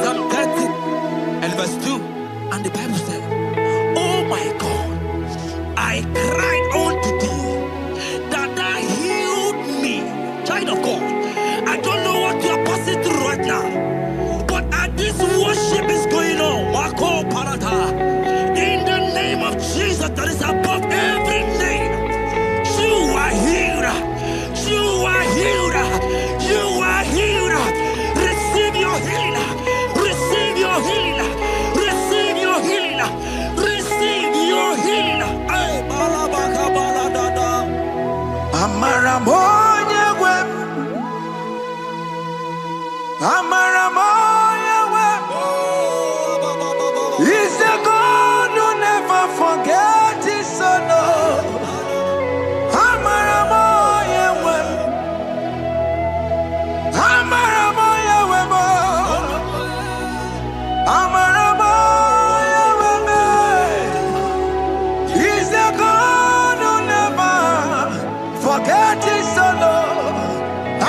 Psalm 30 and verse 2, and the Bible said, "Oh my God, I cried unto thee, that thou healed me." Child of God, I don't know what you are passing through right now, but as this worship is going on, in the name of Jesus that is above every name, you are healed. You are healed. You are healed. Receive your healing. Receive your healing. Receive your healing. Receive your healing. Amaramoya wem. Amaramoya wem. He's the God who never forgets his son. Amaramoya wem. Amaramoya wem. Amaramoya wem. He's the God who never forgets his son.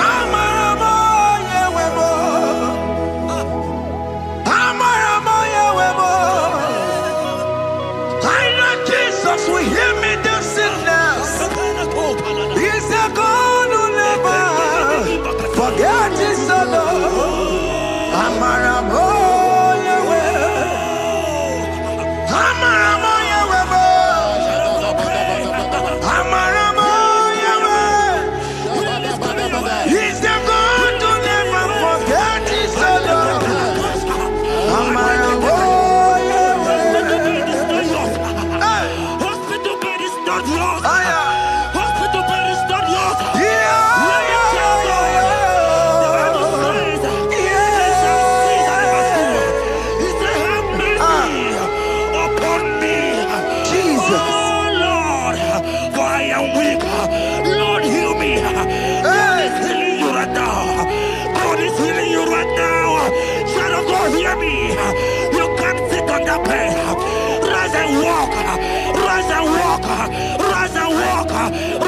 Amaramoya wem. Amaramoya wem. I know Jesus will hear me the sickness. He's the God who never forgets his son. Amaramoya wem. Amaramoya wem. Amaramoya wem. He's the God who never forgets his son. Amaramoya wem. Hospital bed is not yours. Aya. Hospital bed is not yours. Hear me. You can't sit on that bed. Rise and walk. Rise and walk. Rise and walk.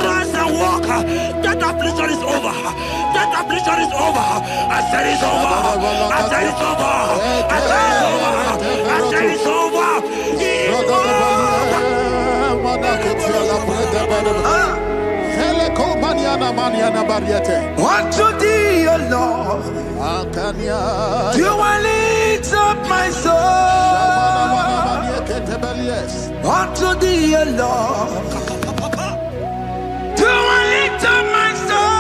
Rise and walk. That affliction is over. That affliction is over. I said it's over. I said it's over. I said it's over. I said it's over. Unto thee, O Lord, do I lift up my soul. Unto thee, O Lord, do I lift up my soul.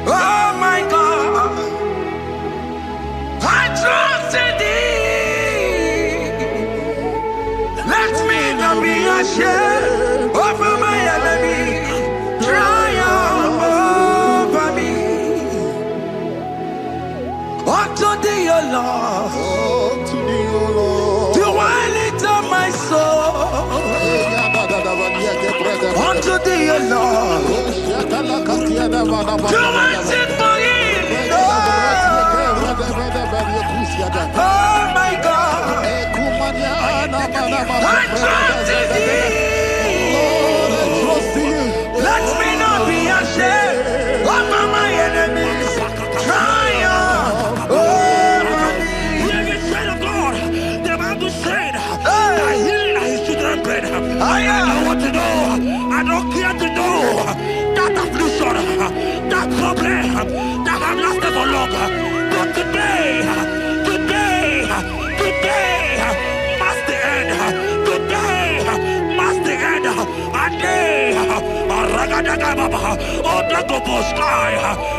Oh my God, I trust in thee. Let me not be ashamed over my enemy. Triumph over me. Unto thee, O Lord, do I lift up my soul. Unto thee, O Lord, do I sing for him. Oh my God, I trust in thee. Let me not be ashamed over my enemies. Triumph over me. Hear the child of God. The Bible said, "I heal his children bread." I don't want to know. I don't care to know that affliction, that problem that have lasted for long. But today must the end. Today must the end.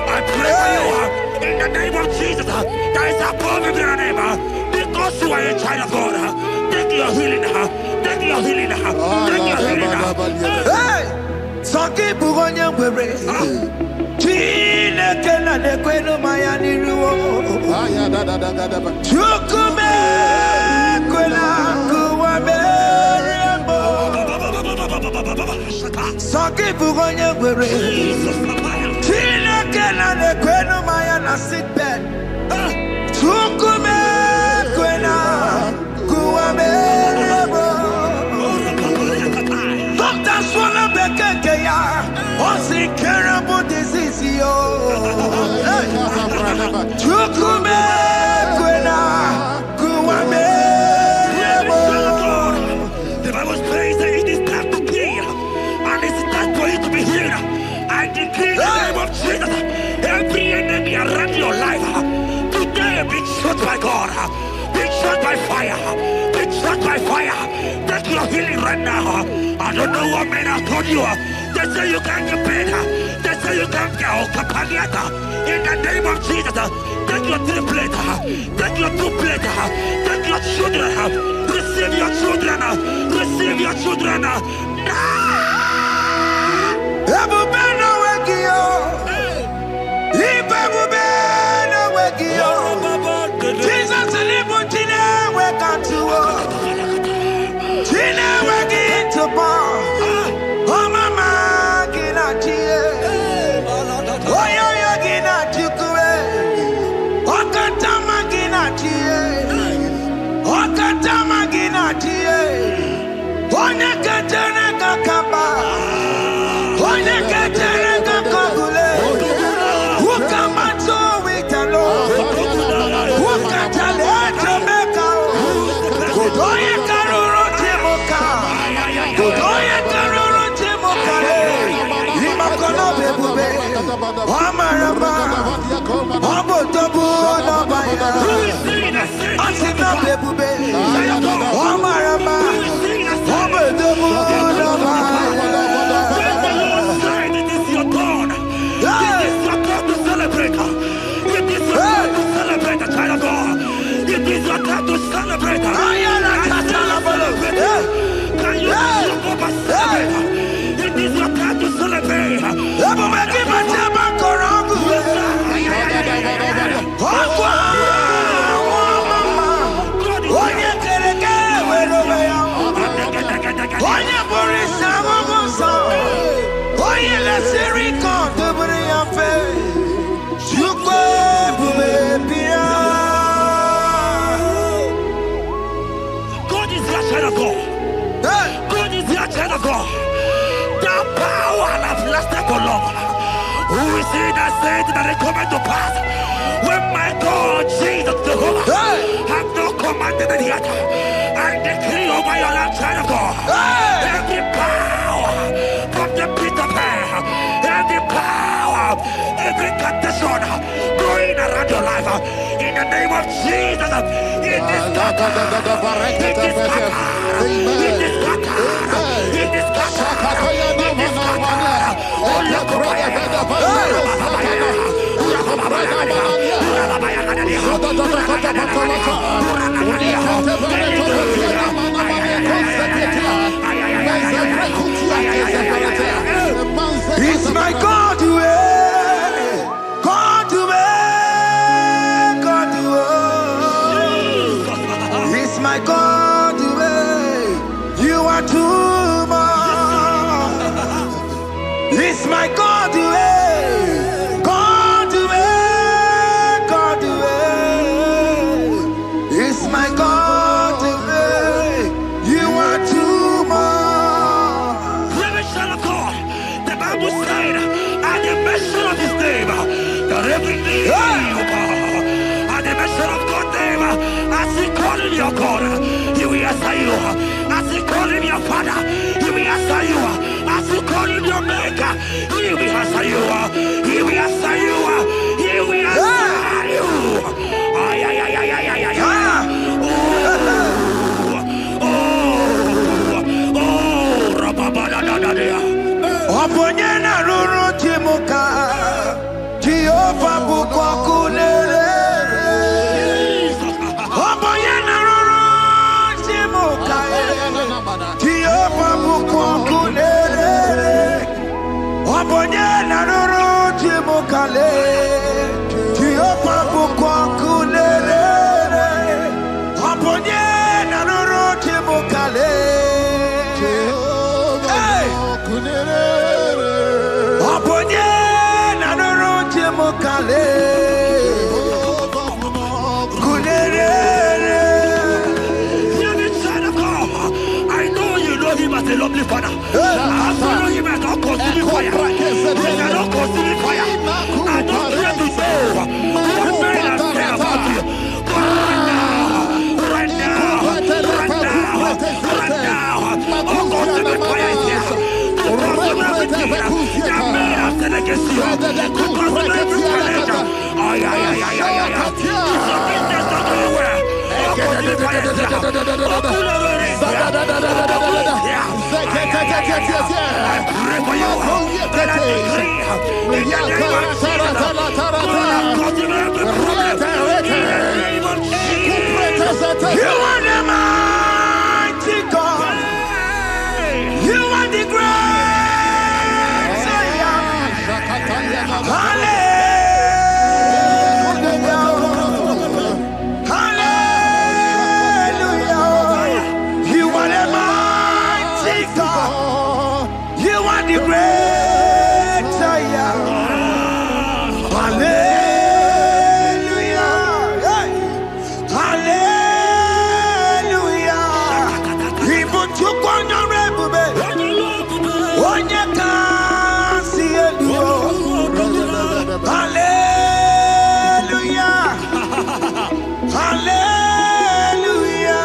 I pray for you in the name of Jesus. That is above every name. Because you are a child of God. Take your healing. Take your healing. Take your healing. Hey, Sanki Bugonya Were. Chile Kena de Queno Mayani Ruo. Chukume Quena Kuwabe. Sanki Bugonya Were. Chile Kena de Queno Mayana sick bed. Chukume Quena fire. Be struck by fire. Take your healing right now. I don't know what men have told you. They say you can't get better. They say you can't get Kapaniata. In the name of Jesus, take your 3 plate. Take your 2 plate. Take your children. Receive your children. Receive your children. Jesus who is he that said that it coming to pass? When my God, Jesus, Jehovah, have not commanded it yet, I decree over your life, child of God, every power from the pit of hell, every power, every condition going around your life, in the name of Jesus, it is scattered, it is scattered, it is scattered, it is scattered, it is scattered. Oh, look it's my God to God to God to it's my God to you are too much. It's my God to God to God to it's my God to you are too much. Revelation of God, the Bible said, at the mention of his name, that every knee will bow. At the mention of God's name, as he called him your God, he will answer you. As he called him your Father, he will answer you. As you call him your maker, he will answer you. He will answer you. He will answer you. Ay, ay, ay, ay, ay, ay, ay, ay. Oh, rababadadadadea. Oponyena ruru chimuka, Jehovah bukwakulele. Oponyena ruru chimuka, Jehovah bukwakulele. Oponyena ruru chimukale, You are the mighty God. You are the great Hallelujah. Hallelujah. You are the mighty God. You are the great Hallelujah. Hallelujah. Even to Hallelujah. Hallelujah.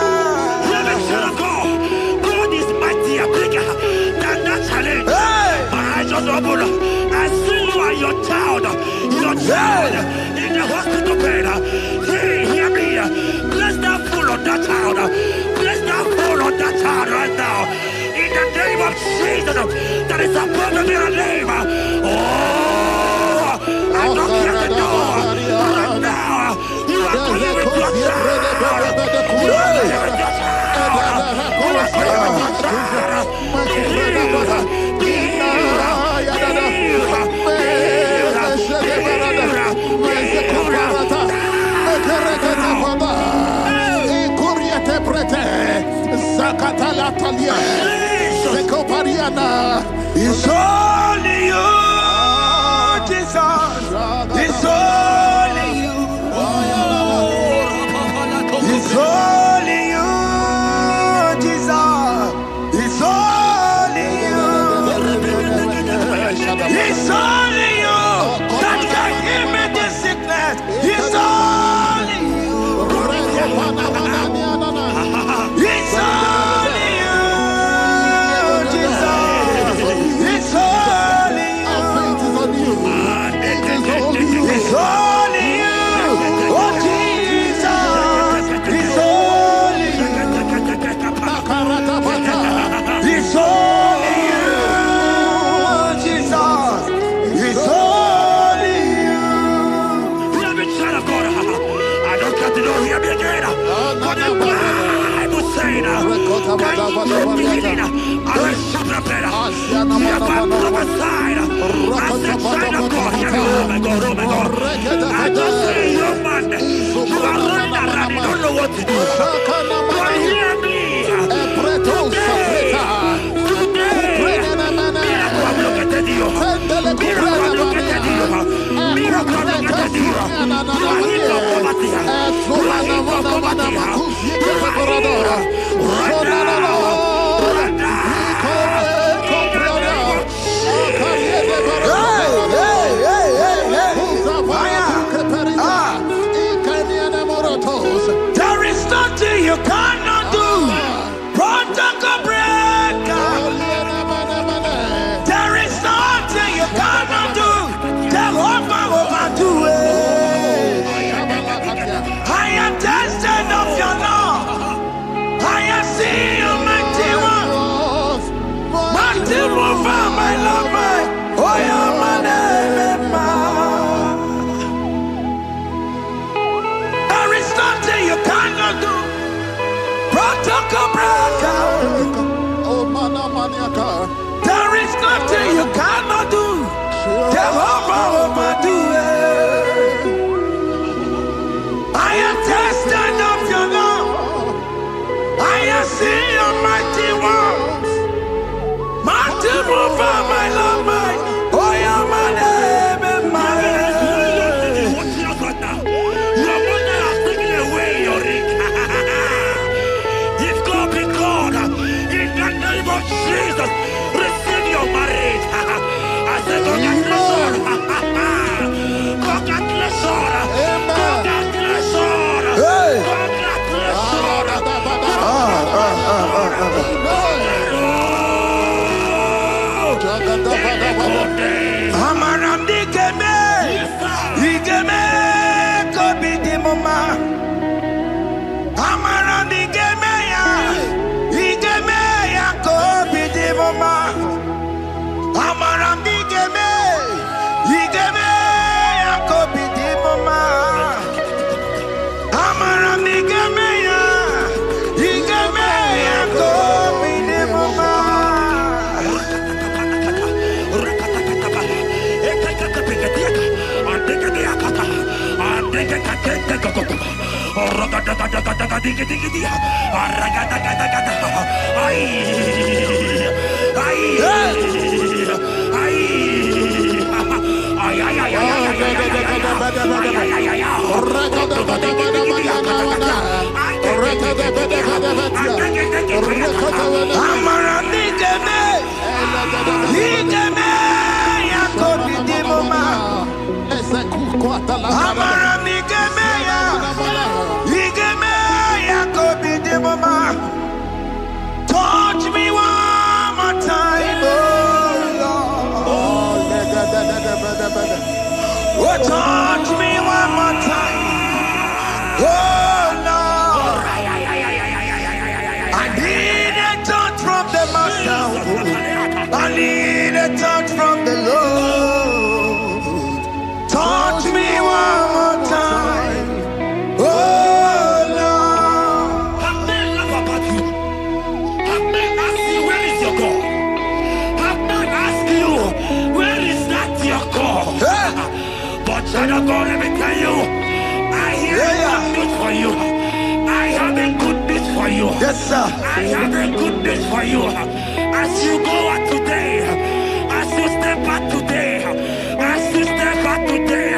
God is mightier, bigger than that challenge. My eyes just open. I see you and your child in the hospital bed. Hear me. Bless that fool on that child. Bless that fool on that child right now. In the name of Jesus, that is above every name. Oh, I don't hear the door right now. You are going with your child. You are going with your It's only you, Jesus. It's only you. It's only you, Jesus. It's only you. It's only you that can give me this sickness. It's only you. It's only you, Jesus. It's only you. It's only you. Oh, Jesus. It's only you. It's only you, Jesus. It's only you. Let me try to go. I don't got to know here again. But the Bible saying, I will shoot the better. You have got prophesied. I said, child of God, here oh my God. I just say, young man, you are running around, you don't know what to do. But hear me. There is nothing you cannot do. Protocol breaker. There is nothing you cannot do. Jehovah overdo it. I am tested of your law. I am seeing you, mighty one. Mighty mover, my lover. Oh, yeah, my name, there is nothing you cannot do. Protocol breaker. There is nothing you cannot do. Jehovah overdo it. I am tested of your love. I am seeing your mighty ones. Mighty mover, my love, my oh, yeah, my name and my Your mother has taken away your ring. If God be God, in the name of Jesus, receive your marriage. I say, congratulations. Congratulations. Congratulations. Congratulations. Amaram dikeme, dikeme, kobi di mama. Amaram dikeme. Touch me one more time, oh Lord. Oh, touch me one more time, oh Lord. I need a touch from the Master. I need a touch from the Lord. Touch me one more time, oh Lord. Have men laugh about you? Have men ask you, where is your God? Have men ask you, where is that your God? But child of God, let me tell you, I hear a good news for you. I have a good news for you. Yes, sir. I have a good news for you. As you go out today, as you step out today, as you step out today,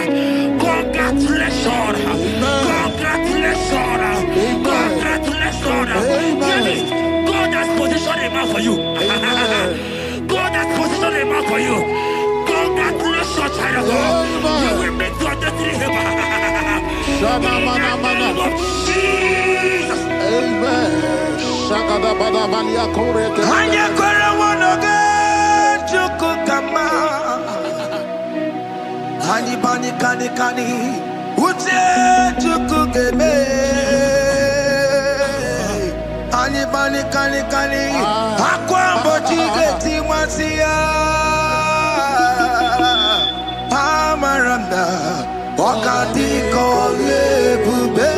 congratulations. Congratulations. Congratulations. Hear me. God has positioned a man for you. God has positioned a man for you. Congratulations, child of God. You will meet your destiny helper. In the name of Jesus. Amen. Hanya kwara wanoge chukukama. Hani bani kani kani ute chukugeme. Hani bani kani kani akwambo chigeti mwasiya. Amaranda wakati kole bube.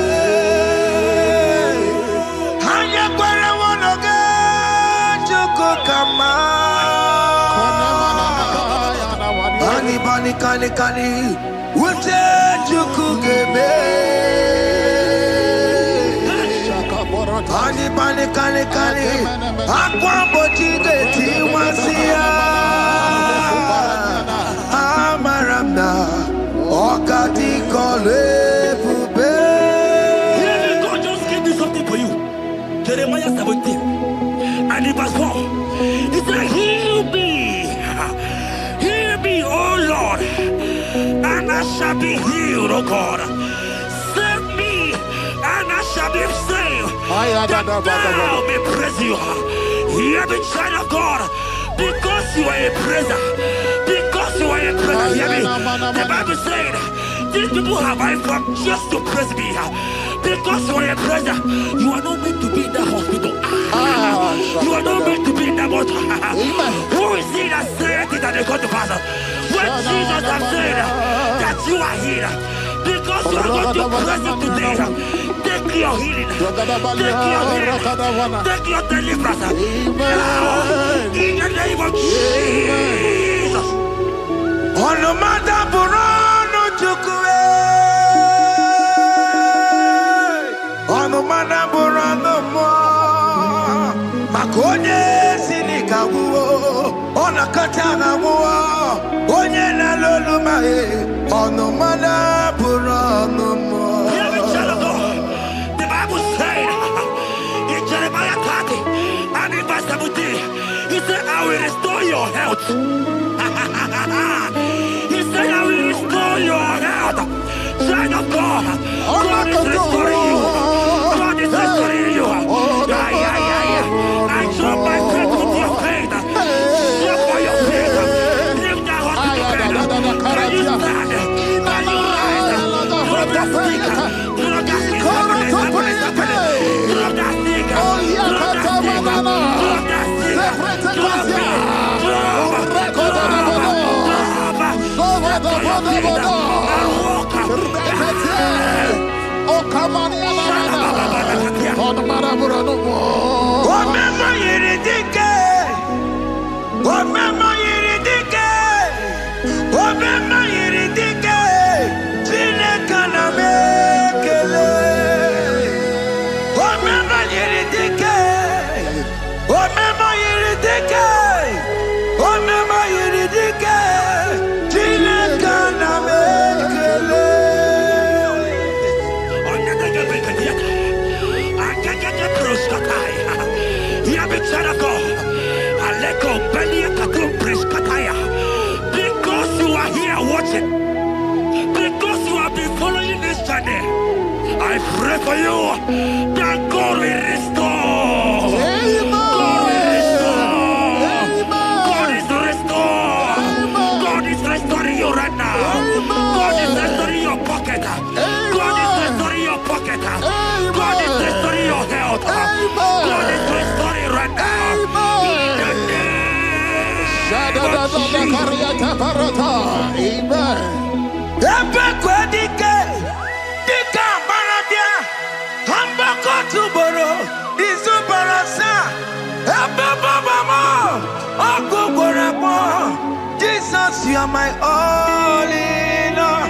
Kani kani ute chukugeme. Ani bani kani kani akwambo chigeti wasiya. Amaramna okati kole bube. God just gave me something for you. Jeremiah 17 and in verse 4. He said, heal me, oh Lord, and I shall be healed, oh God. Save me, and I shall be saved, that thou may praise you. Hear me, child of God, because you are a praiser. Because you are a praiser, hear me. The Bible said, these people have I come just to praise me. Because you are a praiser, you are not meant to be in that hospital. You are not meant to be in that water. Who is it that said it that they got to pass? When Jesus has said that you are healed, because you are going to praise him today, take your healing, take your deliverance. Now, in the name of Jesus. On the matter Burano Chukwe. On the matter Burano Mo. Makonye Sinika Wo. On a Katana Wo. Onye na Loluma. On the matter Burano Mo. The Bible said in Jeremiah 30 and in verse 17, he said, I will restore your health. He said, I will restore your health. Child of God, God is restoring you. God is restoring you. I drop my faith with your faith. Drop for your faith. Leave that hospital bed. Can you stand? Can you rise? Drop that stick. Drop that stick. Drop that stick. Remember Hear me, child of God. Aleko Belia Katum Preskataya. Because you are here watching, because you have been following this journey, I pray for you that God will restore. God will restore. God is restoring. God is restoring you right now. God is restoring your pocket. God is restoring your pocket. God is restoring your health. God is restoring right now. In the name of Jesus, you are my all in all.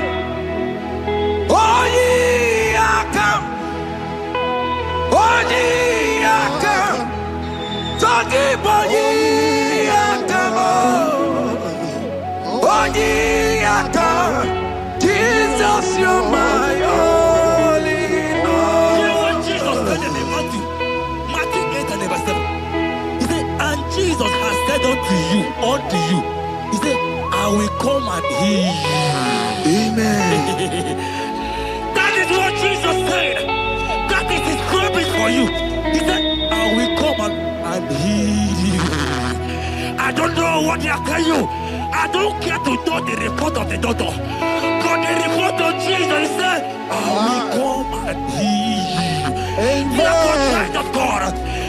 Oh, ye are come. Oh, ye are come. Talking about ye are come. Oh, ye are come. Jesus, you are my all in all. You know what Jesus said in Matthew 8 and verse 7? He said, and Jesus has said unto you, he said, I will come and heal you. Amen. That is what Jesus said. That is his promise for you. He said, I will come and heal you. I don't know what they are telling you. I don't care to know the report of the doctor. But the report of Jesus, he said, I will come and heal you. Therefore, child of God,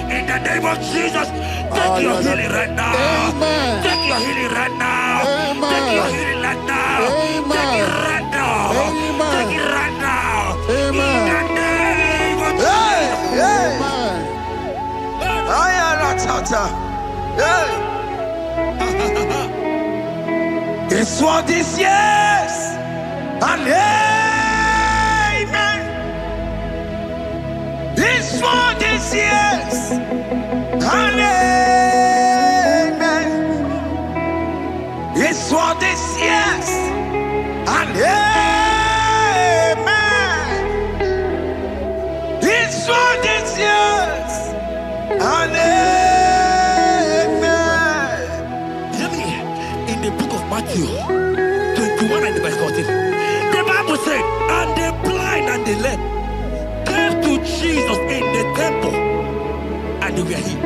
in the name of Jesus, take your healing right now. Amen. Take your healing right now. Amen. Take your healing right now. Amen. Take it right now. Amen. Take it right now. Amen. In the name of Hey, hey. Amen. I am a tata. Hey. It's what this yes and amen. It's for this yes and amen. It's for this yes and amen. It's for this yes and amen. Hear me. In the book of Matthew 21 and verse 14, the Bible said, and the blind and the lame came to Jesus in the temple, and they were healed.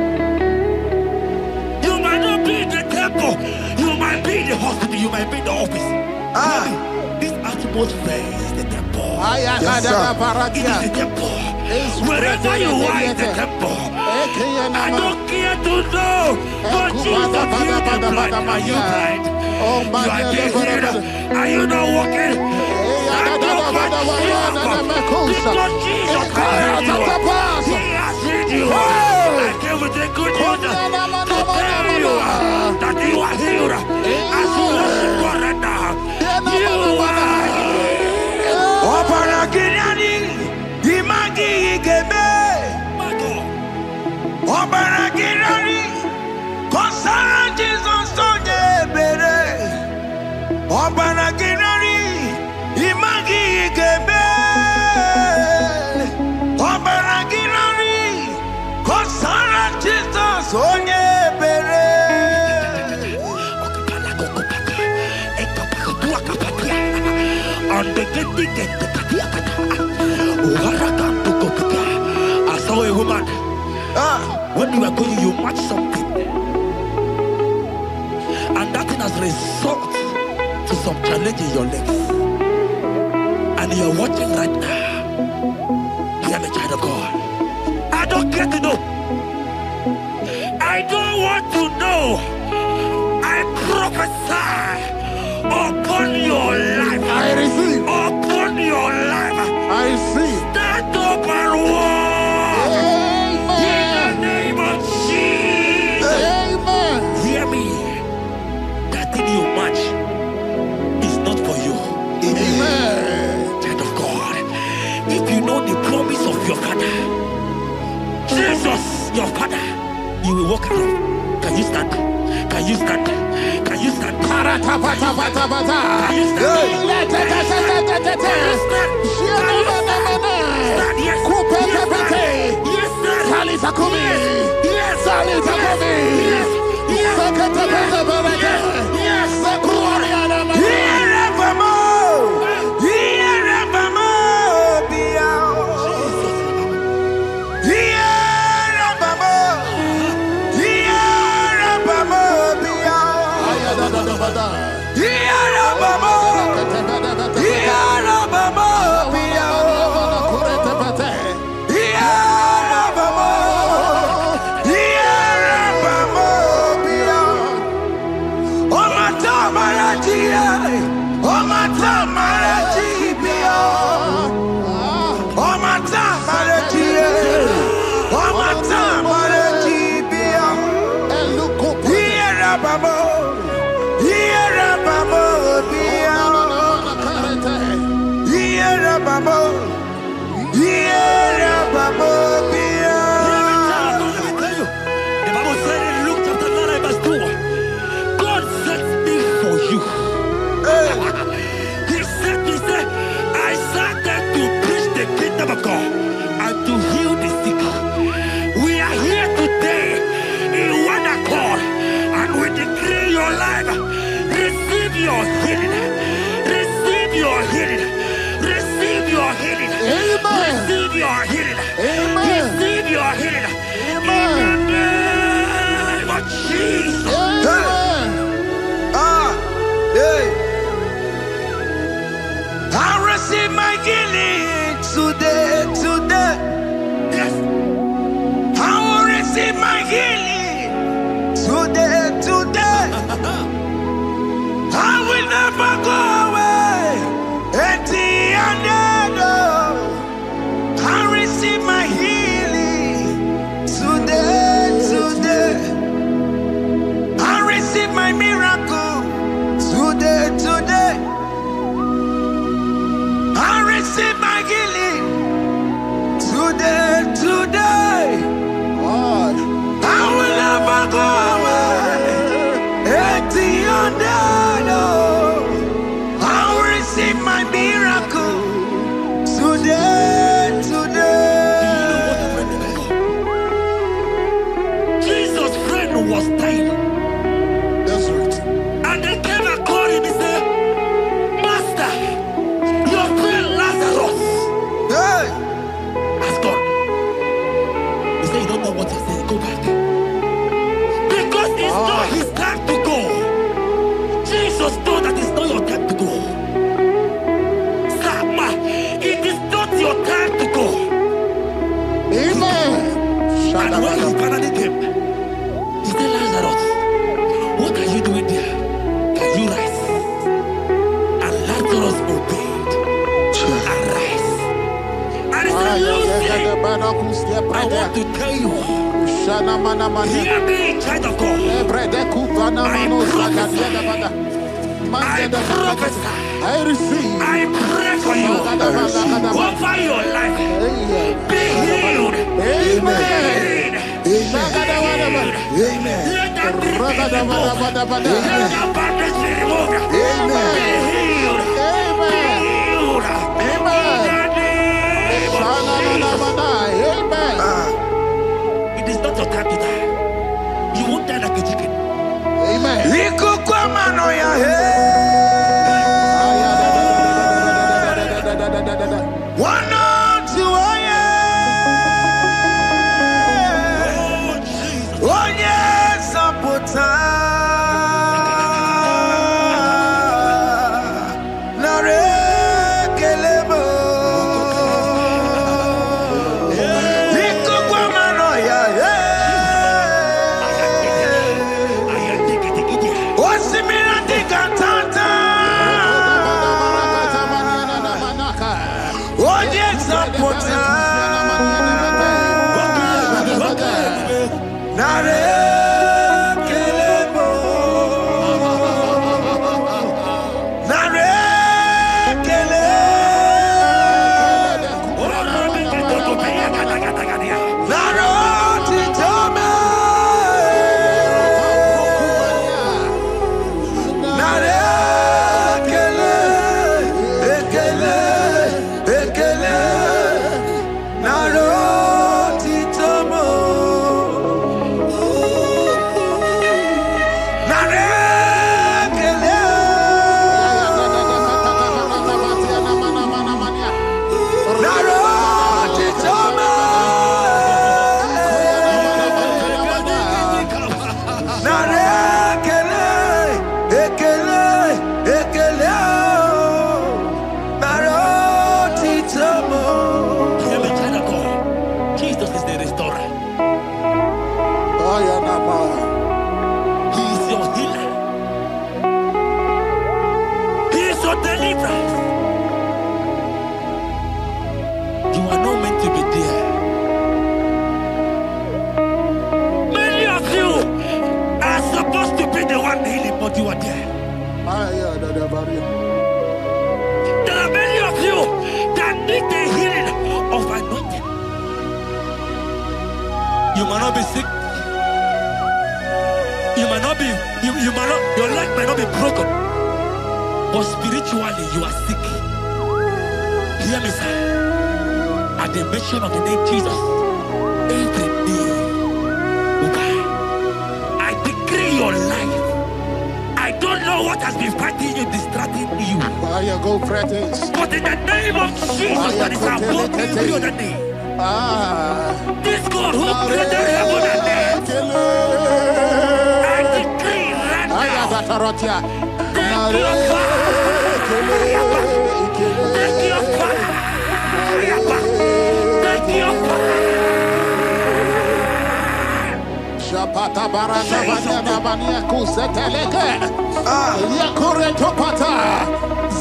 You might not be in the temple, you might be in the hospital, you might be in the office. Ah. This atmosphere is the temple. Yes, sir. It is the temple. Wherever you are in the temple, I don't care to know, but Jesus healed the blind. Are you blind? You are being healed. Are you not walking? Stand up and stand up. Because Jesus has healed you. He has healed you. I came with the good news to tell you that you are healed. As you worship God right now, you are healed. Opara Gideon, Imagi Igebe. My God. Opara Gideon, Kosara Jesus Sonye Bere. Opara Gideon, Imagi Igebe. Opara Gideon, Kosara Jesus Sonye Bere. I saw a woman. When you are going, you match something, and that thing has resulted to some challenge in your legs, and you are watching right now. Hear me, child of God. I don't care to know. I don't want to know. I prophesy upon your life. I receive. Upon your life. I receive. Stand up and walk. In the name of Jesus. Amen. Hear me. That thing you match is not for you. Amen. Child of God. If you know the promise of your father, Jesus, your father, you will walk around. Can you stand? Can you stand? Can you stand? Can you stand? Can you stand? Yes, sir. Yes, sir. Yes, sir. And when he finally came, he said, Lazarus, what are you doing there? Can you rise? And Lazarus obeyed and rise. And he said, Lucy, I want to tell you, hear me, child of God. I prophesy. I receive. I pray for you. Over your life. Be healed. Amen. Amen. Let that be removed. Let that badness be removed. Amen. Be healed. Be healed. It is not your time to die. You won't die like a chicken. Amen. You might not be sick. You might not be, your leg might not be broken. But spiritually, you are sick. Hear me, sir. At the mention of the name Jesus, every day will die. I decree your life. I don't know what has been fighting you, distracting you. But in the name of Jesus, that is above every other name. This God who created heaven and earth, I decree right now, take your fire, take your fire, take your fire. Shapata baranda banya banya kuseteleke. Yakore topata.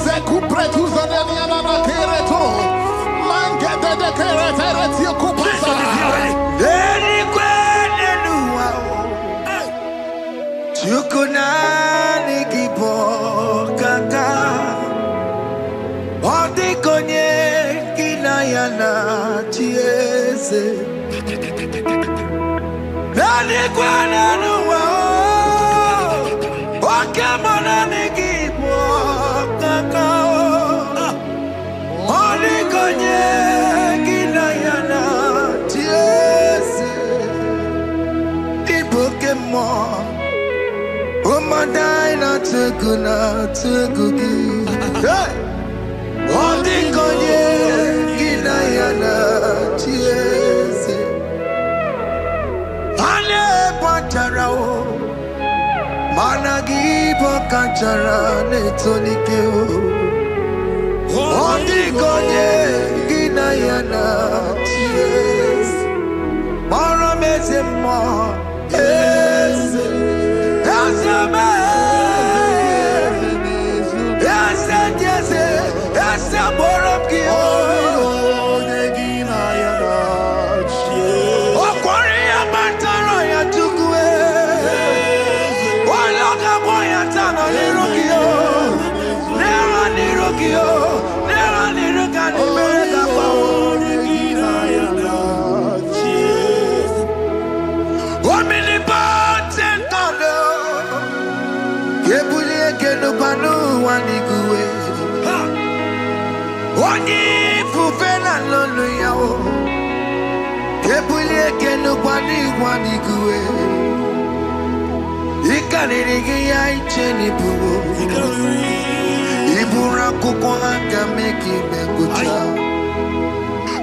Zeku pretu zanenia na kereto. Mangede de kerete kupasa. Deni kwene nuwa. Chukuna nikipo kaka. Odi konye kinayana chiese. Deni kwene nuwa. Wakemona nikipo kaka. Odi konye kinayana chiese. Ipokemon. Umadai na tegugi. Hey! Odi konye kinayana chiese. Ale patarao. Managi pokachara netonikeo. Odi konye kinayana chiese. Mara Oni fufela lolo yawo. Kebulie kenu kwani kuwe. Ikanirigi ya icheni buwo. Ibura kuko anga meki mengucha.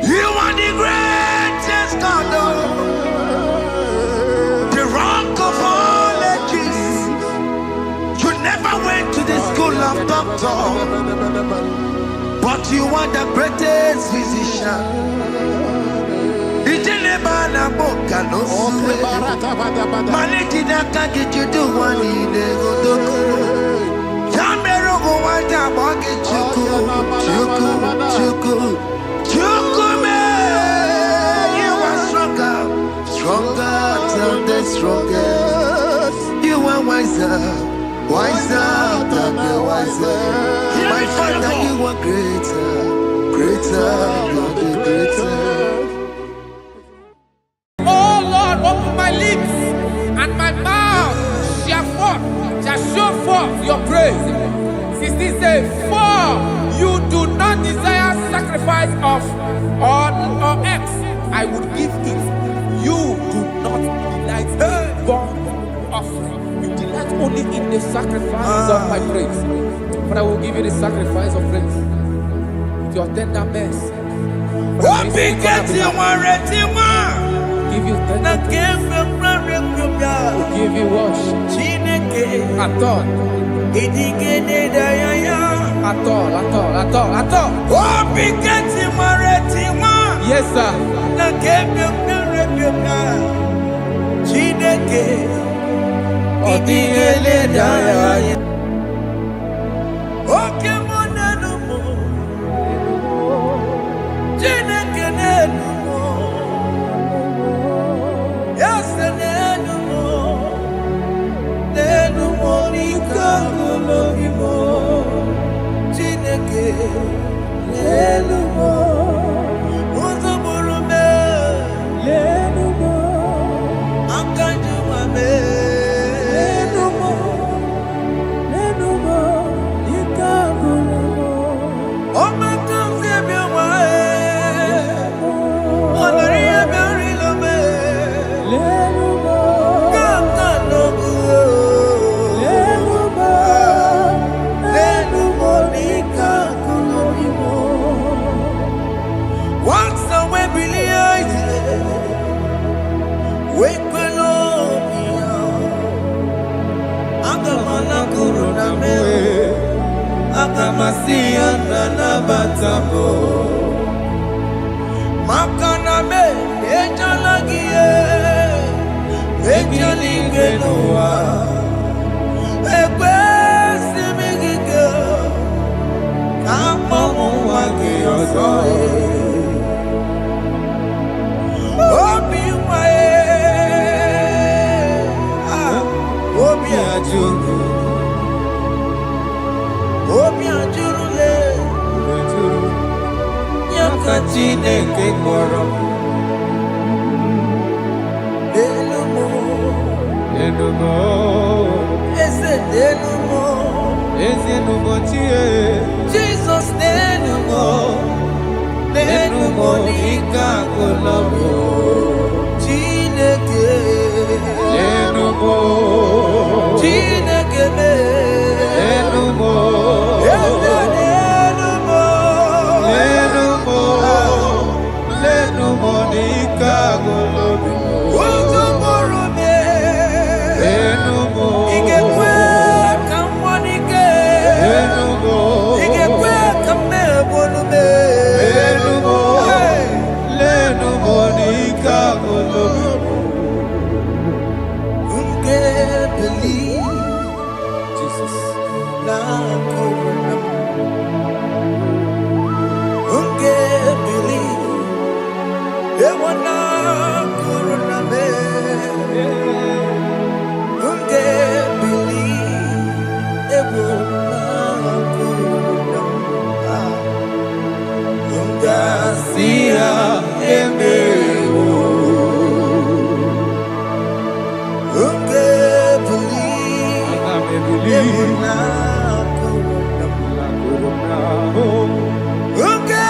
You are the greatest God, the rock of all ages. You never went to the school of doctor, but you are the greatest physician. Ijelebana boka no suwe. Malekina kage judu wani negodoku. Yambero go wanda boge chuku. Chukume, you are stronger than the strongest. You are wiser than the wiser. My Father, you are greater than the greatest. Oh Lord, open my lips and my mouth shall show forth your praise. 16 says, for you do not desire sacrifice of or X, I would give it. You do not delight in burnt offering. You delight only in the sacrifice of my praise. But I will give you the sacrifice of praise with your tender mercy. Give you tender will give you worship. At all. Yes, sir. Okay.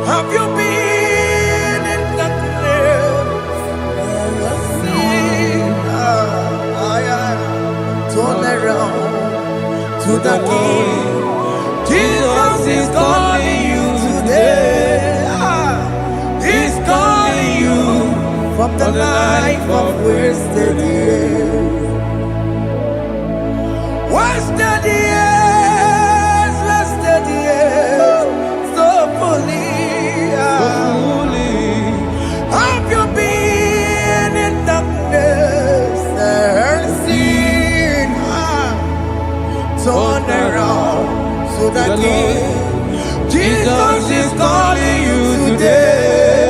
Have you been in the turn around to the King. Jesus is calling you today. He's calling you from the life of wasted years. Wasted years, wasted years, so fully. Have you been in darkness and seen? Turn around to the King. Jesus is calling you today.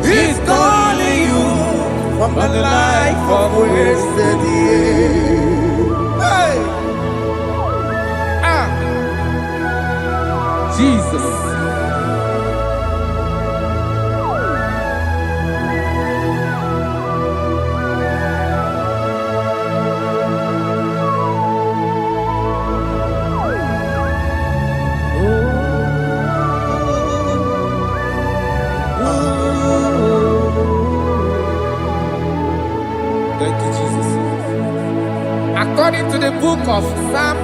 He's calling you from the life of wasted years. Hey. Jesus. Thank you, Jesus. According to the book of Psalm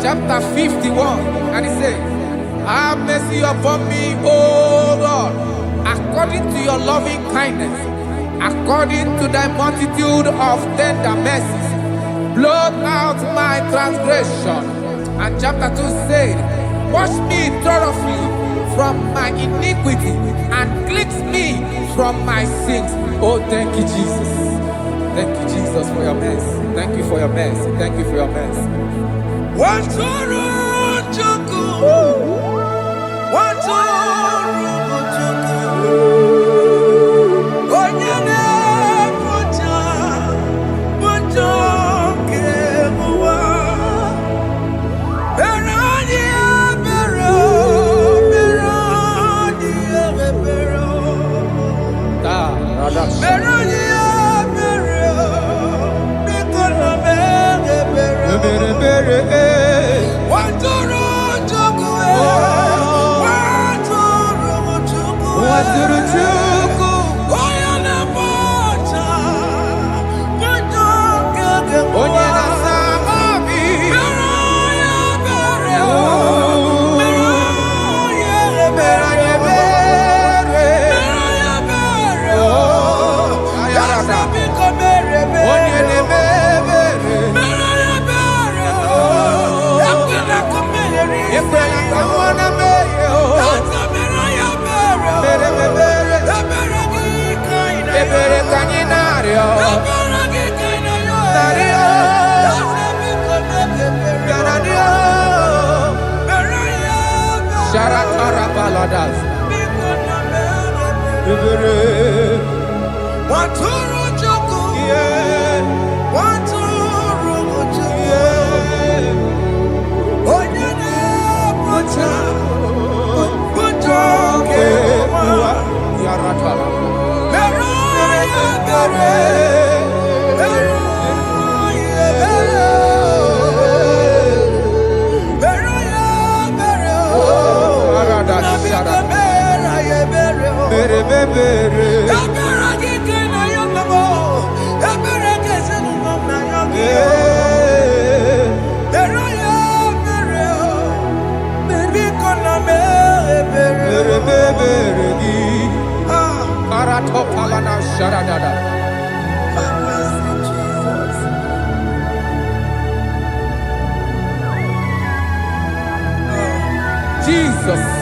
chapter 51, and it says, have mercy upon me, O Lord, according to your loving kindness, according to thy multitude of tender mercies, blot out my transgression. And chapter 2 said, wash me thoroughly from my iniquity and cleanse me from my sins. Oh, thank you, Jesus. Thank you, Jesus, for your mercy. Thank you for your mercy. Thank you for your mercy. Jesus.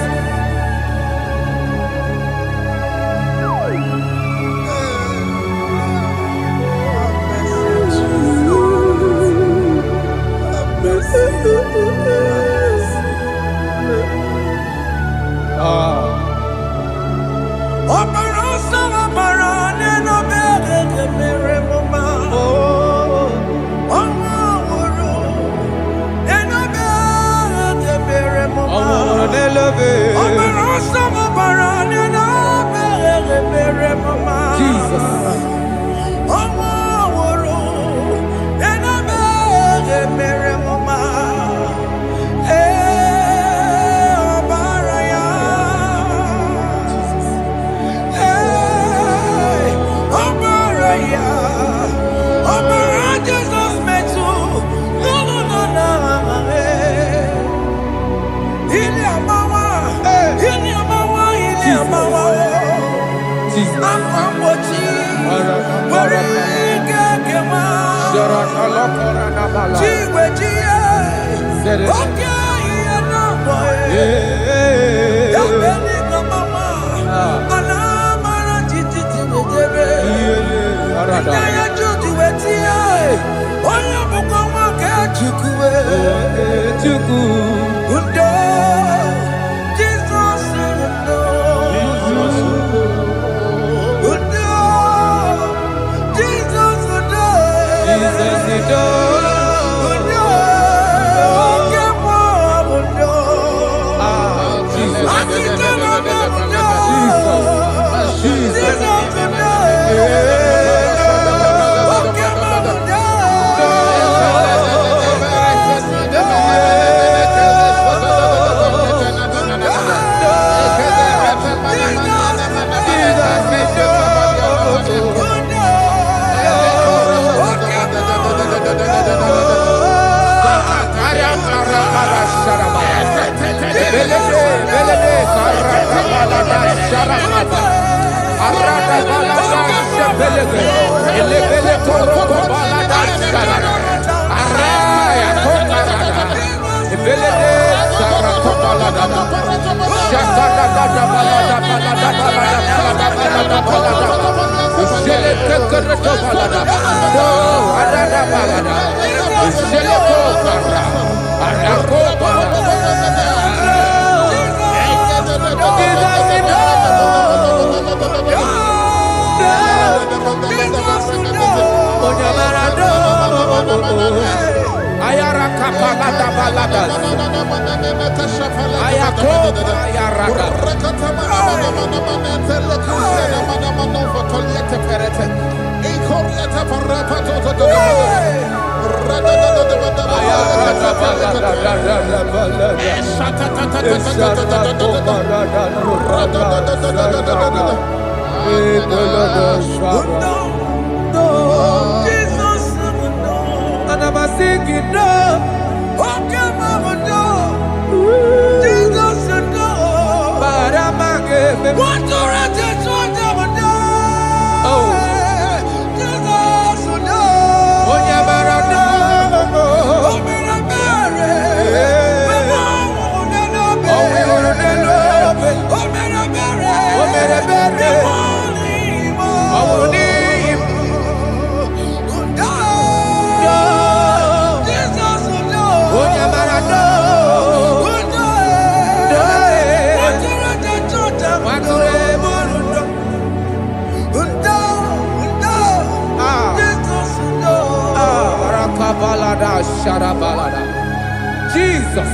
Jesus.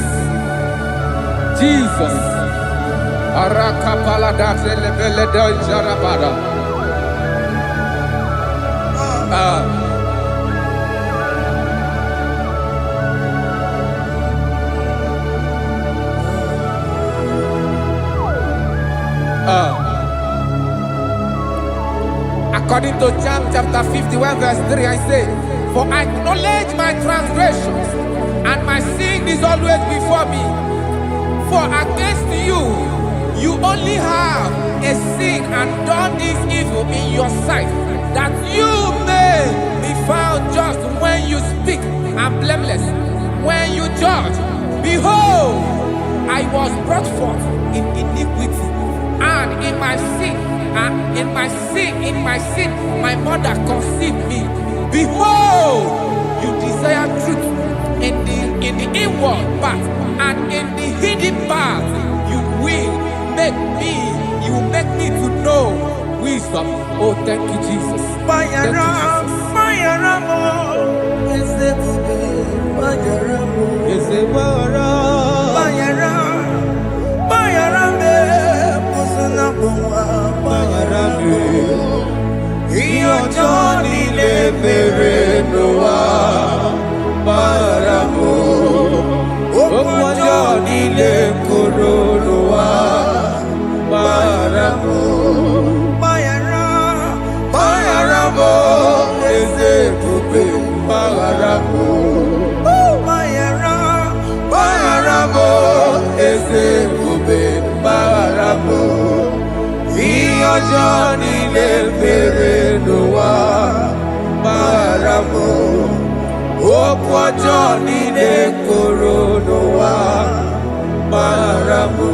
Jesus. Arakapalada zelebeleda jarabada. According to John chapter 51 verse 3, I say, for I acknowledge my transgressions, and my sin is always before me. For against you, you only have a sin and done this evil in your sight, that you may be found just when you speak and blameless when you judge. Behold, I was brought forth in iniquity, and in my sin, my mother conceived me. Behold, you desire truth in the inward part, and in the hidden part, you will make me to know wisdom. Oh, thank you, Jesus. Thank you, Johnny le mere noa baramo okwa Johnny le koro noa baramo.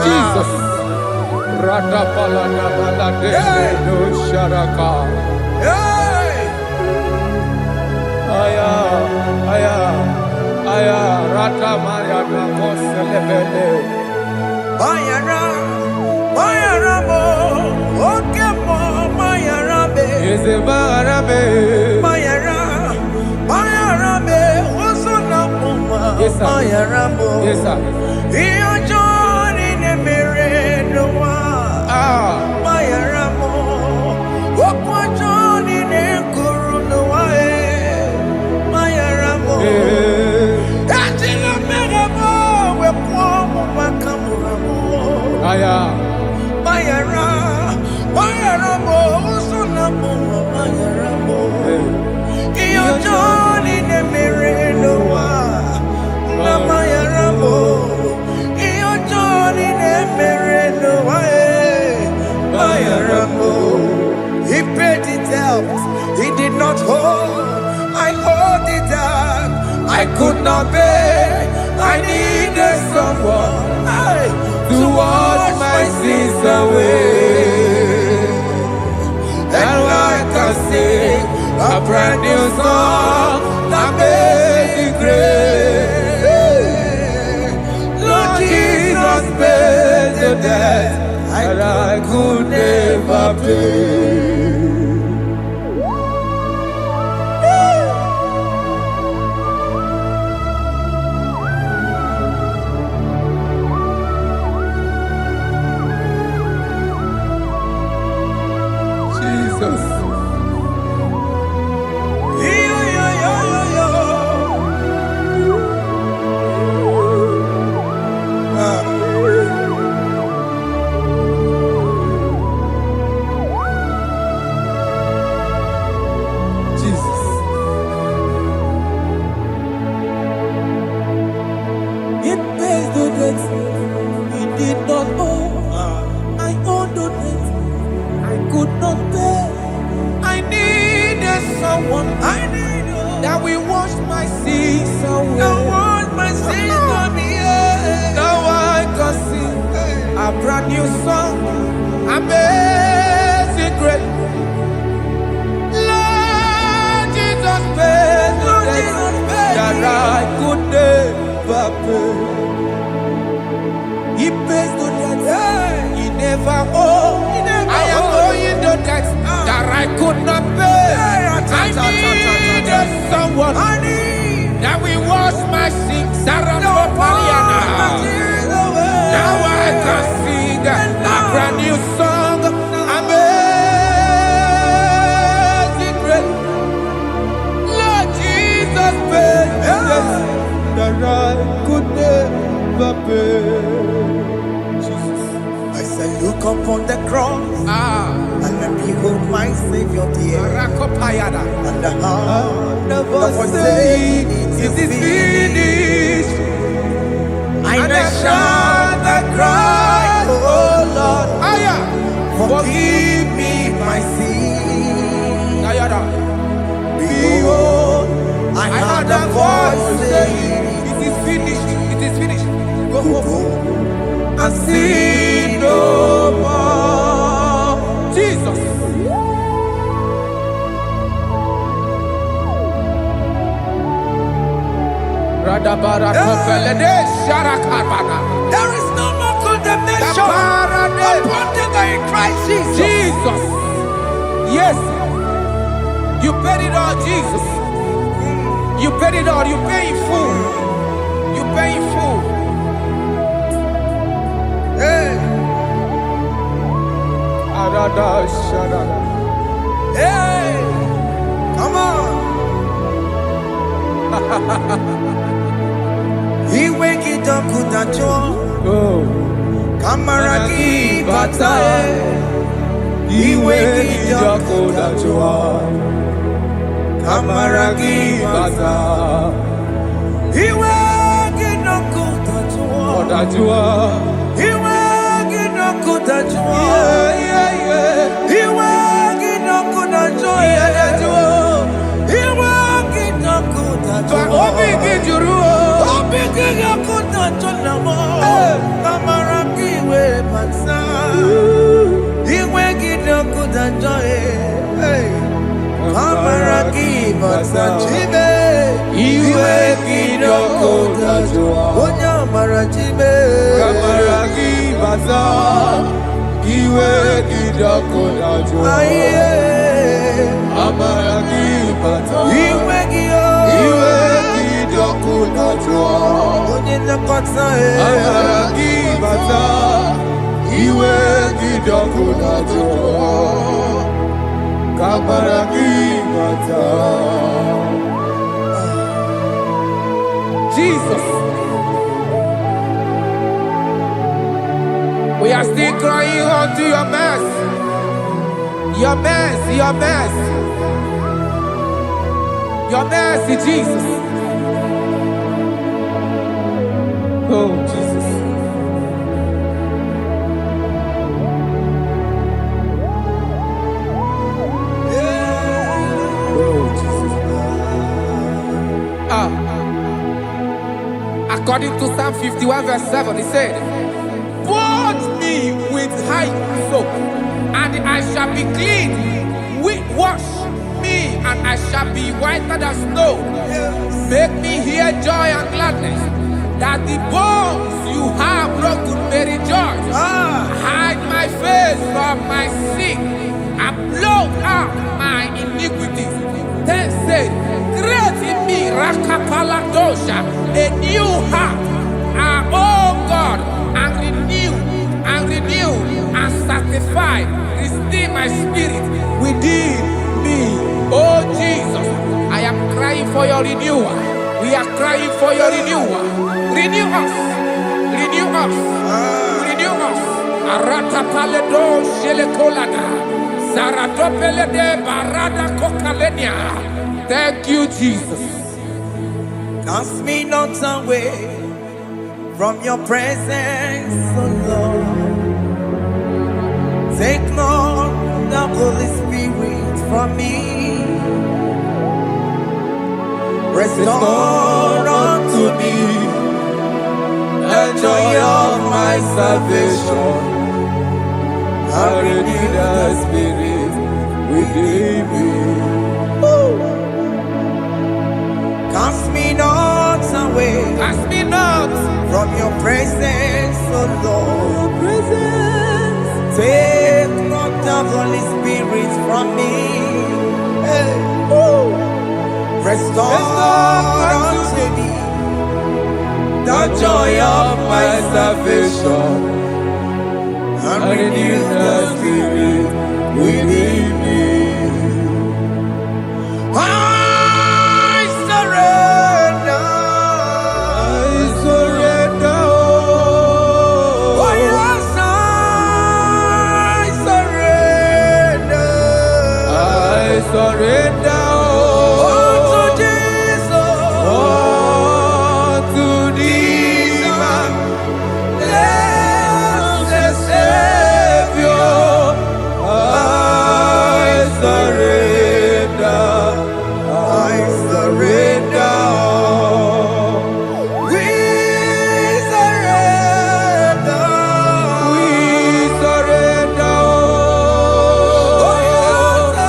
Jesus. Rada palana balade no sharaka. Aya, rata maya na koselebele. Bayara mo, oke mo, bayara be. Eze bayara be. Bayara be, oso na muma. Bayara mo. Yes sir. Iyo joni ne mere noa. Bayara mo, okwa joni ne kuru noa. Bayara mo. Aya, bayara mo, usuna mo, bayara mo. Iyo Johnny ne mere noa, na bayara mo. Iyo Johnny ne mere noa, bayara mo. He paid it out, he did not hold. I hold it out, I could not pay. I needed someone to wash my sins away. And I can sing a brand new song that made me great. Lord Jesus paid the debt that I could never pay. That we wash my sins away. Now I can sing a brand new song. Amazing grace. Lord Jesus paid the debt that I could never pay. He pays the debt he never owed. I am owing the debt that I could not pay. I needed someone that will wash my sins. Now I can sing a brand new song. my Savior dear. Rakopayada. And the heart of us saying, it is finished. And I shout and cry, oh Lord, forgive me my sin. Behold, I heard a voice saying, it is finished, it is finished. go and sin no more. Jesus. There is no more condemnation upon them that in Christ Jesus. Jesus. Yes. You paid it all, Jesus. You paid it all. You pay in full. You pay in full. Hey. Hey. Come on. Iwe kidokudacho. Kamaragi batae. Iwe kidokudacho. Kamaragi batae. Iwe kidokudacho. Iwe kidokudacho. Iwe kidokudacho. Iwe kidokudacho. Obi kijuru. Obi kidokudacho namo. Kamaragi we bata. Iwe kidokudacho. Kamaragi bata chibe. Iwe kidokudacho. Onya marachibe. Kamaragi baza. Iwe kidokudacho. Aye. Amaragi baza. Iwe kiyo. Iwe kidokudacho. Onye nakota Amaragi baza. Iwe kidokudacho. Kamaragi baza. Jesus. We are still crying unto your mercy. Your mercy, your mercy. Your mercy, Jesus. Oh, Jesus. Oh, Jesus. According to Psalm 51 verse 7, he said, "Wash me with high soap, and I shall be clean. Wash me, and I shall be whiter than snow. Make me hear joy and gladness, that the bones you have broken may rejoice. Hide my face from my sin, and blot out my iniquities. Then say, create in me Rakapaladosha, a new heart, oh God, and renew, and sanctify, restore my spirit within me." Oh Jesus, I am crying for your renewal. We are crying for your renewal. Renew us, renew us, renew us. Arata paledo shelekolada, zaratopele de barada kokalenia. Thank you, Jesus. Cast me not away from your presence, oh Lord. Take not the Holy Spirit from me. Restore unto me the joy of my salvation. And renew the spirit within me. Cast me not away. Cast me not from your presence, oh Lord. Take not the Holy Spirit from me. Hey. Restore unto me the joy of my salvation, and renew the spirit within me. I surrender. Oh yes, I surrender. surrender. Unto Jesus. Unto thee, my blessed Savior, I surrender. I surrender. We surrender. We surrender. Oh, yes, I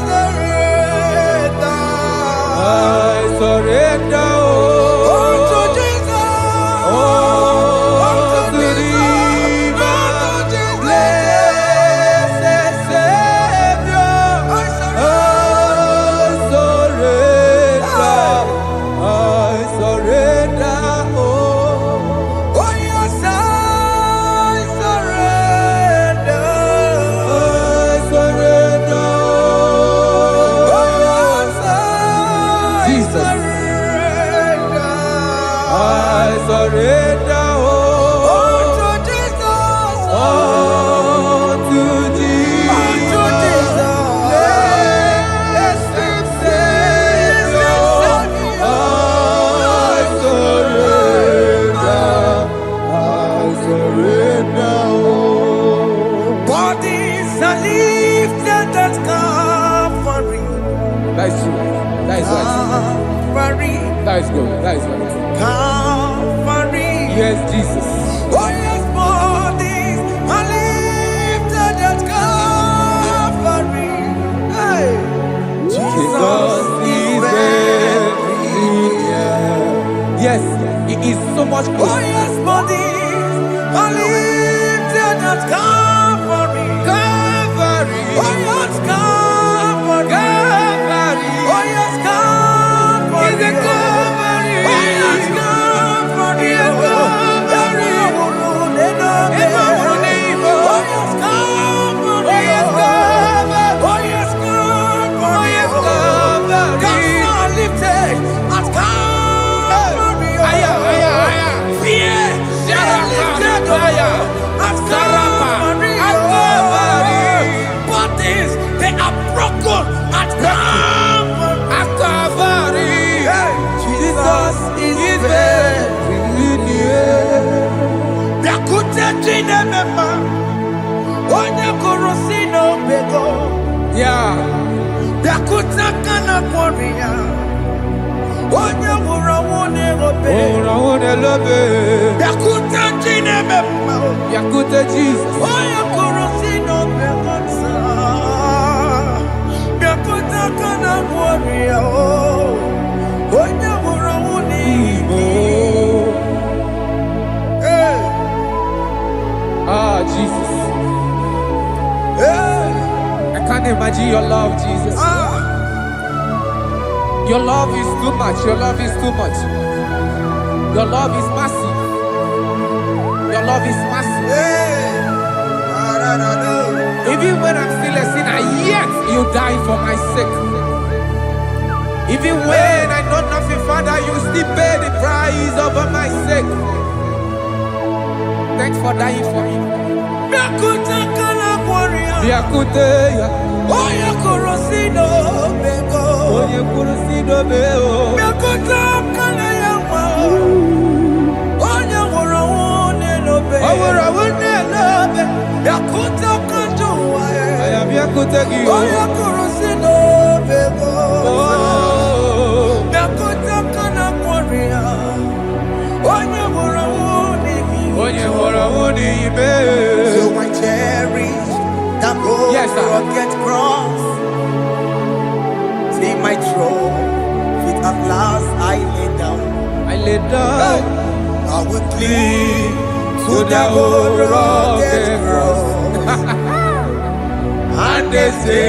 surrender. I surrender. Unto Jesus. Unto thee, my blessed Savior, I surrender. Oh, yes, I surrender. Jesus. I surrender. Unto Jesus. Unto thee, Unto Jesus. blessed Savior, I surrender. Bodies are lifted at Calvary. That is true. That is right. Calvary. That is good. That is right. Calvary. Yes, Jesus. Oh, yes, bodies are lifted at Calvary. Hey. Jesus is very near. Yes, He is so much Oh, closer. yes, bodies are lifted at Calvary. Calvary. Oh, yes, Calvary. Calvary. Oh, yes, Calvary. Is a Calvary. Oh, yes, Calvary. Is a Calvary. Oh, yes, Calvary. Oh, yes, Calvary. Oh, yes, Calvary. Oh, yes, Calvary. Gods are lifted at Calvary. Aya, aya, aya. Fear is lifted at Calvary. Bodies, they are broken at Calvary. At Calvary. Jesus is very near. Yakute chinemema, onye kurusi no bego. Yeah. Yakute kana kworiya, onye wurawune obe. Oh, I want to love it. Yakute chinemema, Yakute Jesus. onye kurusi no bego sa. Yakute kana kworiya, onye wurawune Igbo. Hey, Ah, Jesus. hey, I can't imagine your love, Jesus. Your love is too much. Your love is too much. Your love is massive. Your love is massive. hey. Even when I'm still a sinner, yet you die for my sake. Even when I know nothing, Father, you still pay the price over my sake. Thanks for dying for me. Yakute kana kworiya. Biakute ya. Oya korosino bego. Onye kurusido beo. Yakute kana yawa. Oya wurawune no be. Awura wune lobe. Yakute kanjuwa. Aya biakute gi. Oya korosino bego. Oh. Yakute kana kworiya. Oya wurawune mi. Onye wora wuni ibe. So I cherish that road. Yes, sir. Rugged cross. See my throne, feet at last I lay down. I lay down I will cling to the old rugged cross. And they say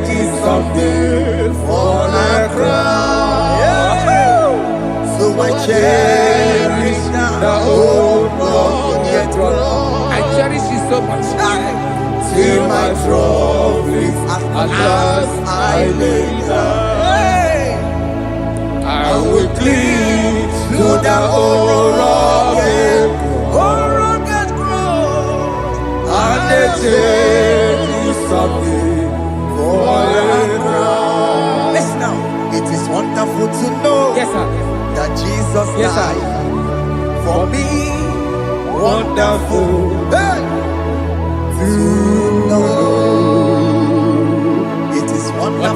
it's someday for the crown. So I cherish The old rugged cross. I cherish it so much. till my trophies at last I lay down. I will cling to the old rugged cross. And they say it's someday for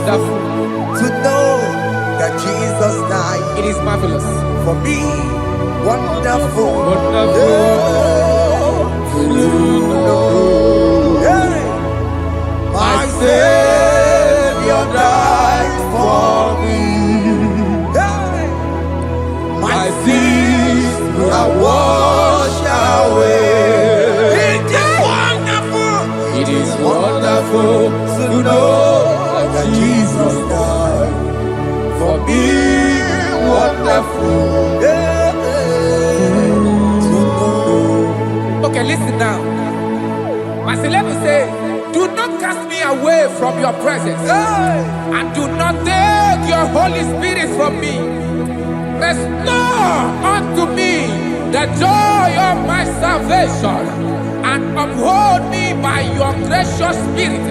wonderful to know that Jesus died. It is marvelous. For me, wonderful. Wonderful. Hey. My Savior died for me. Hey. My sins are washed away. It is wonderful. It is wonderful To know that Jesus died for me. wonderful. Yeah. To know. Okay, listen now. Verse 11 says, do not cast me away from your presence, Hey. and do not take your Holy Spirit from me. Restore unto me the joy of my salvation, and uphold me by your gracious spirit.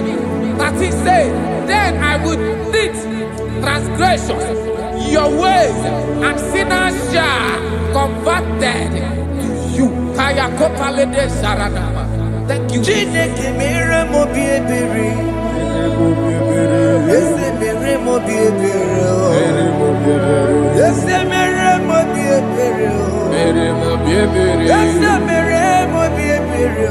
That he said, then I would teach transgressions your ways, and sinners shall converted to you. Kaya kopalede sharanama. Thank you. Chineke mere mo bi ebere. Ese mere mo bi ebere. Ese mere mo bi ebere. Ese mere mo bi ebere.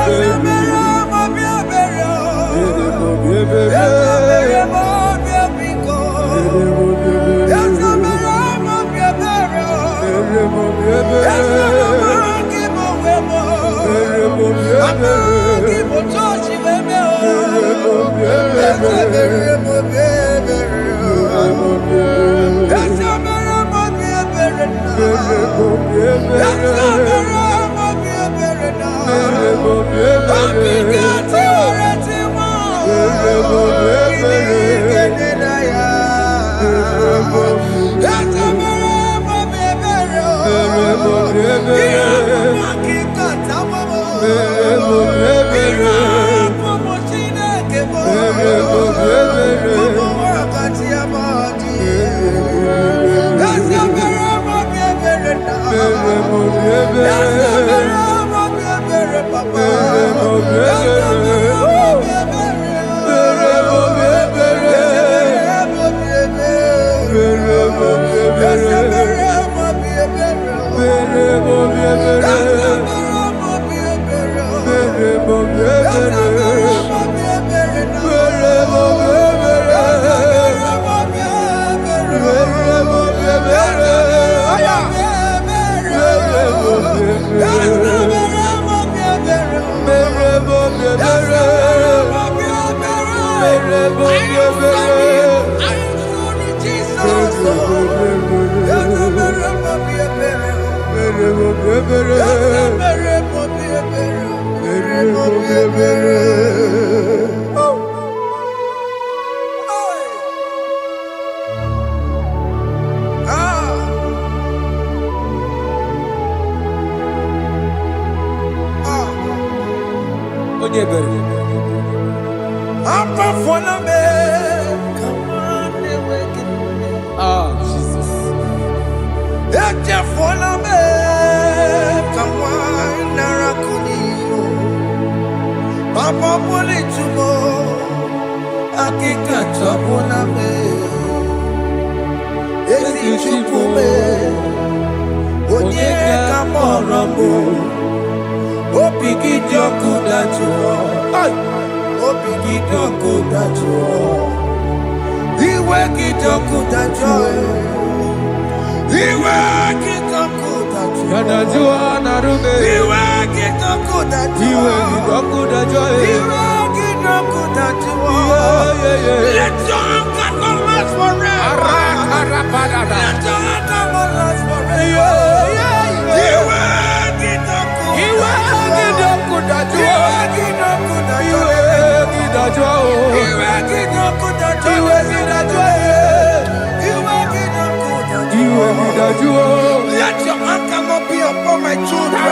Ese mere mo bi ebere. Ese mere mo bi ebiko. Ese mere mo bi ebere. Ese mere ki mo wemo. Ama ki mo chochi wemo. Ese mere mo bi ebere. Ese mere mo bi ebere na. Ese mere mo bi ebere na. Obi gati oreti mo. Kini kene na ya. Ese mere mo bi ebere. Iya mo ki kata mo. Iya mo Chineke mo. Mo wakati ya madi. Ese mere mo bi ebere na. Ese mere mo bi ebere papa. Ese mere mo bi ebere. Ese mere mo bi ebere. Ese mere mo bi ebere. Jesus. Papa poli tumo, akika chapona me. Esi chupume, onye kamorambo. Opiki joku dachuo, opiki joku dachuo. Iwe kijoku dachuo, iwe kijoku dachuo. Yanajua narume. Iwe kijoku dachuo, Iwe kijoku dachuo. Iwe kijoku dachuo. Let your anger not last forever. Let your anger not last forever. Iwe kijoku. Iwe kijoku dachuo. Iwe kijoku dachuo. Iwe kidachuo. Iwe kijoku dachuo. Iwe kidachuo. Iwe kidachuo. Let your anger not be upon my children. Let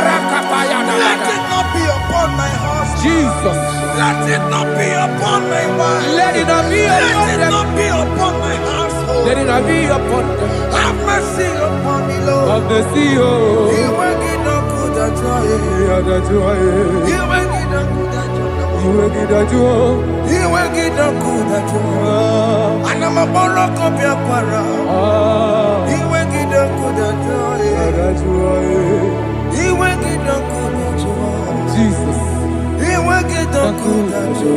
it not be upon my husband. Jesus. Let it not be upon my wife. Let it not be Let upon it them. not be upon my household. Let it not be upon them. Have mercy upon me, Lord. Of the CEO. Iwe kidoku dachoye. Iwe kidoku dachoye. Iwe gidajo. Iwe gidakudajo. Anama bolo kopia kwara. Iwe gidakudajo. Iwe gidakudajo. Jesus. Iwe gidakudajo.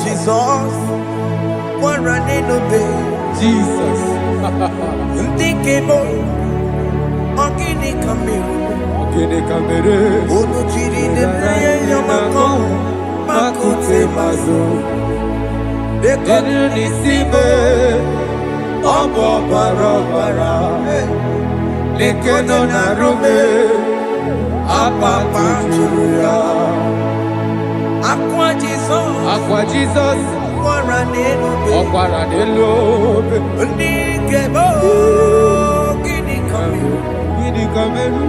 Jesus, one running obey. Jesus. Ndikebo, ogini kamiru. Ogini kamiru. Ono chiri de naye yamako, makute mazo. Dekonu nisibe, obo barobara. Lekeno narume, apa juya. Aqua Jesus, Okwara nelobe, Ndikebo, gini kamiru.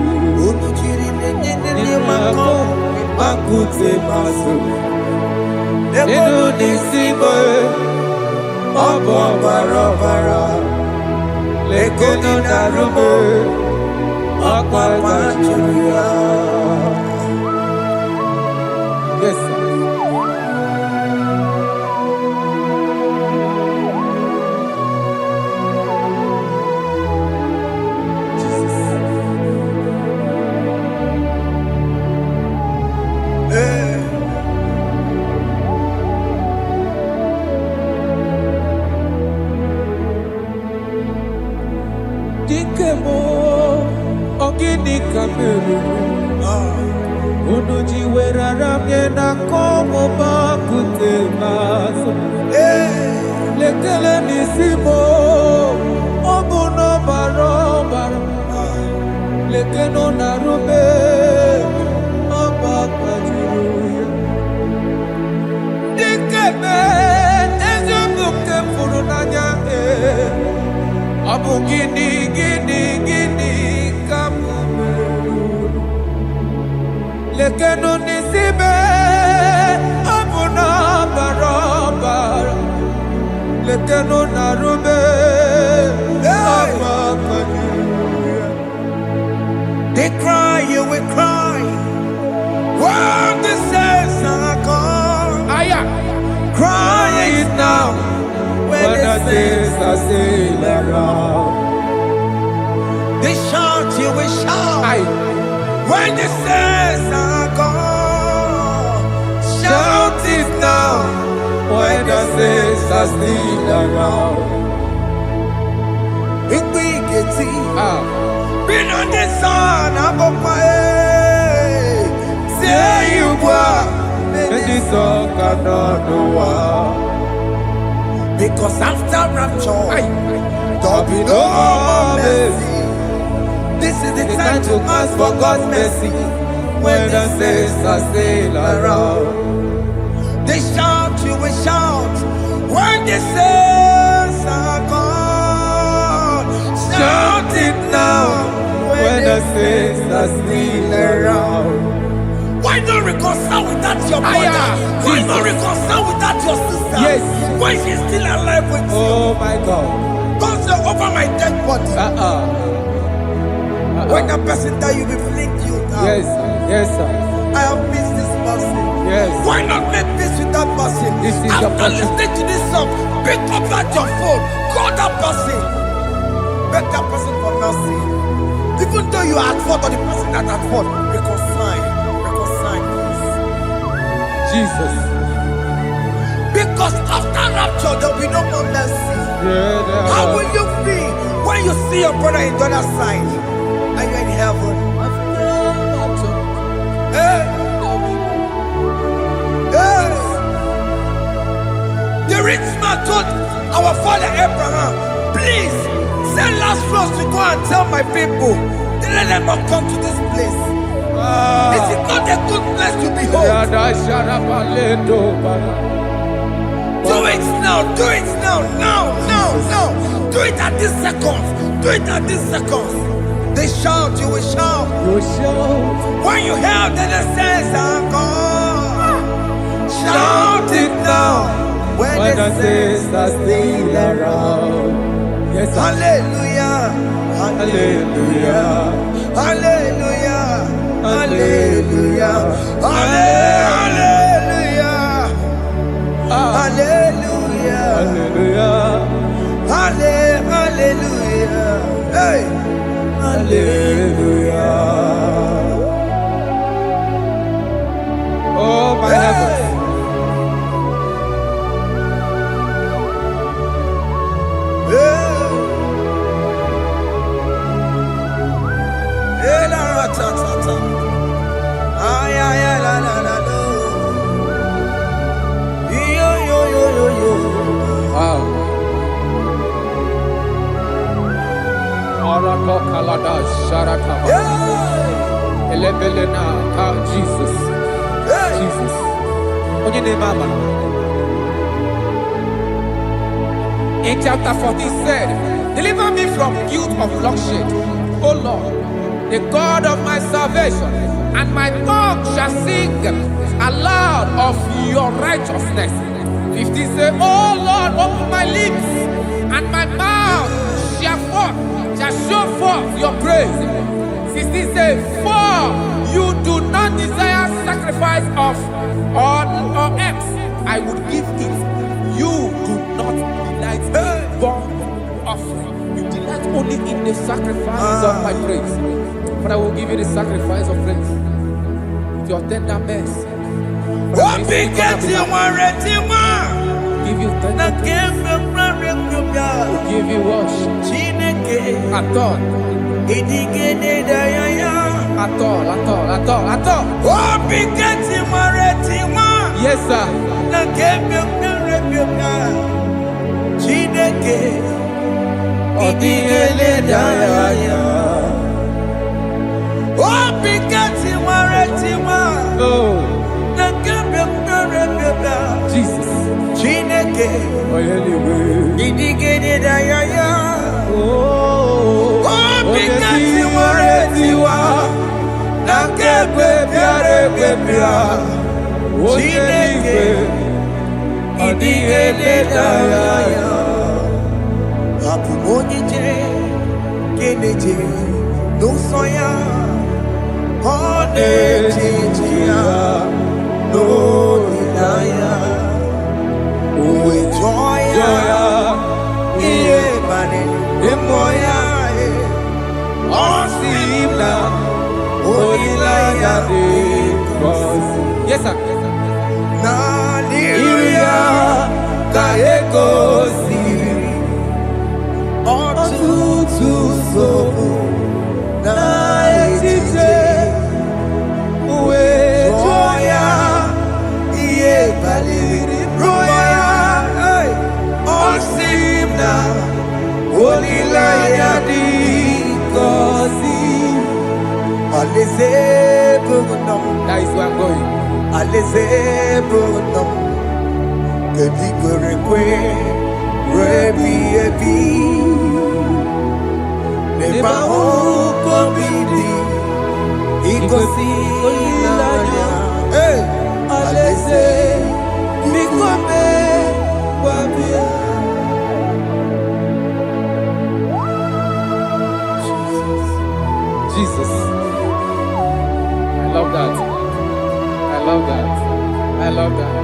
Ono chiri de naye yamako, makute mazo. Dekonu nisibe, obo barobara. Lekeno narume, apa juya. Yes, sir. Dikemo, ogini kameru. Unuji werara mjena komo makute maso. Lekele nisimo, obuno barobara. Lekeno narume, apa kajiruya. Dikeme, ezubuke furunanya abu gini kamumeru. Lekeno nisibe abu na barabara. Lekeno narume apa kajiruya. They cry, you will cry. When the saints are gone, cry is now. When the saints are still around, they shout, you will shout. When the saints are gone, shout it now. When the saints are still around, it will get been on the sun, I'm on my head. Say you were, and the song cannot know. Because after rapture, there'll be no more mercy. This is the time to ask for God's mercy. When the saints are still around, they shout, you will shout. When the saints are gone, shout it now. When the saints are still around. Why not reconcile with that your brother? Why not reconcile with that your sister? Yes. Why she's still alive with you? Oh my God. Don't say over my dead body. When the person that you will fling you down. Yes, yes, sir. I have missed this person. Yes. Why not make peace with that person? This is after listening to this song, pick up that your phone, call that person, beg that person for mercy. Even though you are at fault or the person that at fault, reconcile, please. Jesus. Because after rapture, there will be no more mercy. How will you feel when you see your brother in the other side? Are you in heaven? Hey. Hey. The rich man told our father Abraham, please send Lazarus to go and tell my people, let them not come to this place. This is not a good place to behold. Do it now, do it now, now. Do it at this second. Do it at this second. They shout, you will shout. You shout. When you hear that the saints are gone, shout it now. When the saints are still around. Yes, hallelujah, hallelujah, hallelujah, hallelujah, hallelujah, hallelujah, hallelujah, hallelujah, hey, hallelujah. Oh, my heavens. Wow. Arako kalada sharataba. Elebelena ka Jesus. Jesus. Onye name ama. In chapter 14 said, deliver me from guilt of bloodshed, O Lord, the God of my salvation, and my tongue shall sing aloud of your righteousness. 15 say, O Lord, open my lips, and my mouth shall show forth your praise. 16 say, for you do not desire sacrifice of or eggs, I would give it. You do not delight in burnt offering. You delight only in the sacrifice of my praise. But I will give you the sacrifice of praise with your tender mercy. Give you tender praise. Will give you worship. At all. At all. Yes, sir. Jesus. Yes, sir. That is where I'm going. Jesus. I love that. I love that. I love that.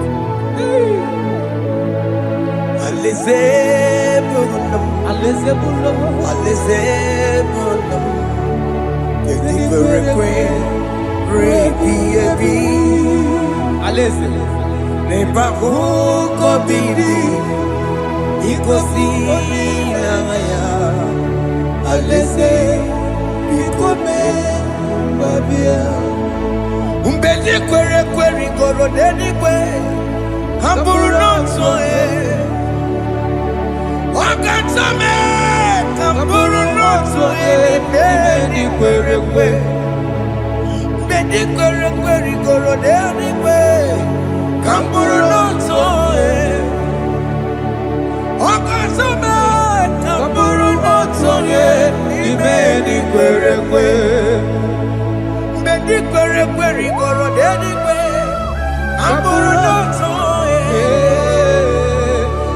Umbedi kwere kwere goro deni kwe Hamburu noto Wakatame Hamburu noto Bedi kwere kwe Bedi kwere kwere goro deni kwe Hamburu noto Wakatame Hamburu noto Bedi kwere kwe kwe. Mbedi kwere kwere igoro dedi kwe. Amburu noto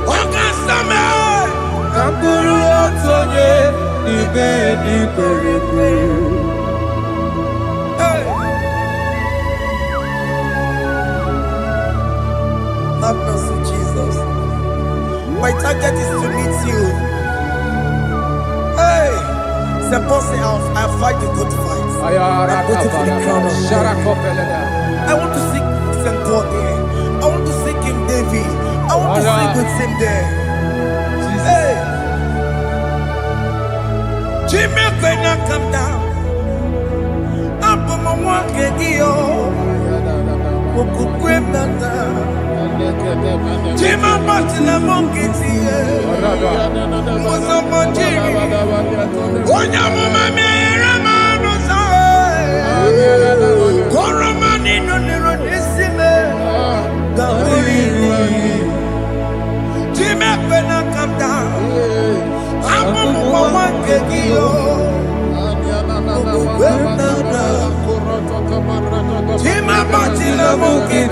Okasame Amburu noto Mbedi kwere kwe. Have mercy, Jesus. My target is to meet you. Hey, c'est pensé I fight the good fight. I'm waiting for the crown of God. I want to seek St. God there. I want to seek King David. I want to seek with him there. Hey, Jimmy cannot come down. I'm from my one Kedio. Jima Batina Monkey, was a Monjiri. Onya Mama Ramano, Koramani no Nironisime, Jima Pena come down. I'm one Kegio. Jima Batina Monkey.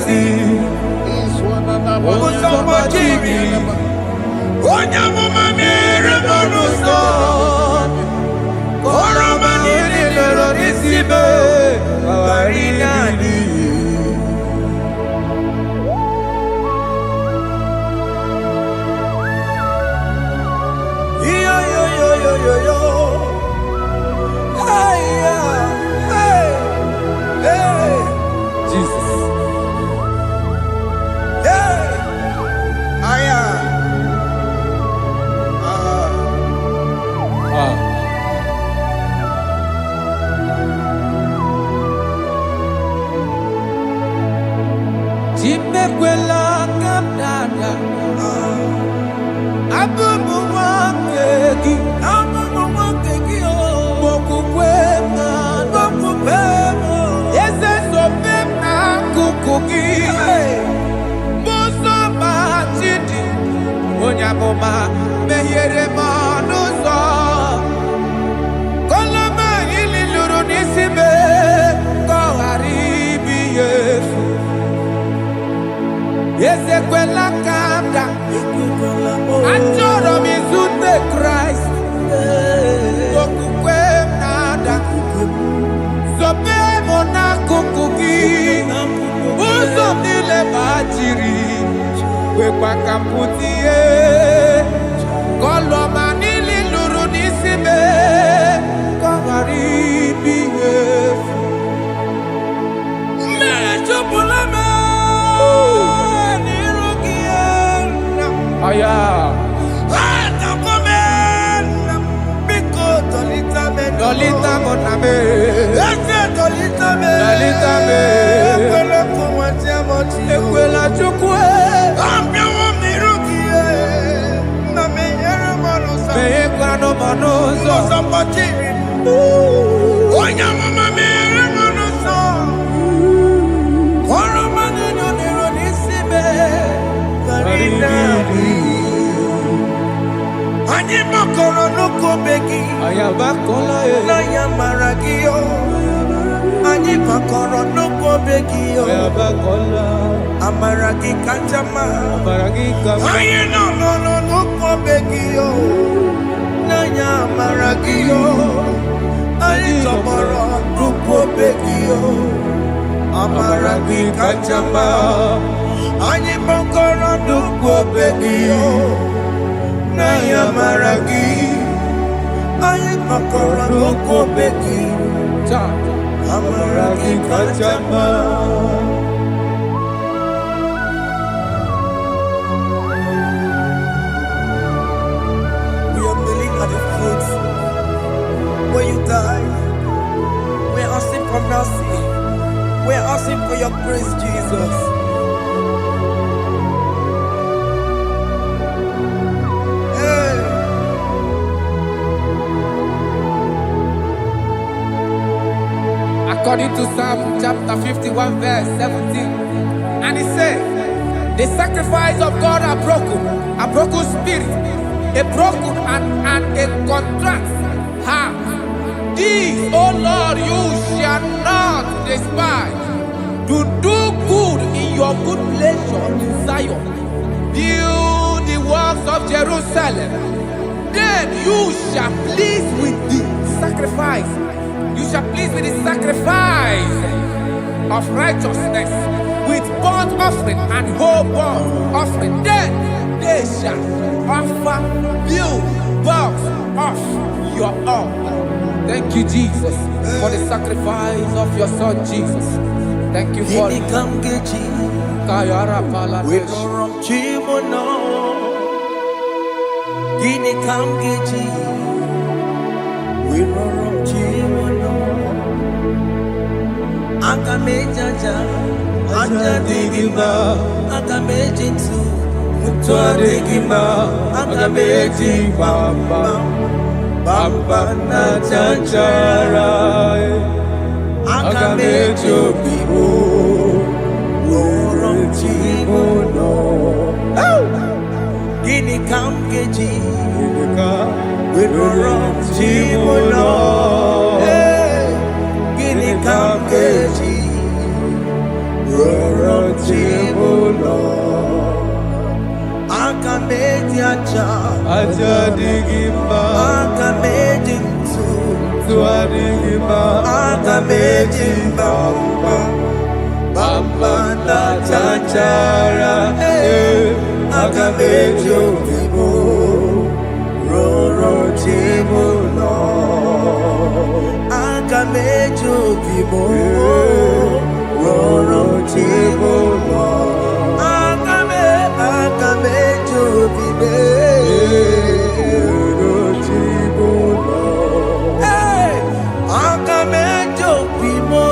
Osama Jiri, Onya Mama Ramano, Koramani Nironisime, Arinani. Yo. Hey. Jesus. Hey. Jimekwela kamdada Abubu wakegi Mokukwema Yese sopema kukugi Muso machidi Onyaboma Mehere manuzo Koloma ili luru nisibe Koharibi yefu Ezekwela kamda Achoro mizute Christ Kokukwe nada Sope mona kukuki Uzo nile bajiri Wekwa kamputie Koloma nili luru nisime Kongaribi yefu Mechopulame Aya. Dolita moname. Dolita me. Ekwela chukwe. Ambia wamirukie. Na meyere manosa. Meyekwa no manosa. Mosambachiri. Onya mama meyere manosa. Koromani no nironisime. Ani makoro no kobeki. Ayabakola na yamaragio. Ani makoro no kobeki. Ayabakola. Amaragi kanjama. Amaragi kama. Aye no kobeki. Na yamaragio. Ani tomorrow no kobeki. Amaragi kanjama. Ani makoro no kobeki. Na yamaragi. Ani makoro no kobeki. Amaragi kanjama. We are kneeling at the foot where you died. We are asking for mercy. We are asking for your grace, Jesus. According to Psalm chapter 51 verse 17. And he said, the sacrifice of God are broken spirit, a broken and a contract heart. This, O Lord, you shall not despise. To do good in your good pleasure in Zion. Build the walls of Jerusalem. Then you shall please with the sacrifice. You shall please with the sacrifice of righteousness, with burnt offering and whole burnt offering. Then they shall offer you boughs of your own. Thank you, Jesus, for the sacrifice of your Son, Jesus. Thank you for it. Kayara Pala. We no wrong chimono. Gini kamgeji. We no wrong chimono. Akamejaja. Aja digima. Akamejinsu. Mutwa digima. Akameji bamba. Bamba na chanchara. Akamejo bibo. Gini kamgeji, we wrong chimono. Gini kamgeji, we wrong chimono. Akameji aja digimba, akameji tu digimba, akameji bamba. Bamba na chanchara, akamejo bibo, roro chimuno. Akamejo bibo, roro chimuno. Akamejo bibe, roro chimuno. Akamejo bibo.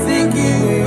Singing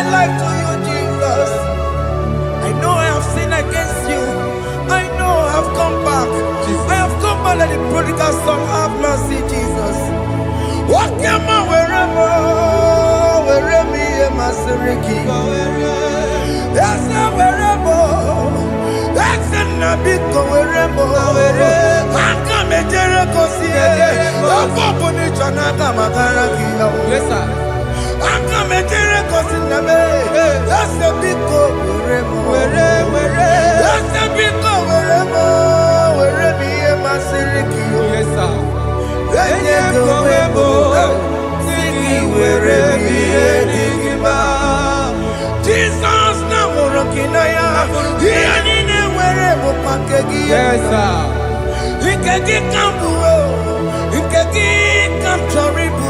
my life to you, Jesus. I know I have sinned against you. I know I have come back. I have come back like the prodigal son. Have mercy, Jesus. What am I wherever me and my Siriki? That's not wherever. That's not big wherever. I come and Jericho see it. Yes, sir. I come and Jericho see the way. That's a big wherever. That's a big wherever me and my Siriki. Yes, sir. Jesus na morokinaya yanine wherever pakegi. Yes, sir. Ikegi kambuo, ikegi kamchoribu,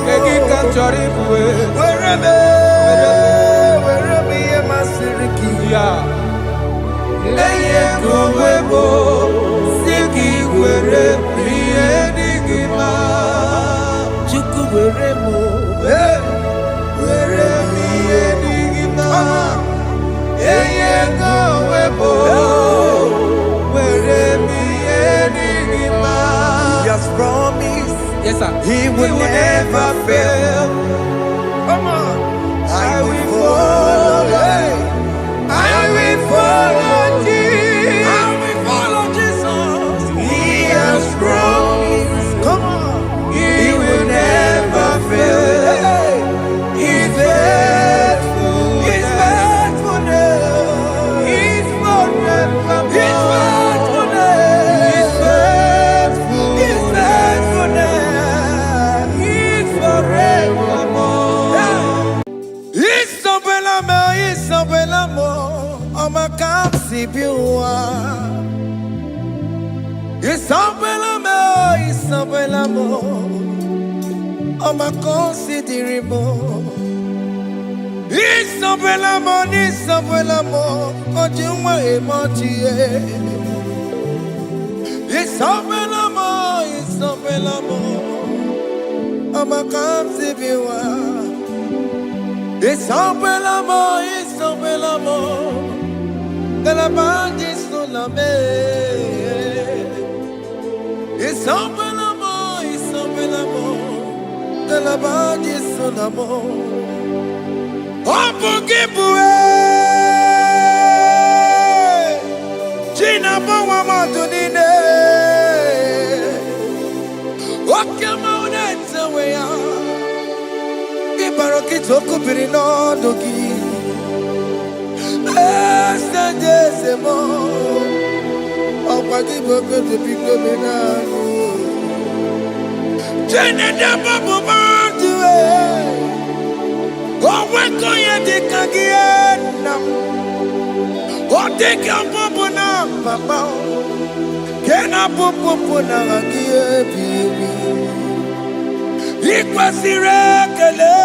wherever ye masiriki. Yeah. Eye kowebo, siki wherever ye digima. Chuku wherever, wherever ye digima. Eye kowebo, wherever ye digima. He has promised. Yes, sir. He will never fail. Come on. I will follow. I will follow Jesus. I will follow Jesus. He has promised. Come on. He will never fail. He's faithful. He's faithful. He's forever. He's faithful. He's faithful. He's faithful. He's forevermore. Isabelamo, I'ma come see you. Isabelamo, I'ma consider him. Isabelamo, Ojuma emoji. Isabelamo, I'ma come see you. Isabelamo, de la bande solame. Isabelamo, de la bande solamo. Opugibue, Gina Bawa Madunine. Okama unetawea. Ibaroki toku birino dogi. Estendezemo. Opagi boke de piglomenano. Jene de babu bandue. Oweko ye de kagiena. Odeka babu na papa. Kena popo na agie bibi. Ikwasire kele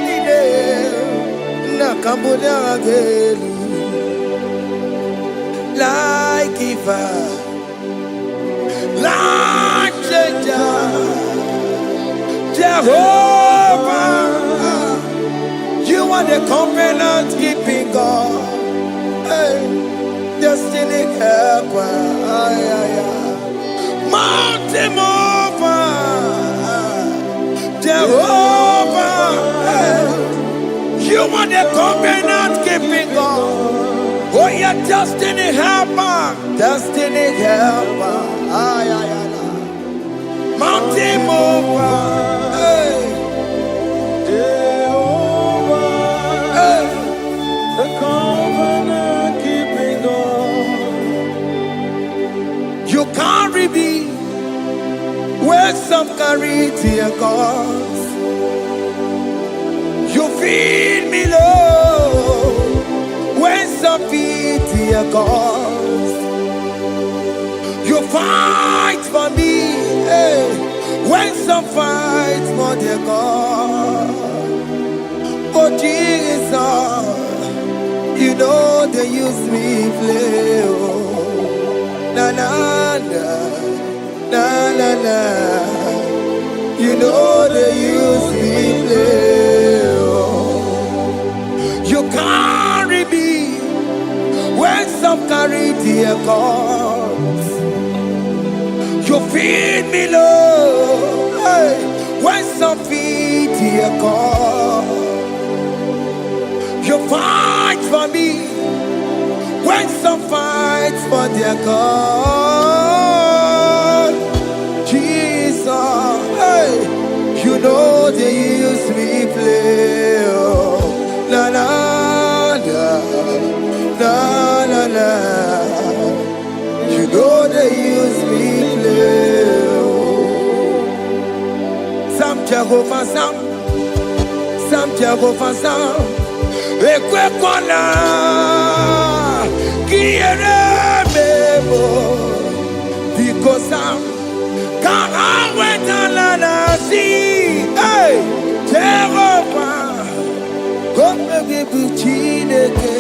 nide na kambonya agelu like giver, like changer, Jehovah. You are the covenant keeping God. Hey, destiny helper. Mountain mover. Jehovah, you are the covenant keeping God. Oh, your destiny helper, mountain mover, Jehovah, the covenant keeping God. You carry me where some carry tear gods. You feed me low when some feed tear gods. You fight for me when some fight for their God. Oh Jesus, you know they use me play. Oh, na na na. Na na na, you know they use me play. Oh. their cause. You feed me, Lord, hey, when some feed their cause. You fight for me when some fight for their cause. Jesus, hey, you know they use me play. Oh, la la la la la la. You know they use me play. Oh. Some Jehovah, some Jehovah, some. Ekwe kona kiere mebo because I'm can't wait to see. Hey, Jehovah, come give you chineke.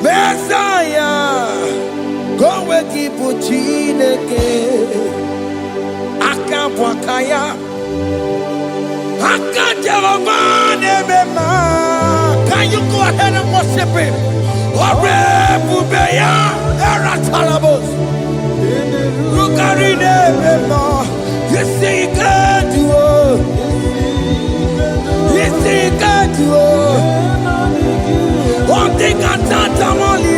Messiah, come give you chineke. Akabwakaya. Can you go ahead and worship him? You see, you can do it. You see, you can do it. One thing I can't only.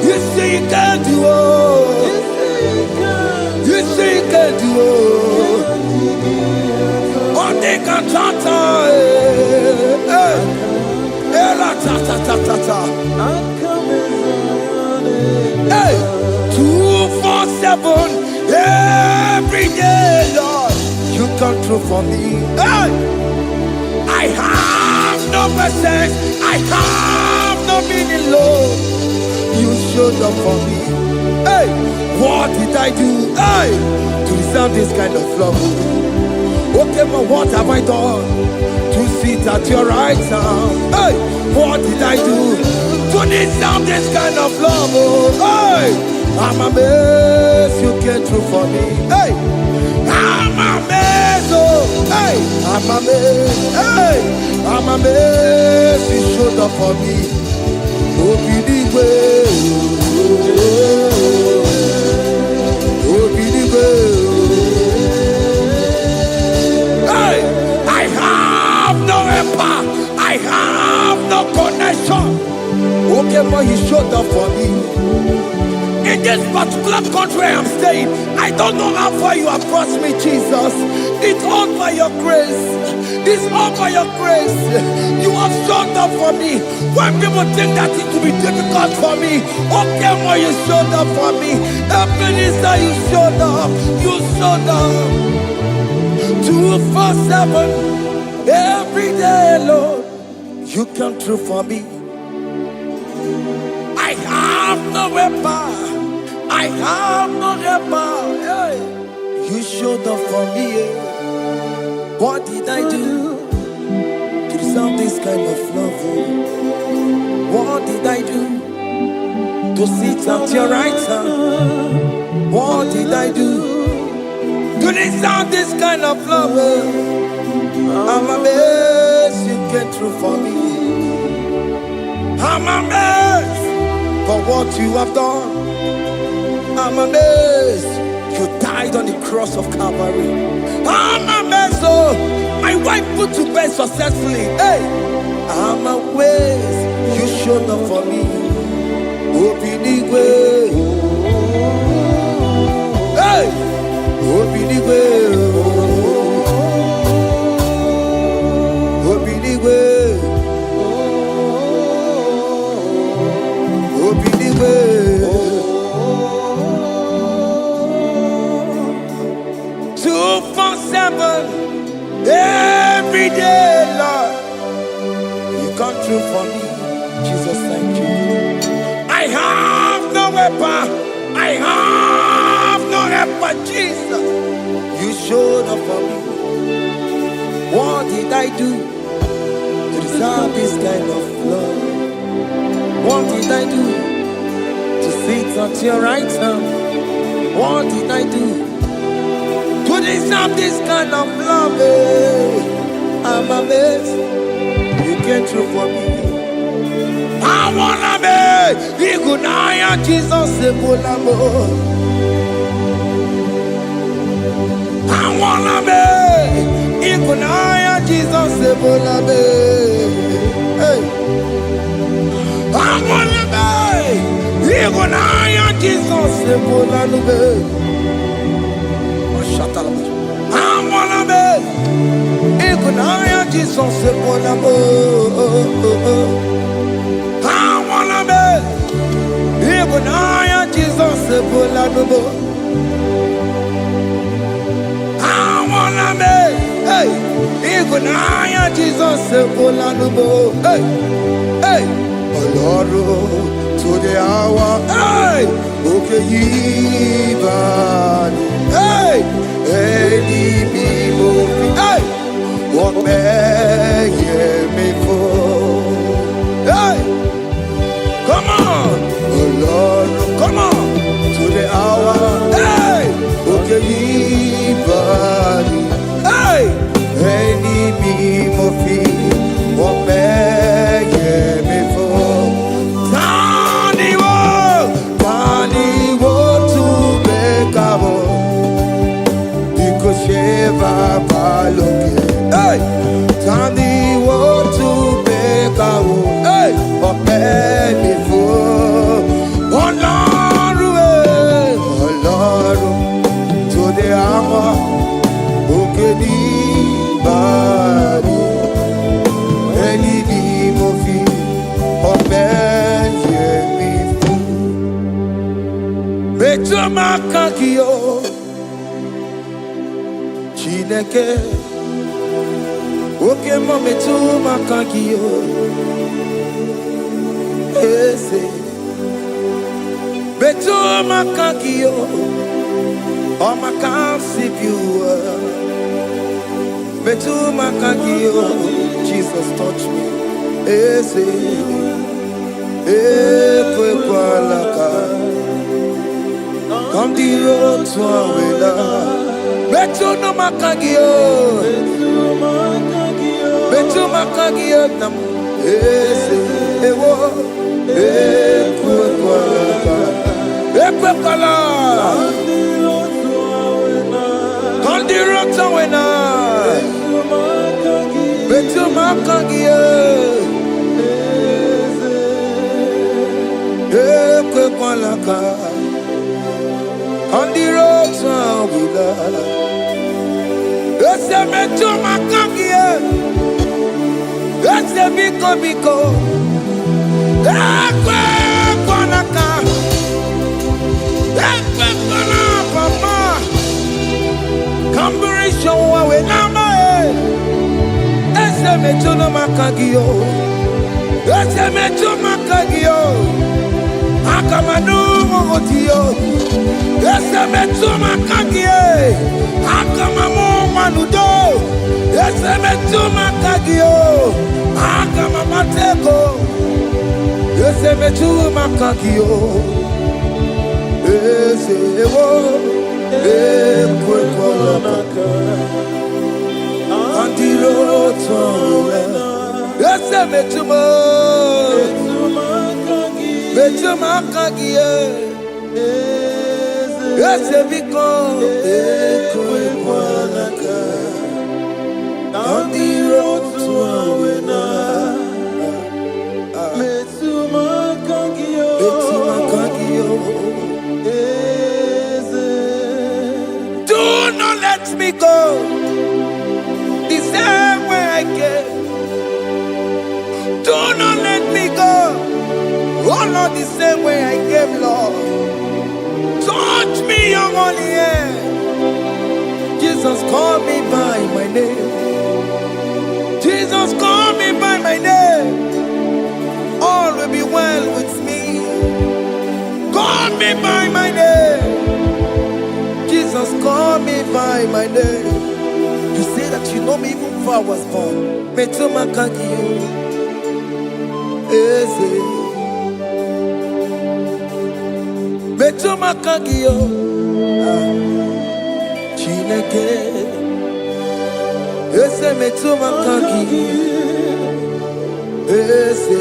You see, you can do it. You see, you can do it. One thing I can't. Hey, 247 every day, Lord, you come through for me. Hey, I have no message, I have no meaning, Lord. You showed up for me. Hey, what did I do? Hey, to deserve this kind of love? Okay, but what have I done to sit at your right hand? Hey, what did I do to deserve this kind of love? Hey, I'm amazed you came through for me. Hey, I'm amazed. Oh, hey, I'm amazed. Hey, I'm amazed you showed up for me. Oh, be the way. Oh, be the way. Hey, I have no empire. I have no connection. Okay, but he showed up for me. In this particular country I'm staying, I don't know how far you have brought me, Jesus. It's all by your grace. It's all by your grace. You have showed up for me. When people think that it will be difficult for me, okay, well, you showed up for me. Ebenezer, you showed up. You showed up. 247 every day, Lord. You come through for me. I have no weapon. I have no weapon. Hey. You showed up for me. What did I do to deserve this kind of love? What did I do to sit at your right hand? What did I do to deserve this kind of love? I'm amazed you came through for me. I'm amazed for what you have done. I'm amazed you died on the cross of Calvary. I'm amazed, oh, my wife put to bed successfully. Hey, I'm amazed you showed up for me. Open the way. Hey, open the way. Open the way. Open the way. 247 every day, Lord. You come through for me, Jesus. Thank you. I have no weapon. I have no weapon, Jesus. You showed up for me. What did I do to deserve this kind of love? What did I do to sit at your right hand? What did I do to deserve this kind of love? I'm amazed you came through for me. I wanna be Igunaya Jesus Sebulamo. I wanna be Igunaya Jesus Sebulame. Hey. I wanna be Igunaya Jesus Sebulame. I wanna be Igunaya Jesus Sebulamo. I wanna be Igunaya Jesus Sebulamo. I wanna be hey Igunaya Jesus Sebulamo. Hey hey Lord to the hour hey okay even hey any people hey what may me for hey come on oh Lord come on to the hour hey okay even hey any people what may me for hey, Tandy want to make a hey, but maybe for oh Lord, to the hour, okay, body, any movie, but maybe for better Makakio. Chineke oke mome tu makagio ese betu makagio o makansibiwa betu makagio Jesus touch me ese ekwe kwalaka come the road to awela betu no makagio betu makagio nam ese ewo ekwe kwala on the road to awela betu makagio ekwe kwala on the road to awela. Ese me tu makangie, ese biko, ekwe kwanaka, ekwe kwana papa, kamburisho wawe nama ese me tu no makagio, ese me tu makagio, akamanu mogotio, ese me tu makagie, akamamu manudo, ese me tu makagio, akamamateko, ese me tu makagio, ese ewo, ekwe kwalaka, andiro towe, ese me tu makagio, ese biko, ekwe kwalaka, andiro towe na. Do not let me go the same way I came. Do not let me go, oh Lord, the same way I came, Lord. Touch me, your holy hand. Jesus, call me by my name. Jesus, call me by my name. All will be well with me. Call me by my name. Jesus, call me by my name. You say that you know me even before I was born. Me to my kangi, easy. Me to my kangi, Chineke. Ese me to my kangi, easy.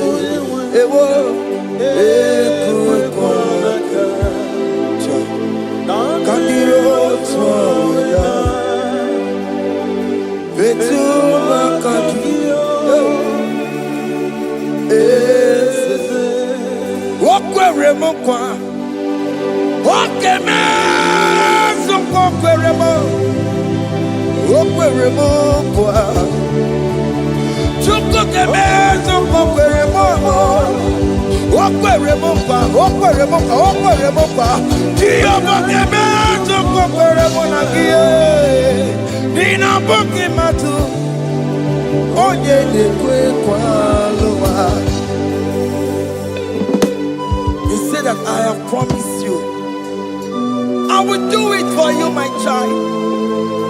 Ewo, ekwe. Kandiro tsoya Vetuma kandiyo Ese Okwere mokwa Okeme Zonko kwere mo Okwere mokwa Chuko keme zonko kwere mo Okwere mokwa Kiyo mokeme zonko kwere mo na kiye Nina boki matu Onye de kwe kwa loa. He said that I have promised you I will do it for you, my child.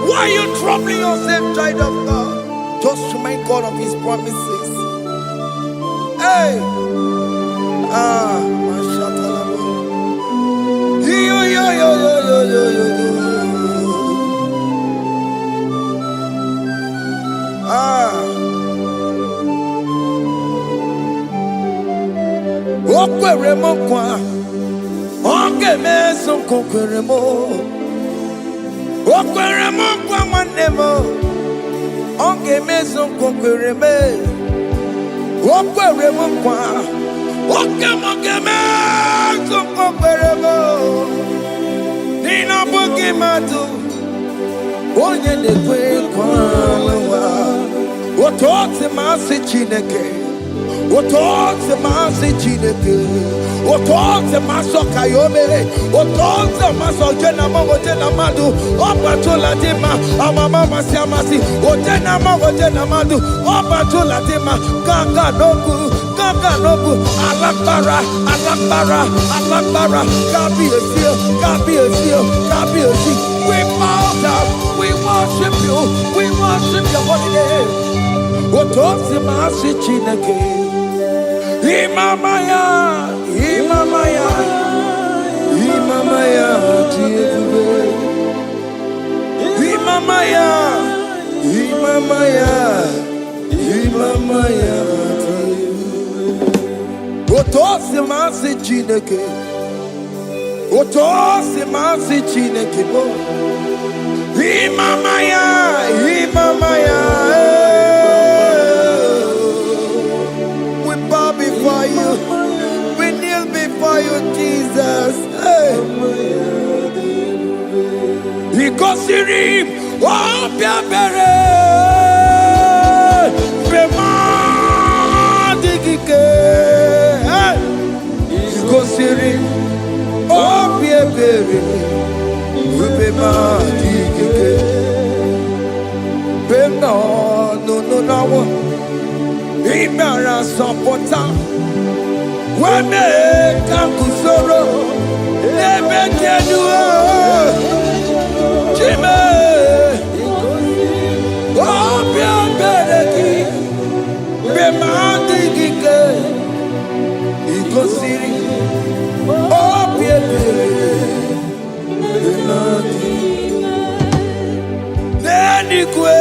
Why are you troubling yourself, child of God? Just remind God of his promises. Hey! Okwere mo kwa Onge meso kokwere mo Okwere mo kwa mwane mo Onge meso kokwere me Okwere mo kwa Oke mo ke meso kokwere mo Nina boki matu Onye de kwe kwa lewa Otote masi Chineke Otote masi Chineke Otote maso kayome Otote maso jena madu Opa tula tima Amama masi amasi Ojena madu Opa tula tima Kaka noku Alakbara Gabi a seal We bow down We worship you holy name Otote masi Chineke Imamaya Otosi masi Chineke bo Imamaya We bow before you We kneel before you, Jesus. Ikosirim Obiabere Bema Digike Ikosirim Obiabere Bema Digike Bema no Imara Sopota Wame Kakusoro Nebekenua Chime Obia Bereki Bemandi Gike Ikosiri Obia Bereki Nenikwe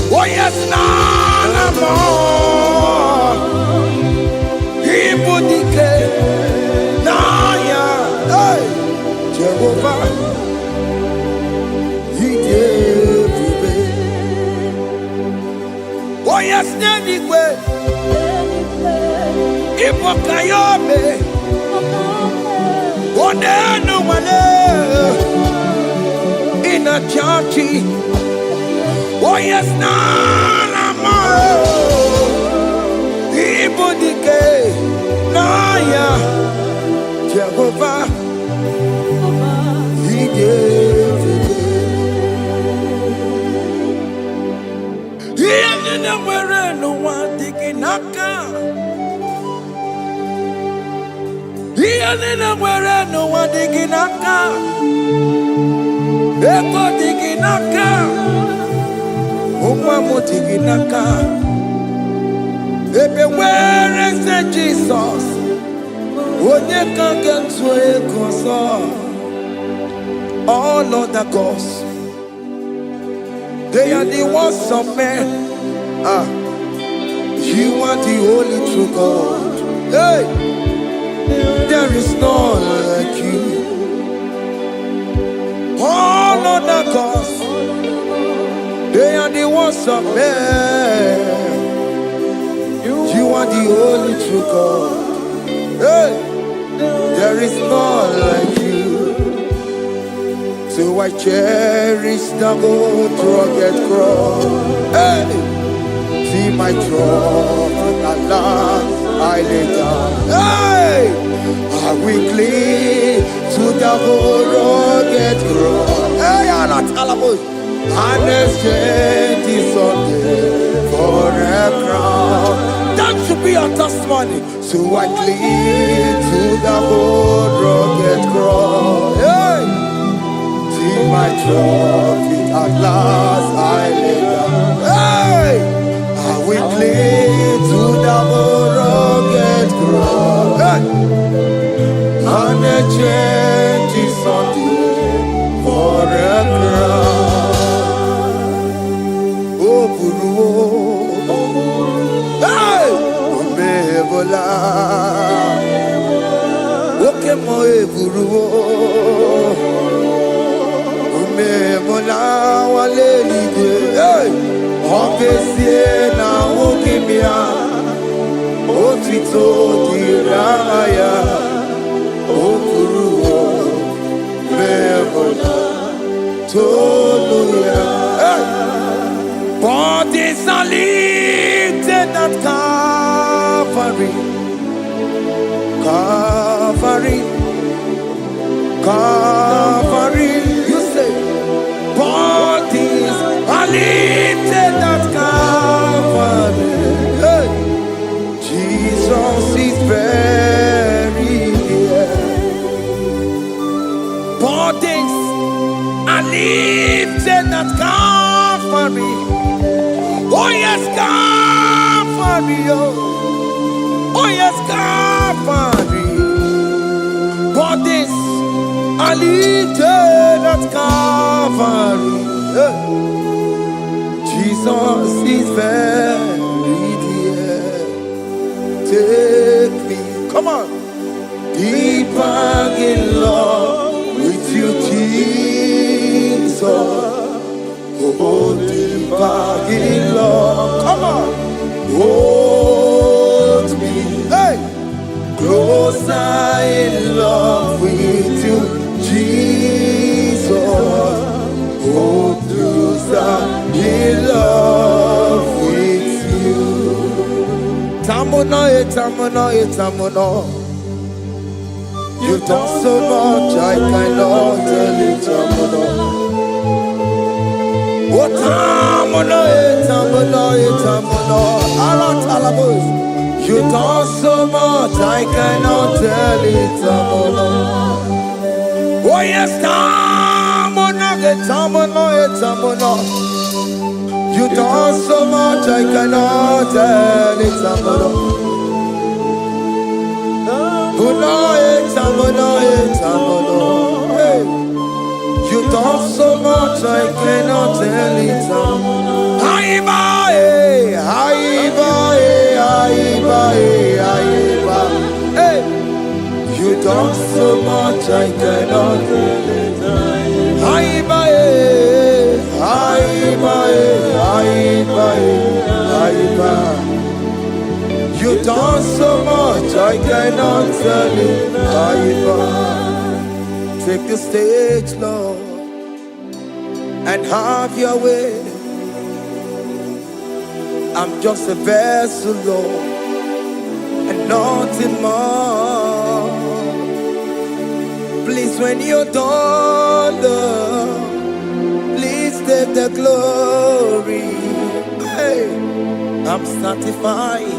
Oh yes, none more. Ibudike, Naya, hey, Jehovah, He gave me. Oh yes, anyway, Ibukayome, oh no one in a church. Oh yes, Nana Ibudike Naya Jehovah He gave it. He ended up nina mwere no wadiginaka. Eko diginaka. Umwamu diginaka. Ebe where is the Jesus? Onye can get to a console. All other gods, they are the works of men. You are the only true God. Hey, there is none like you. All other gods, they are the works of men. You are the only true God. Hey, there is none like you. So I cherish the old rugged cross. Hey, see my throne, Allah, I lay down. Hey, I will cling to the old rugged cross. Hey, Allah, Talamus, and exchange this Sunday for a crown. That should be our testimony. So I cling to the old rugged cross. Hey, see my trophy at last I lay down. Hey, I will cling to the rugged cross. Hey, and the change is on for a crown. Oh, Guru. Hey, Omebola. Okay, my Guru. Mola wale ligwe, ongesie na ukimia, otito diraya, okuruo, memola, toluya. Bodies are lifted at Calvary, Calvary, Calvary. You say. Bodies are lifted at Calvary. Hey. Jesus is buried here. Bodies are lifted at Calvary. Oh yes, Calvary. Oh yes, Calvary. Bodies are lifted at Calvary. Jesus is buried here. Take me, come on, deeper in love with you, Jesus. Oh, deeper in love, come on, hold me, hey, closer in love with you, Jesus. Oh, closer in love with you. Tamuno, tamuno, tamuno. You've done so much, I cannot tell it, tamuno. Oh, tamuno, tamuno, tamuno. Alat alabos. You've done so much, I cannot tell it, tamuno. Oh, yes, tamuno, tamuno, tamuno. You done so much, I cannot tell it, tamuno. Hey, you done so much, I cannot tell it. Hey, you done so much, I cannot tell it. You done so much, I cannot tell it. Take the stage, Lord, and have your way. I'm just a vessel, Lord, and nothing more. Please, when you're done, Lord, please take the glory. Hey, I'm satisfied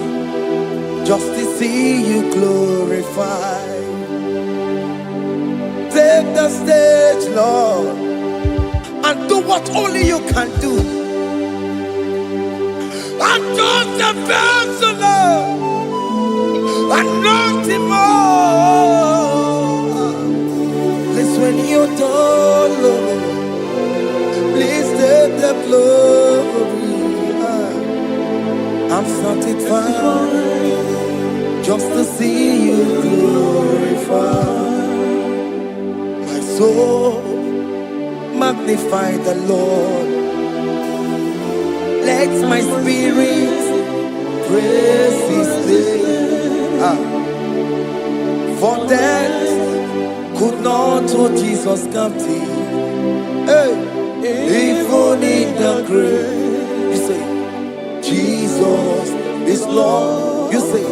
just to see you glorified. take the stage, Lord, and do what only you can do. I'm just a vessel, Lord, and nothing more. Please, when you don't, Lord, please take the glory. I'm satisfied just to see you glorified. My soul magnify the Lord. Let my spirit praise His name. For death could not hold Jesus captive. Hey, even in the grave, you say, Jesus is Lord. You say,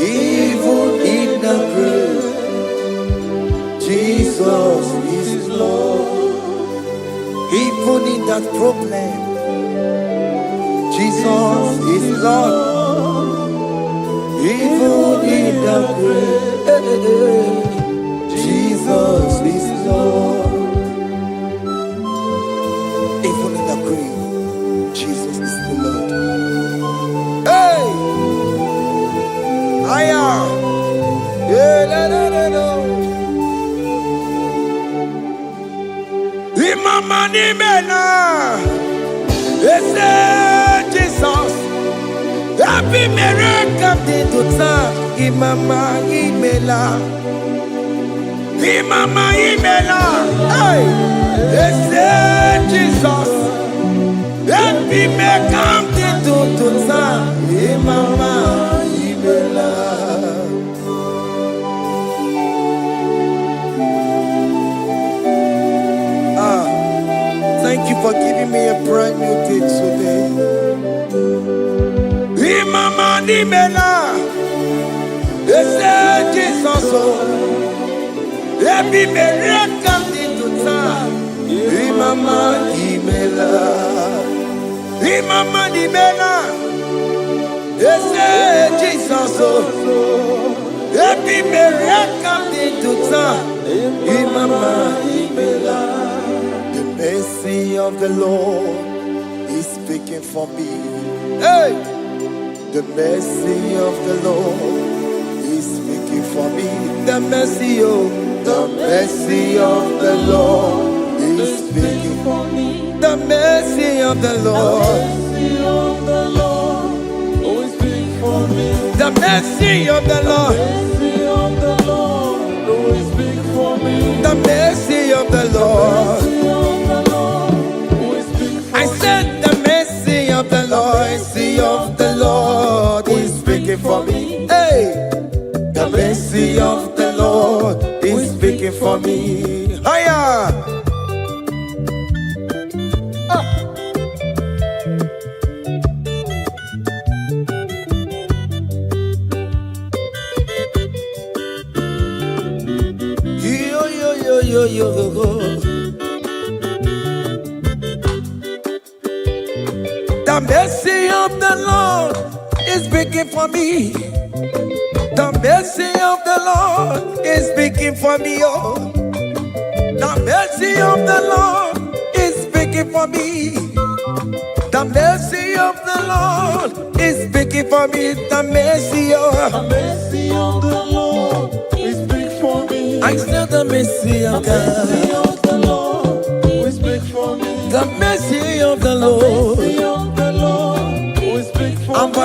even in the grave, Jesus is Lord. Even in that problem, Jesus is Lord. Even in the grave, Jesus is Lord. Even in the grave, Jesus is the Lord. Hey! I am. Imama ni mena, Jesus. Happy miracle to time. Imama imela, Imama imela. Hey, Jesus. Happy miracle to time. Imama imela. Thank you for giving me a brand new day today. Imama nimela, Jesus, every miracle into time. Imama nimela, Imama nimela, Jesus, every miracle into time. Imama nimela. The mercy of the Lord is speaking for me. Hey! The mercy of the Lord is speaking for me. The mercy of the Lord is speaking for me. The mercy of the Lord is speaking for me. The mercy of the Lord is speaking for me. The mercy of the Lord. I said the mercy of the Lord is speaking for me. Hey, the mercy of the Lord is speaking for me. Hiya! Yo. The mercy of the Lord is speaking for me. The mercy of the Lord is speaking for me. Oh, the mercy of the Lord is speaking for me. The mercy of the Lord is speaking for me. The mercy of the Lord is speaking for me. I said the mercy of God. The mercy of the Lord is speaking for me. The mercy of the Lord. I'm for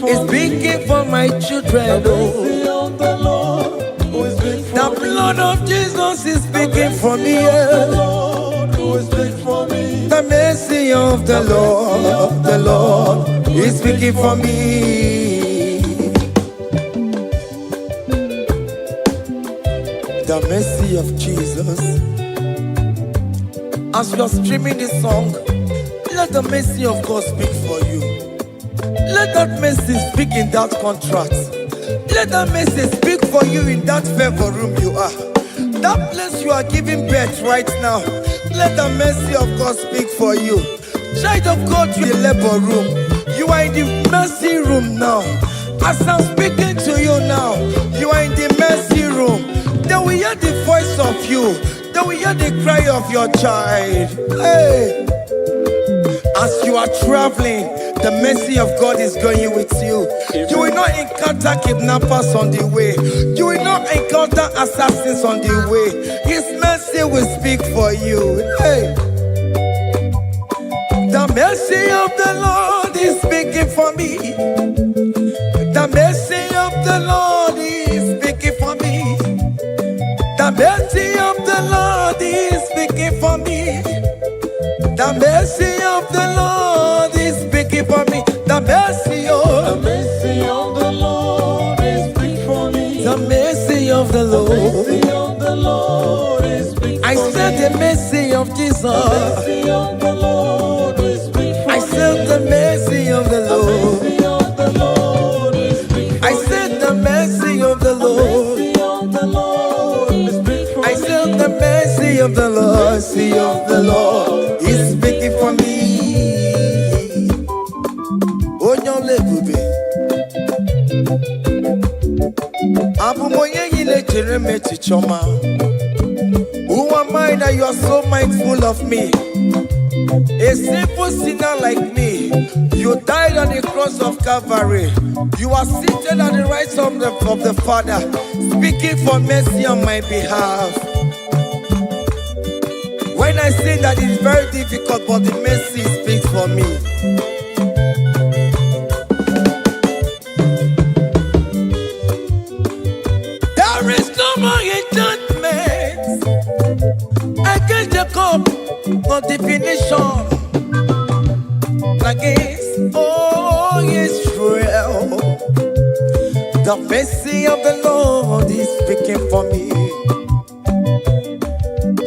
it's speaking for my children. The blood of Jesus is speaking for me. The mercy of the Lord is speaking for me. The mercy of Jesus. As you are streaming this song, let the mercy of God speak for you. Let that mercy speak in that contract. Let that mercy speak for you in that favor room you are. That place you are giving birth right now. Let the mercy of God speak for you. Child of God, you in the labor room. You are in the mercy room now. As I'm speaking to you now, you are in the mercy room. They will hear the voice of you. They will hear the cry of your child. Hey. As you are traveling, the mercy of God is going with you. You will not encounter kidnappers on the way. You will not encounter assassins on the way. His mercy will speak for you. Hey. The mercy of the Lord is speaking for me. The mercy of the Lord is speaking for me. The mercy of the Lord is speaking for me. The mercy of the Lord is speaking for me. The mercy of the Lord is speaking for me. the mercy of the Lord. The mercy of the Lord is speaking for me. I said the mercy of Jesus. The mercy of the Lord is speaking for me. I said the mercy of the Lord. The mercy of the Lord is speaking for I said the mercy of the Lord. me. The mercy of the Lord is speaking for I said the mercy of the Lord. Mercy of the Lord is speaking for me. Onyole bube. Abumoye yile jereme chichoma. Who am I that you are so mindful of me? A simple sinner like me. You died on the cross of Calvary. You are seated at the right side of the Father, speaking for mercy on my behalf. When I say that it's very difficult, but the mercy speaks for me. There is no more enchantment against Jacob, no definition against all Israel. The mercy of the Lord is speaking for me.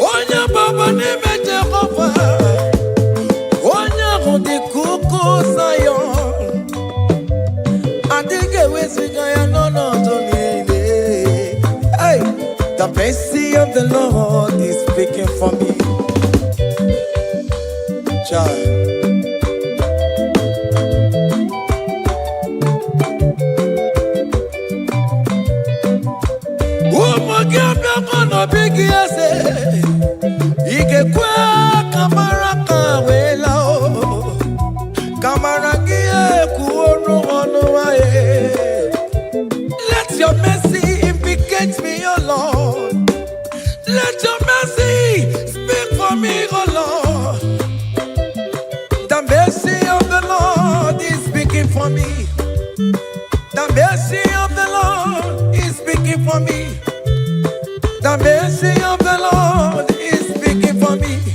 Onya baba neme Jehovah, onya hundi kuku Zion. Adige wesigaya no tonile. Hey, the mercy of the Lord is speaking for me. Child. Big yes, Ikekwe kamara kawela o kamara gie kuono wae. Let your mercy implicate me, O Lord. Let your mercy speak for me, O Lord. The mercy of the Lord is speaking for me. The mercy of the Lord is speaking for me. The mercy of the Lord is speaking for me.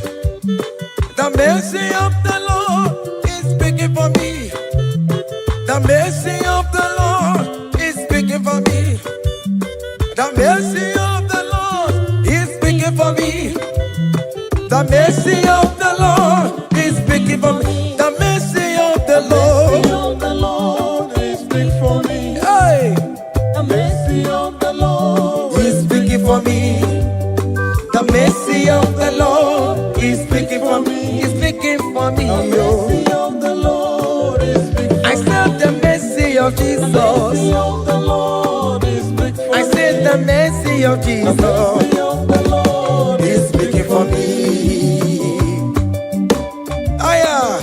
The mercy of the Lord is speaking for me. The mercy of the Lord is speaking for me. The mercy of the Lord is speaking for me. The mercy of the Lord is speaking for me. The mercy of the Lord is speaking for me. Hey. The mercy of the Lord is speaking for me. The mercy of the Lord is speaking for me. Is speaking for me. The mercy of the Lord is speaking for me. I said the mercy of Jesus. The mercy of the Lord is speaking for me. I said the mercy of Jesus. The mercy of the Lord is speaking for me. Aya.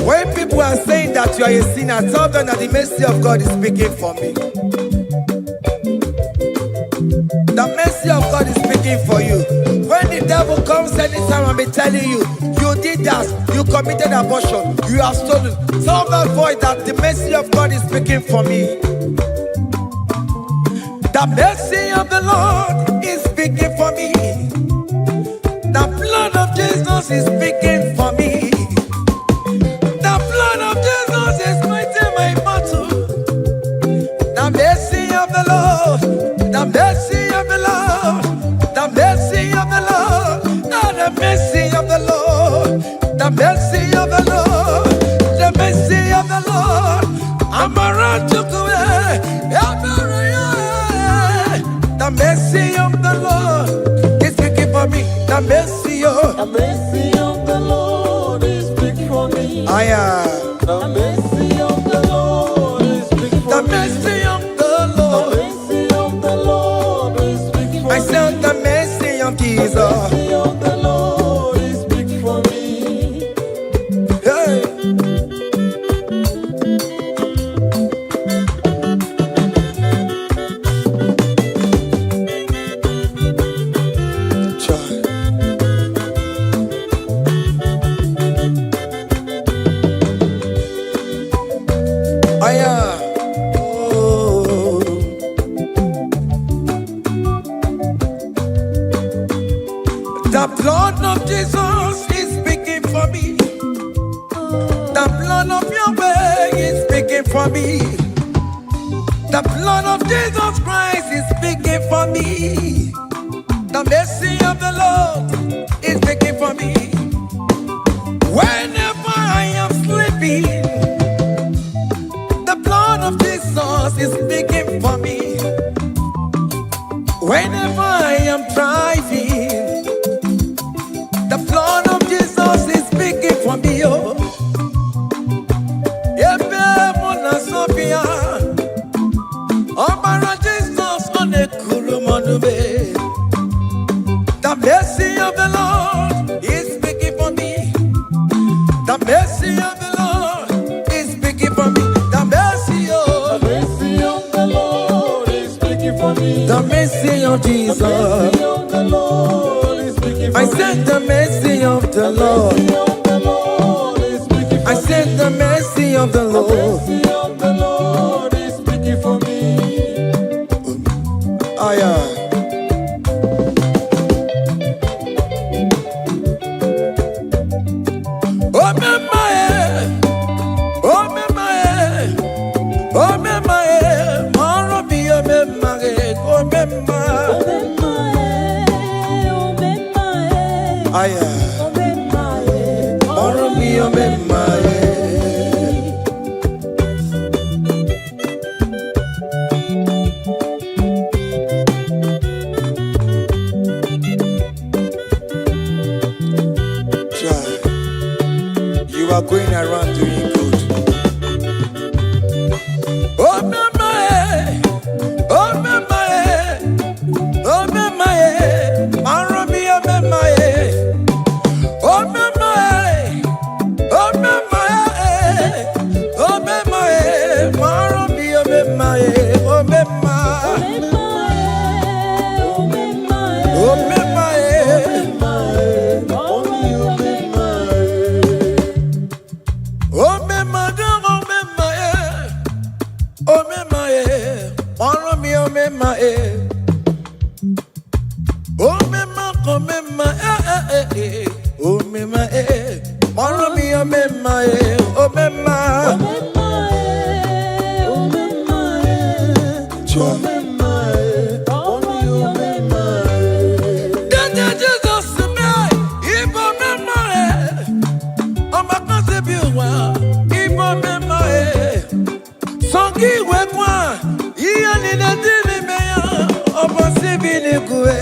When people are saying that you are a sinner, tell them that the mercy of God is speaking for me. The mercy of God is speaking for you. When the devil comes anytime and be telling you, you did that, you committed abortion, you have stolen, tell that voice that the mercy of God is speaking for me. The mercy of the Lord is speaking for me. The blood of Jesus is speaking for me. The blood of Jesus is fighting my battle. The mercy of the Lord, the mercy of the Lord, the mercy of the Lord, the mercy of the Lord, the mercy of the Lord, the mercy of the Lord. I'm around to go. The mercy of the Lord is speaking for me. The mercy of The mercy of the Lord is big for me. The mercy of the Lord is big for The me. mercy of the The Lord. mercy of the Lord is big for I me. said the mercy of The Jesus. mercy of the Lord is big for me. Hey. Child. Oh. The blood of Jesus is speaking for me. The blood of Yahweh is speaking for me. The blood of Jesus Christ is speaking for me. The mercy of the Lord is speaking for me. Whenever I am sleeping, the blood of Jesus is speaking for me. Whenever I am driving, the blood of Jesus is speaking for me. Oh, Ebe Mona Sophia, Obara Jesus on the Kurumanube. The mercy of the Lord is speaking for me. The mercy of the Lord is speaking for me. The mercy The of mercy of the Lord is speaking for me. the mercy of The Jesus. mercy of the Lord is speaking for I me. said the mercy of the The Lord. mercy of the Lord is speaking for I me. said the mercy of the The Lord. mercy of the Lord is speaking for me. Aya. Oh mama oh mama oh mama maro bi oh mama oh mama. Aya. Maro bi oh mama. You are going around doing good. Oh mama, oh mama, oh mama, Maromi, oh mama, oh mama, oh mama, oh mama, Maromi, oh mama, oh mama, oh mama. Oh me mother, oh me my, oh me my, follow me, oh me my, oh me my, oh me my, oh me my, follow me, oh me my, oh me my, Jesus me, if oh me my, oh my concept you want, if oh me my. Songi wekwa, iya ni na dini meya, obo sibi ni kue,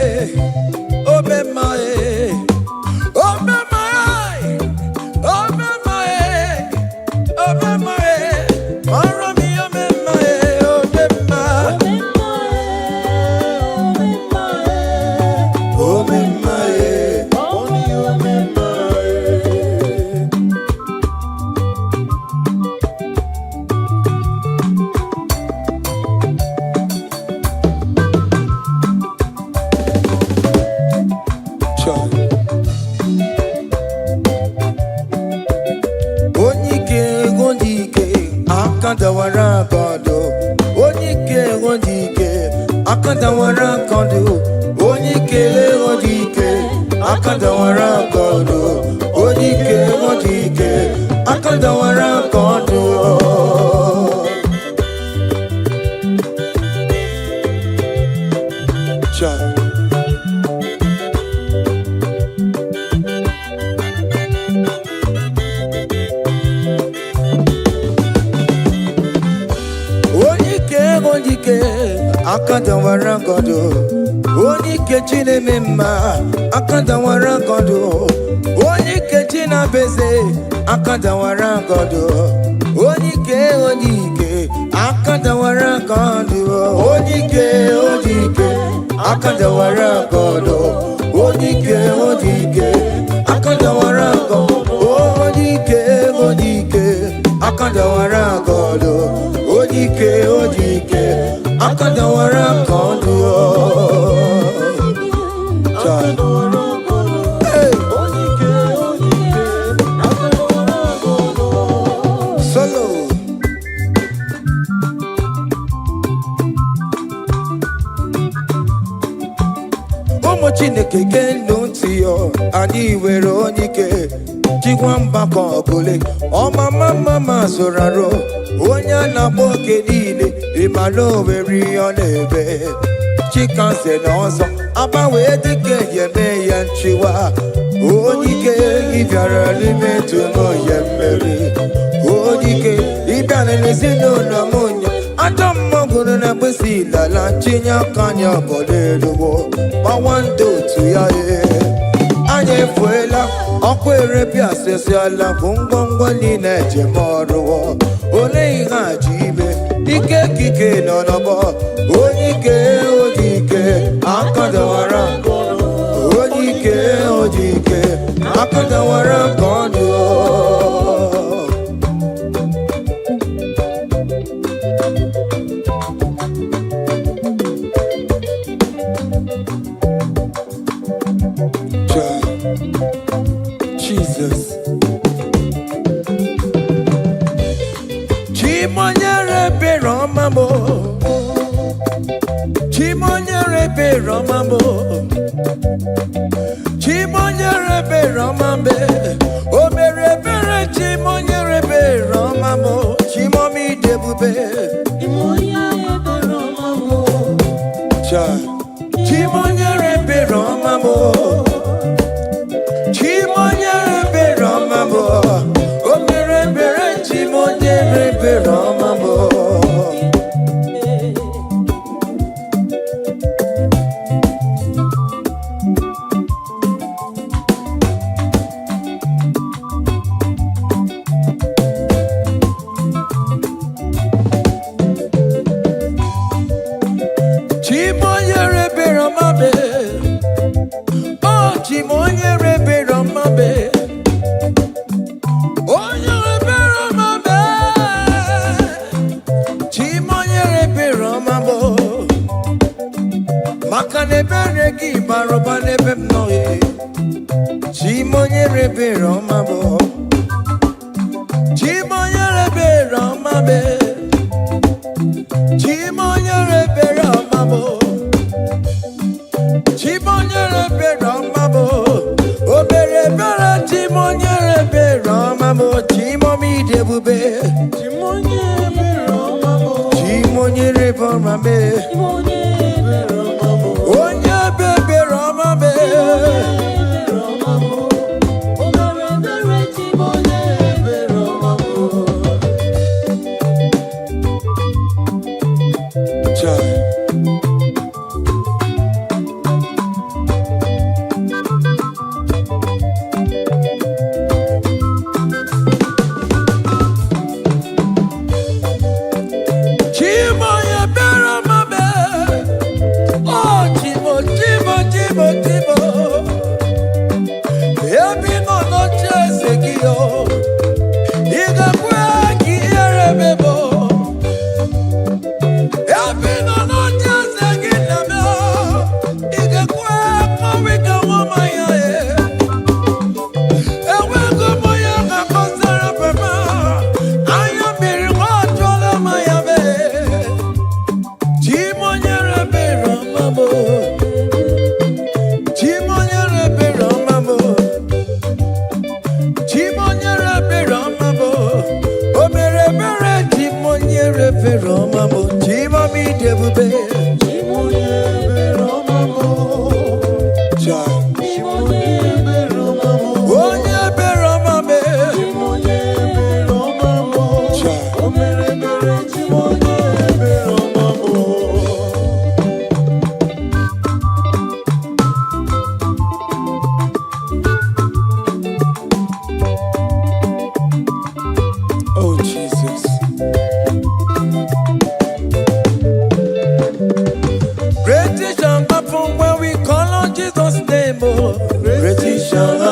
obe mae, obe mae, obe mae, obe mae, maro mi obe mae, obe mae, obe mae, obe mae. Akandawara kondo, onyike wondike. Akandawara kondo, onyike wondike. Akandawara kondo, onyike wondike. Akandawara kondo. Child. Akandawara kondo, onyike chine mema. Akandawara kondo, na beze akadawara godo onike akadawara godo onike akadawara godo onike akadawara godo onike akadawara godo onike akadawara godo Chineke genu ntị yo anyị were onike jikwa mgbakọ ọbụle ọmama zụraro onye na-agba oke niile ịmala oweri ọ na-ebe chikanse na ọzọ agbanwe dịka yeme ya nchiwa onike ịbịara n'ime tụmụ ya mmeri onike ịbịara n'ezinụlọ m onye ajọ mmọgụrụ na mgbesi ilala chinye aka anya obodo eluwo gbawando otu ya anya efuela ọkụ erepịa asịsịala bụ ngwongwo niile ejem ọrụwo ole ihe aji ibe ike ekike nọ n'ọgbọ onike akadawara onike akadawara ka ọ dị Jesus. Chimonyere be Romamo. Chimonyere be Romamo. Chimonyere be Romambe. O mere bere chimonyere be Romamo. Chimomi debube. Chimonyere be Romamo. Chimonyere be Romamo. Chimonyere be Romamo, o mere bere chimonyere be Romamo. Chimonyere be Romamo, oh chimonyere be Romamo. Makanebere ki baroba nebem noye Chimonyere be Romamo Chimonyere be Romamo Chimonyere be Romamo Chimonyere be Romamo Obere bere chimonyere be Romamo Chimomi debube Chimonyere be Romamo Chimonyere be Romamo Onye bebe Romame Chimoye be Romame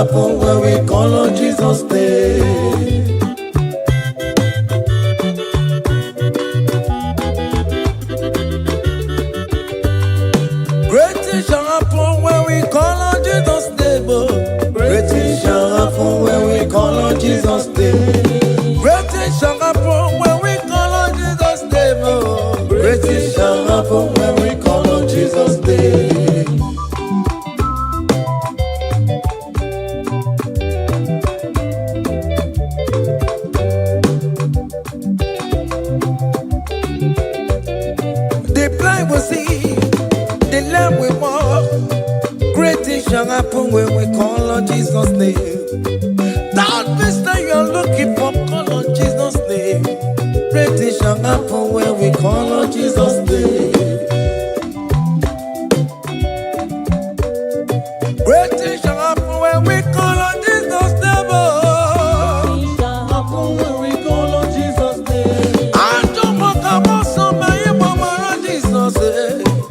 happen when we call on Jesus' name. Great things shall happen when we call on Jesus' name. Great things shall happen when we call on Jesus' name. Great things shall happen when we call on Jesus' name. Great things shall happen when we call on Jesus' name. The blind will see, the lame will walk. Great things shall happen when we call on Jesus' name. That means that you're looking for, call on Jesus' name. Great things shall happen when we call on Jesus' name. Great things shall happen when we call on Jesus' name. Shall happen when we call on Jesus' name. And don't walk about some Jesus.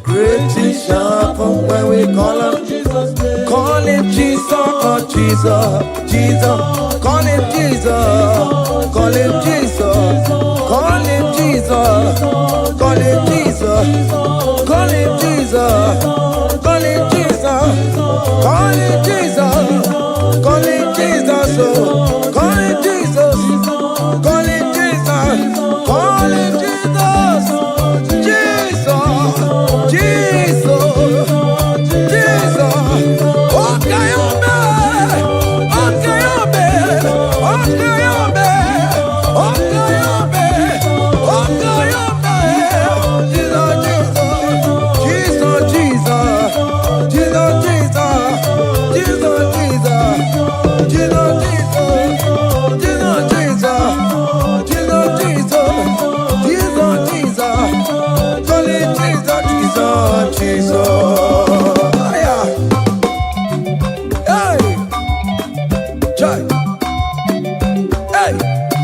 Great things shall happen when we call on Jesus' name. Call him Jesus, oh Jesus, Jesus. Call him Jesus, call him Jesus, call him Jesus, call him Jesus, call him Jesus, call him Jesus, call him Jesus, call him Jesus, call him Jesus, call him Jesus, call him Jesus, Jesus, Jesus, okay,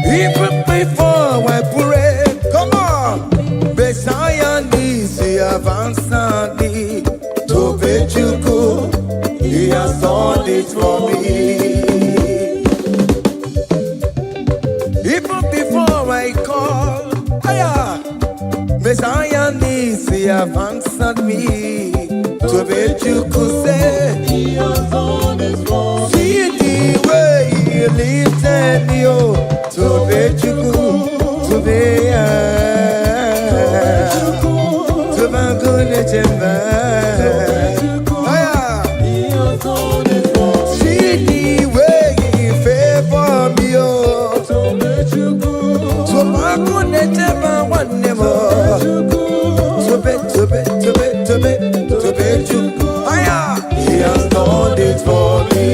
even before I pray, come on. Messiah needs to have answered me. To bet you go, he has done it for me. Even before I call, Messiah needs to have answered me. To bet you could say, he has done it for me. See the way he lifted me, oh. To bet you go, to be to be good at your see the way he favor me, oh. To bet you go, to be good at your one never. To bet you go, he has done it for me.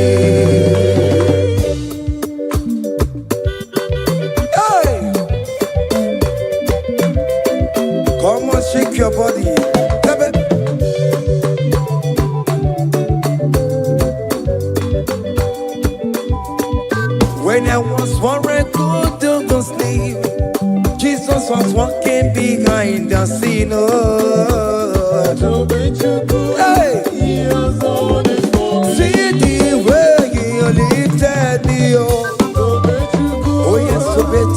Come on, shake your body. When I was worried, good to go sleep, Jesus was walking behind the scene. Hey. See the way he lifted me. Oh yes, to bet.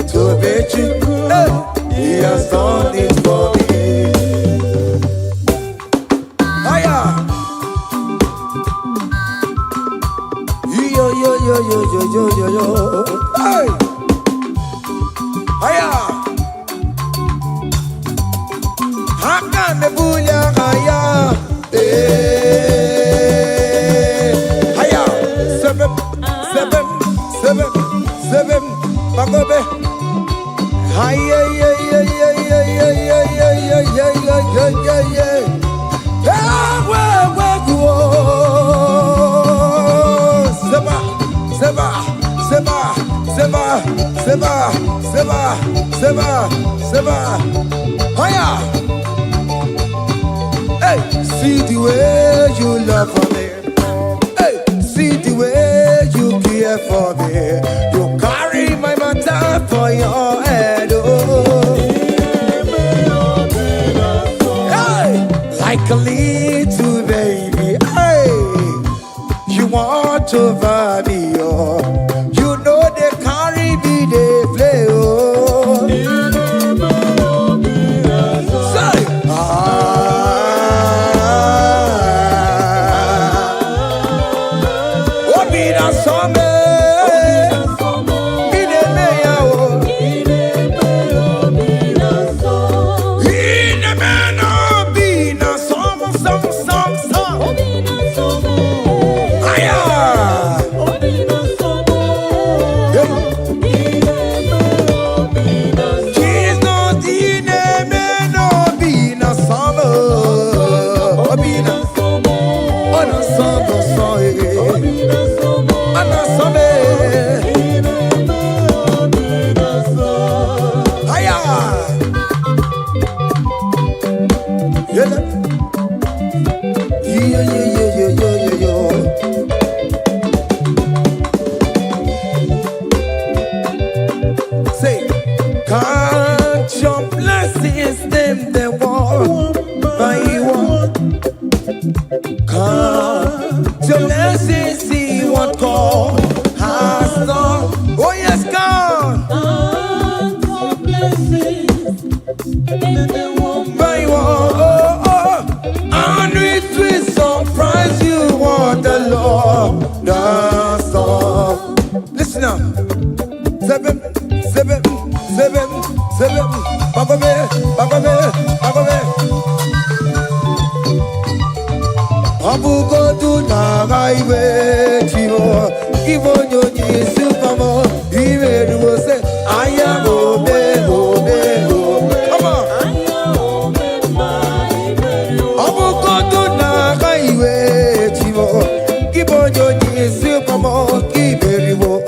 To bet you, he has done it for me. Hiya, yo. Hey, hiya, haka nebunya hiya, hiya, seven, bagobe. Hiya, hey, see the way you love for me. Hey, see the way you care for me. You carry my matter for your head. Oh. Hey, like a little baby. Hey, you want over me, oh. You know they carry me, they play, oh. Say, oh, be that summer. Say, count your blessings, them they want by one. Count your blessings, see what God has done. Oh yes, God. Count your blessings, them they want by one. Oh, oh. And it will surprise you what the Lord does done. Listen up. Seven. Bagome. Abugo do na gaiwe chivo. Ivo nyonyi supamo. Iwe ruo se aya obe. Come on. Abugo do na gaiwe chivo. Ivo nyonyi supamo. Iwe ruo.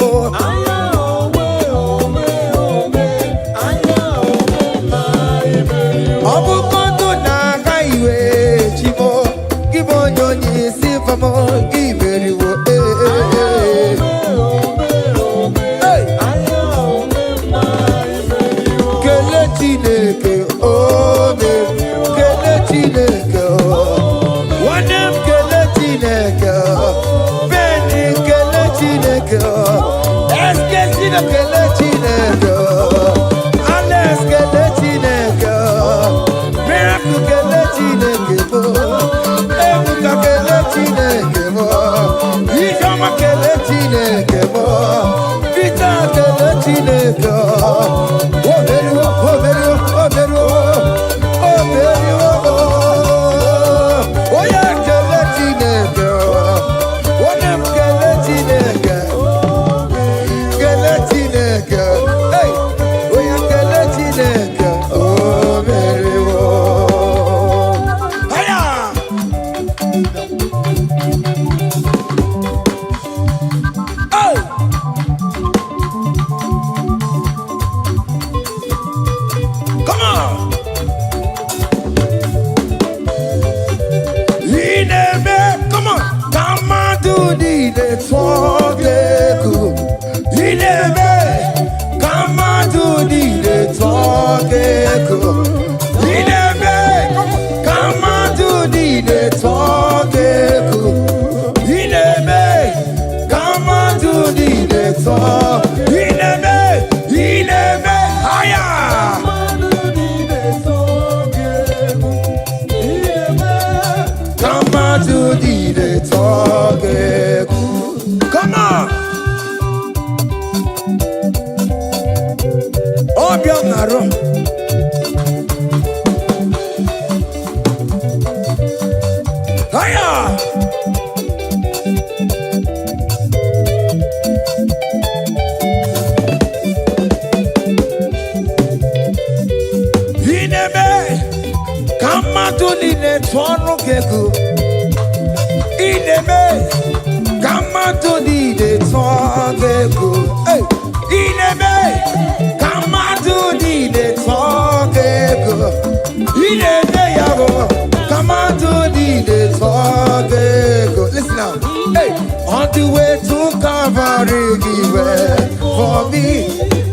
Listen now. Hey, on the way to Calvary, he went for me.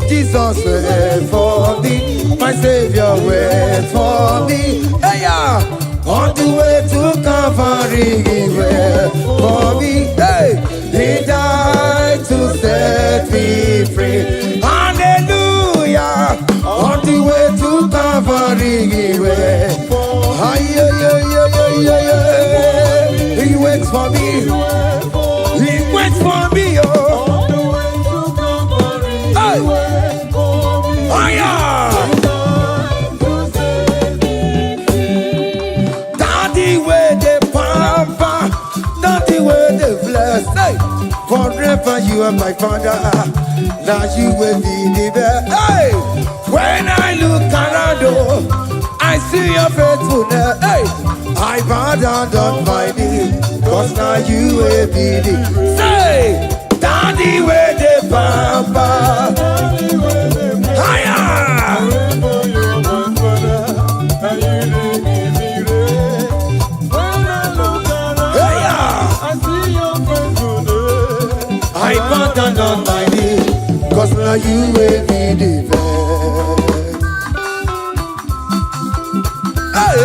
Jesus went for me. My Savior went for me. Hey, yeah. on the way to Calvary, he went for me. Hey, he died to set me free. Hallelujah, on the way to Calvary, he went. He waits for me. He waits for me, oh. Hey. Oh, yeah. Daddy, where the pamper, daddy, where the bless. Hey. Forever you are my father. Now you will be the best. Hey. When I look around, oh, I see your faithfulness. Hey. I bow down on my knees, cause now you will be the. Say, daddy, where the pamper. Higher. I bow down on my knees, cause now you will be the best. Hey.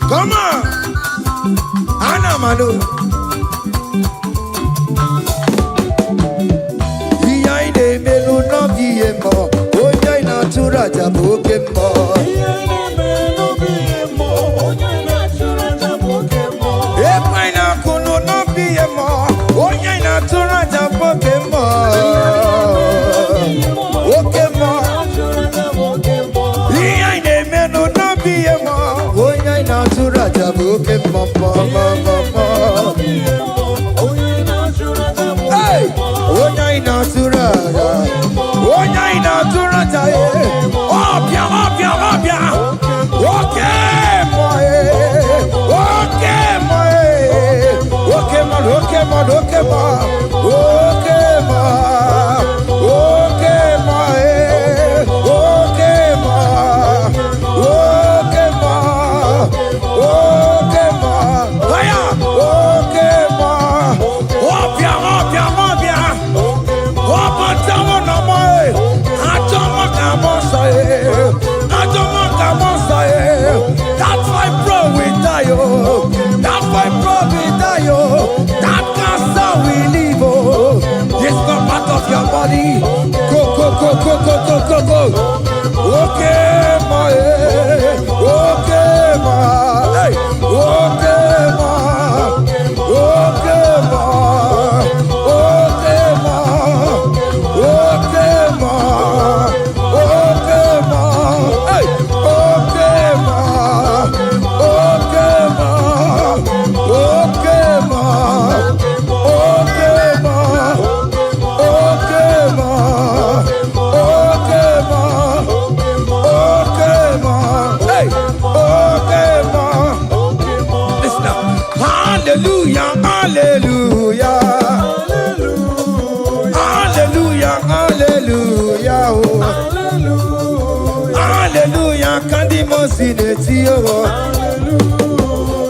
Come on, Anna Manu. Iya ide melu no biye mo, onya ina tura jaboke mo. Iya ide melu biye mo, onya ina tura jaboke mo. Epa ina kunu no biye mo, onya ina tura jaboke mo. Oke mo. Iya ide melu no biye mo. Natura jabuke mama mama. Hey, onya inatura, onya inatura jaye. Opia, opia, opia. Okay, boy. Okay, boy. Okay, man. Okay, man. Okay, man. Okay, man. Okay, boy. Okay, man. Okay, man. Okay, ma. Aya. Okay, ma. Opia, opia, opia. Opa, tamo na mai. Atomo kamosa e. Atomo kamosa e. That's why bro we die, oh. That's why bro we die, oh. That cancer we live, oh. It's not part of your body. Go, go, go, go, go, go, go, go. Okay, ma. Okay, ma. Hey. Okay, ma. Okay, ma. Okay, ma. Okay, ma. Okay, ma. Hey. Okay, ma. Okay, ma. Okay, ma. Okay, ma. Okay, ma. Okay, ma. Okay, ma. Hey. Okay, ma. Listen now. Hallelujah, hallelujah. Hallelujah, hallelujah. Oh. Hallelujah, kandi mosineti oh.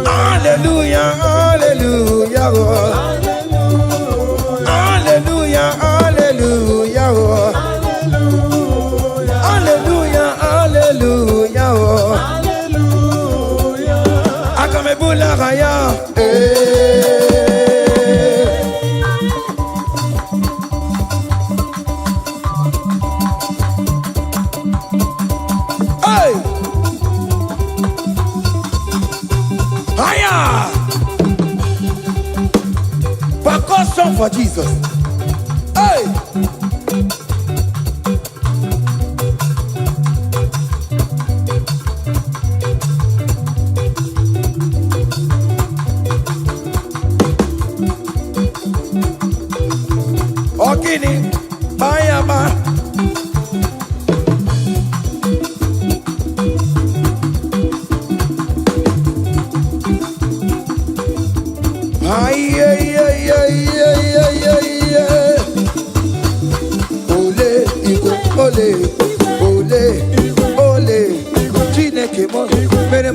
Hallelujah, hallelujah. Oh. Hallelujah, hallelujah. Oh. Hallelujah, hallelujah. Oh. Akamebula raya. Hey! Higher! Percussion for Jesus. Hey! Ogini, Bayama. Ay, ay, ay, ay, ay, ay, ay,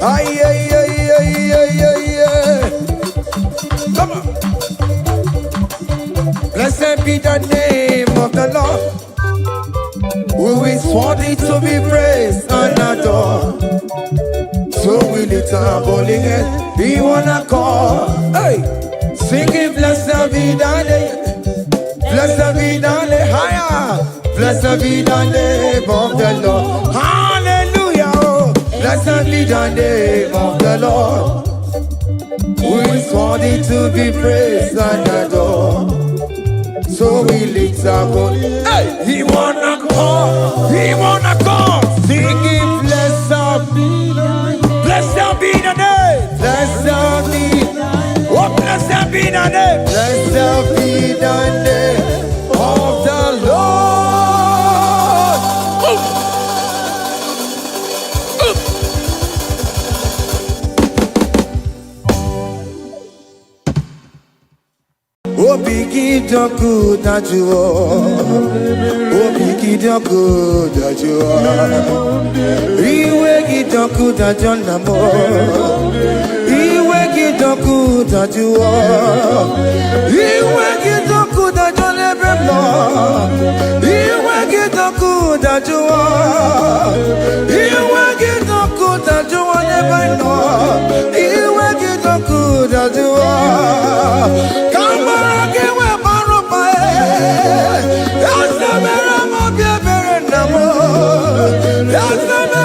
Ay, ay, ay, ay, ay, ay, ay. Come on. Blessed be the name of the Lord, who is worthy to be praised and adored. So we lift our holy hands, we wanna call, hey, singing blessed be the name, blessed be the name, higher, blessed be the name of the Lord, hallelujah, oh. Blessed be the name of the Lord, who is worthy to be praised and adored. So we lift our holy hands, hey, he wanna call, singing blessed be the name. Blessed be the name. Blessed be. Oh, blessed be the name. Blessed be the name of the Lord. Oh, biggie, the good that you are. Oh, biggie, the good that you are. Iwe gidoku da jonamo, iwe gidoku da juo, iwe gidoku da jonebemo, iwe gidoku da juo, iwe gidoku da juo nebeno, iwe gidoku da juo. Kamara kewe baropa, yasamera mo biebere namo, yasamera.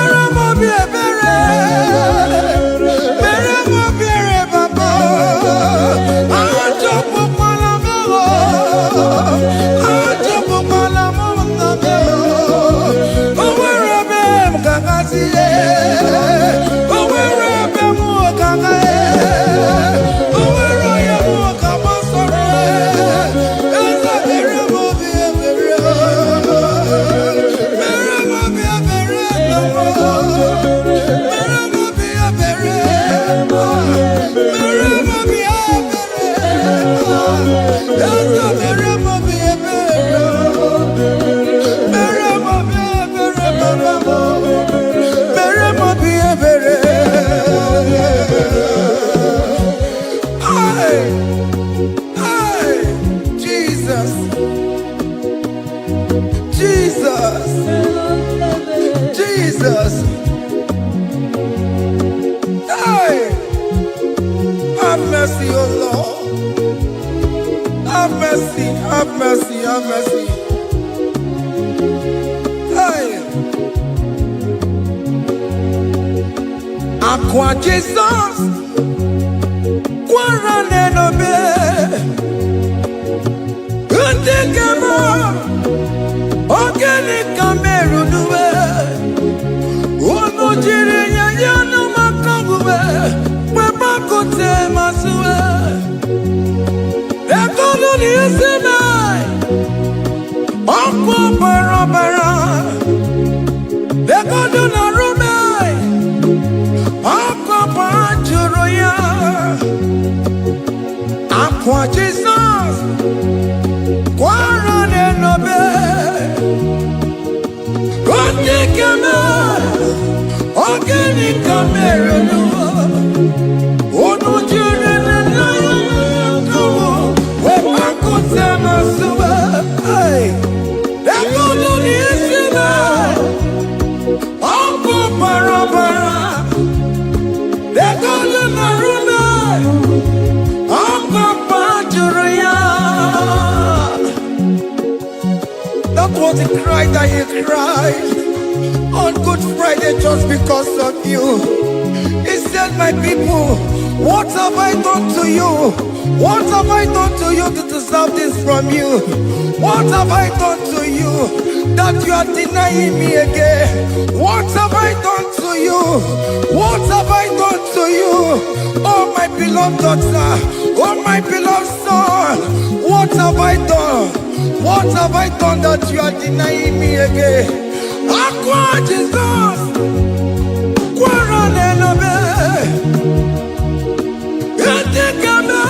Jesus, hey, have mercy, oh Lord, have mercy, have mercy, have mercy, hey, Aqua Jesus, Quarane no be, Undigamo, Organic Cameru Nube. Jirinya yana makangube, webakote masue. Ekolo ni eseme, okwo barabara. Ekolo na rume, okwo panjuro ya. Aqua Jesus, Quarane nobe, Gondikame. Organic camera, oh no, children, we're back on Sama Suba. They're going to listen. Uncle Parabara, they're going to Naruna, Uncle Pajuria. That was the cry that he cried on Good Friday just because of you. He said, my people, what have I done to you? What have I done to you to deserve this from you? What have I done to you that you are denying me again? What have I done to you? What have I done to you? Oh my beloved daughter, oh my beloved son, what have I done? What have I done that you are denying me again? Aqua Jesus, Quarane no be, Etikame,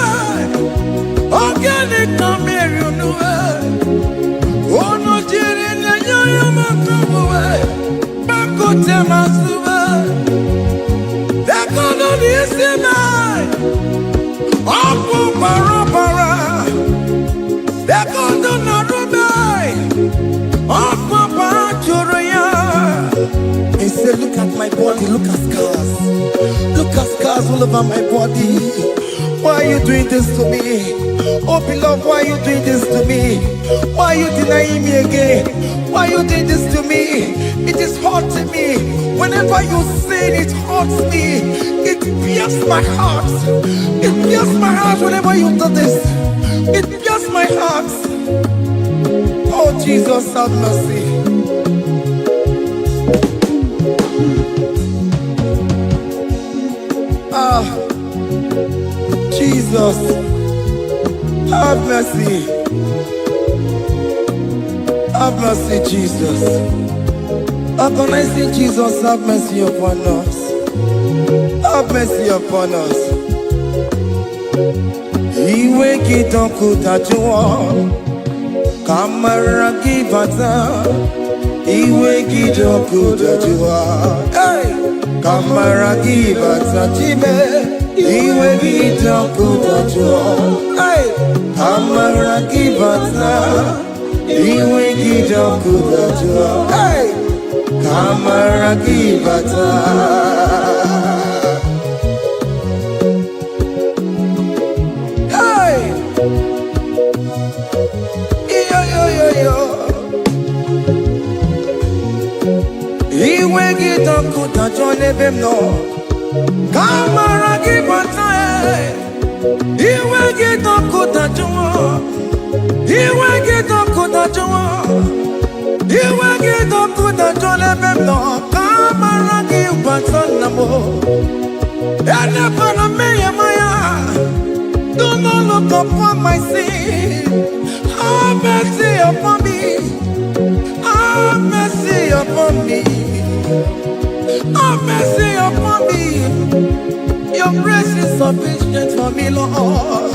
Organic Cameru Nube, Ono Jirinya yana. look at scars. Look at scars all over my body. Why are you doing this to me? Oh beloved, why are you doing this to me? Why are you denying me again? Why are you doing this to me? It is hurting me. Whenever you sin, it hurts me. It pierces my heart. It pierces my heart whenever you do this. It pierces my heart. Oh Jesus, have mercy. Ah, Jesus, have mercy. Have mercy, Jesus. How can I say, Jesus, have mercy upon us? Have mercy upon us. Iwe kitonku tajuwa, kamara kibata. Iwe kitonku tajuwa, hey, kamara kibata jibe. Iwe kitonku tajuwa, hey, kamara kibata. Iwe kitonku tajuwa, hey, kamara kibata. Iwe kitonku tajuwa nebem no, kamara kibata. Iwe kitonku tajuwa, iwe kitonku tajuwa. Iwe kitonku tajuwa nebem no, kamara kibata namo. Ene pana meya maya, do not look upon my sin. Have mercy upon me. Have mercy upon me. Have mercy upon me. Your grace is sufficient for me, Lord.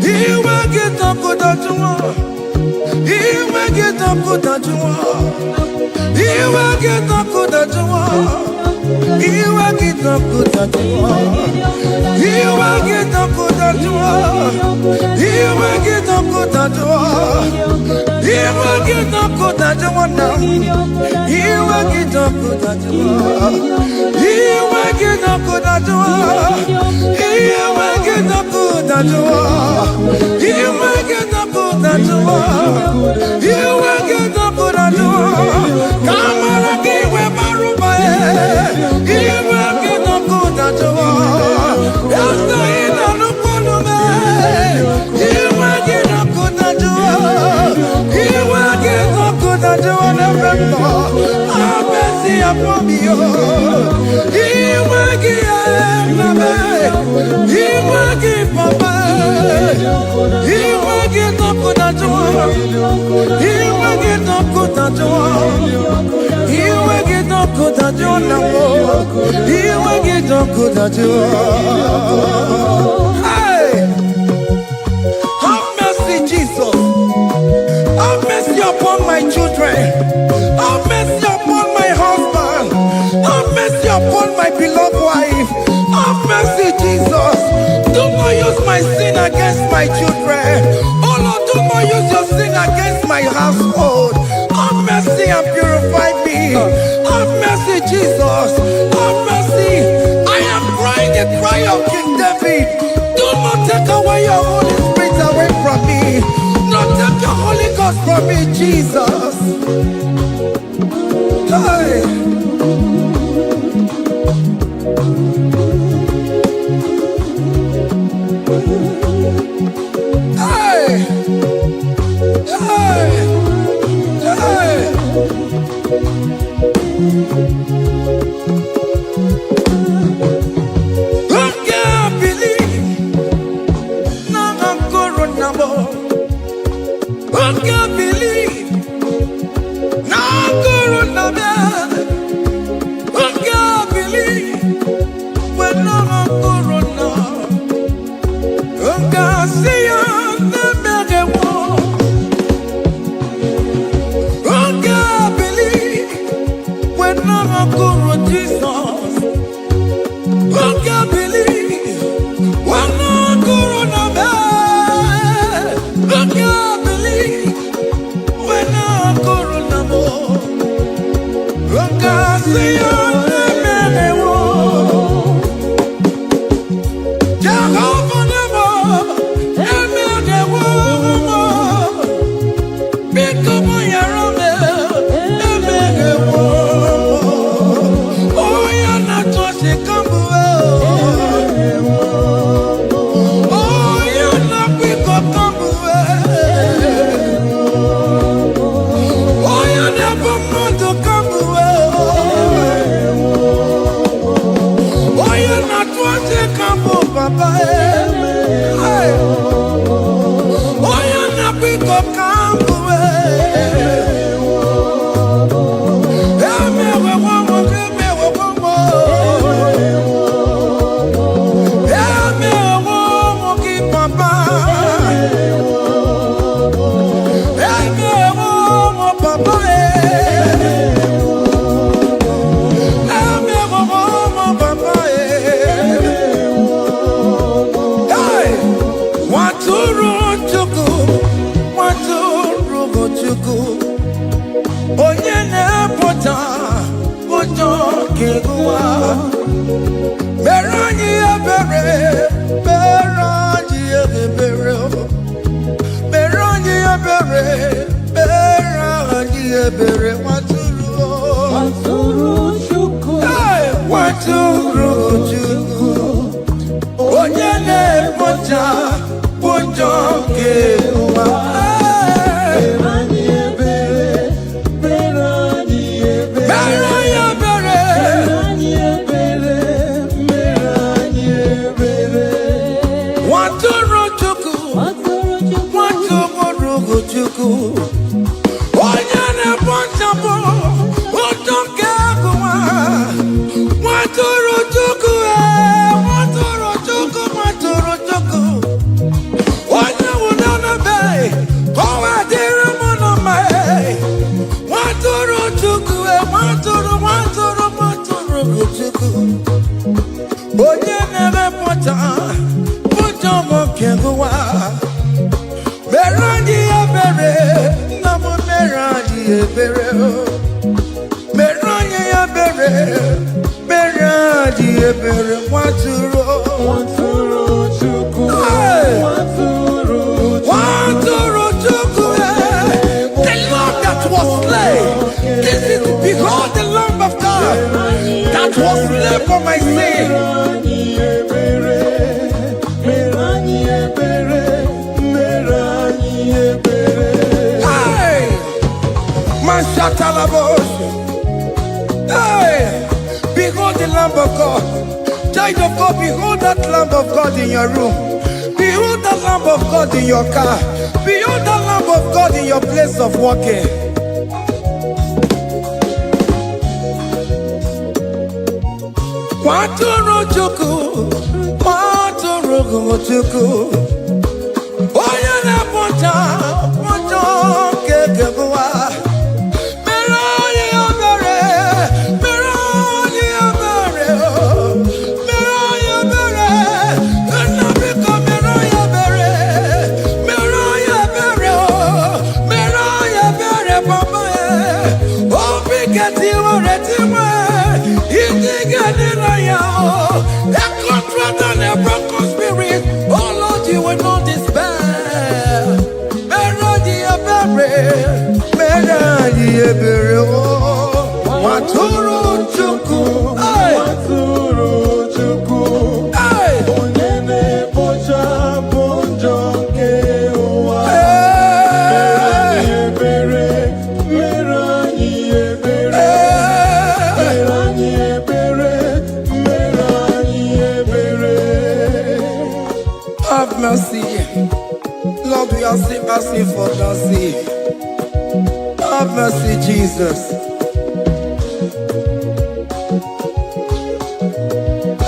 Iwe kitonku tajuwa, iwe kitonku tajuwa, iwe kitonku tajuwa, iwe kitonku tajuwa, iwe kitonku tajuwa, iwe kitonku tajuwa, iwe kitonku tajuwa now, iwe kitonku tajuwa, iwe kitonku tajuwa, iwe kitonku tajuwa, iwe kitonku tajuwa, iwe kitonku tajuwa, kamara kiwe maruba iwe kitonku tajuwa, yasta ina nukunume, iwe kitonku tajuwa, iwe kitonku tajuwa nefemno, abesi apomio, iwe kiename, iwe kipapa, iwe kitonku tajuwa, iwe kitonku tajuwa, iwe kitonku tajuwa namo, iwe kitonku tajuwa. Hey, have mercy, Jesus. Have mercy upon my children. Have mercy upon my husband. Have mercy upon my beloved wife. Have mercy, Jesus. Do not use my sin against my children. Oh Lord, do not use your sin against my household. Have mercy and purify me. Have mercy, Jesus. Have mercy. I am crying the cry of King David. Do not take away your Holy Spirit away from me. Not take your Holy Ghost from me, Jesus. Hey. Hey. Hey. Hey. I can't believe now I'm corona. I can't believe now I'm corona. I can't believe when I'm corona. I can't see you. I can't believe when I'm a Jesus. onye na-apụta ụjọ ga-egụwa. Mere anyị ebere, mere anyị ebere, mere anyị ebere, mere anyị ebere, nwatụrụ Chukwu, nwatụrụ Chukwu, onye na-apụta ụjọ ga-egụwa. Onye na-ekpochapụ ụjọ nke agụwa, nwatụrụ Chukwu, nwatụrụ Chukwu, nwatụrụ Chukwu. Onye nwụrụ n'ebe ka ọ wee dịrị mụ na mma, nwatụrụ Chukwu, nwatụrụ Chukwu. Onye na-emepụta ụjọ nke agụwa, mere anyị ebere, nna m mere anyị ebere, mere anyị ebere, mere anyị ebere, nwatụrụ Chukwu, nwatụrụ Chukwu. The lamb that was slain, this is behold the Lamb of God that was slain for my sin. Hey, behold the Lamb of God. Child of God, behold that Lamb of God in your room. Behold the Lamb of God in your car. Behold the Lamb of God in your place of working. Nwatụrụ Chukwu, nwatụrụ Chukwu, onye na-apụta ụjọ nke agụwa. Nwatụrụ Chukwu, nwatụrụ Chukwu, onye na-ekpochapụ ụjọ nke ụwa. Mere anyị ebere, mere anyị ebere, mere anyị ebere. Have mercy, Lord, we are asking for mercy. Have mercy, Jesus.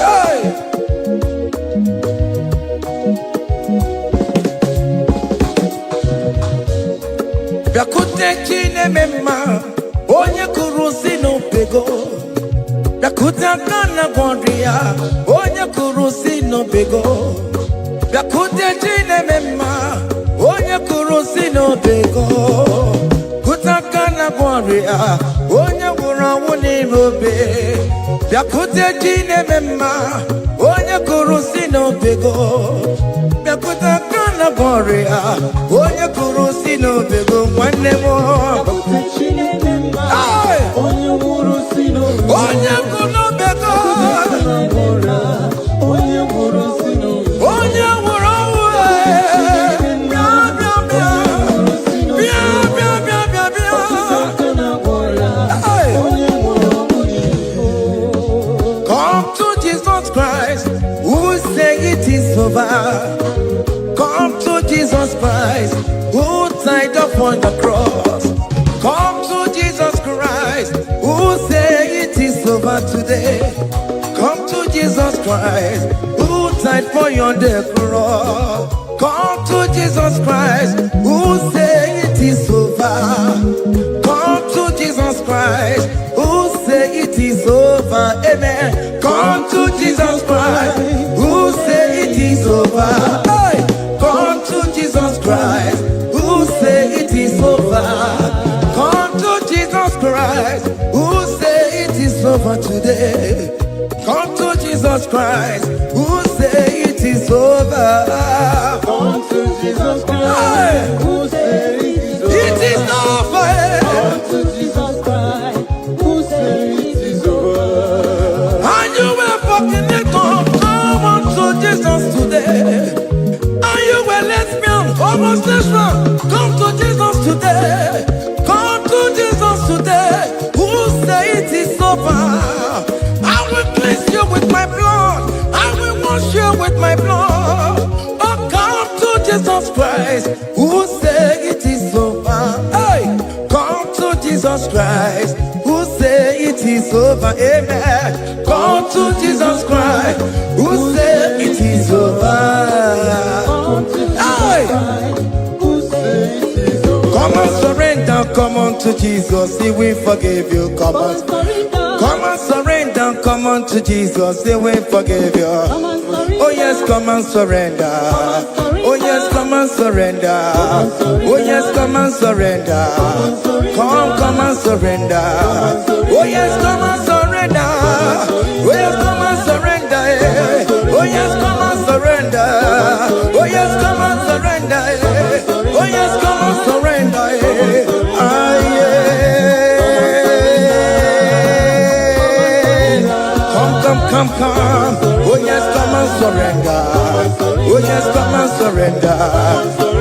Hey! Bịakute Chineke mma, onye kụrụ si n'obego. Bịakute aka na gwọrọ ya, onye kụrụ si n'obego. Bịakute Chineke mma, onye kụrụ si n'obego. Onye gwụrụ anwụ n'ime obe. Bịakute Chineke mma, onye kụrụ si n'obego. Bịakute aka na gwọrọ ya, onye kụrụ si n'obego, nwanne m. Bịakute Chineke mma, onye gwụrụ si n'obego. Onye gwụrụ n'obego, onye gwụrụ si n'obego. Onye gwụrụ anwụ, come to Jesus Christ, who died upon the cross. Come to Jesus Christ, who said it is over today. Come to Jesus Christ, who died for you on the cross. Come to Jesus Christ, who said it is over. Come to Jesus Christ, who said it is over. Amen. Come to Jesus Christ, who said it is over. Hey! Come to Jesus Christ, who said it is over. Come to Jesus Christ, who say it is over today. Come to Jesus Christ, who say it is over. Come to Jesus Christ, who say it is over. It is over. Come to Jesus Christ, who say it is over. And you were fucking it up. Come on to Jesus today. And you were lesbian, homosexual. Come to Jesus today. Come to Jesus today. Who say it is over? I will cleanse you with my blood. I will wash you with my blood. Oh, come to Jesus Christ. Who say it is over? Hey, come to Jesus Christ. Who say it is over? Amen. Come to Jesus Christ. Who say it is over? Come to Jesus Hey. Christ, who say it is over. Come and surrender, come on to Jesus, He will forgive you. Come on, come and surrender, come on to Jesus, He will forgive you. Oh yes, come and surrender. Oh yes, come and surrender. Oh yes, come and surrender. Come and surrender. Oh yes, come and surrender. Oh yes, come and surrender. Oh yes, come and surrender. Oh yes, come and surrender. Oh yes, come and surrender. Ah yeah. Come. Oh yes, come and surrender. Oh yes, come and surrender.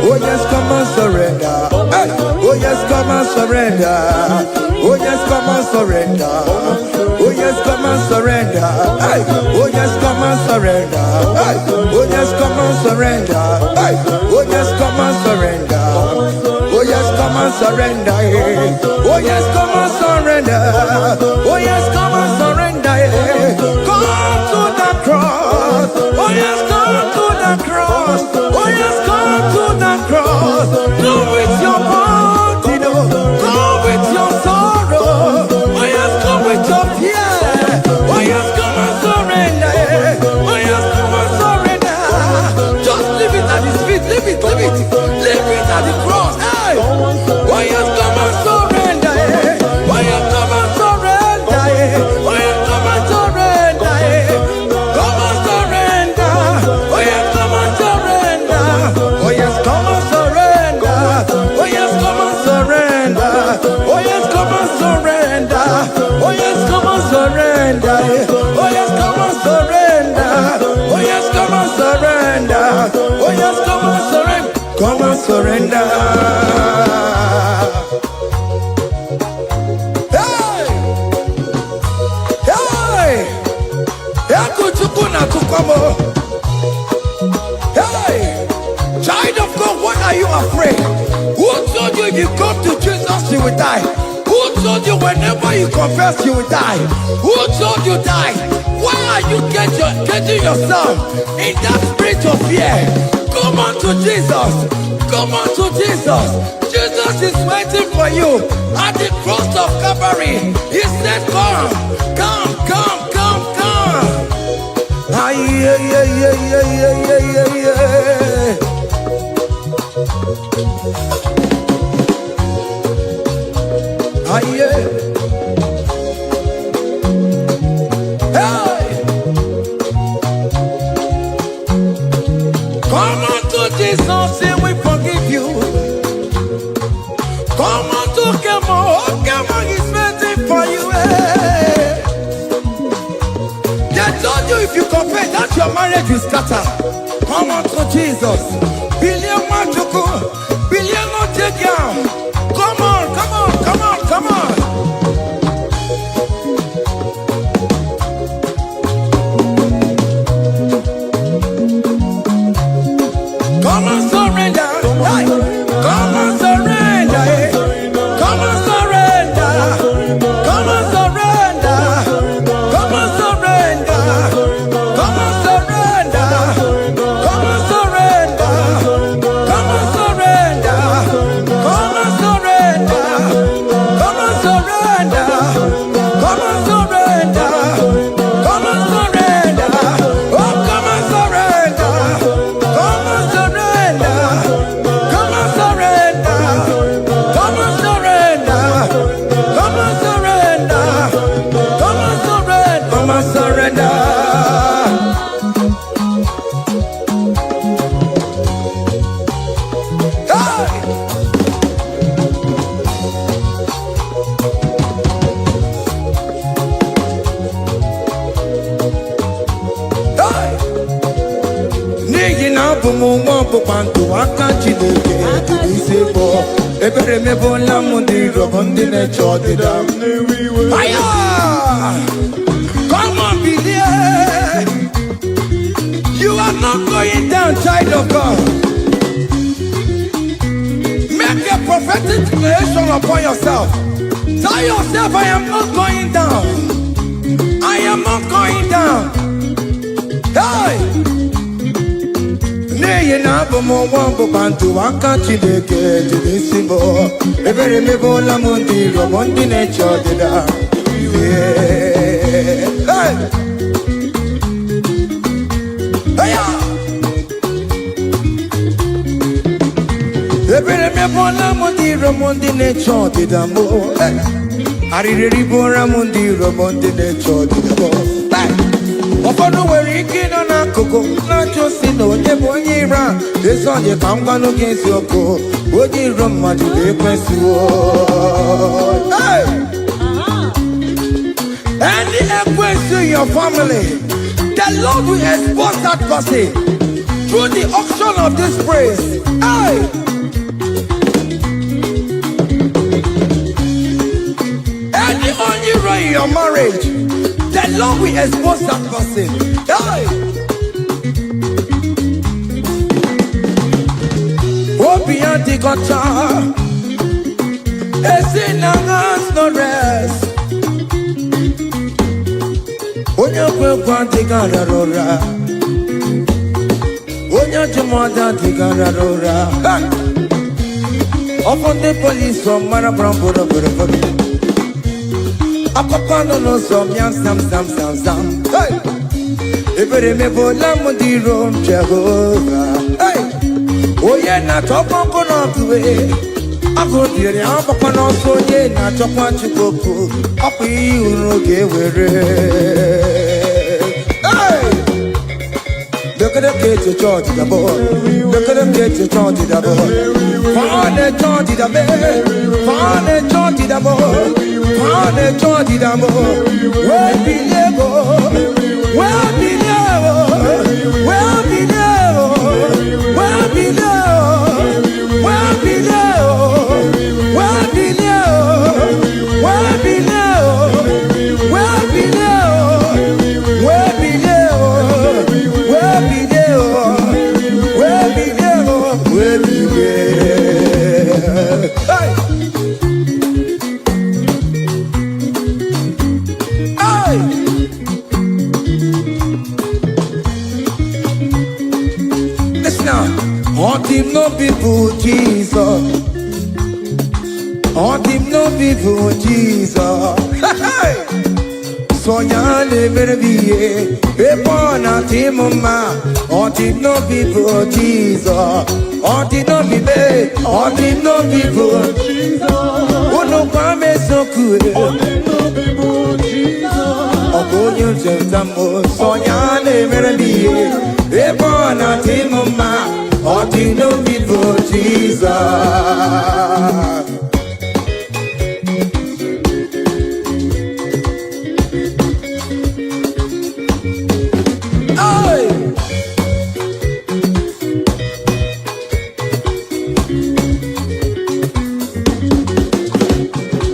Oh yes, come and surrender. Hey. Oh yes, come and surrender. Oh yes, come and surrender. Oh yes, come and surrender. Hey. Oh yes, come and surrender. Hey. Oh yes, come and surrender. Hey. Oh yes, come and surrender. Oh yes, come and surrender. Oh yes, come and surrender. Oh yes, come and surrender. Come to the cross. Oh yes, come to the cross. Oh yes, come to the cross. Come with your body, come with your sorrow. Oh yes, come with your fear. Oh yes, come and surrender. Oh yes, come and surrender. Just leave it at His feet. Leave it at the cross. Hey. Oh yes, come and surrender. Oh yes, come and surrender. Oh yes, come and surrender. Come and surrender. Oh yes, come and surrender. Oh yes, come and surrender. Oh yes, come and surrender. Oh yes, come and surrender. Oh yes, come and surrender. Oh yes, come and surrender. Oh yes, come and surrender. Oh yes, come and surrender. Come and surrender. Hey! Hey! Hey! Child of God, why are you afraid? Who told you if you come to Jesus you will die? Who told you whenever you confess you will die? Who told you die? Why are you getting yourself in that spirit of fear? Come on to Jesus. Come on to Jesus. Jesus is waiting for you at the cross of Calvary. He said, come. Ah, yeah. Ah, yeah. Hey! Come on to Jesus, He will forgive you. Come on to Kemo, is waiting for you. Hey. They told you if you confess that your marriage will scatter. Come on to Jesus. Billion Machuku, billion Otegiam. Come on. Come and surrender. Hey. Come and surrender. Come and surrender. Come and surrender. Come and surrender. Come and surrender. Come and surrender. Come and surrender. Come and surrender. Come and surrender. Come and surrender. Come and surrender. Oh, come and surrender. Come and surrender. Come and surrender. Come and surrender. Come and abụmụnwa ọkpụkpandụ aka Chineke dị isi bụ ebere mebola m ndị rọbọ ndị na-eche ọdịda aya. Come on, believe. You are not going down, child of God. Make a prophetic declaration upon yourself. Tell yourself, I am not going down. I am not going down. Hey! Nay, na bomo wambo bantu waka Chineke jidisibo. Ebere mebo la mundi robondi necho dida. Hey! Hey! Ebere mebo la mundi robondi necho dida mo. Aririri bora mundi robondi necho dida mo. Ofono nwere ike nọ n'akụkụ na-achọ si na onye bụ onye ire a ezi onye ka m gwanụ gị eziokwu onye iro mmadụ ga-ekwesịwo. Any ekwesị in your family, the Lord will expose that person through the auction of this praise. Any only in your marriage, the Lord will expose that person. Hey! Obian the gotcha. It's in hands no rest. When you go the gararora. When you jumada the gararora. Upon the police from Marabrambo. Akopano no som yam sam. Hey, ebere me bola mundi rom Jehovah. Hey, oye na topo kono tuwe. Ako dire akopano so ye na topo chukoko. Api uroge were. Hey, look at the kids to charge the boy. Look at the kids to charge the boy. Find the charge the boy. Find the charge the boy. On the Georgie Damo, where be never, where be never, where be never, where be never, where be never, where be never, where be never, where be never, where be never, where be never, where be never, where be never. Hey! On him no people Jesus. On him no people Jesus. So ya never be a born at him ma. On him no people Jesus. On him no be me. On him no people Jesus. Oh no come so cool. On him no people Jesus. Oh go you tell so ya never be a born at him ma. All the no people, Jesus. Hey!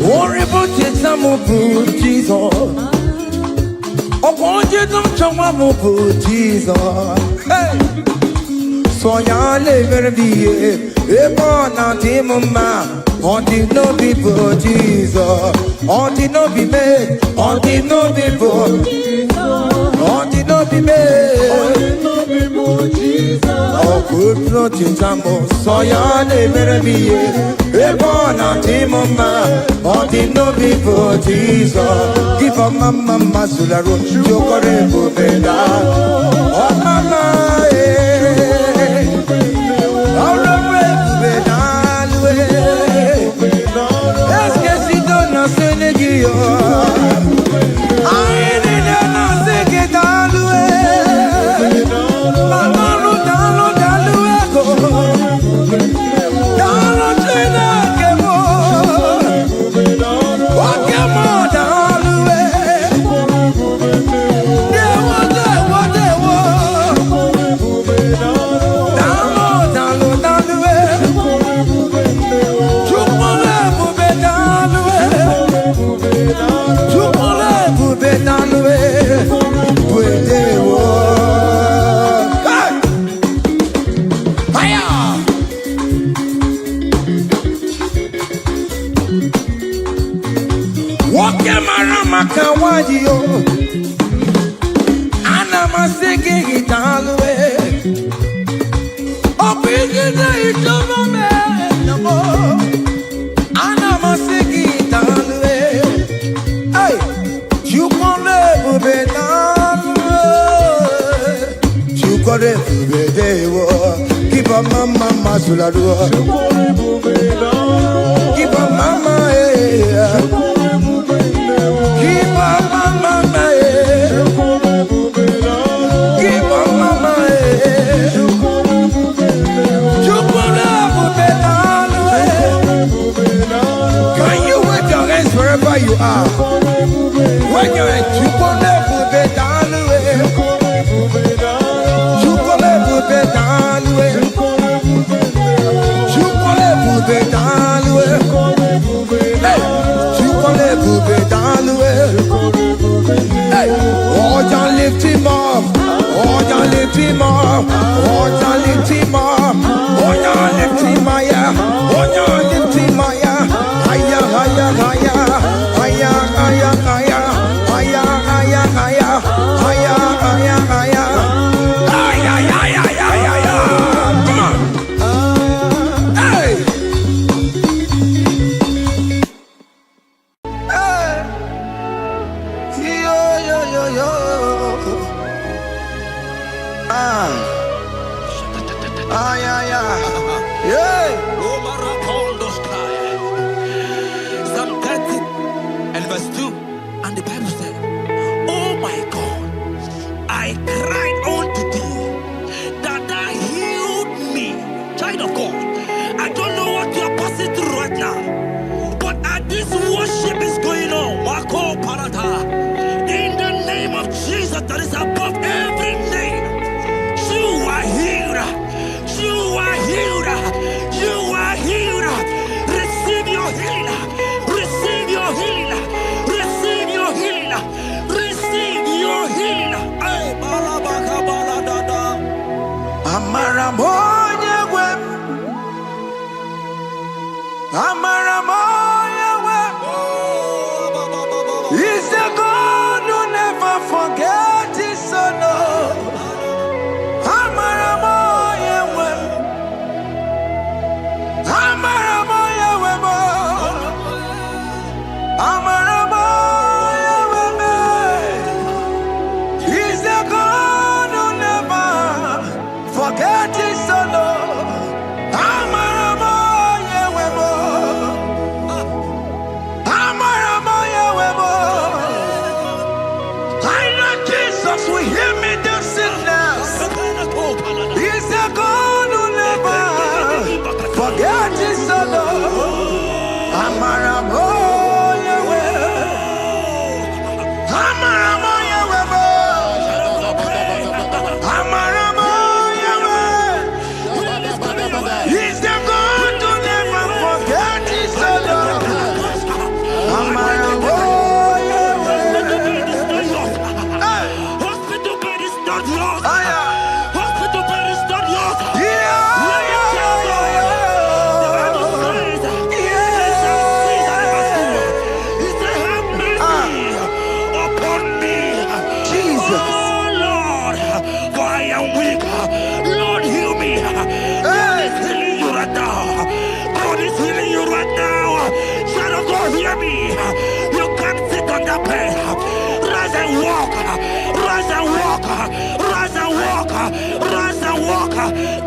Worry about it, some of Jesus. Oh, won't you don't come up with Jesus? Hey! So ya never be a born at him ma. On the no people Jesus. On the no be made. On the no people Jesus. On the no be made. On the no people Jesus. Oh good Lord Jesus. So ya never be a born at him ma. On the no people Jesus. Give a mama sularo. Jokore bubeda. Oh mama Woke marama kawadio. Ana masiki italwe. Opigina itomame namo. Ana masiki italwe. Hey, you kone bubenalwe. You kone bubedewo. Keep a mama masulado. Keep a mama keep a mama keep a mama Can you wave your hands wherever you are? Wave your hands. Lift him up, oh, you lift him up, oh, you lift him up, oh, you lift him higher, oh, you lift him higher, higher, higher, higher, higher, higher, higher, higher, higher, higher, higher, higher, higher. Psalm 30 and verse 2, and the Bible said, "Oh my God, I cried unto thee, that thou healed me." Child of God, I don't know what you are passing through right now, but as this worship is going on, Wako Parata, in the name of Jesus that is above every name, you are healed. You are healed. You are healed. Receive your healing. Receive your healing. Receive your healing. Receive your healing. Ay, balabaka baladada. Amaramoya web. Amaramoya web. He's a God who never forgets his son. Amaramoya web. Amaramoya web. Amaramoya web. He's a God who never forgets his son. Amaramoya web. Amaramoya web. I know Jesus will hear me the sickness. He's a God who never forget his son. Amaramoya web. Amaramoya web. Amaramoya web. He's the God who never forget his son. Amaramoya web. Hospital bed is not yours. Aya. Hospital bed is not yours.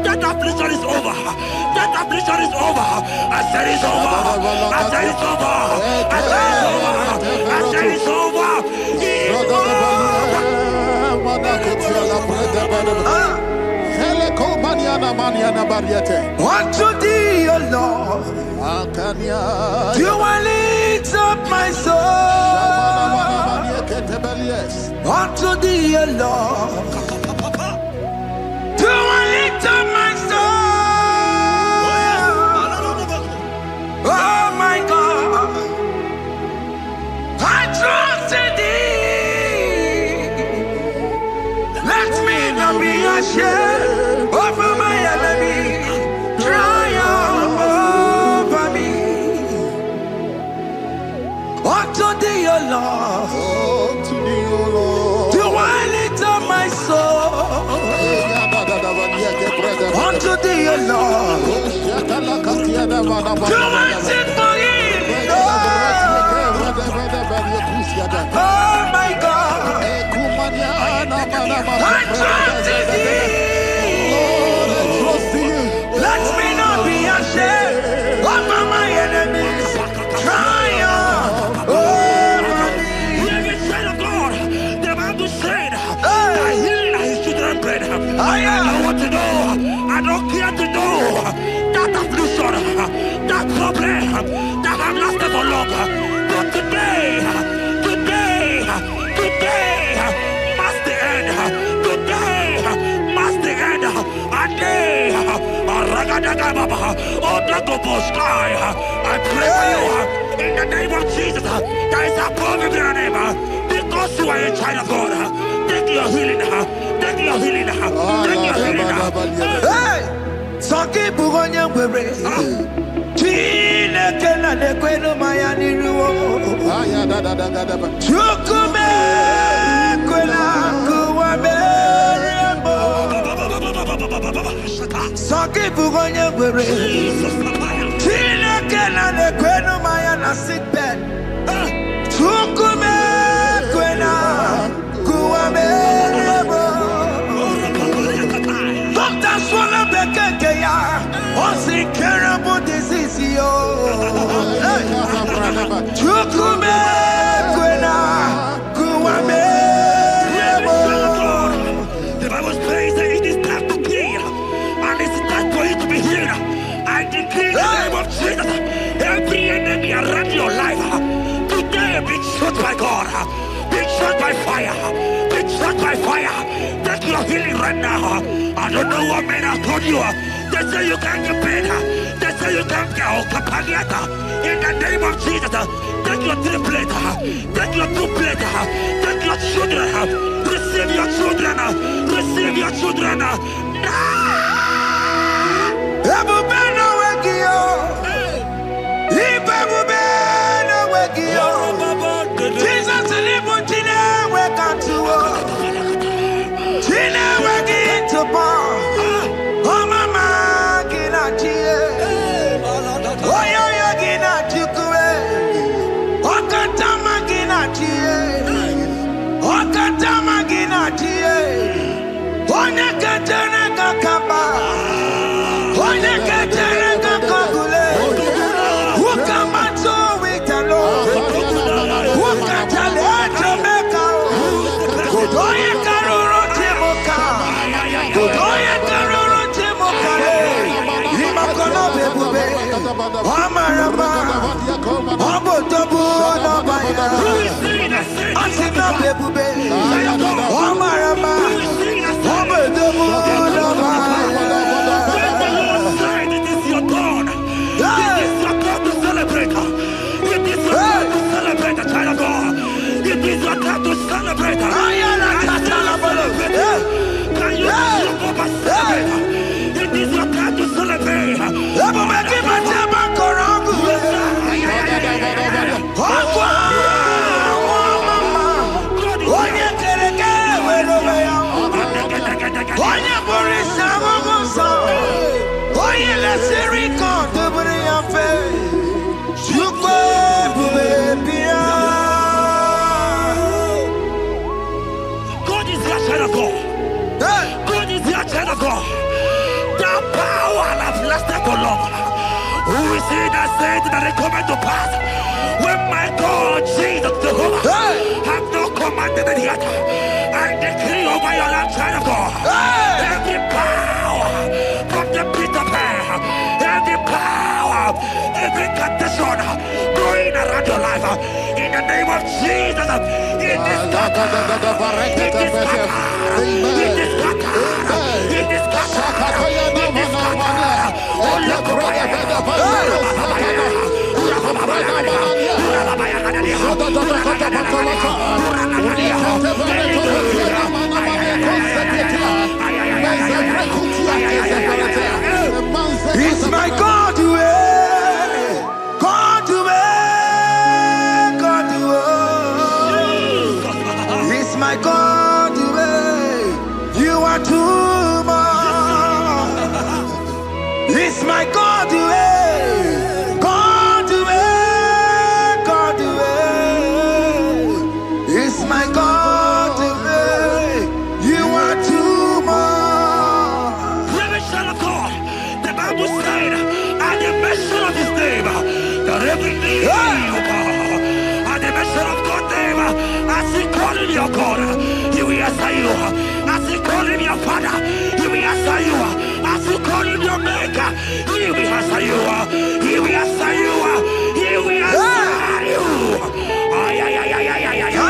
That affliction is over. That affliction is over. I said it's over. I said it's over. I said it's over. I said it's over. Unto thee, O Lord, do I lift up my soul. Unto thee, O Lord, do I lift up my soul. Oh my God, I trust in thee. Let me not be ashamed over my enemy. Triumph over me. Unto thee, O Lord. To thee, O Lord. Do I lift up my soul unto thee, O Lord? Do I sing for him? Oh my God, I trust in thee. Let me not be ashamed of my enemies. Triumph over me. Hear the said of God. The Bible said, I heal his children bread. I don't want to know. I don't care to know that affliction, that problem, that have lasted for long. But today, must the end. Today must the end. And day, I pray for you in the name of Jesus. There is a problem in your name. Because you are a child of God. Take your healing. Take your healing. Take your healing. Hey, Saki Bugonya Webre. Chine Kena de Queno Mayani Ruo. Chukume Quena Kuame. Saki Bugonya Webre. Chine Kena de Queno Mayana sick bed. Chukume Quena Kuame. Doctor Swallow Bekeya, what's in terrible disease? Chukume Kwena Kuame. The Bible says that it is time to heal, and it's time for you to be healed. I decree in the name of Jesus, every enemy around your life, today be shot by God, be shot by fire, be shot by fire. Take your healing right now. I don't know what men have told you. They say you can't get better. They say you can't get Okapaniata. In the name of Jesus, take your 3 plate, take your 2 plate, take your children, receive your children, receive your children. Ebubena Wegio, Ibebubena Wegio, Jesus Libutine Wekantuo, Tina Wegi to Bar, Oh Mama Ginatie, Oyo Yagina Chukue, Okatama Ginatie, Okatama Ginatie, Onyekatene Kakamba. We see that said that it coming to pass. When my God, Jesus Jehovah, have not commanded it yet. I decree over your life, child of God. Every power from the pit of hell, every power, every condition going around your life, in the name of Jesus, it is scattered. It is scattered. It is scattered. It is scattered. It is scattered. It's my God, God, God, mention of God's name, as you call him your God, he will answer you. As you call him your Father, he will answer you. As you call him your Maker, he will answer you. He will answer you. He will answer you. Ay, ay, ay, ay, ay, ay, ay, ay.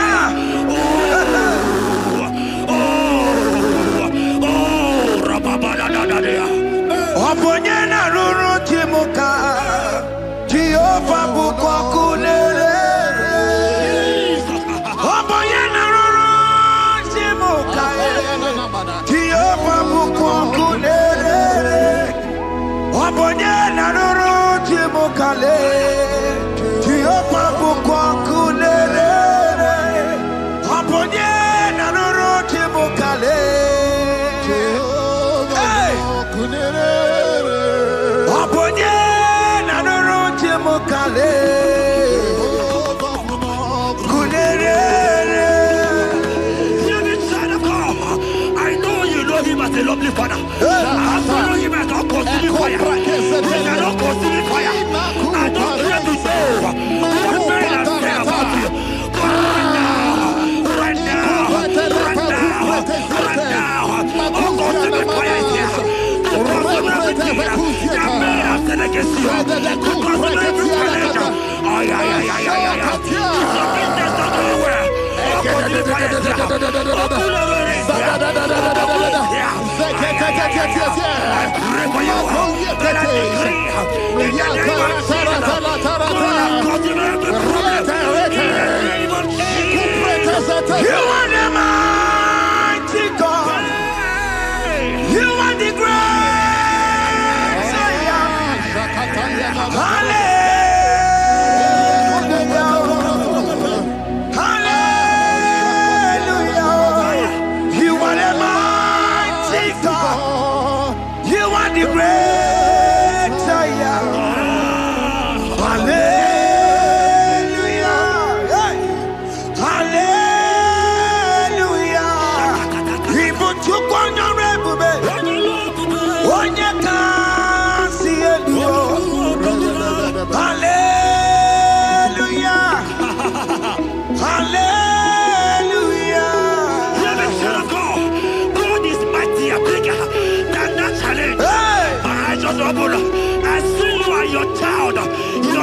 Oponyena ruru timuka Jehovah bukwa kunere Oponyena ruru timuka Jehovah bukwa kunere Oponyena ruru timuka Jehovah bukwa kunere Oponyena ruru timuka I know you know him as a lovely Father. I follow him as a consuming fire. He cannot consuming fire. I don't care to know what men have said about you. But right now, oh, consuming fire is here. To consume everything that men have said against you. To consume every challenge. Ay, ay, ay, ay, ay, ay. Your business not going well. Consuming fire is here. I pray for you. That I decree in the name of Jesus. God, continue every problem. In the name of Jesus. You are the mighty God. You are the great Zion.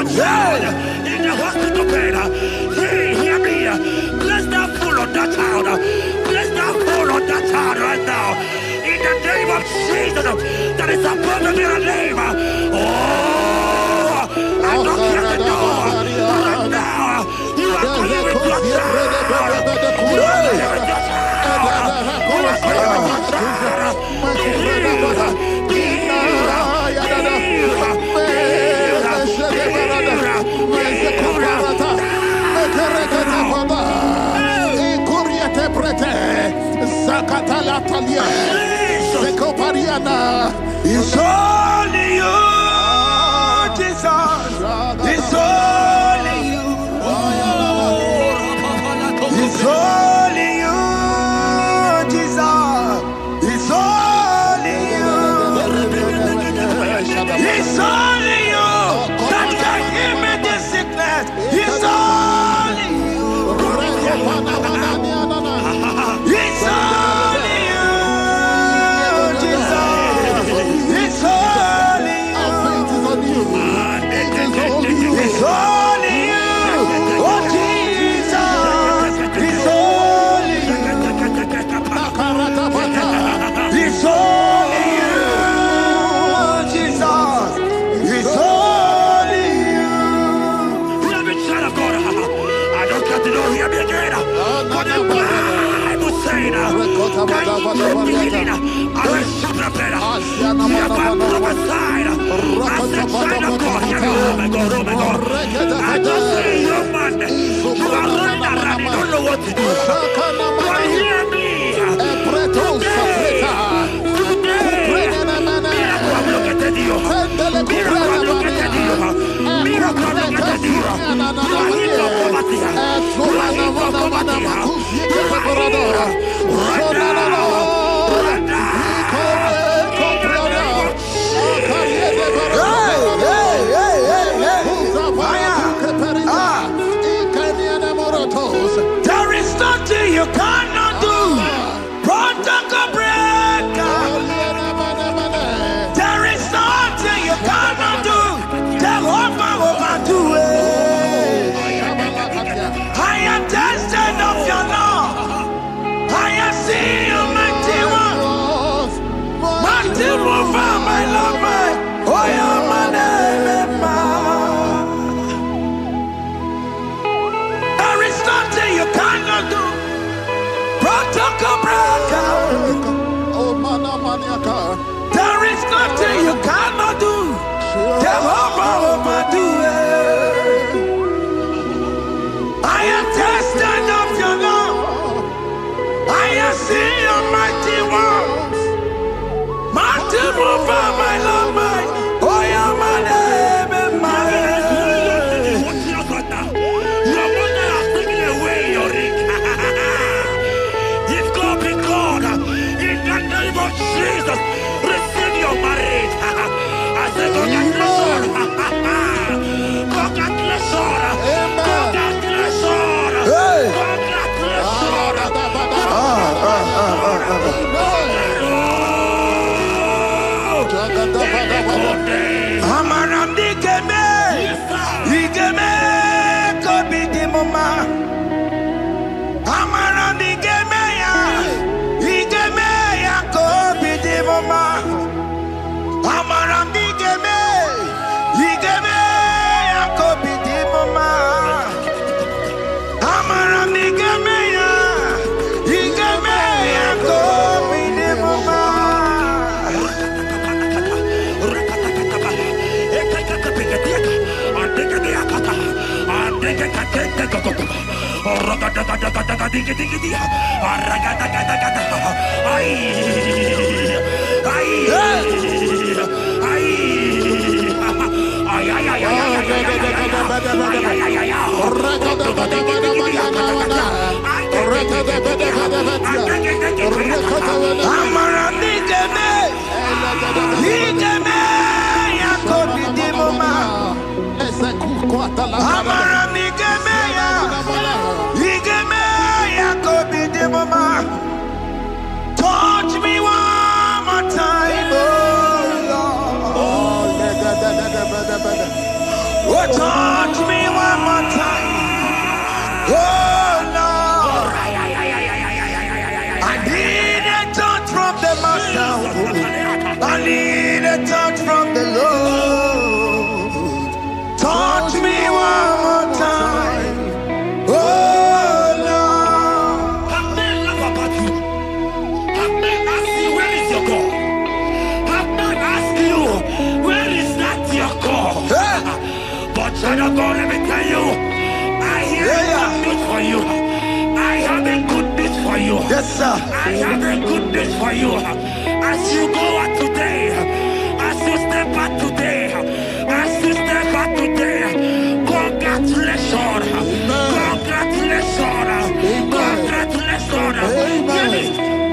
Child in the hospital bed, hear me. Bless that fool on that child. Bless that fool on that child right now. In the name of Jesus, that is above the middle name. Oh, I don't care to know. Right now, you are calling with your child. You are calling with your child. You are calling with your child. Be it's only you, Jesus. It's only you. It's only you, Jesus. It's only you. It's only you that can heal me this sickness. It's only you. It's only you, Jesus. It's only you. It's only you. Oh, Jesus. It's only you. It's only you, Jesus. It's only you. Hear me, child of God. I don't get to know, hear me again. For the Bible saying, can you believe in? I will shoot the better. Hereby prophesied. As the child of God. Hear me, oh my God, oh my God. I just see you, man. You are running around, you don't know what to do. But hear me. nothing you cannot do. Protocol breaker. There is nothing you cannot do. Jehovah overdo it. I am tested of your love. I have seen your mighty ones. Mighty mover, my lover. Oh, you're my name. There is nothing you cannot do. Protocol breaker. There is nothing you cannot do. Jehovah overdo it. I am tested of your love. I have seen your mighty ones. Mighty mover, my love, my. Oh, you're my name and my. Your mother has taken away your ring. If God be God, in the name of Jesus, receive your marriage. I say congratulations. Congratulations. Congratulations. Hey. Amaram digeme, digeme, kobi di mama. Amaram digeme ya kobi di mama. Amaram digeme, digeme ya kobi di mama. Amaram digeme ya, digeme ya kobi di mama. Touch me one more time, oh Lord. Oh, touch me one more time, oh Lord. I need a touch from the Master. I need a touch from the Lord. Touch me one more time, oh Lord. Have men laugh about you. Have men ask you, where is your God? Have men ask you, where is that your God? But child of God, let me tell you, I hear a good news for you. I have a good news for you. Yes, sir. I have a good news for you. As you go out today, as you step out today, as you step out today, congratulations. Congratulations. Congratulations. Hear me.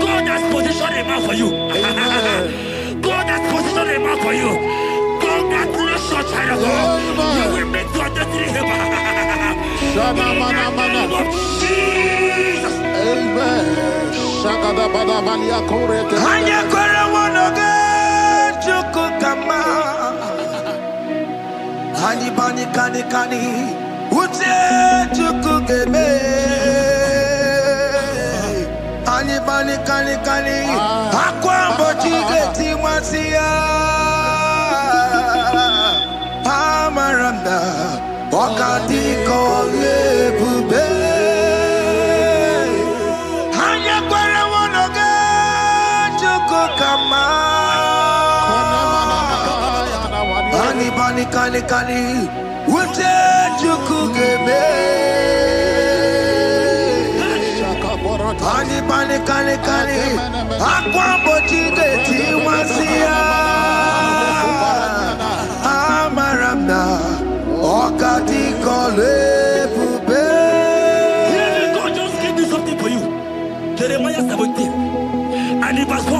God has positioned a man for you. God has positioned a man for you. Congratulations, child of God. You will meet your destiny helper. In the name of Jesus. Amen. Hanya kwara wanoge chukukama. Hani bani kani kani ute chukugeme. Hani bani kani kani akwambo chigeti mwasiya. Amaramda wakati kole bube. Hanya kwara wanoge chukukama. Hani bani kani kani ute chukugeme. Hani bani kani kani akwambo chigeti mwasiya. Amaramda wakati kole bube. God just gave me something for you. Jeremiah 17 and in verse 4.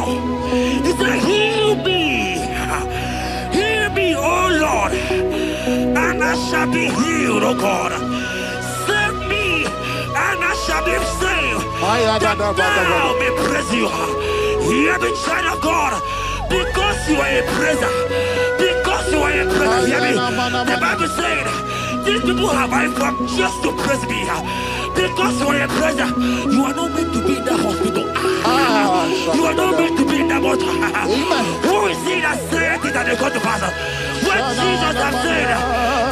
He said, heal me, O Lord, and I shall be healed, O God. Save me, and I shall be saved. Now may praise you. Hear me, child of God. Because you are a praiser. Because you are a praiser. Hear me. The Bible said, these people have I come just to praise me. Because you are a praiser, you are not meant to be in that hospital. You are not meant to be in that motor. Who is he that said it and they come to pass? When Jesus has said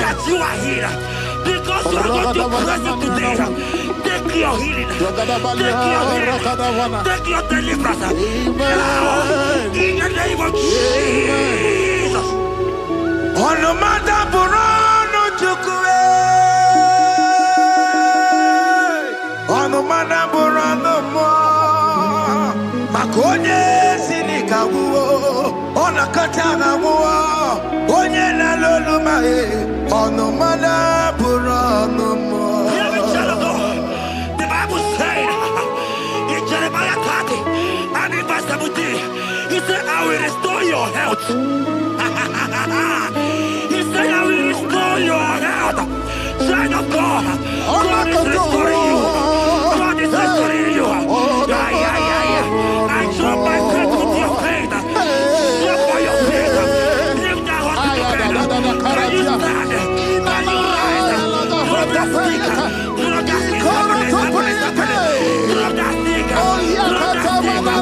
that you are healed, because you are going to praise him today, take your healing, take your healing, take your deliverance. Now, in the name of Jesus. On the matter Burano Chukwe. On the matter Burano Mo. Makonye Sinikawu. On a Katana Wo. Onye na Lolumae. On the matter Burano Mo. The Bible said in Jeremiah 30 and in verse 17, he said, I will restore your health. He said, I will restore your health. Child of God, God is restoring you. God is restoring you. I drop my faith with your faith. Drop for your faith. Leave that hospital bed. Can you stand? Can you rise? Drop that stick. Drop that stick. Drop that stick. Drop that stick. Drop that stick. Drop it.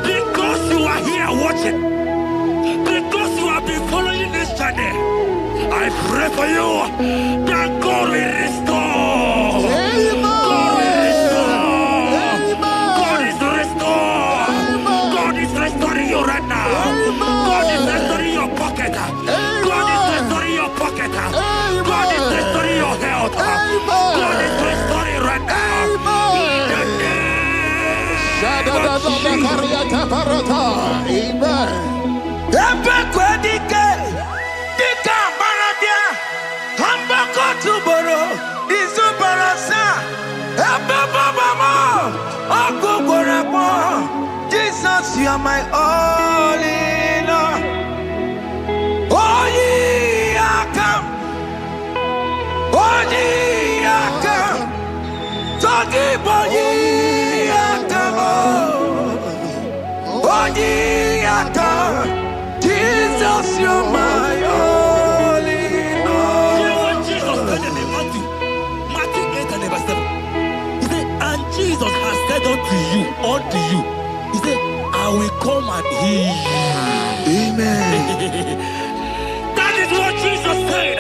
Because you are here watching, because you have been following this journey, I pray for you that God will restore. God will restore. God is restoring. God is restoring you right now. God is restoring your pocket. God is restoring your pocket. God is restoring your health. God is restoring right now. Jesus, you are my all in all. Oh, ye are come. Oh, ye are come. Talking about ye are come. Oh, ye are come. Jesus, you are my all in all. You know what Jesus said in Matthew 8 and verse 7? He said, and Jesus has said unto you, he said, I will come and heal you. Amen. That is what Jesus said.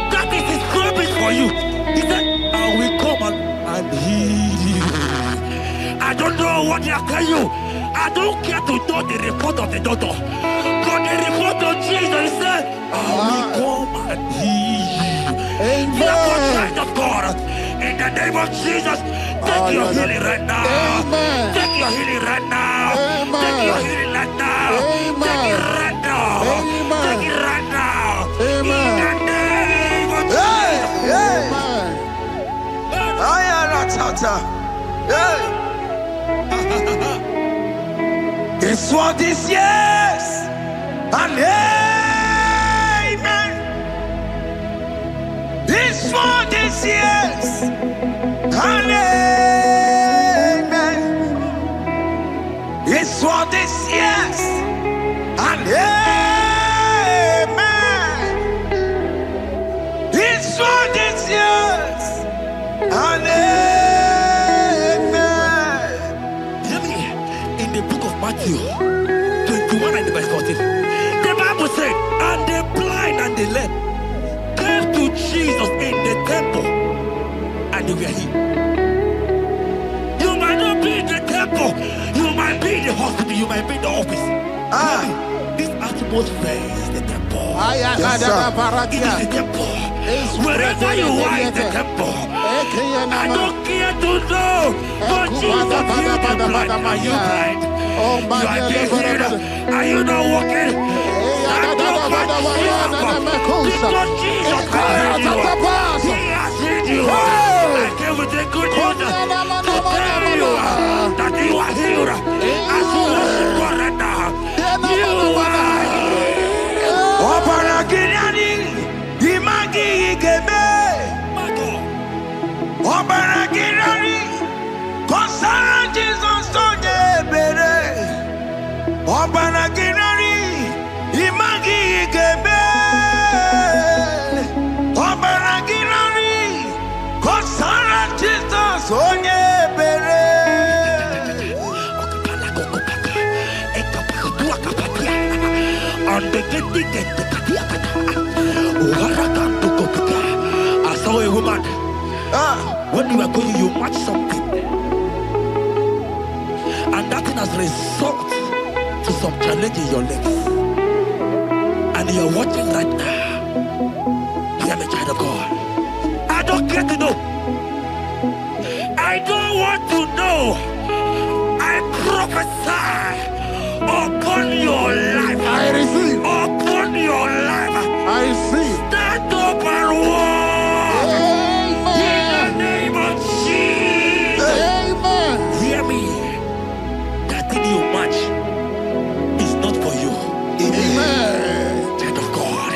That is his promise for you. He said, I will come and heal you. I don't know what they are telling you. I don't care to know the report of the doctor. But the report of Jesus said, I will come and heal you. Therefore, child of God, in the name of Jesus, take your healing right now. Take your healing right now. Take your healing right now. Take it right now. Take it right now. In the name of Jesus. It's what this yes and amen. It's what this yes and amen. It's what this yes and amen. It's what this yes and amen. In the book of Matthew 21 and verse 14, the Bible said, and the blind and the lame came to Jesus in the temple be the office. This atmosphere is the temple. Yes, It is the temple. Wherever you are in the temple. I don't care to know. But Jesus healed the blind. Are you blind? You are being healed. Are you not walking? Stand up and shout. Because Jesus has healed you. He has healed you. I came with a good news to tell you that you are healed. As you worship God right now, you are healed. Obaragirani, imagi igebe. Obaragirani, konsara Jesus sonye bere. Obaragirani, imagi igebe. Obaragirani, konsara Jesus sonye bere. I saw a woman. When you were going, you match something, and that thing has resulted to some challenge in your legs. And you're watching right now. Hear me, child of God. I don't care to know. I don't want to know. I prophesy upon your life. I receive. Upon your life. I receive. Stand up and walk. In the name of Jesus. Amen. Hear me. That thing you match is not for you. Amen. Child of God.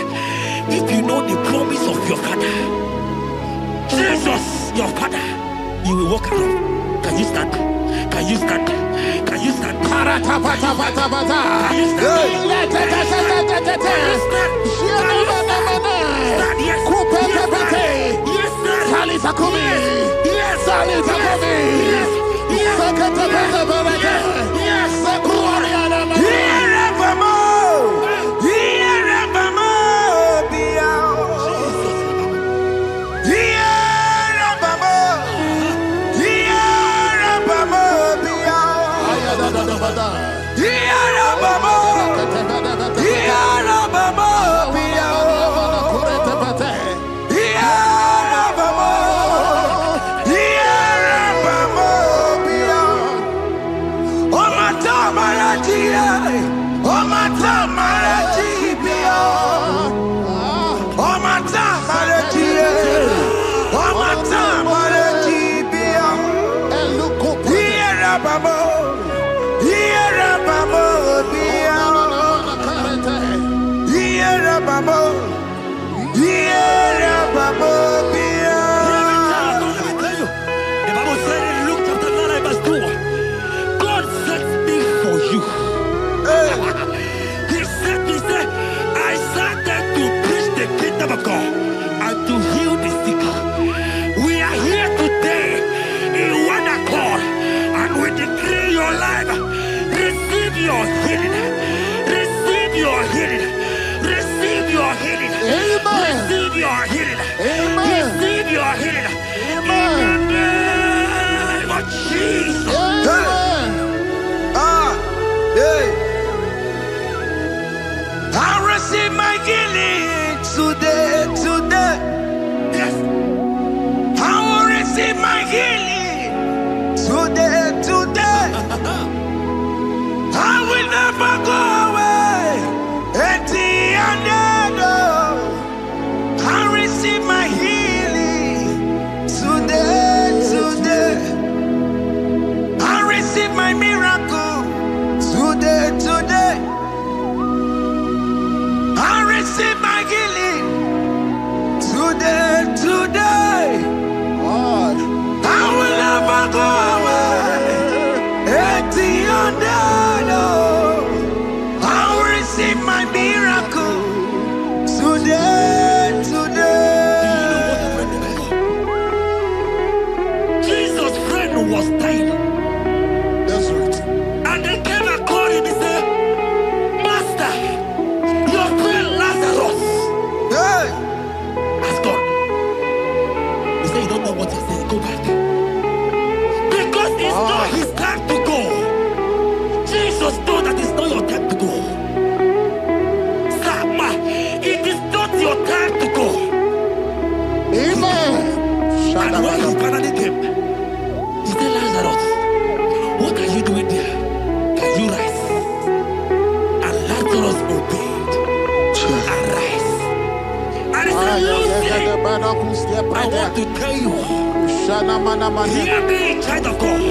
If you know the promise of your father, Jesus, your father, you will walk around. Can you stand? Can you stand? Can you stand? Parata pata pata pata. Can you stand? Yes, sir. Salisa kumi. Yes, Salisa kumi. yes, Sakata pata pata. yes. Sakuariana mama. want to tell you, hear me, child of God.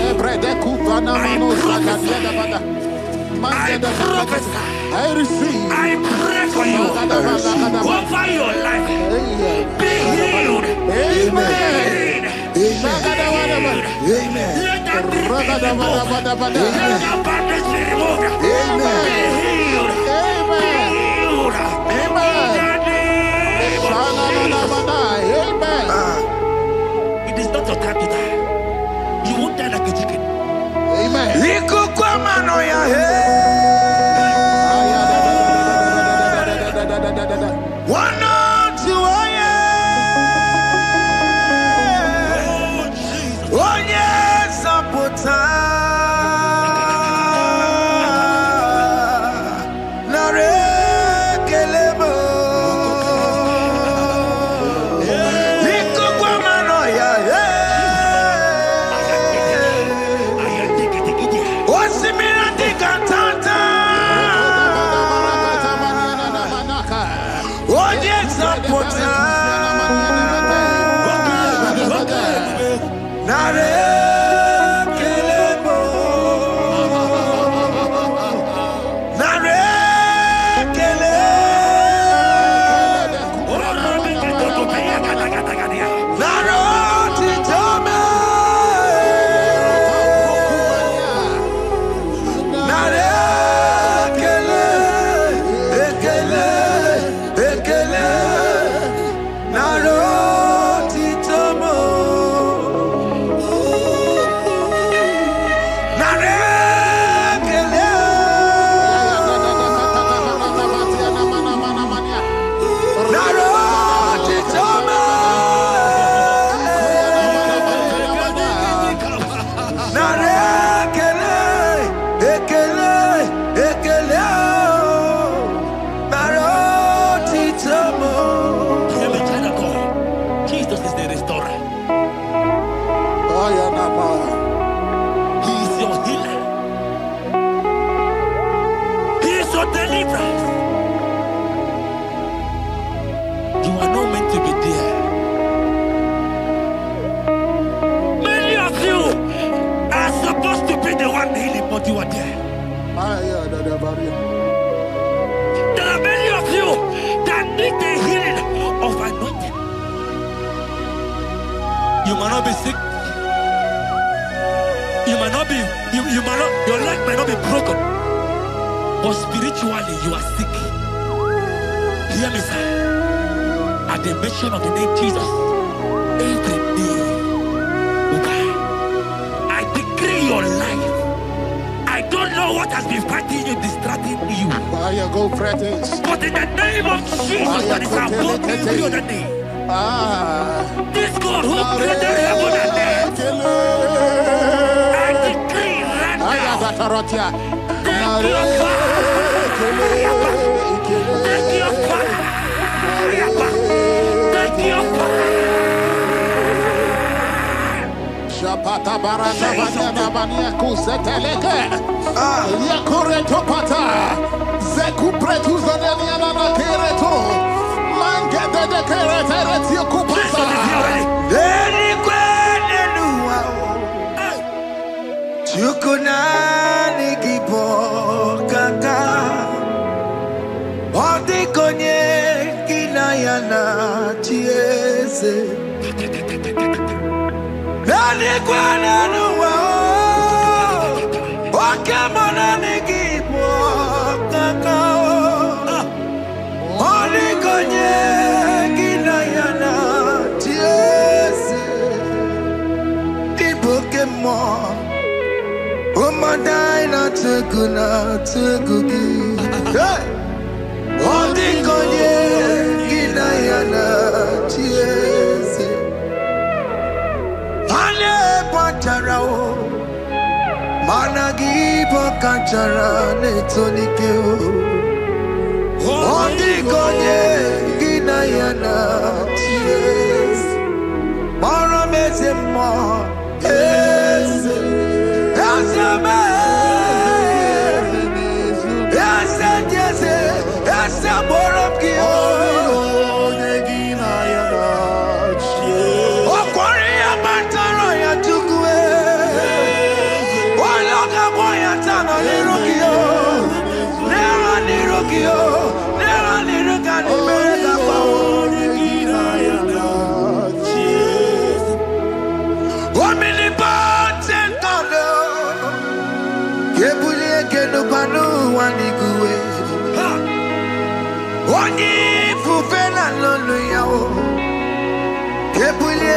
I receive. I pray for you. Over your life. Be healed. Amen. Amen. Let that be removed. Let that bandage be removed. Amen. Be healed. Amen. Amen. It is not your time to die. You won't die like a chicken. Amen. One to oh yes, Apota Nare Kelebo Liko Guamano ya Osimira Dikatanta oh yes, Apota Nare Kelebo Nare Kele Naro Titome Nare Kele Ekele Ekele Naro Titomo Jesus is the restorer. He is your healer. He is your deliverer. You are not meant to be there. Many of you are supposed to be the one healing, but you are there. There are many of you that need the healing of anointing. You might not be sick. You might not be, you might not, your leg might not be broken. But spiritually, you are sick. Hear me, sir. At the mention of the name Jesus, every day, okay, I decree your life. I don't know what has been fighting you, distracting you. But in the name of Jesus, that is above every other name. This God who created heaven and earth, I decree right now, take your fire, take your fire, take your fire. Shapata baranda bania kuseteleke. Yakure topata. Zeku pretu zanenia na kereto. Mange de keretere tiokupasa. Deni kwene nuwa Chukuna nigibo kaka Odi konye kinayana chieze Deni kwene nuwa Wakemona nigibo kaka Odi konye kinayana chieze Pokemon, oh my dina tegugi. Hey, oh the konye kinayana chiese. Ane pacharao, managi pokachara netonike. Oh the konye kinayana chiese. Mara mezemo. Yes, yes, yes, yes,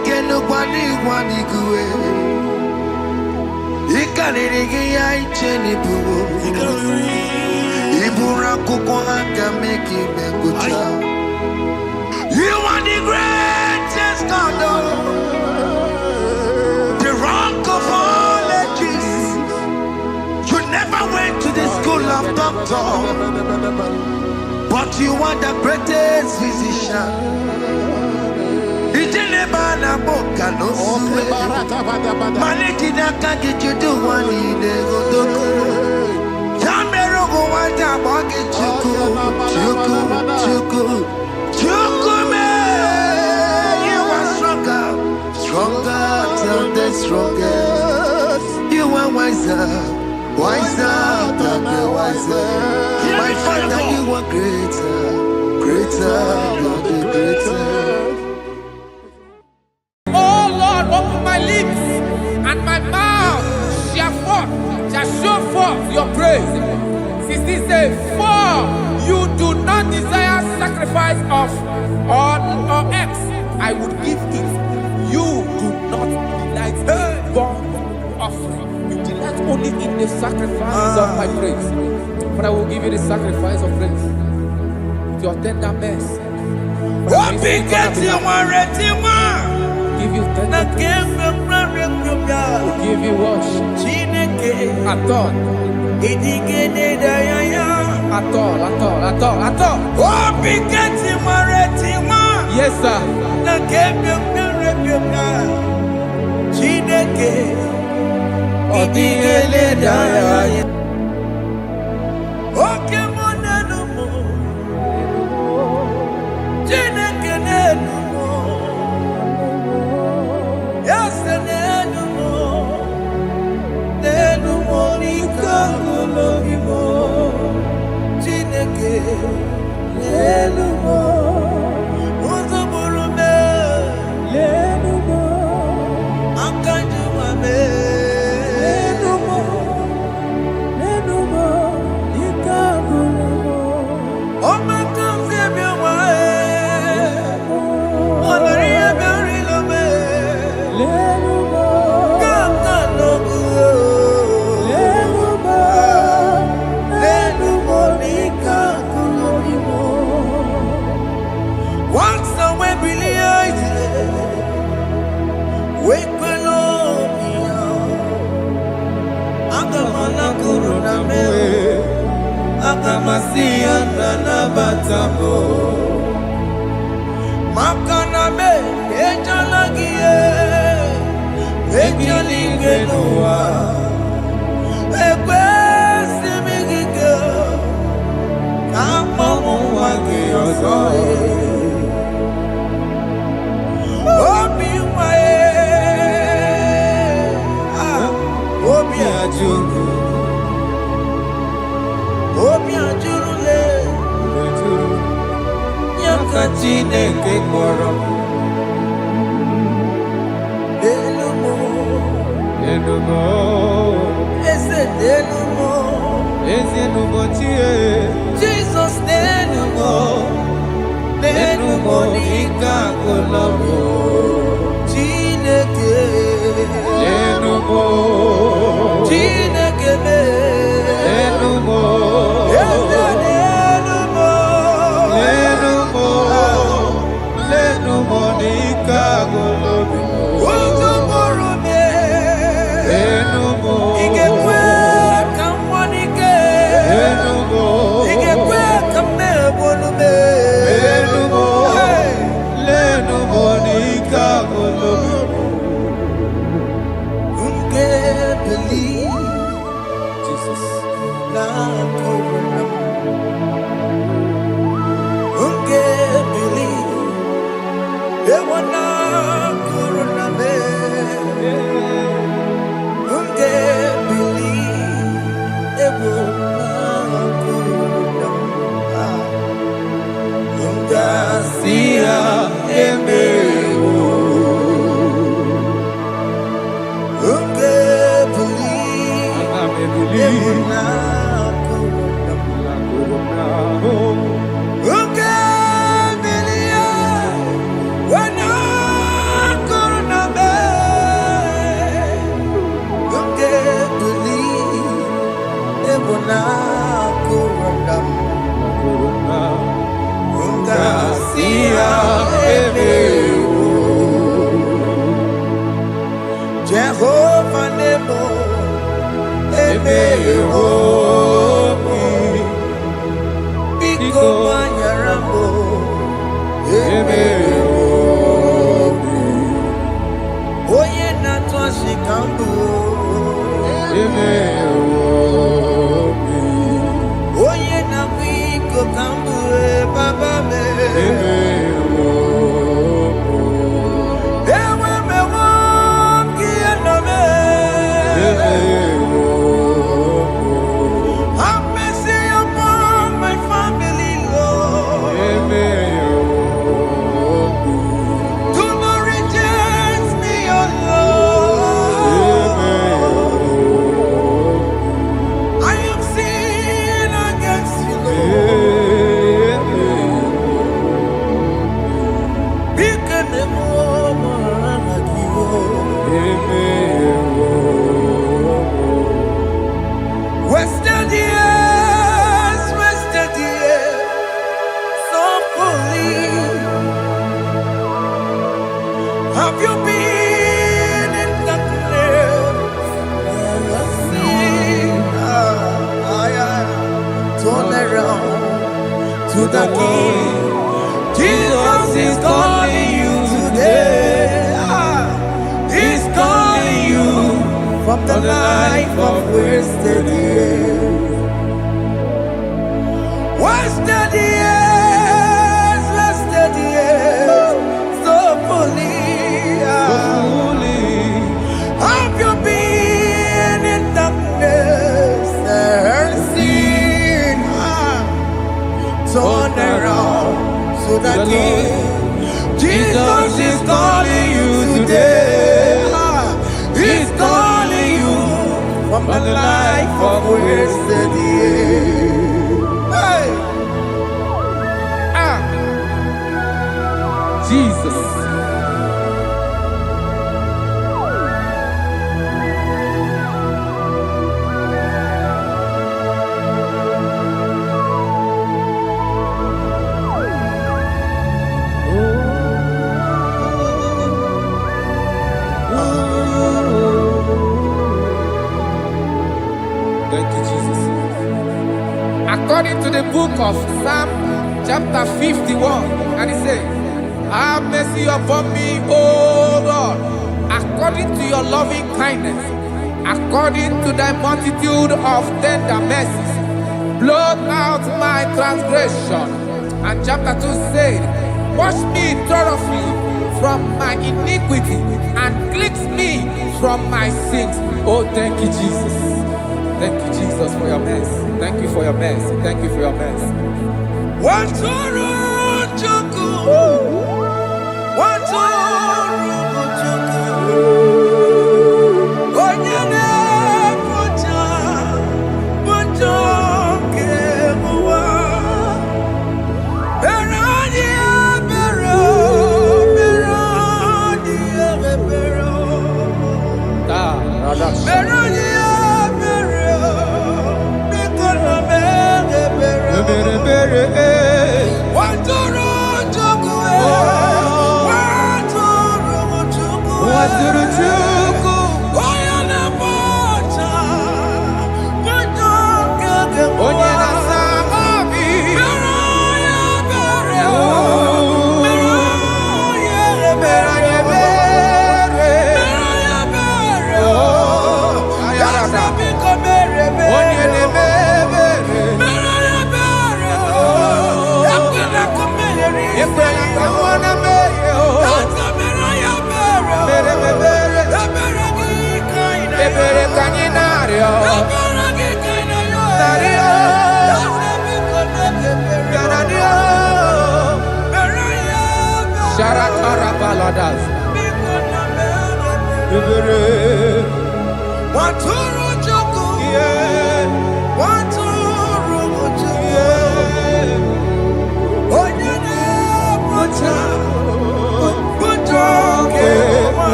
Ekeno kwani kwani kuwe. Ikanirigi ya icheni buwo. Ibura kuko haka meki mekuta. You are the greatest God, the rock of all ages. You never went to the school of doctor, but you are the greatest physician. Ijelebana boka no suwe. Maneki naka get you do one in the godoko. Yamero go wata boki chuku, chuku, chuku, chuku me. You are stronger, stronger than the strongest. You are wiser, wiser than the wiser. My Father, you are greater, greater than the greater. Oh Lord, open my lips and my mouth shall show forth your praise. 16 says, for you do not desire sacrifice of or X, I would give it. You do not delight in burnt offering. You delight only in the sacrifice of my praise. But I will give you the sacrifice of praise with your tender mercy. Give you tender praise. Will give you worship. At all. At all. Yes, sir. Jesus, believe. Wasted years, so fully. Have you been in darkness? Turn around to the King. Jesus is calling you today. He's calling you from the life of wasted years. Wasted years, so fully. Have you been in darkness and seen? Turn around to the King. Jesus is calling you today. He's calling you from the life of wasted years. Hey! Jesus. Thank you, Jesus. According to the book of Psalm, chapter 51, and it says, have mercy upon me, O Lord, according to your loving kindness, according to thy multitude of tender mercies, blot out my transgression. And chapter 2 said, wash me thoroughly from my iniquity and cleanse me from my sins. Oh, thank you, Jesus. Thank you, Jesus, for your mercy. Thank you for your mercy. Thank you for your mercy.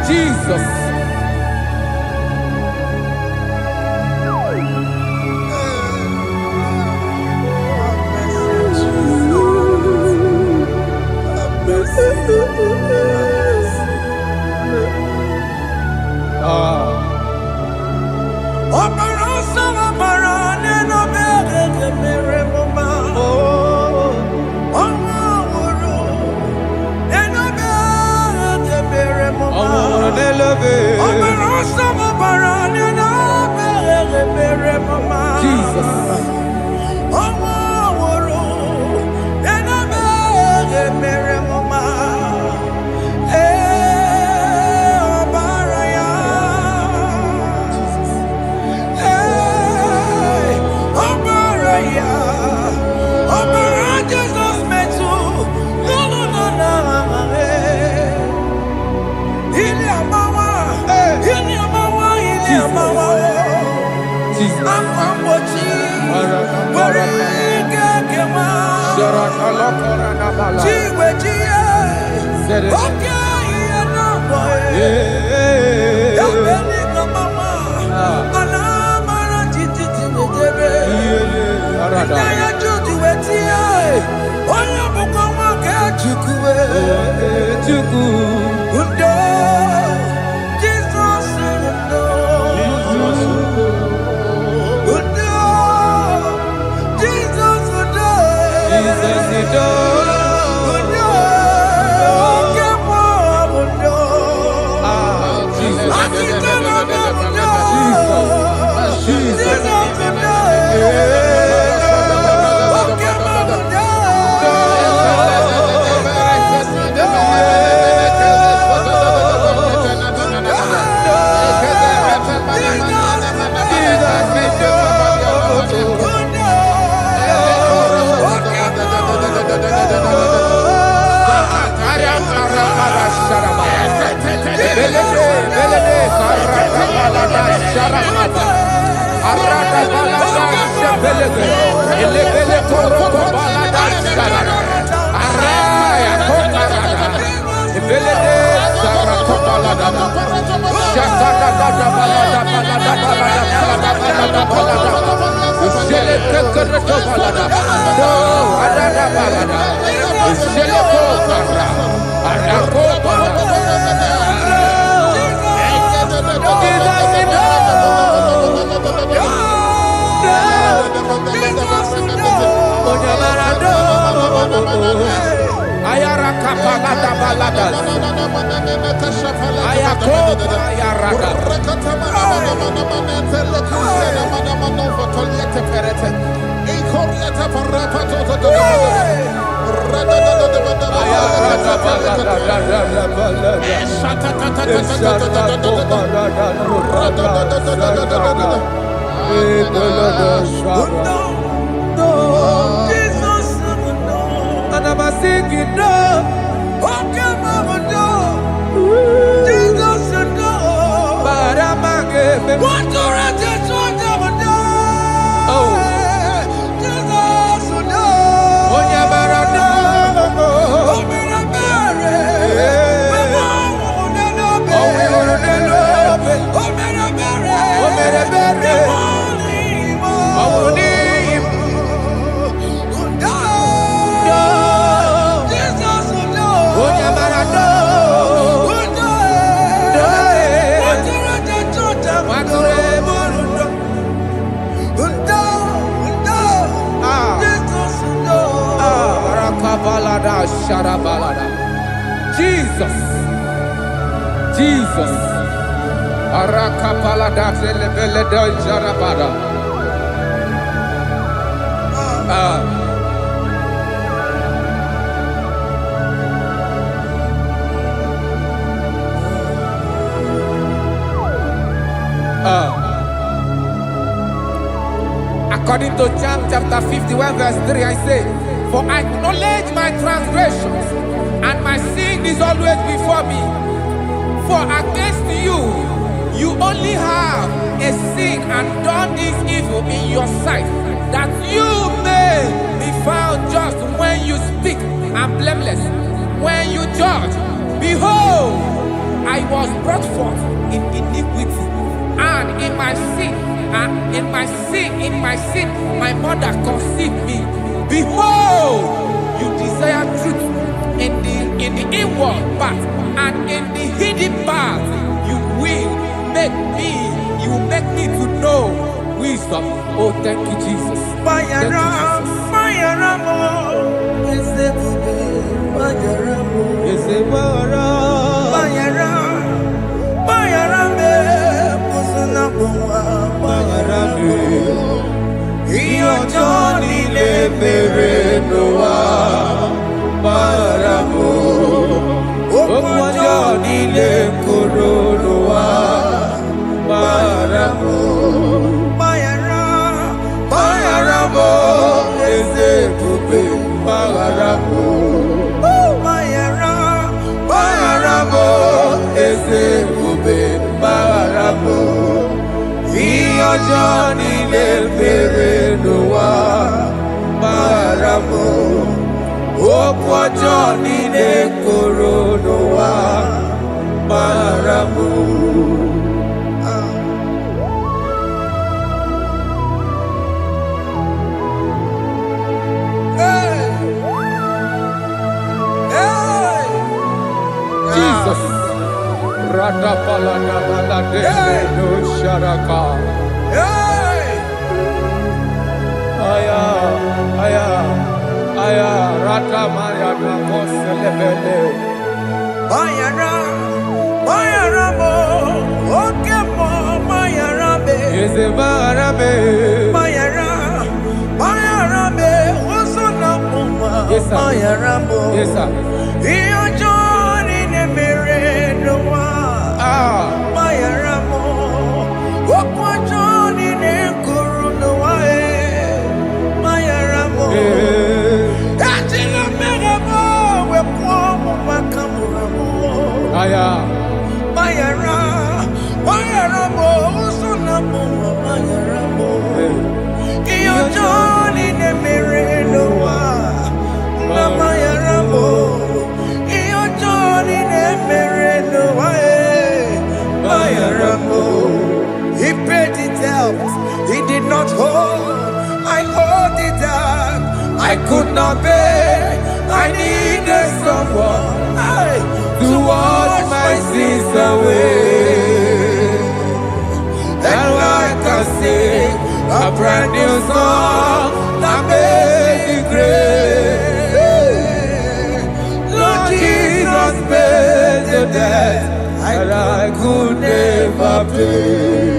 Jesus. According to John chapter 51 verse 3, I say, "For I acknowledge my transgressions, and my sin is always before me. For against you, you only have a sin and done this evil in your sight, that you may be found just when you speak and blameless when you judge. Behold, I was brought forth in iniquity, and in my sin, my mother conceived me. Behold, you desire truth in the inward part, and in the hidden part you will make me to know wisdom." Oh, thank you, Jesus. Thank you, ọjọ́ nílé bèrè ló wá bára mọ́. Òkú ọjọ́ nílé kóró ló wá bára mọ́. Jesus. No sharaka. Aya, aya, aya, rata maya na koselebele. Mayara mo, oke mo, mayara be. Eze marabe. Mayara be, osona muma. Yes, sir. Mayara mo. Yes, sir. Iyo joni ne mere no wa. Mayara mo, okwa joni ne kuru no wa. Mayara mo. Ajina mere mo, we kwa mo makamura mo. Aya. Mayara mo, osona muma. Mayara mo. Iyo joni ne mere no wa. Mayara mo. Iyo joni ne mere no wa. Mayara mo. He paid it out. He did not hold. I owed it out. I could not pay. I needed someone to wash my sins away. And I can sing a brand new song that made me great. Lord Jesus paid the debt that I could never pay.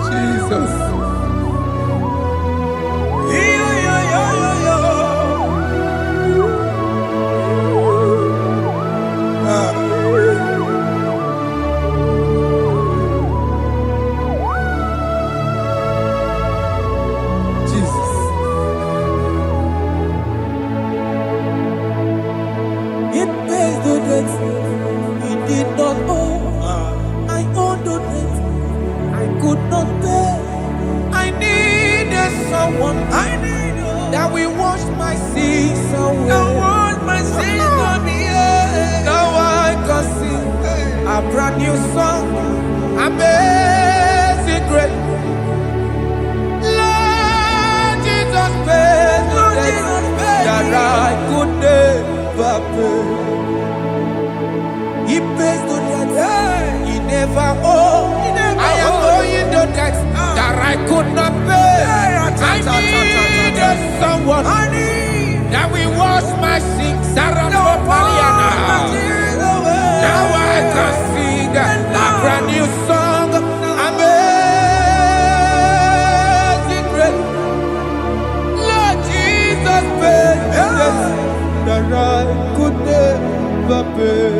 Jesus. Jesus. It pays the debt he did not owe. I owed the debt I could not pay. I needed someone that will wash my sins away. Now I can sing a brand new song, amazing grace. Lord Jesus paid the debt that I could never pay. He pays the debt he never owed. I am owing the debt that I could not pay. I needed someone that will wash my sins. Now I can sing a brand new song, amazing grace. Lord Jesus paid the debt that I could never pay.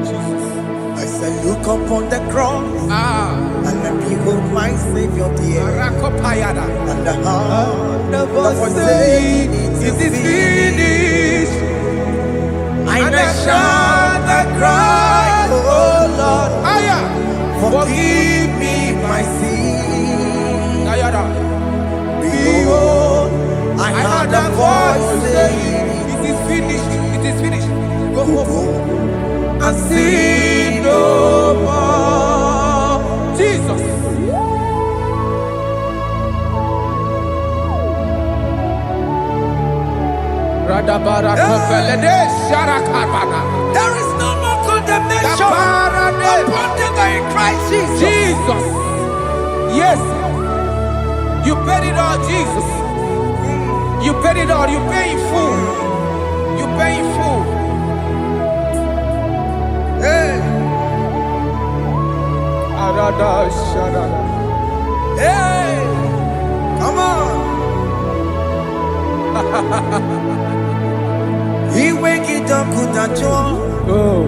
Jesus. I said, look upon the cross and then behold my Savior dear. And the heart The that was voice saying, saying, it is finished. And I shout and cry, oh Lord, forgive me my sin. Behold, I heard a voice saying, it is finished, it is finished. Go go home and sin no more. Jesus. there is no more condemnation upon them that in Christ Jesus. Jesus. Yes. You paid it all, Jesus. You paid it all. You pay in full. You pay in full. Hey, hey, come on. He wake it up, kutacho. Oh.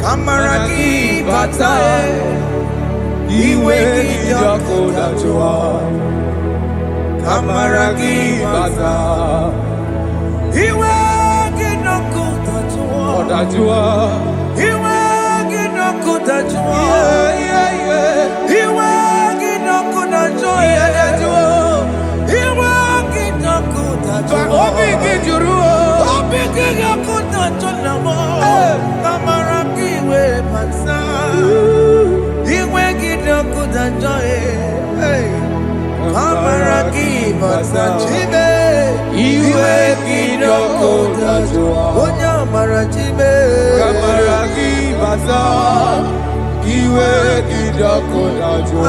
Kamaraki batae. iwe gị dị ọkụ dajụọ, ka amara gị bata. Iwe gị dị ọkụ dajụọ, ọ dajụọ. Iwe gị dị ọkụ dajụọ, iwe gị dị ọkụ dajụọ, iwe gị dị ọkụ dajụọ. Obi gị jụrụ, obi gị dị ọkụ dajụọ na mọ, ka amara gị wee bata. Iwe gị dị ọkụ dajụọ, amara gị bata. Chime, iwe gị dị ọkụ dajụọ, onye amara chime, amara gị bata. Iwe gị dị ọkụ dajụọ,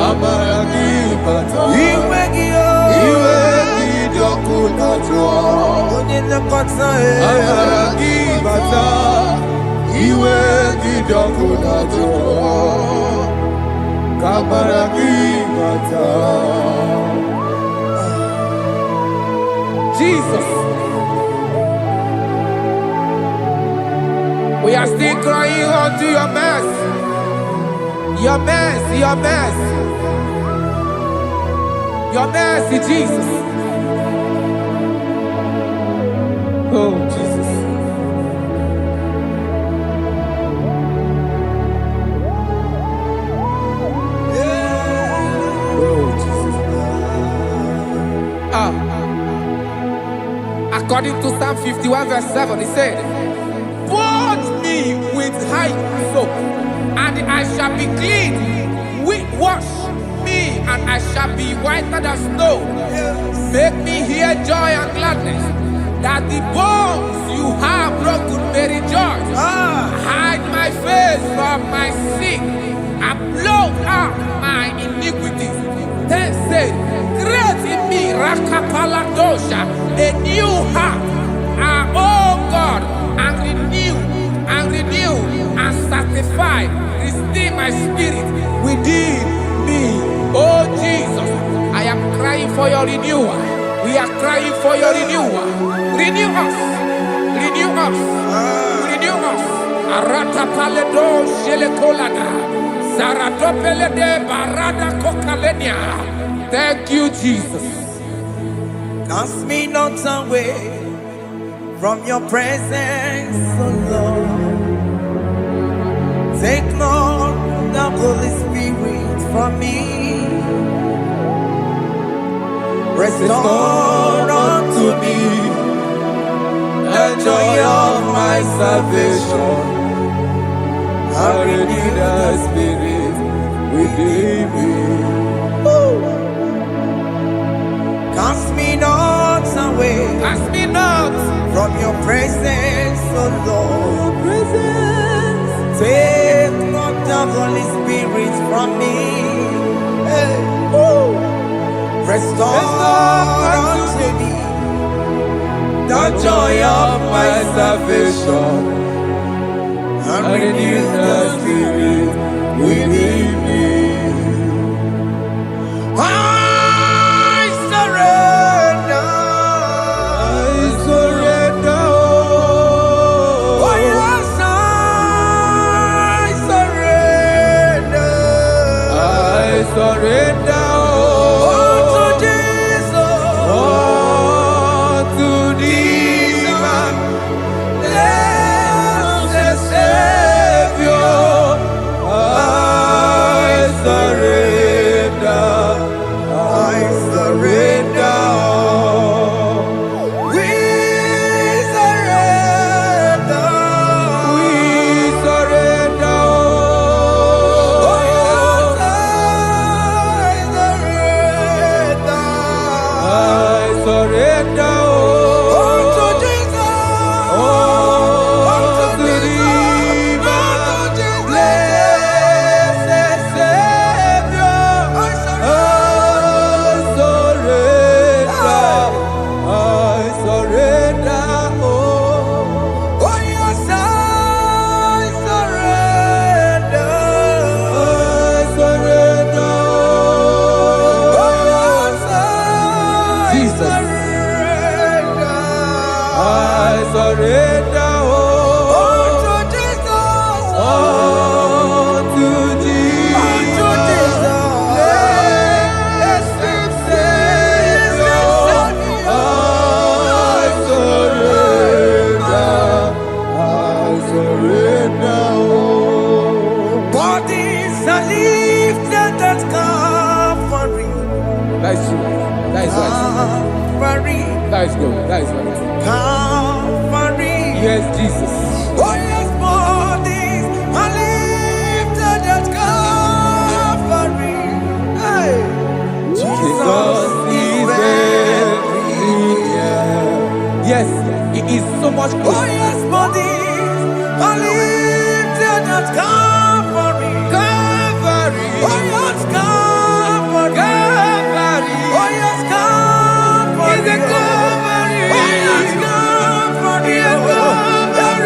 amara gị bata. Iwe gị dị ọkụ dajụọ, onye nlekọta, amara gị bata. Iwe gị dị ọkụ dajụọ, ka amara gị bata. Jesus. We are still crying unto your mercy. Your mercy, your mercy. Your mercy, Jesus. Oh, Jesus. According to Psalm 51 verse 7, he said, "Purge me with hyssop, soap, and I shall be clean. Wash me, and I shall be whiter than snow. Make me hear joy and gladness, that the bones you have broken may rejoice. Hide my face from my sin, and blot out my iniquities." Then said, "Create in me Rakapaladosha, a new heart, oh God, and renew, and sanctify, restore my spirit within me." Oh Jesus, I am crying for your renewal. We are crying for your renewal. Renew us, renew us, renew us. Arata paledo shelekolada, zaratopele de barada kokalenia. Thank you, Jesus. Cast me not away from your presence, oh Lord. Take not the Holy Spirit from me. Restore unto me the joy of my salvation, and renew the spirit within me. Cast me not away, Cast me not from your presence, oh Lord. Take not the Holy Spirit from me. Hey. Restore unto me the joy of my salvation, and renew the spirit within me. I surrender. Oh yes, I surrender. I surrender. are lifted at Calvary. That is true. That is right. Calvary. That is good. That is right. Calvary. Yes, Jesus. Oh yes, bodies are lifted at Calvary. Hey. Jesus is very near. Yes, it is so much Oh closer. yes, bodies are lifted at Calvary. Calvary. Oh yes, Calvary. Calvary. Oh yes, Calvary. Is it Calvary? Oh yes, Calvary. Yes, Calvary.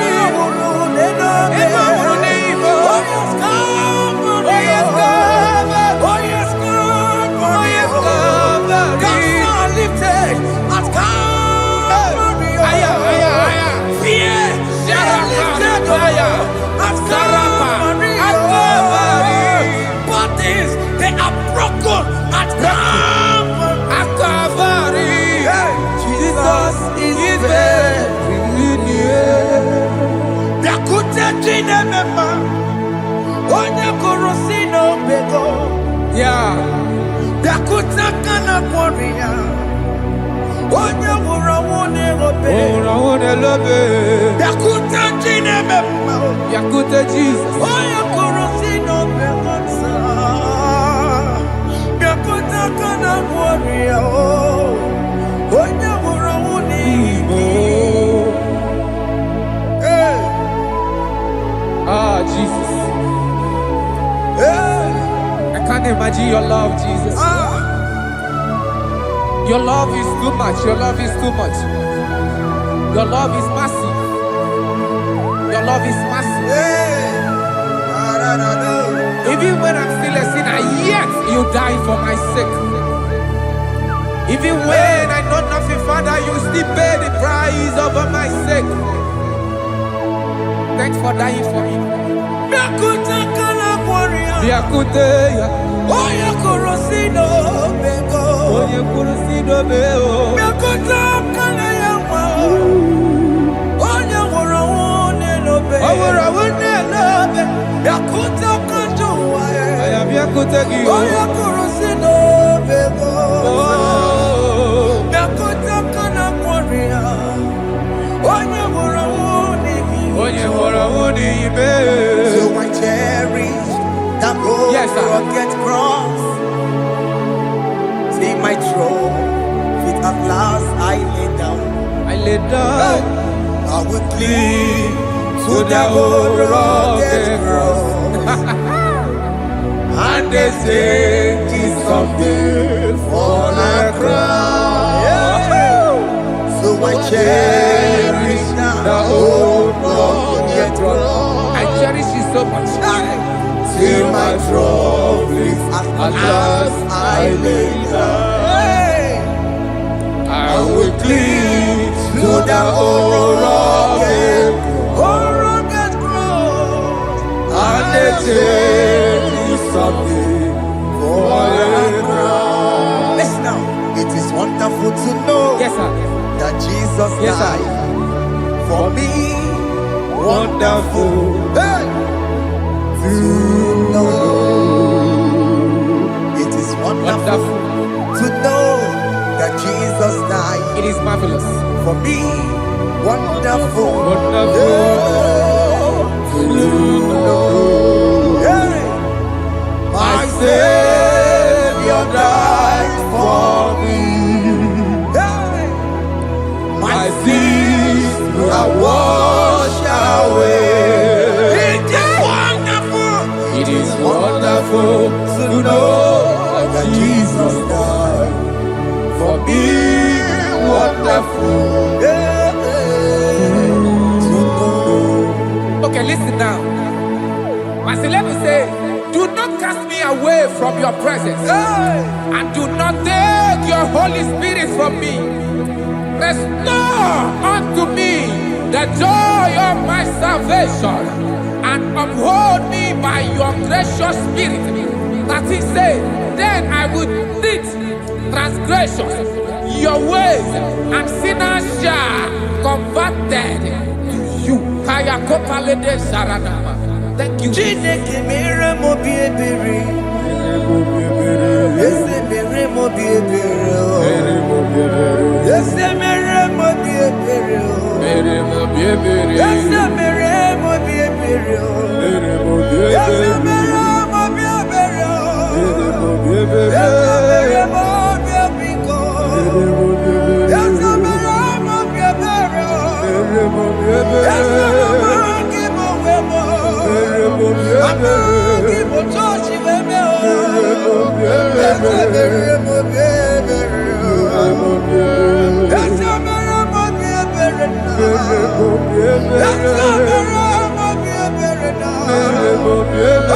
Yeah. Yakute Jesus. Ah, Jesus. I can't imagine your love, Jesus. Your love is too much. Your love is too much. Your love is massive. Your love is massive. Even when I'm still a sinner, yet you died for my sake. Even when I know nothing, Father, you still pay the price over my sake. Thanks for dying for me. Oye kurusino beo. I am Yakutagi. Oye kurusino bego. So I cherish that rugged cross. See my throne, feet at last I lay down. I lay down. I will cling to the old rugged cross. And they say it's something for a crown. So I cherish the old rugged cross. I cherish it so much. Till my trophies at last I lay down. I will cling To the old rugged cross. and they say it's something for a crown. Listen now, it is wonderful to know Yes, sir. that Jesus Yes, sir. died for me. Wonderful. Hey! To know. It is wonderful to know that Jesus died It is marvelous. for me. Wonderful. Wonderful. To know. Hey! My Savior died for me. Hey! My sins are washed away. It is wonderful. It is wonderful to know that Jesus died for me. Wonderful. To know. Okay, listen now. My celeb say, do not cast me away from your presence, and do not take your Holy Spirit from me. Restore unto me the joy of my salvation, and uphold me by your gracious spirit. That he said, then I will teach transgressions your ways, and sinners shall converted to you. Kaya kopalede saranama. Thank you. Chineke mere mo bi ebere. Ese mere mo bi ebere. Ese mere mo bi ebere. Ese mere mo bi ebere. Ese mere mo bi ebere. Ese mere mo bi ebiko. Ese mere mo bi ebere. Ese mere mo webo. Amagi mo chochi webe o. Ese mere mo bi ebere. Ese mere mo bi ebere na. Ese mere mo bi ebere na.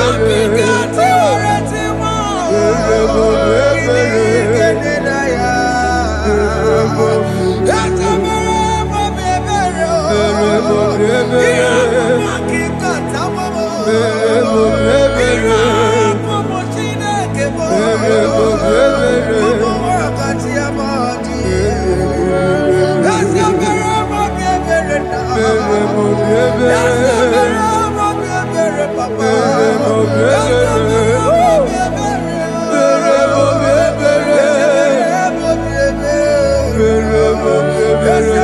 Abigati oreti mo. Ibigene na ya. Ese mere mo bi ebere o. Iya maki kata mo. Iya mo Chineke mo. Mo wakati amadi. Ese mere mo bi ebere na. Ese mere mo bi ebere papa. Ese mere mo bi ebere. Ese mere mo bi ebere. Ese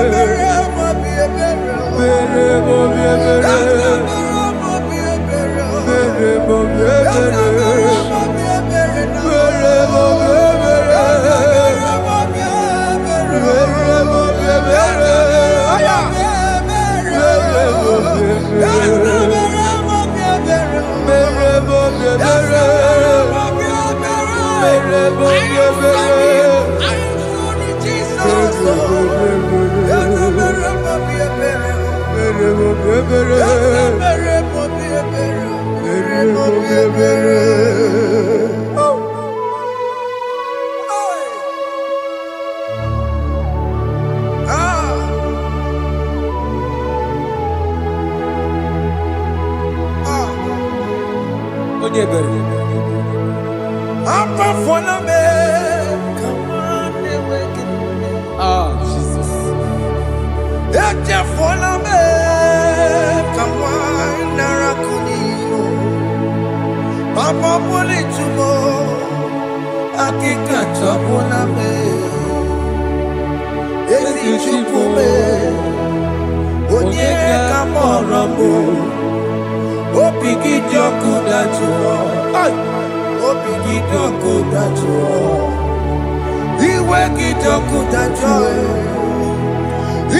mere mo bi ebere. Jesus. Papa poli tumo, akika chapona me, esi chukume, onye kamoramo, opigi joku dachuo, opigi joku dachuo, iwe kijoku dachuo,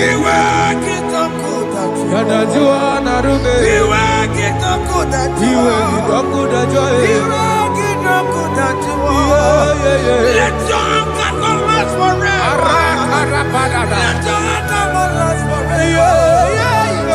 iwe kijoku dachuo, Yadajua narume. iwe kijoku dachuo, Iwe kijoku dachuo. Let your anger not last forever. Let your anger not last forever.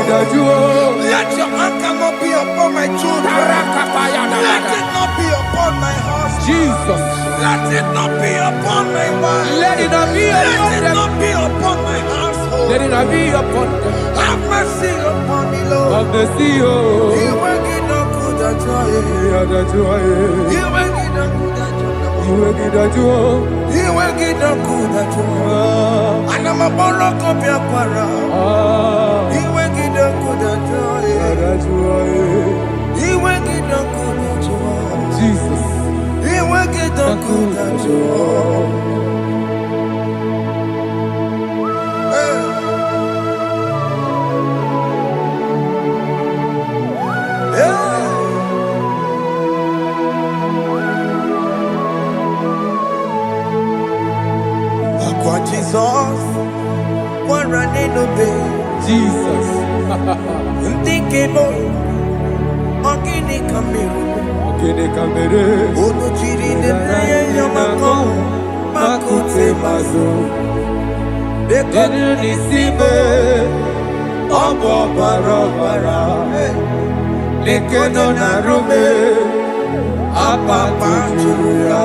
Let your anger not be upon my children. Let it not be upon my husband. Jesus. Let it not be upon my wife. Let it not be Let upon it them. not be upon my household. Let it not be upon them. Have mercy upon me, Lord. Of the sea, oh. You make it not good at joy. Yadajua. You make it not good at joy. Iwe kidajua. You make it not good at joy. And I'm a borrow copy of para. You make it not good at joy. Yadajua. You make it not good at joy. Jesus. You make it not good at joy. Jesus, one running obey. Jesus. Thinking Ogini Kamiru. Ogini Kamere. Ono chiri de prayer yamako. Makute mazo. Enu nisibe. Obo barabara. Lekedo narume. Apa tujuya.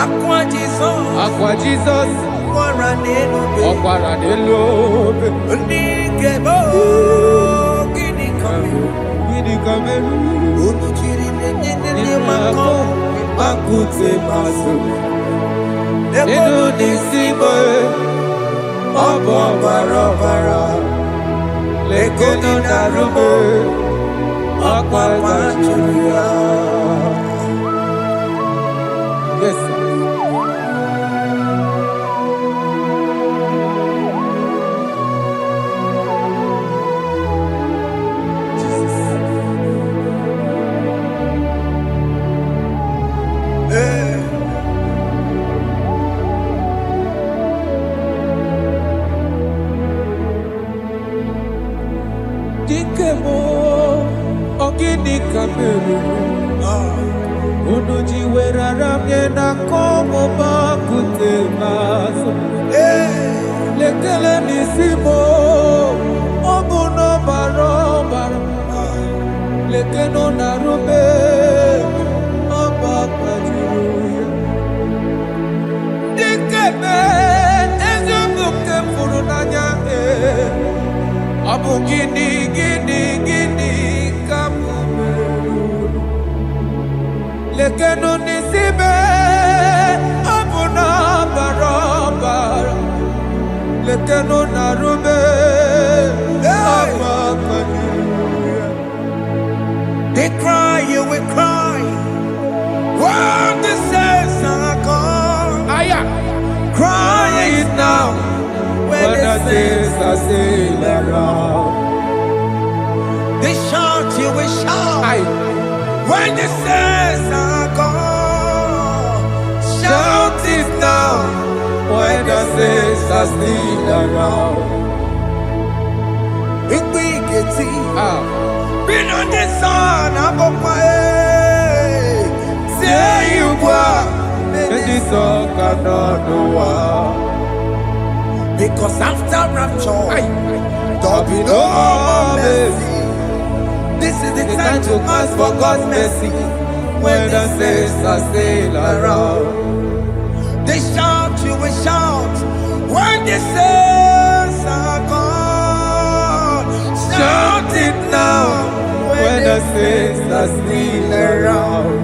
Aqua Jesus. Aqua Jesus. Okwara nelobe. Ndikebo. Ogini Kamiru. Ogini Kamere. Ono chiri de Makute maso Eno nisimo Obo barabara Lekono narumo Akwa machuria. Yes, sir. Dikemo ogini kameru Unuji werara mjena komo bakute maso Lekele nisimo Obuno barobara Lekeno narube Abakajuya Dikeme Ezubuke furunanya Abu gini kamu Lekeno nisibe Abu na barabara Lekeno narube They cry, you will cry. When the saints are gone, cry it now. When the saints are still around, they shout, you will shout. When the saints are gone, shout it now. When the saints are still around, it will get been on the sun, I'm on my way. Say you were, and this song cannot do. Because after rapture, there'll be no more mercy. This is the time to ask for God's mercy. When the saints are still around, they shout, you will shout. When the saints are gone, shout it now. When the saints are still around.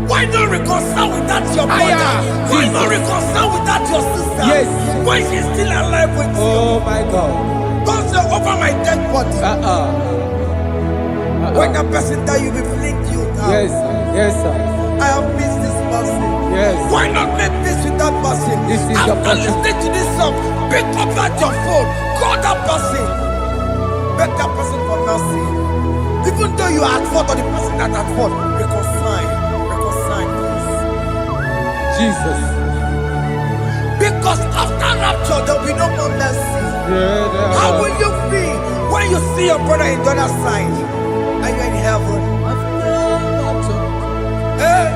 Why not reconcile without your brother? Why not reconcile without your sister? Yes. When she's still alive with you? Oh my God. Don't say over my dead body. When that person die, you will fling you down. Yes, sir. Yes, sir. I have missed this person. Yes. Why not make peace with that person? This is your After person. listening to this song, pick up that your phone, call that person, beg that person for mercy. Even though you are at fault or the person that at fault, reconcile, please. Jesus. Because after rapture, there will be no more mercy. How will you feel when you see your brother in the other side and you're in heaven? Hey.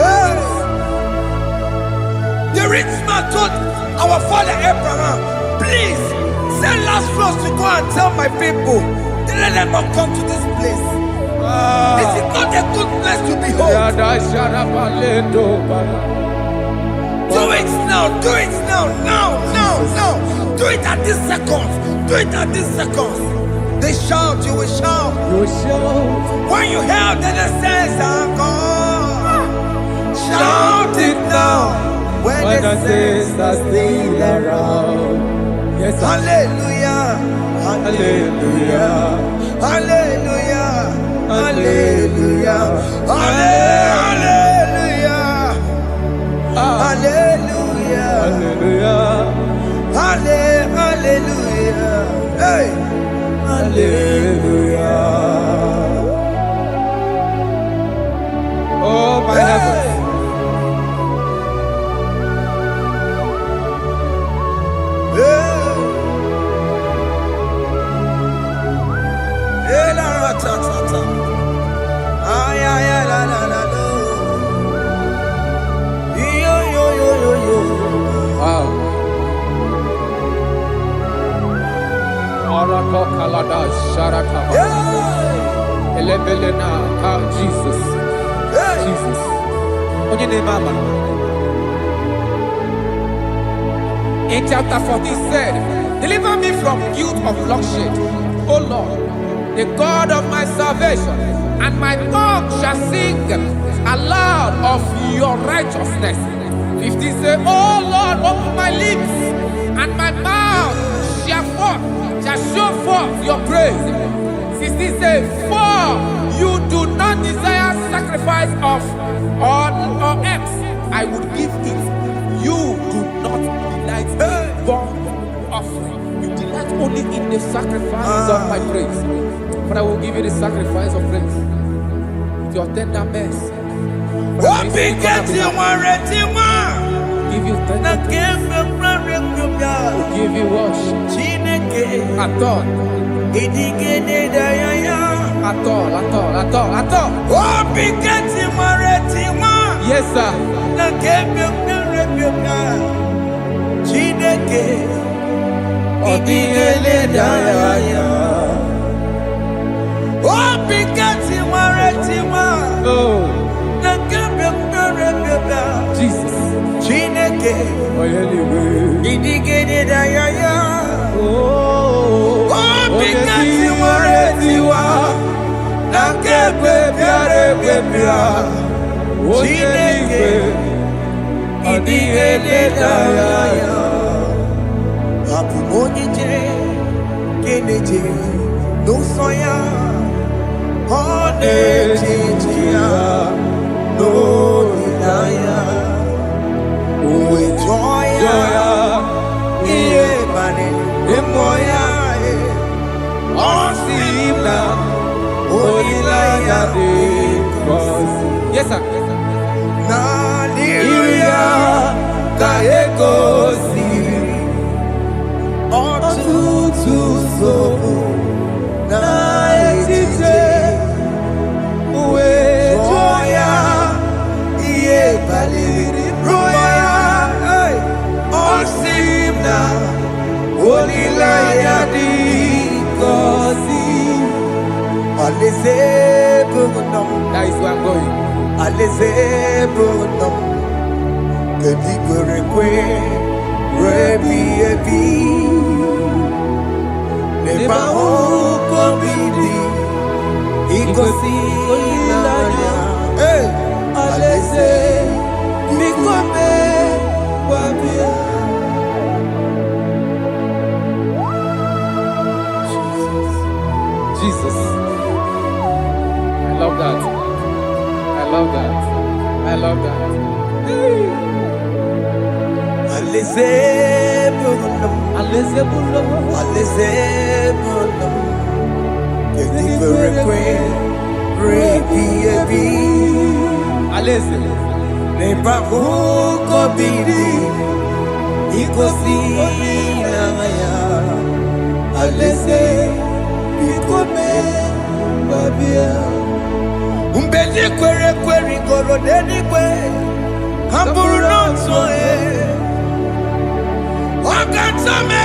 Hey. The rich man told our father Abraham, please send Lazarus to go and tell my people, let them not come to this place. This is not a good place to behold. Do it now, do it now, now. Do it at this second. Do it at this second. They shout, you will shout. When you hear that the saints are gone, shout it now. When the saints are still around. Yes, sir. Hallelujah, hallelujah, hallelujah, hallelujah, hallelujah, hallelujah, hallelujah, hallelujah, hey, hallelujah. Oh my heavens. Wow. Jesus. Jesus. In chapter 14 said, deliver me from guilt of bloodshed, O Lord, the God of my salvation. and my tongue shall sing aloud of your righteousness. 15 say, oh Lord, open my lips, and my mouth shall show forth your praise. 16 say, for you do not desire sacrifice of or eggs, I would give it. You do not delight in burnt offering. You delight only in the sacrifice of my praise. But I will give you the sacrifice of praise with your tender mercy. Give you tender will give you worship. At all. Yes, sir. Jesus. Yes, sir. That is where I'm going. Jesus. I love that. I love that. I love that. Umbeli kwere kwere goro deni kwe Kamburu nonso Wakatame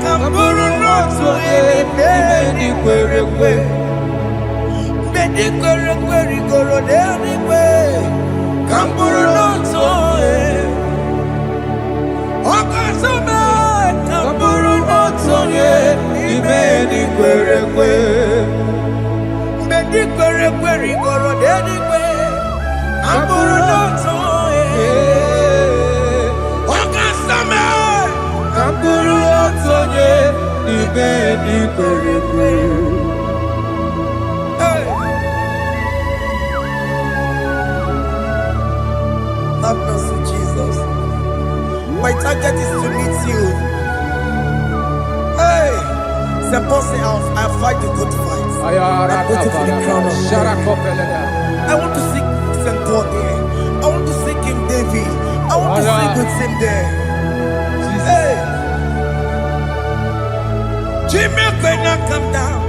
Kamburu nonso Bedi kwere kwe Bedi kwere kwere goro deni kwe Kamburu nonso Wakatame Kamburu nonso Bedi kwere kwe Bedi kwere kwere goro deni kwe Kamburu nonso Wakatame Kamburu nonso Bedi kwere kwe Have mercy, Jesus. My target is to meet you. Hey, suppose I'll fight the good fight. I'm waiting for the crown of glory. I want to seek St. Paul there. I want to seek King David. I want to sing with him there. Hey, Jimmy, when I come down,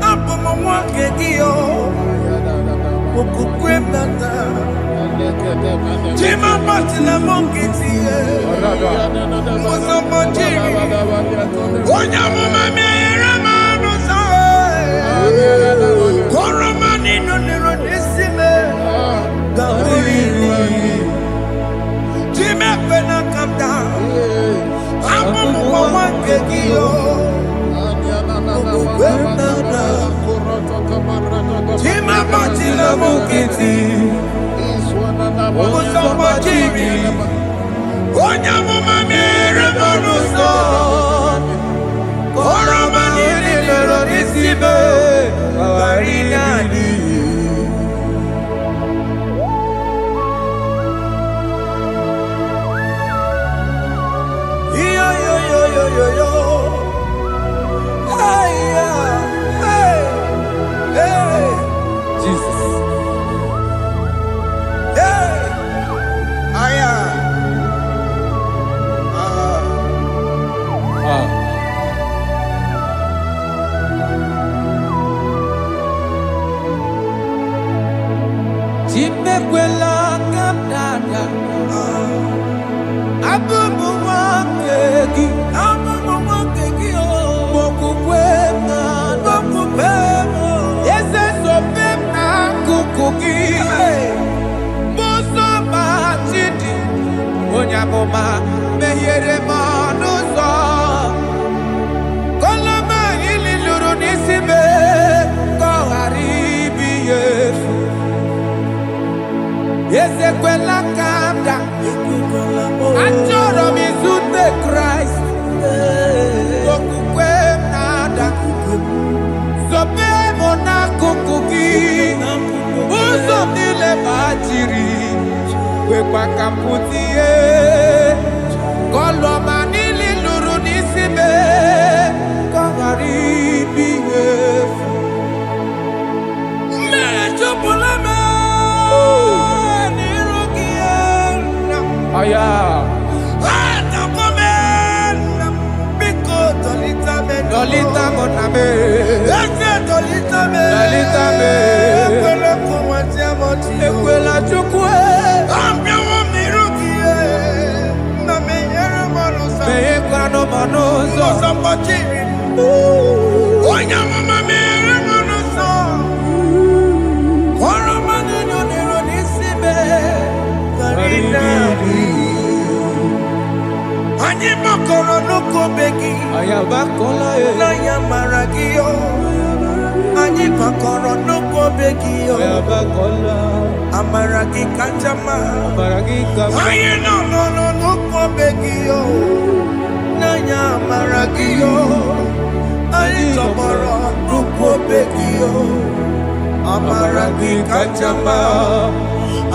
I'm on my walk again. Jima Martina Monkiti, Mosamajiri, Onyamama Rama Rosa, Koromani no Nerodissime, Gaburi, Jima Pena come down, I'm on one Kegio, mukiti. Usama jiri. Onyamuma mere monuso. Koroma nini lero nisibe. Barina ni. Yo. Hey, Jesus. Hey, Chimekwela kapdada. Abubu wakegi. Onyamoma mehiere manuzo koloma ili luru nisibe koharibi yefu yesekwela kamda anjoro mizute Christ okukwe nada sobe mona kukugi uzo nile bajiri Wekwa kamputie koloma nili luru nisibe koharibi yefu mechopulame nirugiena aya atakomena biko dolita moname ese dolita me ekwela kumwatia moti ekwela chukwe no monoso somebody onyamama mere monoso koromani no nero nisibe karina anyi makoro no kobegi ayabakola na yamaragio anyi makoro no kobegi ayabakola amaragi kanjama amaragi kama ayi no kobegi Nanya maragio, ali tomorrow rupo begio, amaragi kachama,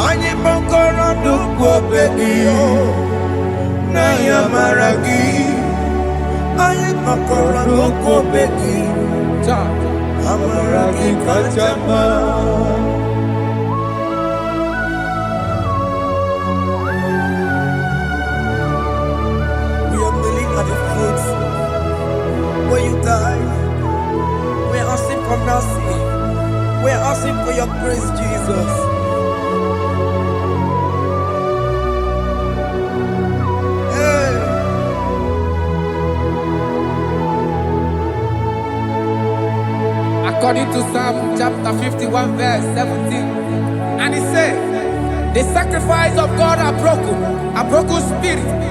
ani bongoro rupo begio, nanya maragi, ani bongoro rupo begio, amaragi kachama. Where you died, we're asking for mercy. We're asking for your grace, Jesus. Hey. According to Psalm chapter 51 verse 17, and it says, the sacrifice of God are broken spirit,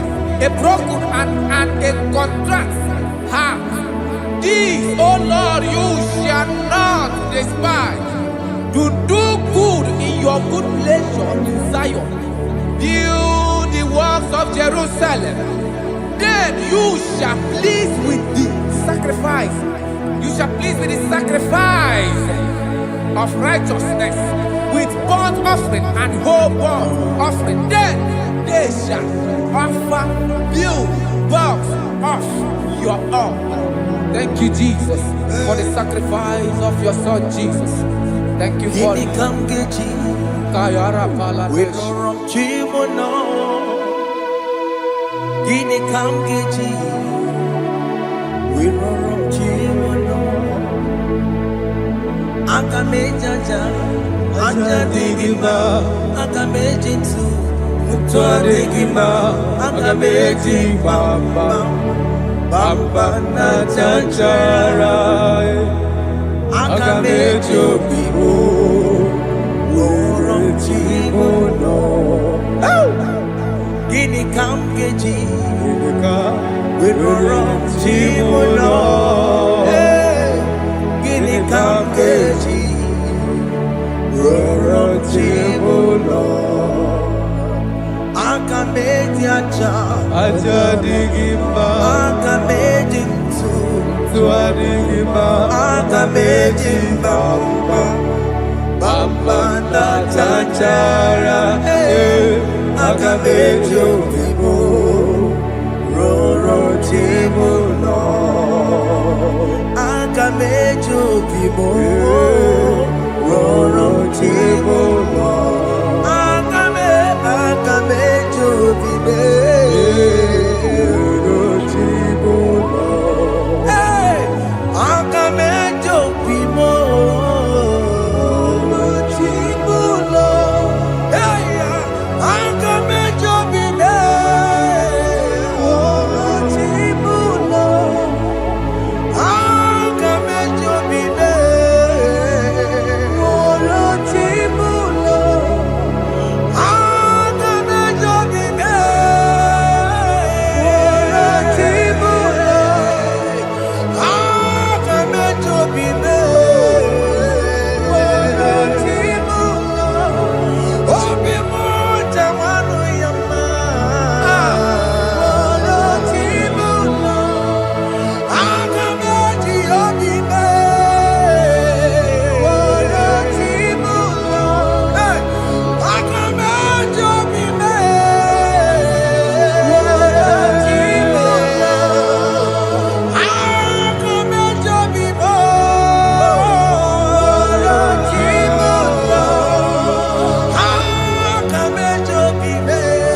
a broken and a contrite heart. This, O Lord, you shall not despise. To do good in your good pleasure in Zion. Build the walls of Jerusalem. Then you shall please with the sacrifice. You shall please with the sacrifice of righteousness, with burnt offering and whole burnt offering. Then they shall offer build boughs of your own. Thank you, Jesus, for the sacrifice of your son, Jesus. Thank you for it. Kayara Paladesh. Bamba na chanchara akamejo bibo worom chimono gini kamgeji worom chimono gini kamgeji worom Aja digimba, tua digimba, bamba na chachara, Agamejo vivo, roro chimuno. Agamejo vivo, roro chimuno. Agamejo vivo, roro chimuno. Hey, agamejo vivo.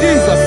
Jesus.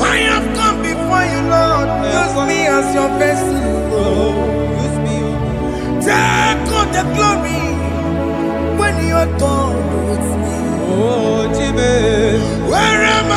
I have come before you, Lord. Use me as your vessel. Use me. Take all the glory when you are done with me. Oh, Jimmy. Where am I?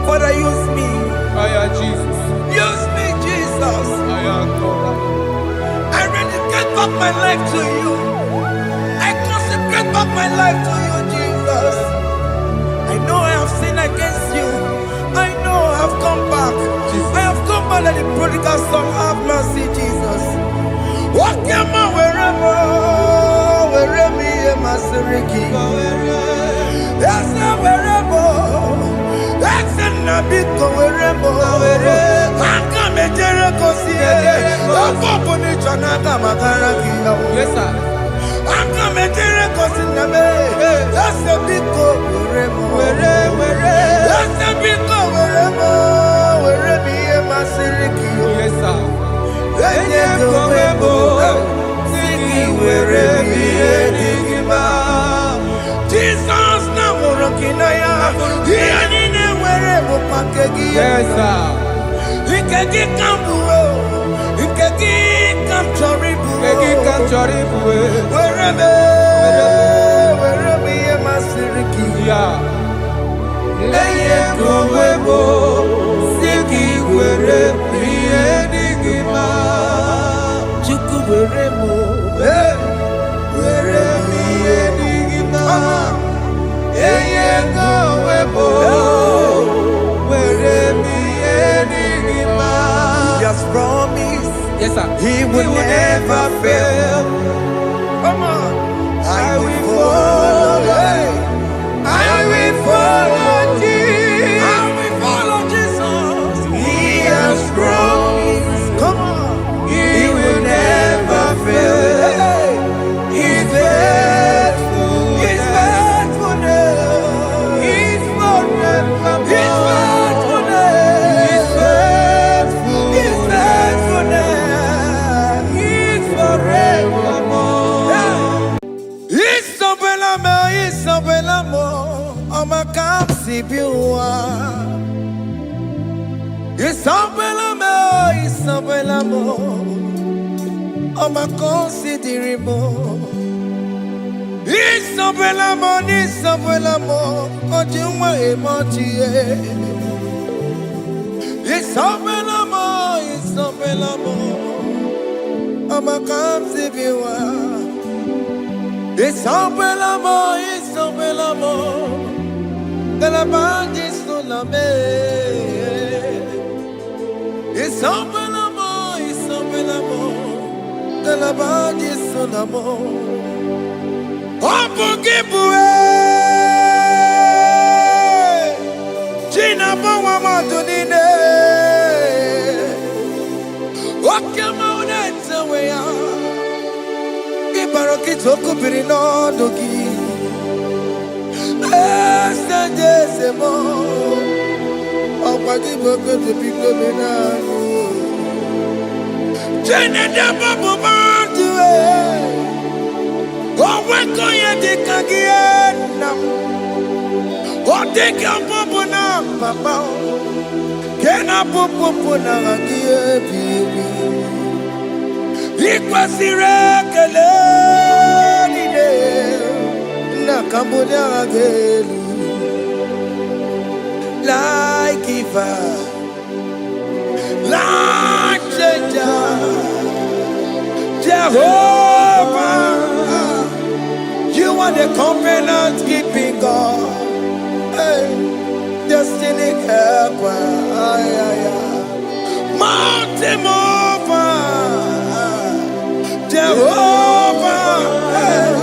Father, use me. Jesus. Use me, Jesus. I dedicate back my life to you. I consecrate back my life to you, Jesus. I know I have sinned against you. I know I have come back. I have come back like the prodigal son. Have mercy, Jesus. Walk your man wherever me and my Seriki. Yes, wherever. That's a nabiko wherever. I come a Jericho see. Yes, sir. I'm coming to reconcile. That's a big go wherever. That's a big go wherever me and my Seriki. Yes, sir. Then you go Siki wherever me and Jesus now working. Wherever Yes, sir. Ikeki kambuo, ikeki kamchoribu, ikeki kamchoribu. Wherever ye masiriki, yeah. Leye kowebo, siki were priye digima, chuku were mo, were priye digima. Leye kowebo, were priye digima. He has promised, yes sir, he will never fail. Come on, I will follow. I will follow Jesus. I will follow Jesus. He has promised. Come on. He will never fail. He's faithful. He's faithful. He's forever. He's faithful. He's faithful. He's faithful. He's forevermore. Isabelamo, I'ma come see you. Isabelamo, I'ma consider more. Isabelamo, Ojuma emoji. Isabelamo, I'ma come see you. Isabelamo, de la bande solame. Isabelamo, de la bande solamo. Opugibue, Gina Bawa Madunine. Okama unenza weya. Ibaroki toko pirino dogi. Sejezemo, opagi boke to pico menano. Jenenda babu bandue, oweko yedi kagiena. Oteka babu na papa, kena popo na agie bibi. Ikwasire kele nide. Cambodia agelu, like giver, like changer, Jehovah, you are the covenant keeping God, hey, destiny helper, mountain mover, Jehovah, hey.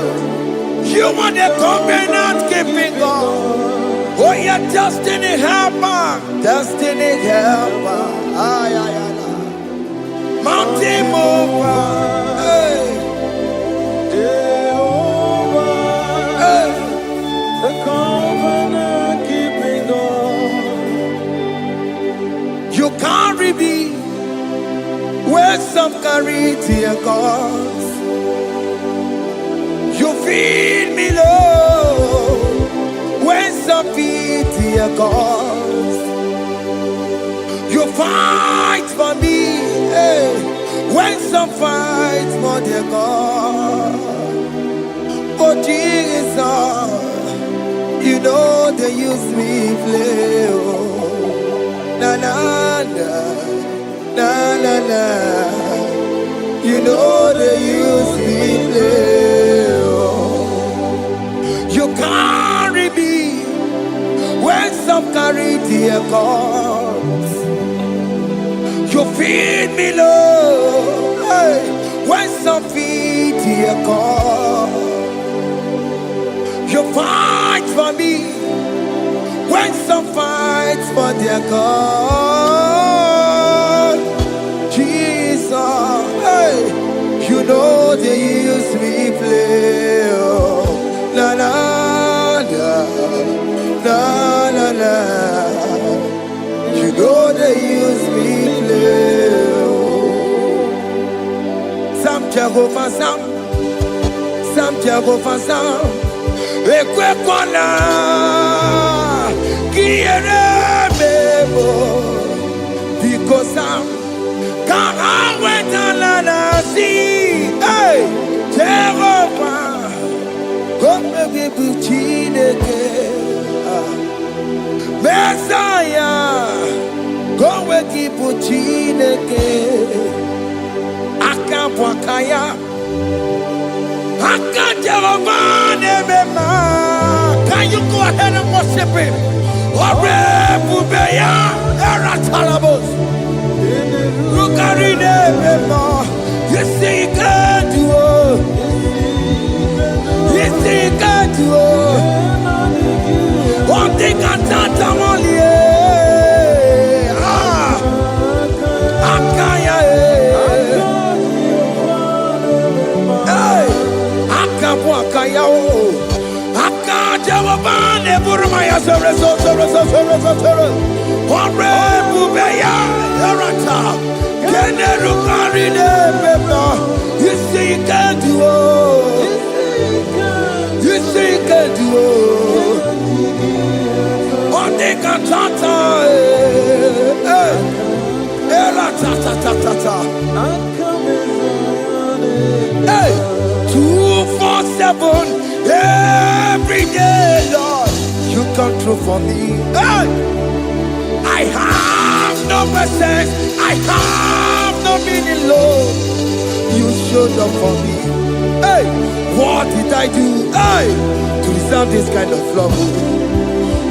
You are the covenant keeping God. Oh, your destiny helper. Destiny helper. Mountain mover. Hey. Jehovah. Hey. The covenant keeping God. You carry me where some carry tear gods. You feed me low when some feed your cause. You fight for me, hey, when some fight for their God. Oh Jesus, you know they use me play. Oh, na na na, na na na. You know they use me play. You carry me when some carry their cause. You feed me low, hey, when some feed their cause. You fight for me when some fight for their God. Jesus, hey, you know they use me play. Oh, na na na na na na. You know they use me play. Sam Jehovah Sam Jehovah Sam. Ekwe kwana kiyere bebo. goes down. Come wait and see. Hey, Jehovah, come and be Chineke. Messiah, come and keep Chineke. Akabwakaya, Jehovah, can you go ahead and worship him? Orebubeya, Eratalabos. Rukarine mema, you see God to all. You see God to all. One thing I can't only. Akaya, hey, Akabwakaya, Akajawabane, Burmaya, Orebubeya, Erata, Kenerukarine mema, you see God to all. You see God to all. One thing I can't hey, 247 every day, Lord, you come through for me. Hey, I have no presence, I have no meaning, Lord. You showed up for me. Hey, what did I do? Hey, to deserve this kind of love?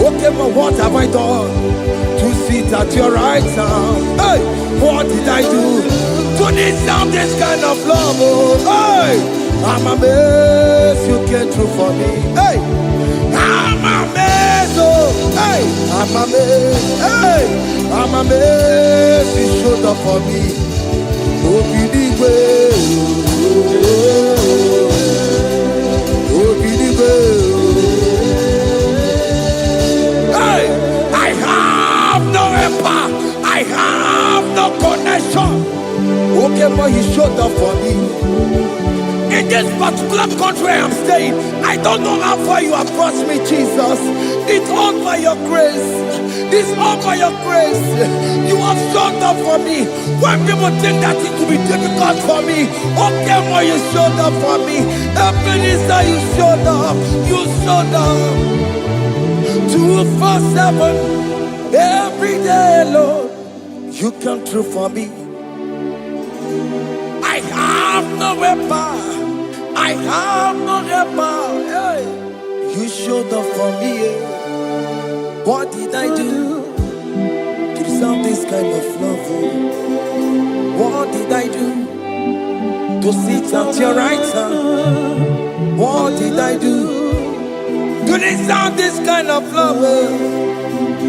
Okay, but what have I done to sit at your right hand? Hey, what did I do to deserve this kind of love? Oh, hey, I'm amazed you came through for me. Hey, I'm amazed. Oh, hey, I'm amazed. Hey, I'm amazed you showed up for me. Oh, believe it. Oh, believe it. I have no connection. Okay, but you showed up for me. In this particular country I'm staying, I don't know how far you have brought me, Jesus. It's all by your grace. It's all by your grace. You have showed up for me. When people think that it will be difficult for me, okay, but you showed up for me. Ebenezer, you showed up. You showed up. 247. Every day, Lord, you come through for me. I have no weapon. I have no weapon. Hey, you showed up for me. What did I do to deserve this kind of love? What did I do to sit at your right hand? What did I do to deserve this kind of love?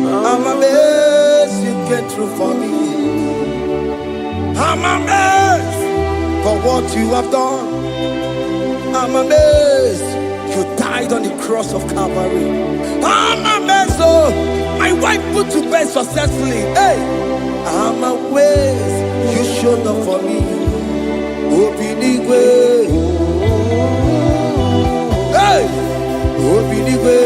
I'm amazed you came through for me. I'm amazed for what you have done. I'm amazed you died on the cross of Calvary. I'm amazed, oh, my wife put to bed successfully. Hey, I'm amazed you showed up for me. Obinigwe, hey, Obinigwe.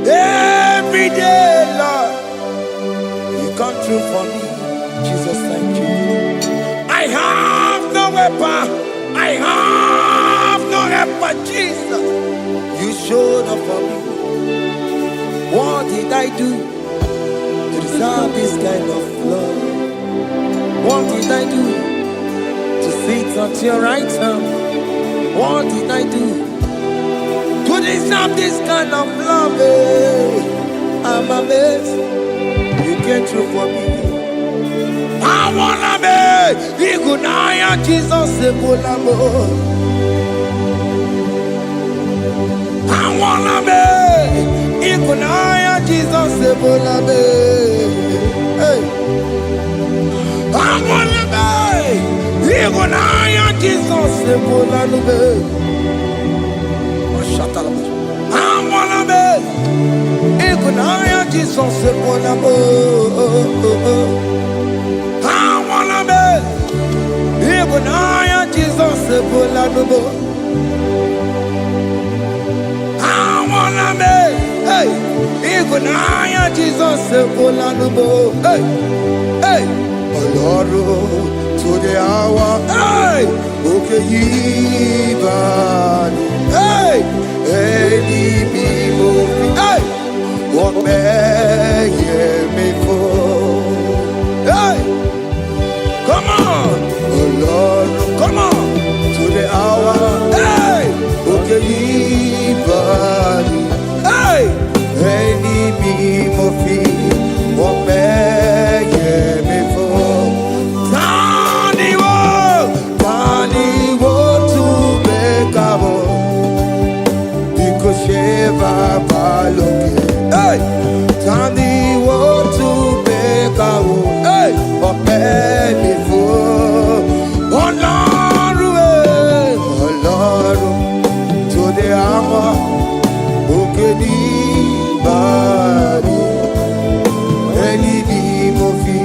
Every day, Lord, you come through for me. Jesus, thank you. I have no weapon. I have no weapon, Jesus. You showed up for me. What did I do to deserve this kind of love? What did I do to sit at your right hand? What did I do to deserve this kind of love? I'm amazed you came through for me. I wanna be Igunaya Jesus Sebulamo. I wanna be Igunaya Jesus Sebulame. Hey, I wanna be Igunaya Jesus Sebulame. I wanna be Igunaya Jesus Sebulamo. Igunaya Jesus Ebolanubo. I wanna make, hey, Igunaya Jesus Ebolanubo. Hey, hey, Oloro to the hour, hey, okay, Yibani, hey, hey, hey, what may me for, hey, come on, oh Lord, come on, to the hour, hey, okay, Yibani, hey, hey, me for feet, what may me for. Sheva baloke, hey, Tandi wo to bekawo, hey, ope before, Ọlọ́run, to the hour, okedi bari, eni bi mo fi,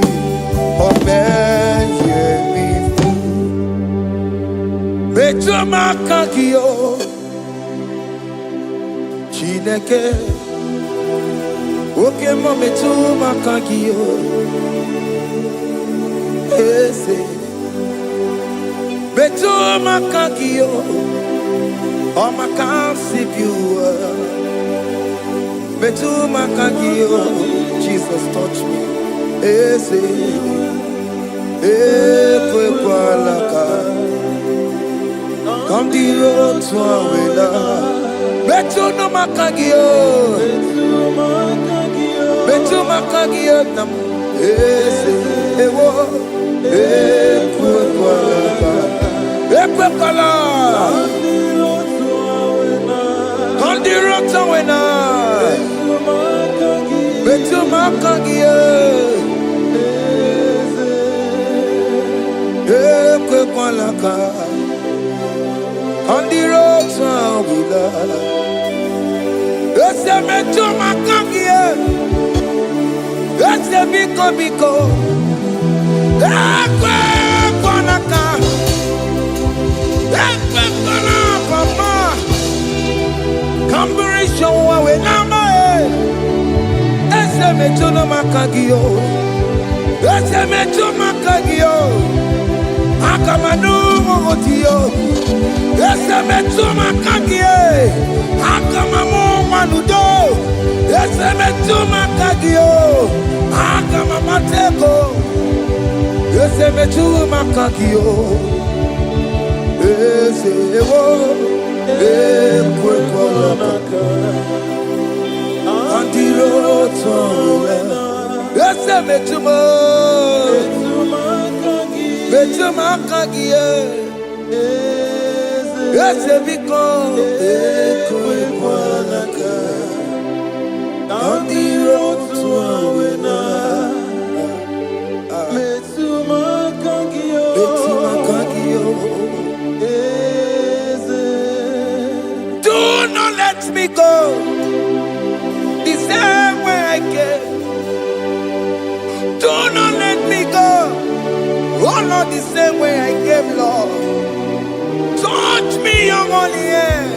ope ye before, beto makakiyo. Chineke, oke mometu makagio, ese, betu makagio, oh makansi biwa, betu makagio, Jesus touch me, ese, ekwe kwa laka, come the road to awela. Betu no makagio, betu makagio nam, ese ewo, ekwe kwala, kandiro tawena, betu makagio, ekwe kwala ka, kandiro tawena. Ese metu makangie, ese biko, ekwe konaka, ekwe kona papa, kamburisho wawe nama ese metu no makagio, ese metu makagio, akamanu motiyo, ese metu makagie, akamamu manudo, ese metu makagio, akamamateko, ese metu makagio, ese ewo, ekwe kolaka, andiro towe, ese metu makagio, ese biko, ekwe kolaka, andiro towe. Do not let me go the same way I came. Do not let me go, oh not the same way I came, Lord. Touch me, your holy hand.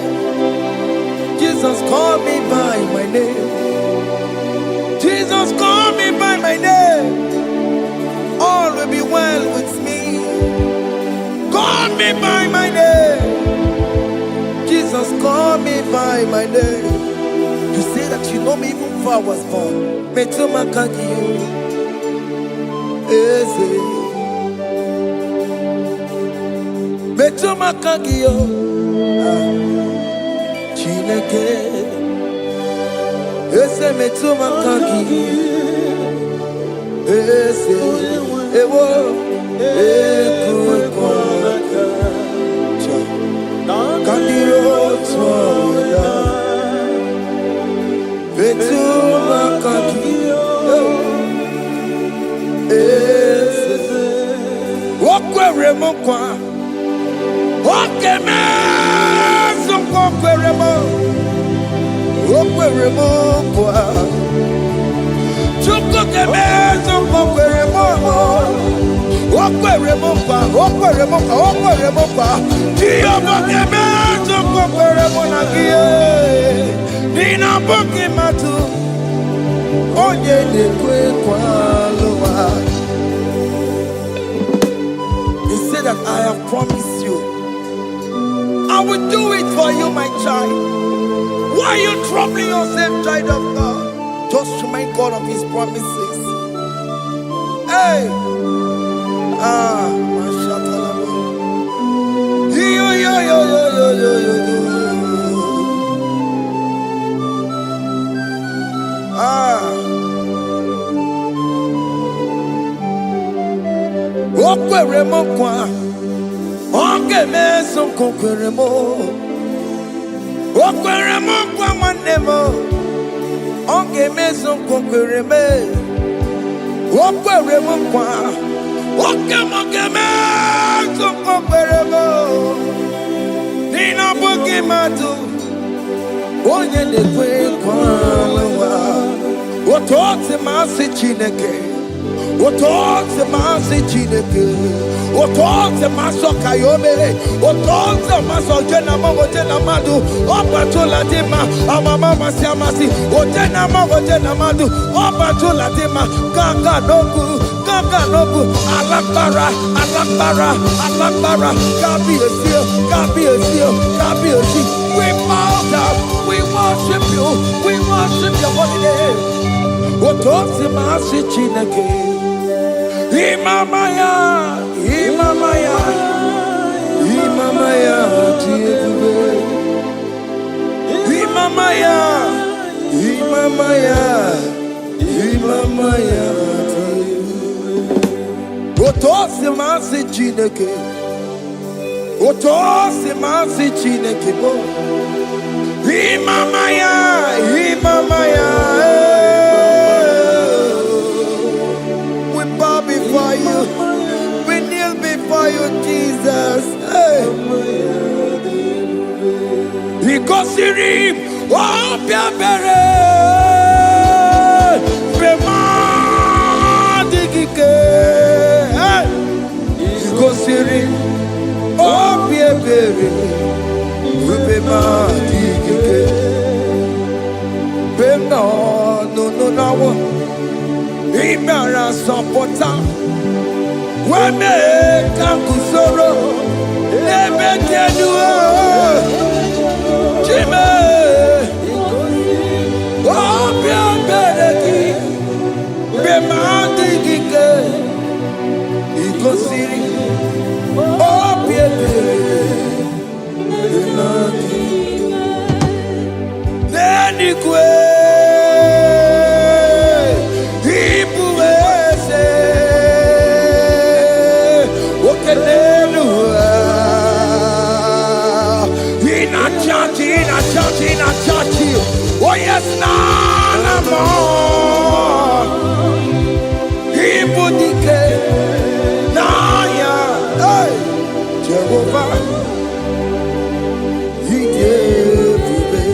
Jesus, call me by my name. Jesus, call me by my name. All will be well with me. Call me by my name. Jesus, call me by my name. You say that you know me even before I was born. Metumakagio, eze. Metumakagio, Chineke, eze metumakagio, eze, ewo, ekwekwalaka, kandiro twaoya, metumakagio, eze, okwere mokwa, okeme okwere mokwa, chukwu keme okwere mokwa, He said that I have promised you. I will do it for you, my child. Why are you troubling yourself, child of God? Just remind God of His promises. Hey! Okwere mo kwa, oge meso kokwere mo. Okwere mo kwa nwanne mo, oge meso kokwere me. Okwere mo kwa, oge meso kokwere mo. Nina bugi matu, onye lekwe kwa lewa. Otote masi Chineke. Otote masi Chineke. Otote maso kayome. Otote maso jena madu. Opatola dima amama masi amasi. Ojena madu. Opatola dima ganga nogu. Alakbara. Gabi esio. We bow down. We worship you. We worship your holy name. Otote masi Chineke. Imamaya, tiebe. Imamaya, tiebe. Otosi masi Chineke. Bo. Imamaya. Before you, we kneel before you, Jesus. Hey. Because him, oh, Piabere, Bemadike. Because him, oh, Piabere, Bemadike. No. Imara sopota weme kakusoro lebetenu chime obia bereki bemadi gike ikosiri obia bereki neni kwe oh yes, no more. Ibudike, Naya, hey, Jehovah, He gave me.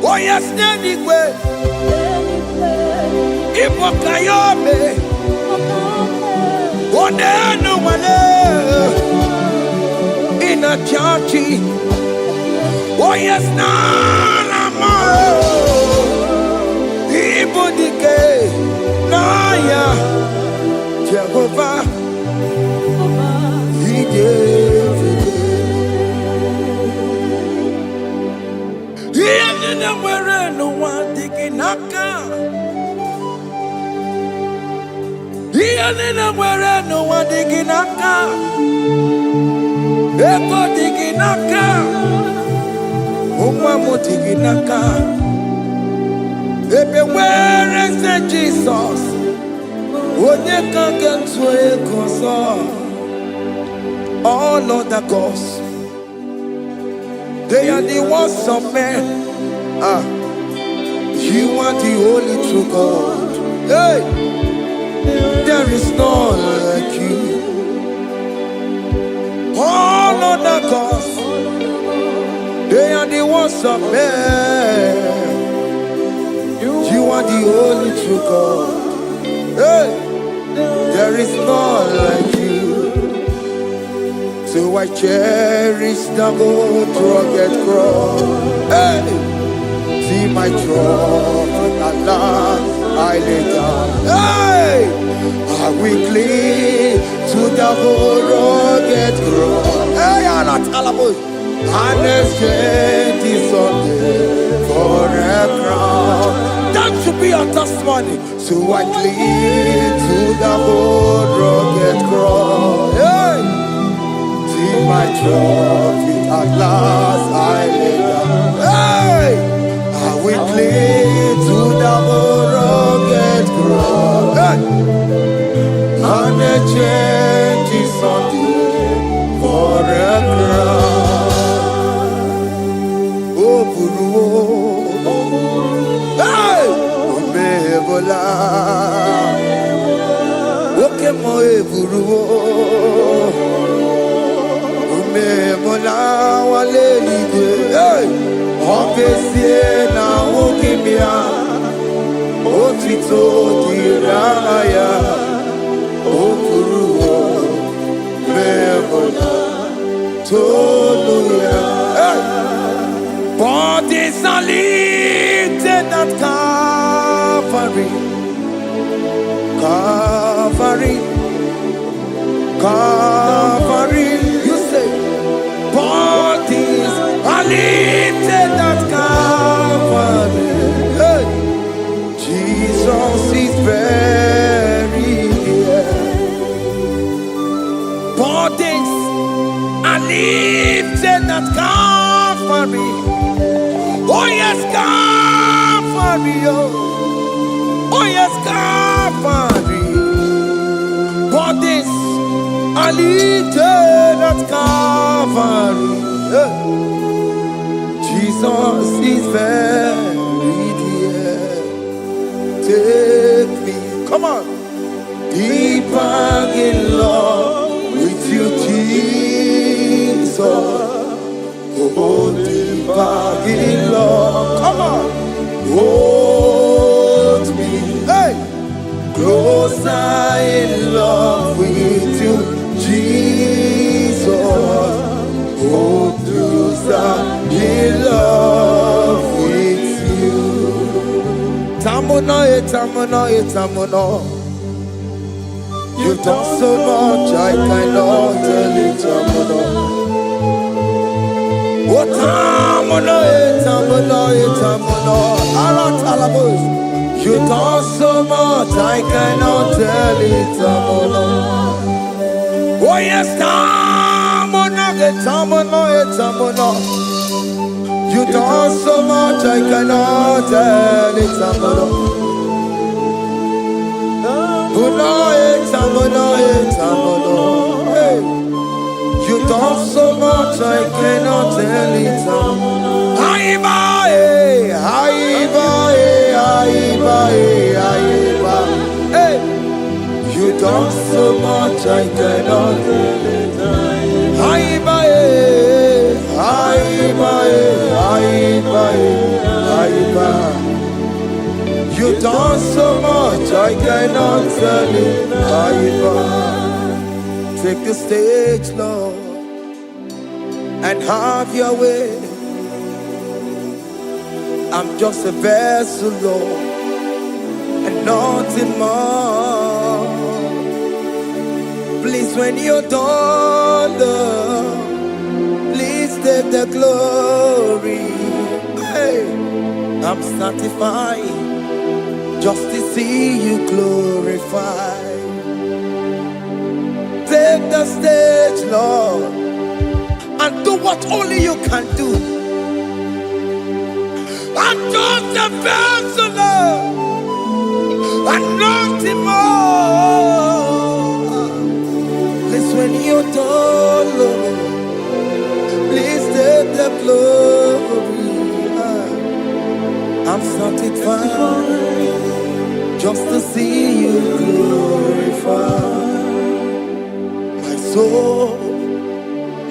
Oh yes, anyway, Ibokayome, oh no one in a church. Oh yes, Nana, Ibudike, Naya, Jehovah, He gave it. He didn't wear no one digging Naka. He didn't wear no one digging Naka. Echo digging Naka. Tiginaka. Everywhere is Jesus. When you can get to a console, all other gods, they are the works of men. You are the only true God. Hey, there is none like you. All other gods, they are the ones of men. You are the only true God. Hey, there is none like you. So I cherish the good rugged cross. Hey! See my trouble, Allah, I lay down. Hey! I will cling to the whole rugged cross. Hey, Allah, Talamus. And exchange is something for a crown. That should be your testimony. So I cling to the whole rugged cross. Hey! See my trophy, at last I lay down. Hey! I will cling to the rugged cross. Hey! And a change is something for a crown. Oh, Puru. Hey! Omebola. Okay, Moe Puru. Mola wale ide, opesie na ukimia, otito diraya, okuruo, memola, toluya. Bodies are lifted at Calvary, Calvary, Calvary. You say. Bodies are lifted at Calvary. Hey. Jesus is very near. Bodies are lifted at Calvary. Oh yes, Calvary. Oh yes, Calvary. Bodies are lifted at Calvary. Jesus is very dear. Take me, come on, deeper in love with you, Jesus. Oh, deeper in love, come on, hold me, hey, closer in love with you, Jesus. Oh, closer in love with you. Tamuno, tamuno, tamuno. You've done so much, I cannot tell it, tamuno. Oh, tamuno, tamuno, tamuno. Arat alabos. You've done so much, I cannot tell it, tamuno. Oh, yes, tamuno. You done so much, I cannot tell it, tamuno. Hey. You done so much, I cannot tell it, tamuno. Hey. You done so much, I cannot tell it. You done so much, I cannot tell it. Take the stage, Lord, and have your way. I'm just a vessel, Lord, and nothing more. Please, when you're done, Lord, please take the glory. Hey, I'm satisfied just to see you glorified. Take the stage, Lord, and do what only you can do. I'm just a vessel, Lord, and nothing more. Please, when you're done, Lord, please take the glory. I'm satisfied just to see you glorified. My soul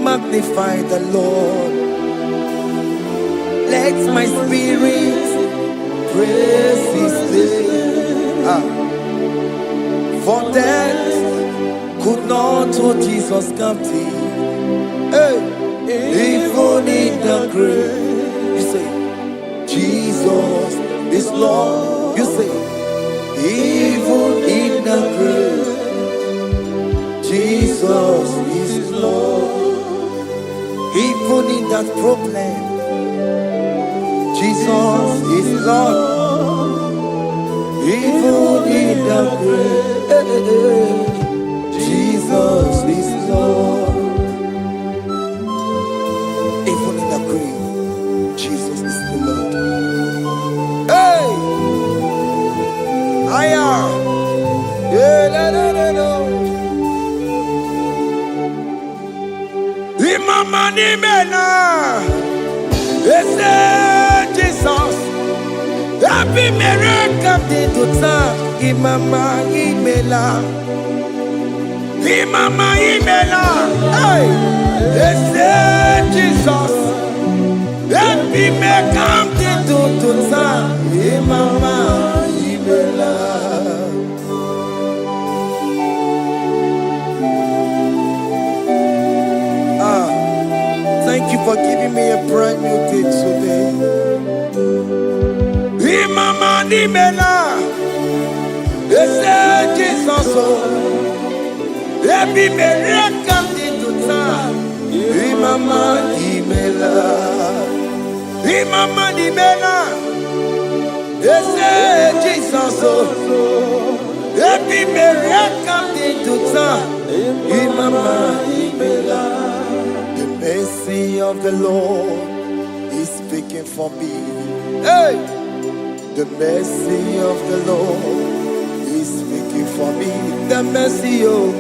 magnify the Lord. Let my spirit praise His name. For death could not hold Jesus captive. Hey, even in the grave, you say, Jesus is Lord. You say, even in the grave, Jesus is Lord. Even in that problem, Jesus is Lord. Even in the grave, Jesus is Lord. Even in the grave, Jesus is the Lord. Hey! Aya! Yeah, no, no, no, no. Imama ni mena, ese Jesus. Happy miracle Di tuta, imama imela. Imama imela, hey, ese Jesus. Happy miracle Di tuta, imama imela. Thank you for giving me a brand new day today. Imama ni mela, ese Jesus. Happy miracle Di tuta, imama imela. Imama ni mela, ese Jesus. Happy miracle Di tuta, imama imela. The mercy of the Lord is speaking for me. Hey! The mercy of the Lord is speaking for me. The mercy of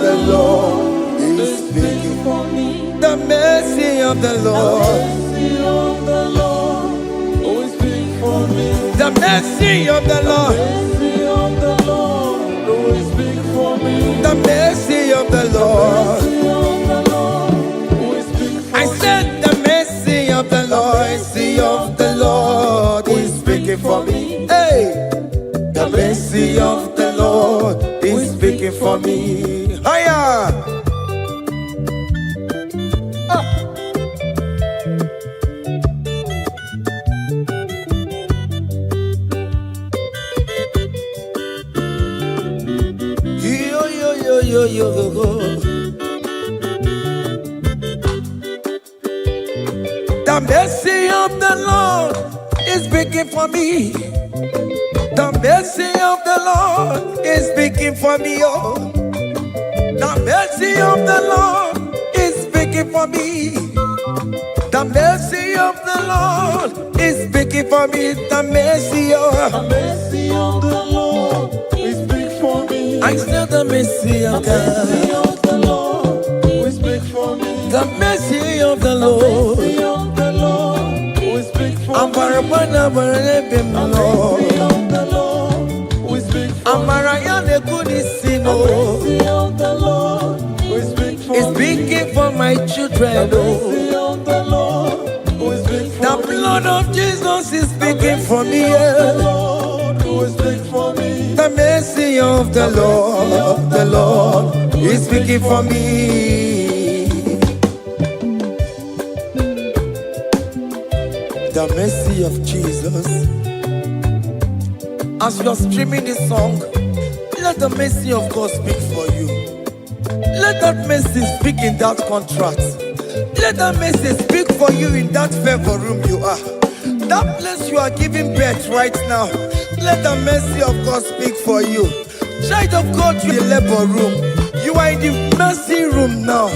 the Lord is speaking for me. The mercy of the Lord. The mercy of the Lord. The mercy of the Lord. I said the mercy of the Lord is speaking for me. Hey, the mercy of the Lord is speaking for me. Hiya. Yo, yo, yo, yo, yo, yo. The mercy of the Lord is speaking for me. The mercy of the Lord is speaking for me. Oh, the mercy of the Lord is speaking for me. The mercy of the Lord is speaking for me. The mercy of the Lord is big for me. I said the mercy of God. The Lord is big for me. The mercy of the Lord. The Lord is big for me. Amarabana barebem Lord. The Lord is big for me. Amarayane kunisimo. The Lord is big for me. It's speaking for my children. Oh. The Lord is big for The me. blood of Jesus is speaking for me. The Yeah. Lord is big for me. The mercy of the Lord is speaking for me. The mercy of Jesus. As you are streaming this song, let the mercy of God speak for you. Let that mercy speak in that contract. Let that mercy speak for you in that favor room you are. That place you are giving birth right now. Let the mercy of God speak for you. Child of God, you are in the labor room. You are in the mercy room now.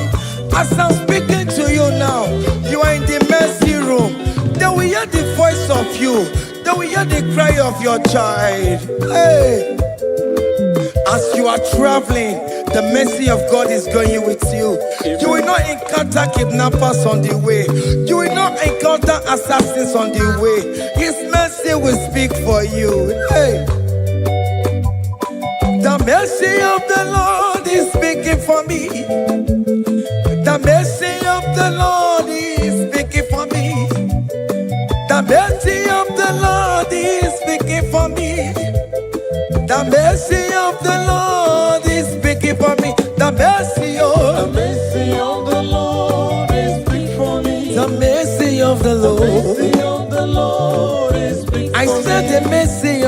As I'm speaking to you now, you are in the mercy room. They will hear the voice of you. They will hear the cry of your child. Hey! As you are traveling, the mercy of God is going with you. You will not encounter kidnappers on the way. You will not encounter assassins on the way. His mercy will speak for you. Hey. The mercy of the Lord is speaking for me. The mercy of the Lord is speaking for me. The mercy of the Lord is speaking for me. The mercy of the Lord is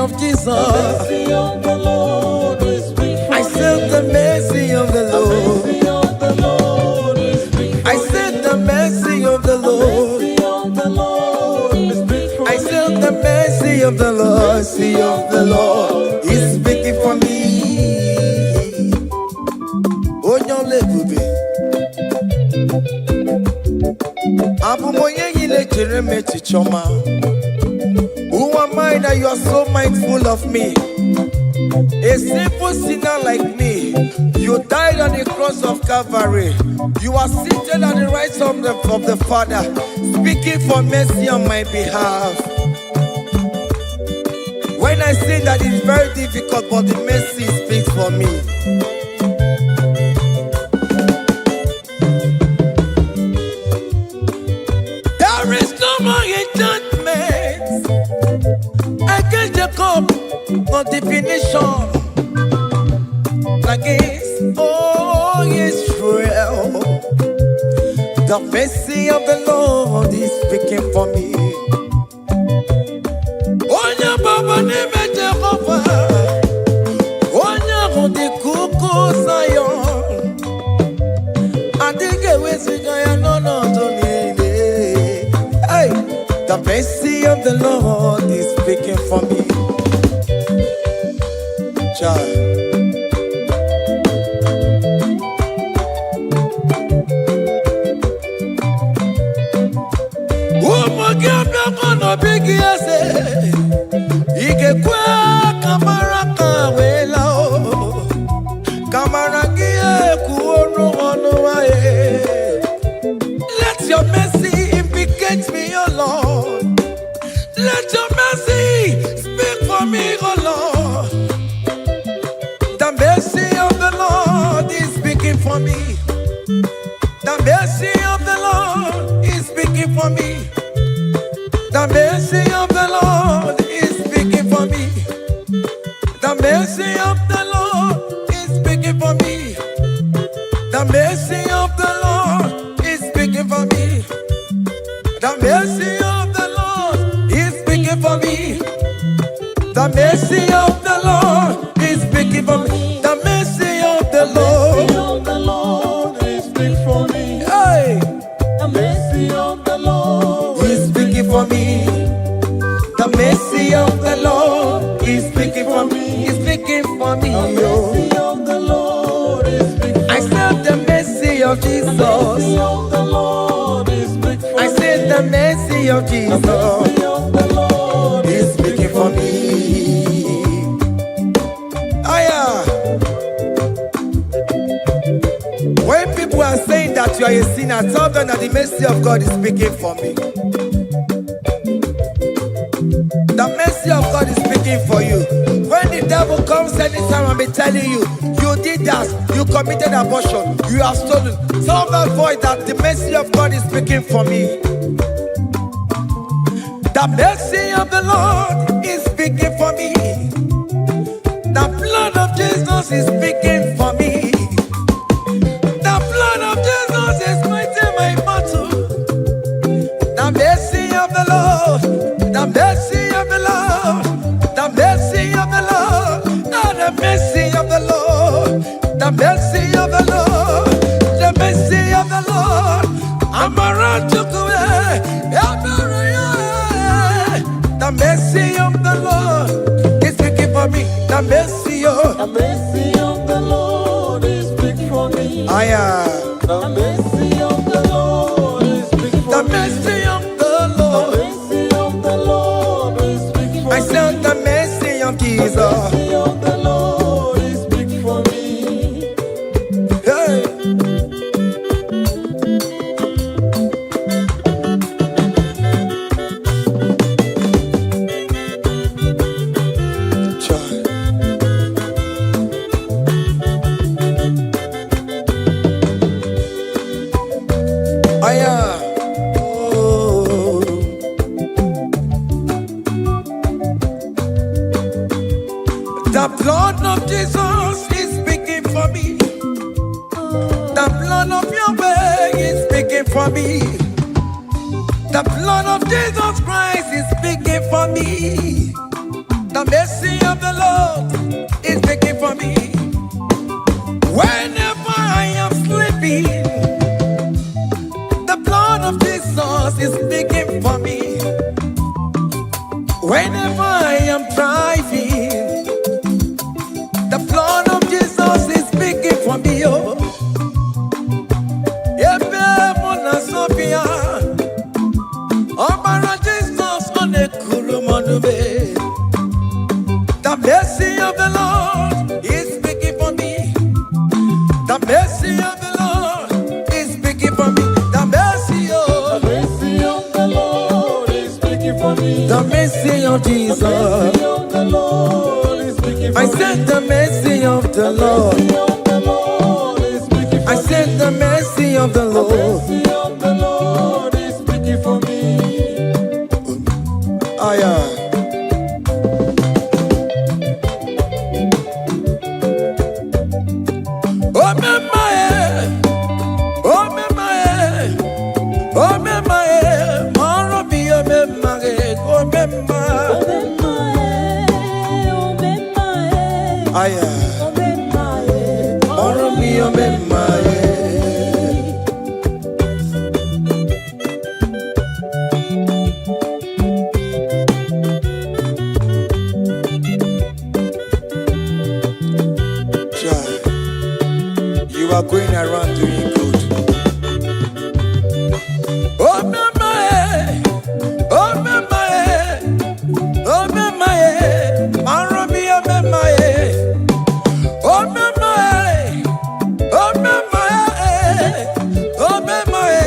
of Jesus. mercy of the Lord is speak for I said the mercy of the Lord. mercy of the Lord is speak for I said the mercy of the Lord. mercy of the Lord is speak for I said the mercy of the Lord. Mercy of the Lord is speaking for me. Onyolebube. Abumoye yile jereme chichoma. Who am I that you are so mindful of me? A simple sinner like me. You died on the cross of Calvary. You are seated at the right of the Father, speaking for mercy on my behalf. When I say that it's very difficult, but the mercy speaks for me. There is no more enchantment against Jacob, no definition against all Israel. The mercy of the Lord is speaking for me. Onya baba neme Jehovah, onya hundi kuku Zion. Adige wesigaya no to nile. Hey, the mercy of the Lord is speaking for me. Child. Bigi ase ikekwe kamara kawela o kamara gie kuonu onu wae. Let your mercy implicate me, O Lord. Let your mercy speak for me, O Lord. The mercy of the Lord is speaking for me. The mercy of the Lord is speaking for me. The mercy of the Lord is speaking for me. The mercy of the Lord is speaking for me. The mercy of the Lord is speaking for me. The mercy of the Lord is speaking for me. The mercy of the Lord is speaking for me. The mercy of the Lord is speak for me. Hey, The mercy of the Lord is speaking for me. The mercy of the Lord is speaking for me. Is speaking for me. the mercy of the Lord is speak for I said the mercy of mercy Jesus. of the Lord is speak for I said the mercy of Jesus mercy of the Lord is speaking for me. Aya. When people are saying that you are a sinner, tell them that the mercy of God is speaking for me. The mercy of God is speaking for you. When the devil comes anytime and be telling you, you did that, you committed abortion, you have stolen, tell that voice that the mercy of God is speaking for me. The mercy of the Lord is speaking for me. The blood of Jesus is speaking for me. The blood of Jesus is fighting my battle. The mercy of the Lord, the mercy of the Lord, the mercy of the Lord, the mercy of the Lord, the mercy of the Lord, the mercy of the Lord. I'm around to go. The mercy of the Lord is speaking for me. The mercy of the mercy of the Lord is speak for me. The mercy of the Lord is speak for the me. mercy of the The Lord. mercy of the Lord is speak for I me. said the mercy of The Jesus. mercy of the Lord is speak for me. Hey. Child. I am. Oh. The blood of Jesus is speaking for me. The blood of Yahweh is speaking for me. The blood of Jesus Christ is speaking for me. The mercy of the Lord is speaking for me. Whenever I am sleeping, the blood of Jesus is speaking for me. Whenever I am driving, the blood of Jesus is speaking for me. Oh, Sophia, oh, Jesus on the Kurumanube. The mercy of the Lord is speaking for me. The mercy of the Lord is speaking for me. The mercy of The Lord is speaking for me. the mercy of Jesus. The Lord is speaking for I me. said the mercy of the Lord. The Lord is speaking for I me. said the mercy of the Lord. The Lord is speaking for me. Aya. Oh me mae, oh me mae, oh me mae, maro bi oh me mae, oh me mae. Aya, maro bi oh me mae. You are going around doing good. Oh me mae, oh me mae, oh me mae, maro bi oh me mae, oh me mae, oh me mae, oh me mae,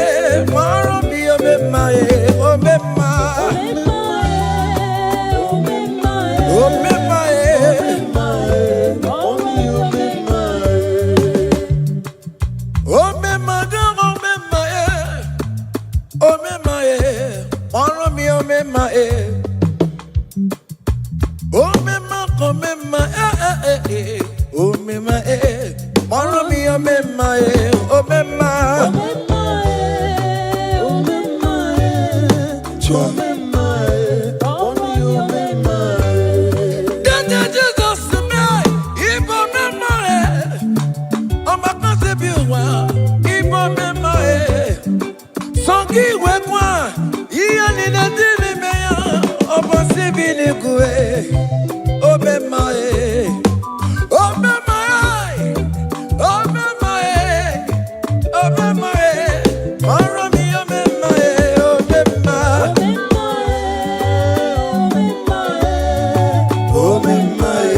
maro bi oh me mae, oh me mae, oh me mae. Oh me madam, oh me mae, oh me mae, follow me, oh me mae, oh me ma, oh me mae, oh me mae, follow me, oh me mae, oh me ma, Jesus me, Igbo me mae, oh my concept Igbo me mae, songi we kwa, iya ni na dili me ya, obo sibili kwe, oh me mae, oh me mae, oh me mae, oh me mae, maro mi oh me mae, oh me mae, oh me mae,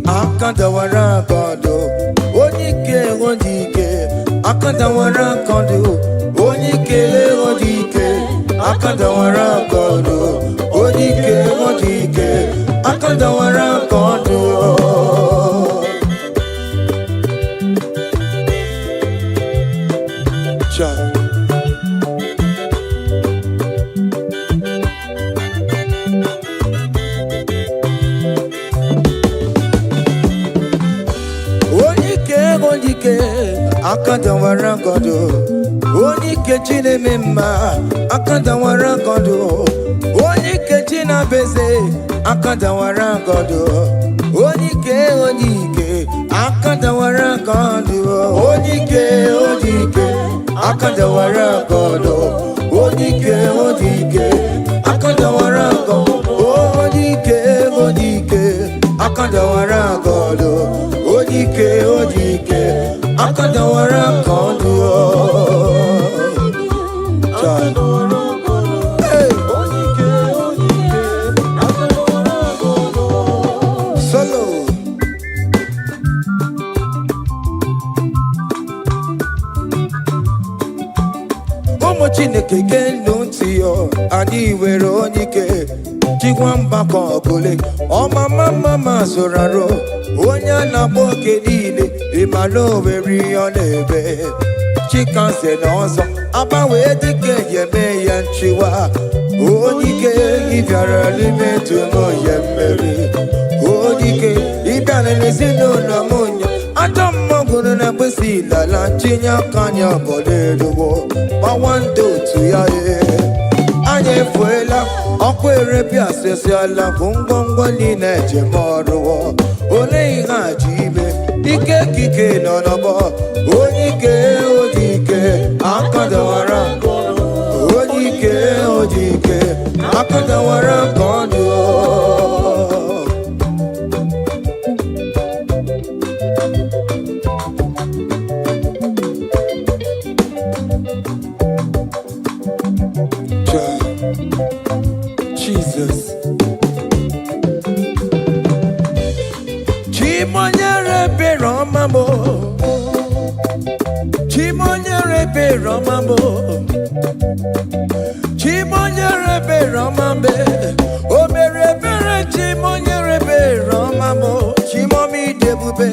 akadawara kodo, onyike odike, akadawara kodo, onyike odike, akadawara kodo, onyike odike, akadawara kodo. Akadawara kodo, onyike chine mema, akadawara kodo, onyike china beze, akadawara kodo, onyike odike, akadawara kodo, onyike odike, akadawara kodo, onyike odike, akadawara kodo, onyike odike, akadawara kodo, onyike odike, akadawara kodo. Hey. Solo. Ụmụ Chineke genu ntị yo, anyị were onyike chikwa mgbakọ ọbụle ọmama mama zụrụ arụ onye a na-agba oke niile ịmala oweri ọ na-ebe chikanse n'ọzọ agbanwe dike yeme ya nchiwa onike ịbịara n'ime tụmụ ya mmeri onike ịbịara n'ezinụlọ m nya ajọ mmọgwụrụ na mkpịsị ilala tinye aka anya ọbọdọ eluwo gbawa ndị otu ya anyị efuela ọkụ erepịa asịsịala bụ ngwongwo niile ejem ọrụwo ole ihe a ji ime ike kike nọ n'ọgbọ onye ike akadawara onye ike akadawara nke ọdụ Jesus Chimonyere Beromamo Chimonyere Beromamo Chimonyere Beromambe Omere Bere Chimonyere Beromamo Chimomi Debube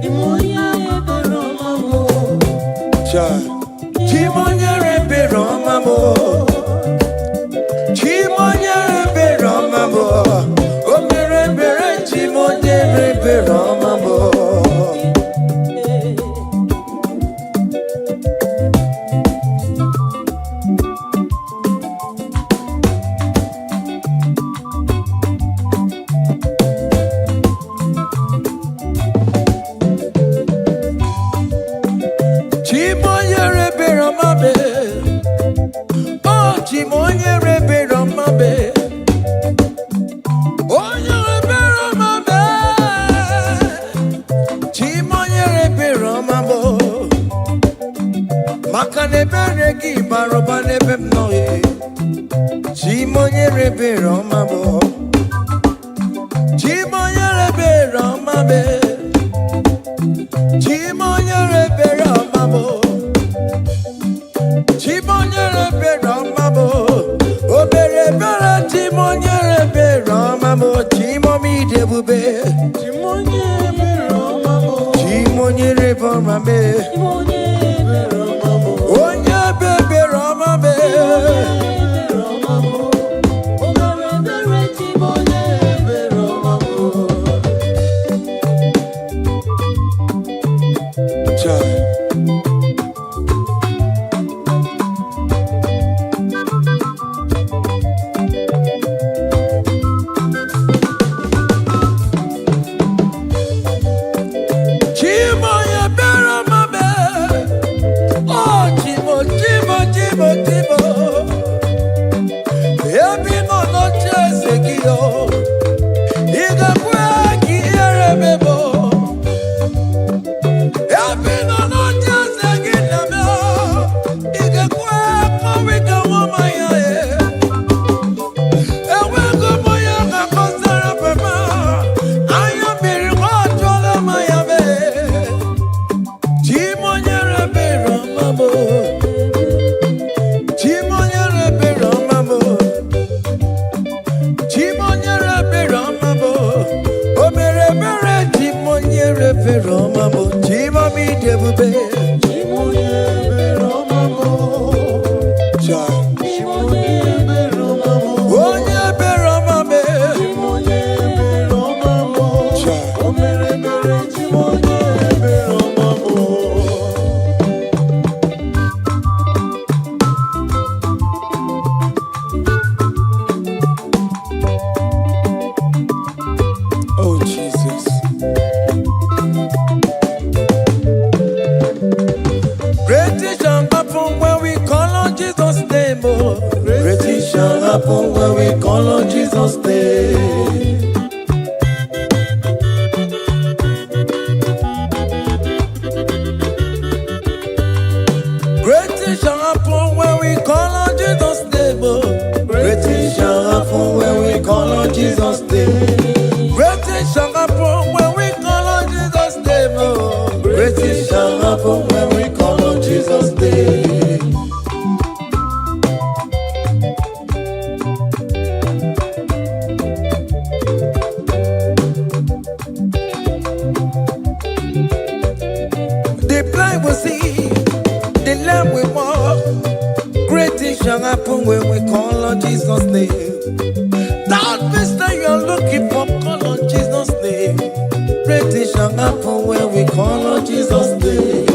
Chimonyere Beromamo Chimonyere Beromamo Chimonyere Beromamo Omere Bere Chimonyere Beromamo Chimonyere Beromame Oh Chimonyere Beromame Onyere Beromame Chimonyere Beromamo Makane Bereki Baroba Nebem Noe Chimonyere Beromamo Chimonyere Beromame Chimonyere Beromamo Chimonyere Beromamo Obere Bera Chimonyere Beromamo Chimomi Debube Chimonyere Beromamo Chimonyere Beromame Onye Bebe Romame happen when we call on Jesus' name. Great things shall happen when we call on Jesus' name. Great things shall happen when we call on Jesus' name. Great things shall happen when we call on Jesus' name. Great things shall happen when we call on Jesus' name. The on Jesus' name. That vista you're looking for, call on Jesus' name. Great things shall happen when we call on Jesus' name.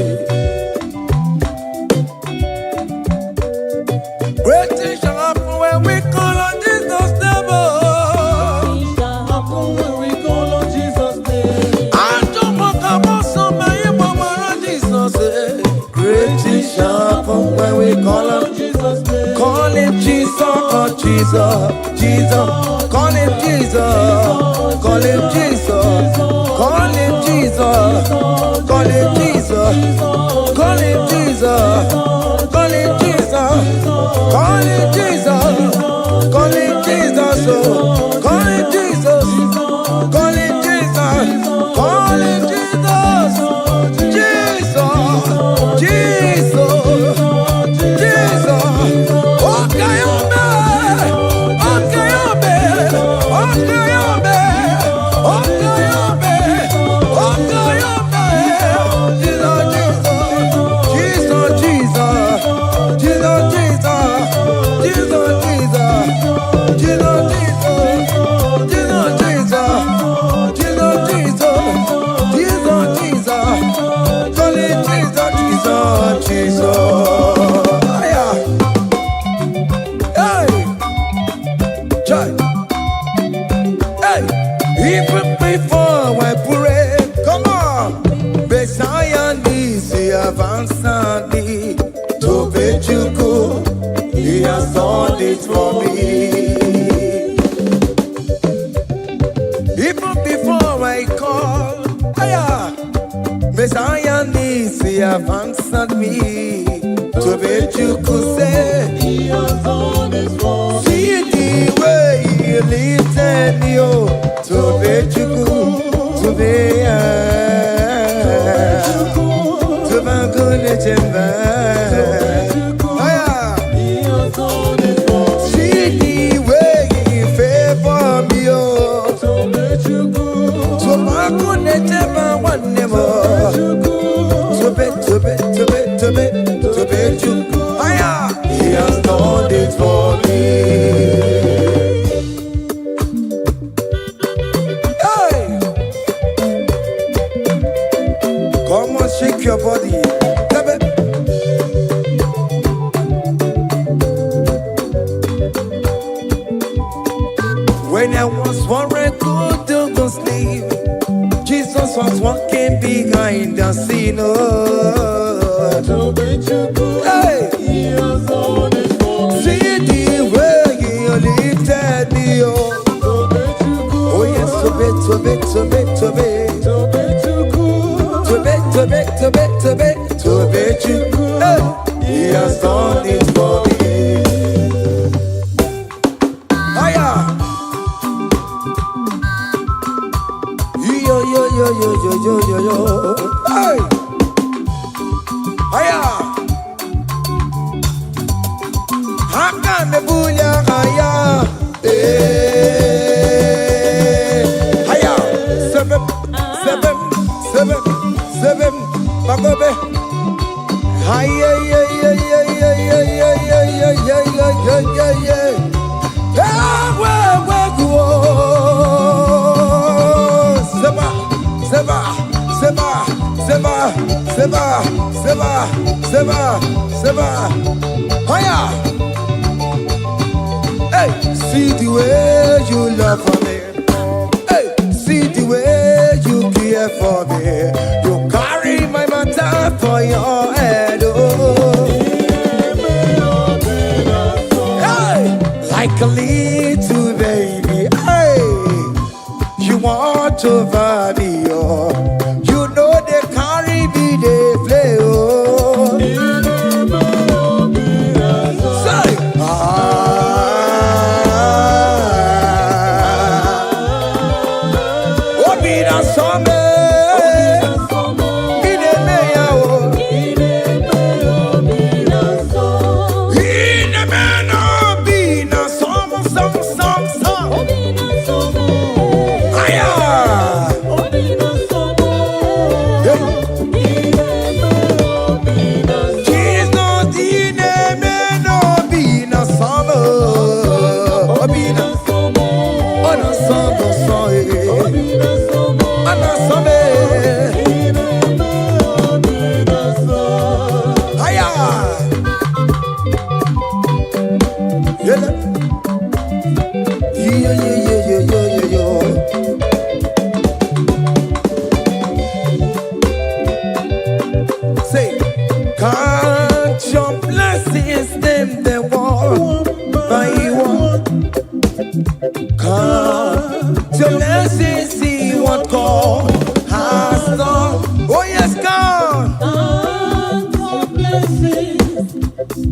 Great things shall happen when we call on Jesus' name. Happen when we call on Jesus' name. I don't want to come so many mama Jesus. Great things shall happen when we call on Jesus' name. Call him Jesus, oh Jesus, Jesus. Call him Jesus, call him Jesus, call him Jesus, call him Jesus, call him Jesus, call him Jesus, call him Jesus, call him Jesus, call him Jesus, call him Jesus, call him Jesus, Jesus, Jesus. Okay, even before I pray, come on. Messiah needs the advance to bet you go. He has done it for me. Even before I call, Messiah needs the advance me to bet you could say He has done it for me. see the way he lifted me to bet you could to be to my goodness and He has done it for me. see the way he favor me To let you go. to my goodness and one more to bet you he has done it for me. Hey, come on, shake your body. When I was worried, good to sleep, Jesus was walking behind the scene. To let you go. Hey, He has done it for me. see the way he lifted me up. To let you go. Oh yes, to bet. To let you go. To bet you. Hey, he has done it for me. Hiya. Yo. Hey. Hiya. Hakane bunya haya. Haya. Seven. Bagobe. Hiya. Seba. Hiya. Hey, see the way you love for me. Hey, see the way you care for me. You carry my matter for your head. Oh. Hey, like a little baby. Hey, you want over me. Oh, you know they carry me, they play. Oh. Say, Say, count your blessings, them they one by one. Count your blessings, see what God has done. Oh yes, God. Count your blessings,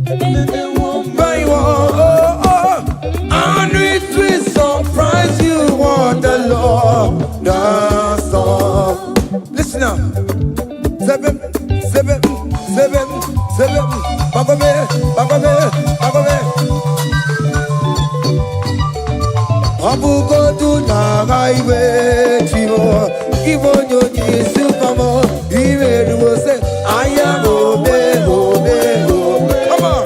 them they one By one, and it will surprise you what the Lord does done. Listen now. Seven. Bagome. Abugodu na highway chivo. Ibonyo Yesu kamo. Imeru se aya obe. Come on.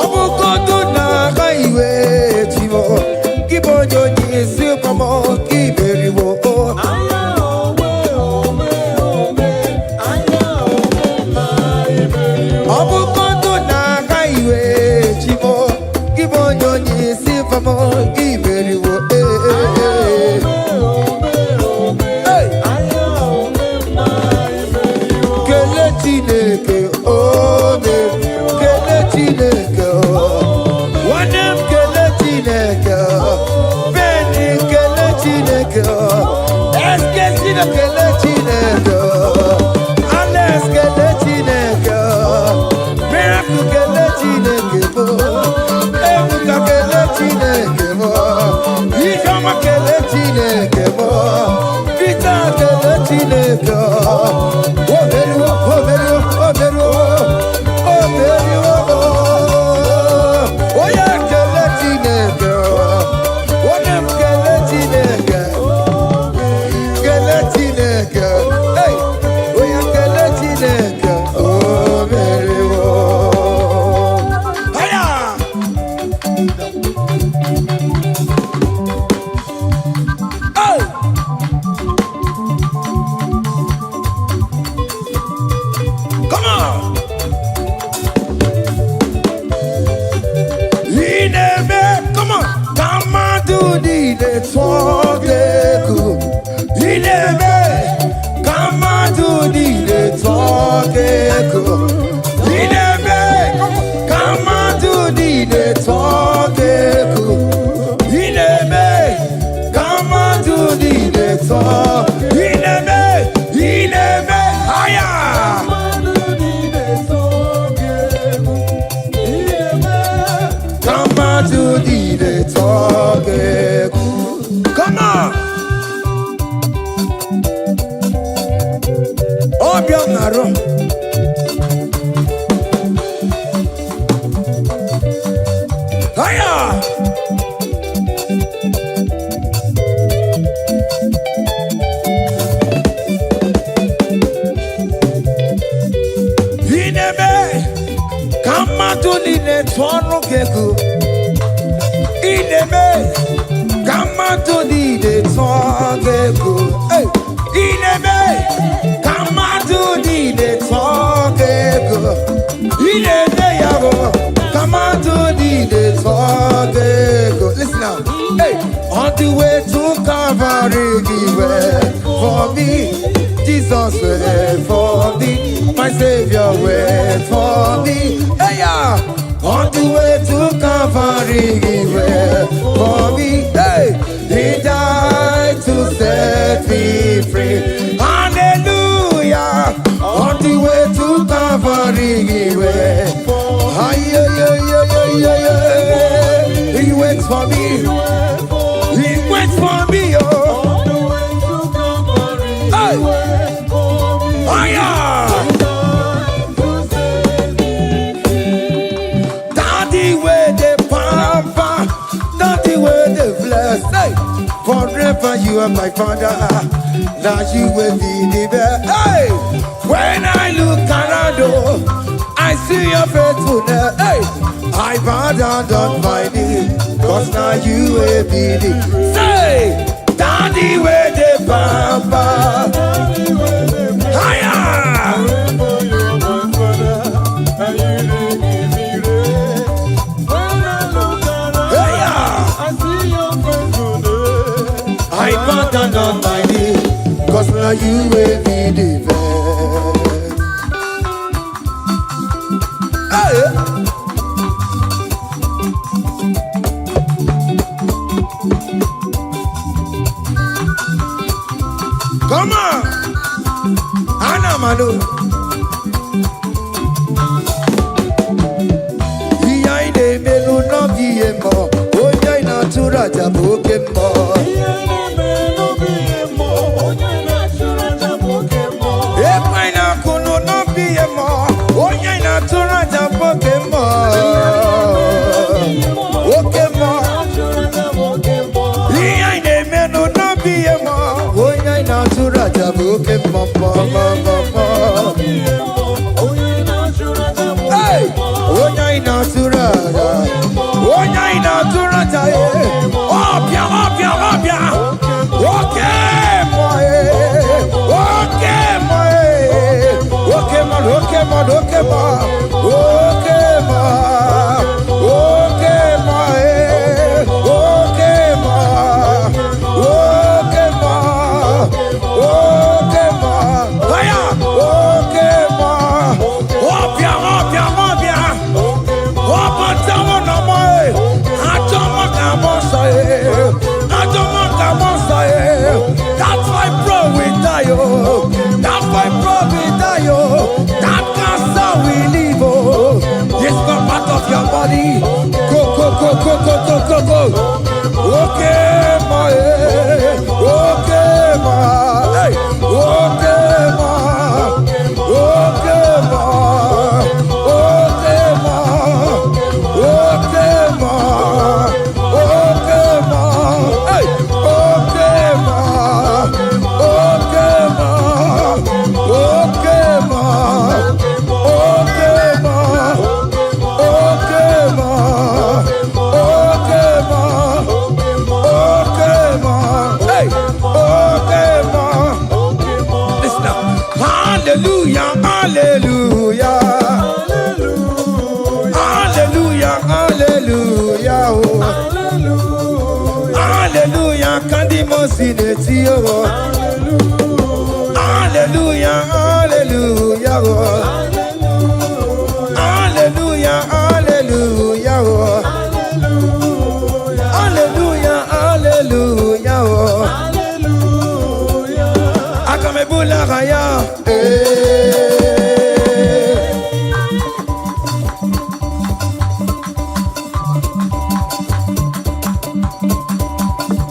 Abugodu na highway chivo. Ibonyo Yesu kamo. Imeru Abukondo na kaiwe chivo Kibonyo nyisi famo Iberi wo Kele chineke ome Kele chineke Wanem kele chineke Beni kele chineke Eske sino kele chineke Ales kele chineke Miracle kele chineke mo Ebuka kele chineke mo Ikama kele chineke mo Vita kele chineke Oberu Oya kele chineke Onem kele chineke Kele chineke Hey Oya kele chineke Oberu Aya Oh Come on Ineme Come on Come on do the talk Ineme Come on do the talk Ineme Come on do the talk Ineme Come on do the talk Ineme Higher Come on to the talk. Come on. Oh, Bionaro. Hiya. Inebe. Come on to the talk. Ineme, come on to the talk. Hey, Ineme, come on to the talk. Ineme, come on to the talk. Listen now. Hey, on the way to Calvary, he went for me. Jesus went for me. My Savior went for me. Hey, yeah. On the way to Calvary, he went for me. Hey, he died to set me free. Hallelujah. On the way to Calvary, he went. He waits for me. He waits for me. Oh. Hey. Oh, yeah. Hey, forever you are my father, now you will be the best. Hey, when I look around, I see your faithfulness. Hey, I bow down on my knees, cause now you will be the. Say, Daddy, where the papa. Higher. now you will be the Hey. Come on, Anna Manu. Iya ide melu no biemo, onya ina turaja bokemo. Iya ide melu biemo, onya ina turaja bokemo. Ema ina kunu no biemo, onya ina turaja bokemo. Bokemo. Iya ide melu no biemo, onya ina turaja bokemo. Hey, onya ina turaja, onya ina turaja. Obia, obia, obia. Okay, boy. Okay, boy. Okay, man. Okay, man. Okay, man. Okay, man. Okay, boy. Okay, man. Okay, man. Okay, man. Hiya. Okay, man. Obia, obia, obia. Opa, tamo na moi. Atoma kamosa e. Atoma kamosa e. That's why bro we die yo. That's why bro we die yo. That cancer we live oh. This not part of your body. Go, go, go, go, go, go, go, go. Okay, ma eh. Okay, ma. Hey. Okay, ma. Okay, ma. Okay, ma. Okay, ma. Okay, ma. Hey. Okay, ma. Okay, ma. Okay, ma. Okay, ma. Okay, ma. Okay, ma. Okay, ma. Hey. Okay, ma. Listen up. Hallelujah, hallelujah. Hallelujah, hallelujah. Oh. Hallelujah, kandi mosineti oh. Hallelujah, hallelujah. Oh. Hallelujah, hallelujah. Oh. Hallelujah, hallelujah. Oh. Akamebula raya.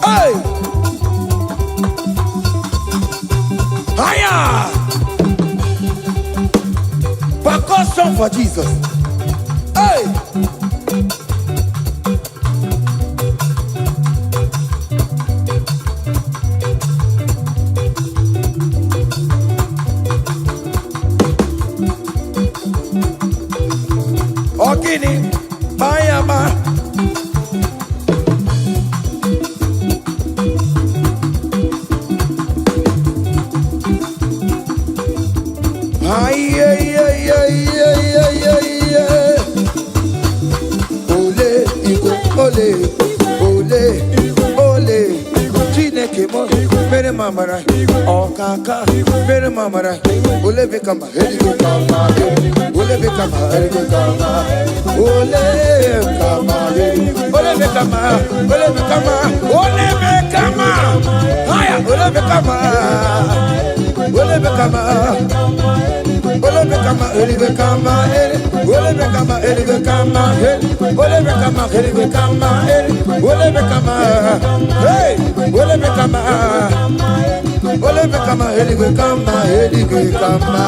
Hey! Hiya! Percussion for Jesus. Hey! Ogini, Mayama. Ay, ay, ay, ay, ay, ay, ay, ay. Ole, Igbo, ole, ole, ole. Chineke mo, mere mamara. Okaka, mere mamara. Ole bekama, heligo kama. Ole bekama, heligo kama. Ole bekama, ole bekama, ole bekama, ole bekama. Haya, ole bekama. Ole bekama. Ole bekama, heligo kama. Ole bekama, heligo kama. Ole bekama, heligo kama. Ole bekama. Hey, ole bekama. Ole bekama, heligo kama, heligo kama.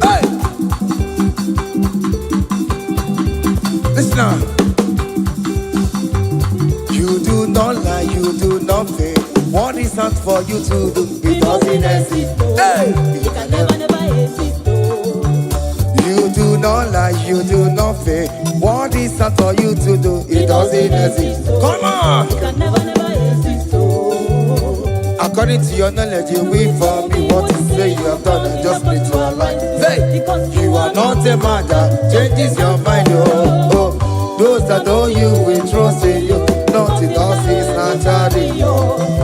Hey, listen now. You do not lie, you do not fail. What is not for you to do? It doesn't exist. Hey, It can never exist. you do not lie, you do not fail. What is not for you to do? It doesn't exist. Come on. It can never exist. According to your knowledge, you will for me. What you say you have done, and just need to align. Hey, you are not a man that changes your mind. Oh, oh. Those that know you will trust in you. Not in all.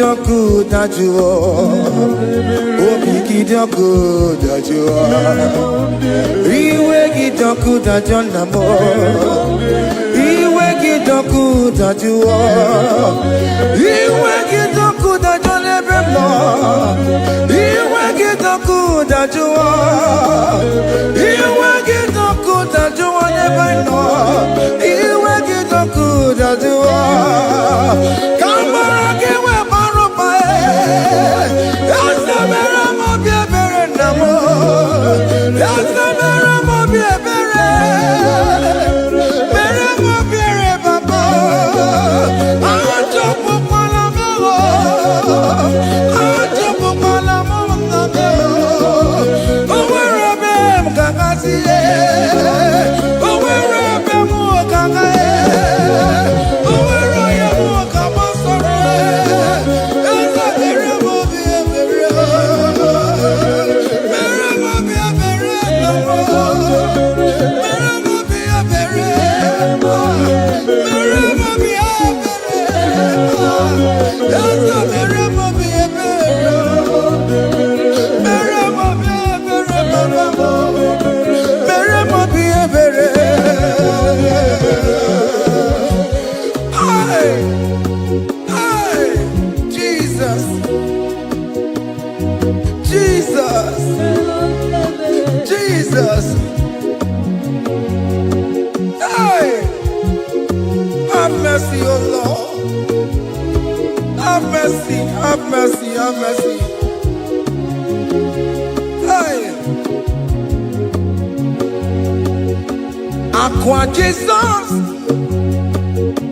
gidoku dajuo. Obi gidoku dajuo. Iwe gidoku dajonamo. Iwe gidoku dajuo. Iwe gidoku dajonebemo. Iwe gidoku dajuo. Iwe gidoku dajuo nebeno. Iwe gidoku dajuo. Kamara giwe marupa Yasamera mo biebere namo. Yasamera mo biebere. Mere mo biere baba. Ajo pupala mo. Ajo pupala mo namo. Owerebe mkakasiye. Owerebe mo kakaye. Oweroye mo kamasore. Yasamera mo biebere. Mere mo biebere namo. Mere mo biebere. Mere mo biebere. Yasamera mo biebere. Mere mo biebere baba. Mere mo biebere. Hey, hey, Jesus, Jesus, Jesus. Hey, have mercy, oh Lord. Have mercy, have mercy, have mercy. Hey, Aqua Jesus,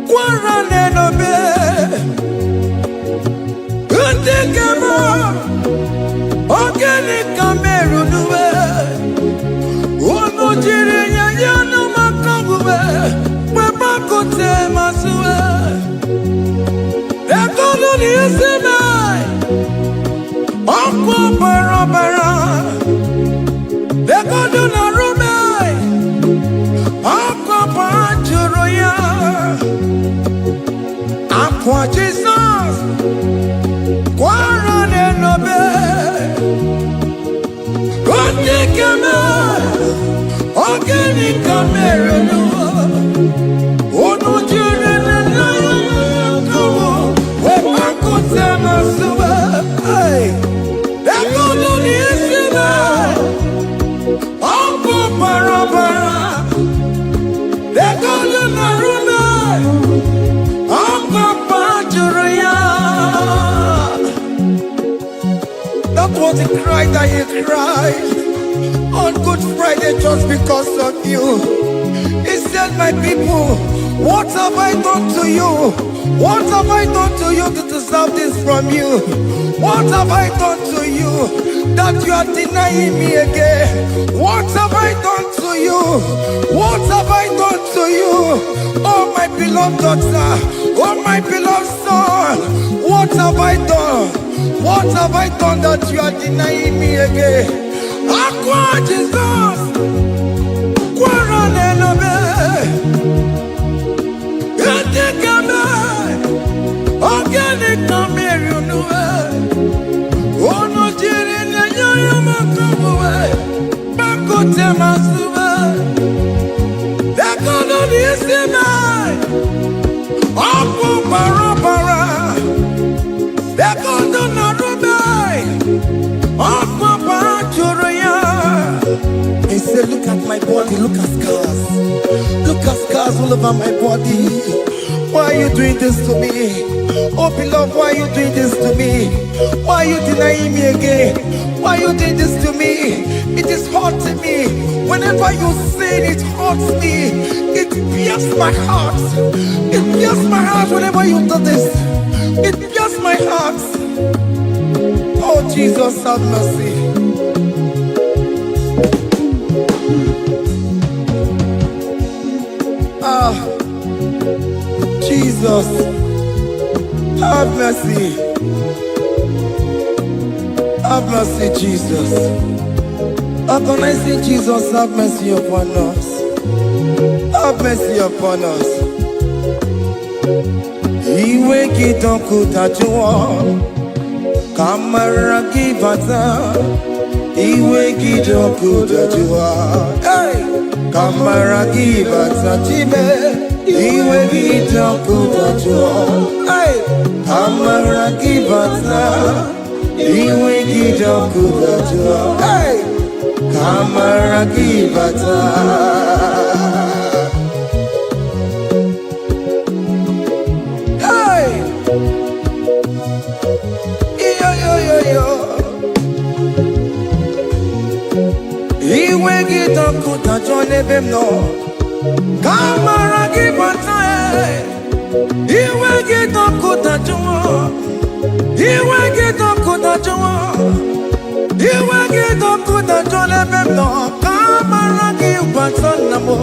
Quarane no be, Undekemo, Organic Cameru nuwe, Unujiri yanu makangube, Webakote masue, Ekolu ni esime, Okwa barabara, Ekolu na rume, Okwa panjuruya, Aqua Jesus, Quarane no be, Undekemo, Organic Cameru nuwe, Unujiri yanu Webakote masue, Ekolu ni esime, Okwa barabara, Ekolu na rume, Okwa panjuruya. That was the cry that you cried on Good Friday just because of you. He said, my people, what have I done to you? What have I done to you to deserve this from you? What have I done to you that you are denying me again? What have I done to you? What have I done to you? Oh, my beloved daughter, oh, my beloved son, what have I done? What have I done that you are denying me again? Aqua Jesus, Quarane no be, Etikame, Organic Cameru nuwe, Onojiri nyanyo makabuwe, Bakote masube, Ekolu ni esime, Okwa barabara, Ekolu na rume, Okwa panjuruya. He said, look at my body, look at scars. Look at scars all over my body. Why are you doing this to me? Oh beloved, why are you doing this to me? Why are you denying me again? Why are you doing this to me? It is hurting me. Whenever you sin, it hurts me. It pierces my heart. It pierces my heart whenever you do this. It pierces my heart. Oh Jesus, have mercy. Jesus, have mercy. Have mercy, Jesus. Agonizing Jesus, have mercy upon us. Have mercy upon us. Iwe kitoko tajua Kamara kibata Iwe kitoko tajua Kamara kibata Chibe Iwe kitoko tajua Kamara kibata Iwe kitoko tajua Kamara kibata Iwe kitoko tajua nebemno Kamara kibata Iwe kitoko tajua Iwe kitoko tajua Iwe kitoko tajua nebemno Kamara kibata namo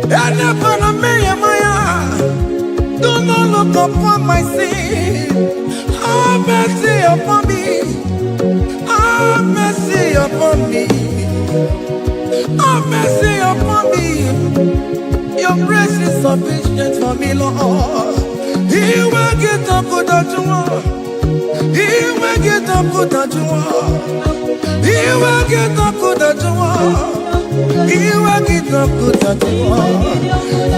Ene pana meye maya Do not look upon my sin Have mercy upon me Have mercy upon me Have mercy upon me Your grace is sufficient for me, Lord. He will get up with that you want. He will get up with that you want. He will get up with that you want. He will get up with that you want.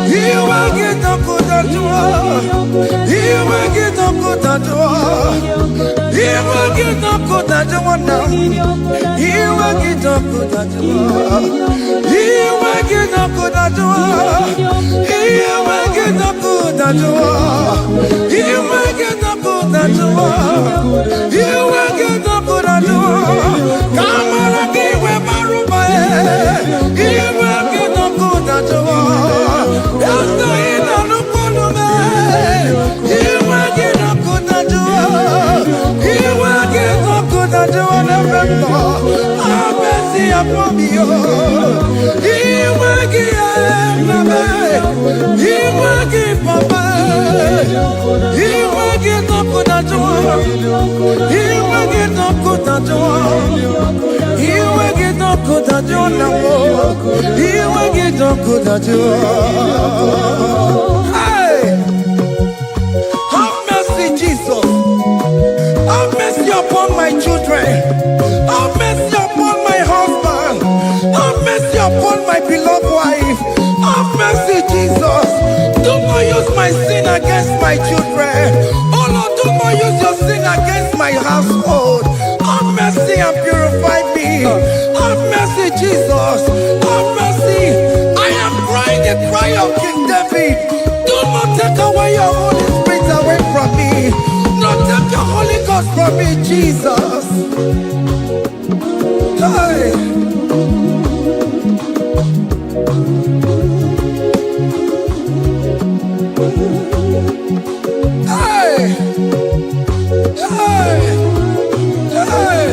He will get up with that you want. He will get up with that you want. He will get up with that you want now. He will get up with that you want. He will get up with that you want. He will get up with that you want. He will get up with that you want. He will get up with that you want. Come on, give me my room. He will get up with that you want. That's the end of the problem. He will get up with that you want. He will get up with that you want. Have mercy upon me. He will give He will give Papa. He will get up with that you want. He will get up with that you want. He will get up with that you want. He will get up with that you want. Hey! Have mercy, Jesus. Have mercy upon my children. Have mercy upon my husband. Have mercy upon my beloved wife. Have mercy, Jesus. Do not use my sin against my children. Oh Lord, do not use your sin against my household. Have mercy and purify me. Have mercy, Jesus. Have mercy. I am crying the cry of King David. Do not take away your Holy Spirit away from me. Not take your Holy Ghost from me, Jesus. Hey. Hey! Hey! Hey!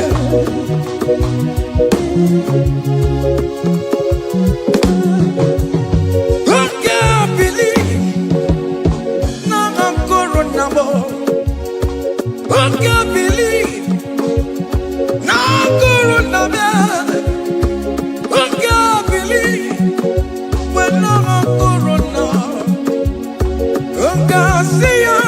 I can't believe now I'm corona. I can't believe now I'm corona. I can't believe when I'm corona. I can't see you.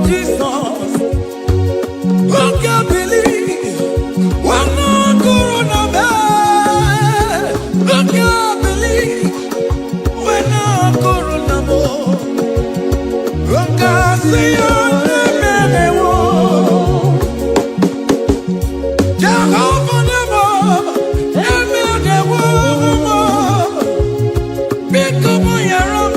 Jesus, who can believe when no corona man? Who can believe when no corona more? Who can see on the man? Jehovah never, become your own.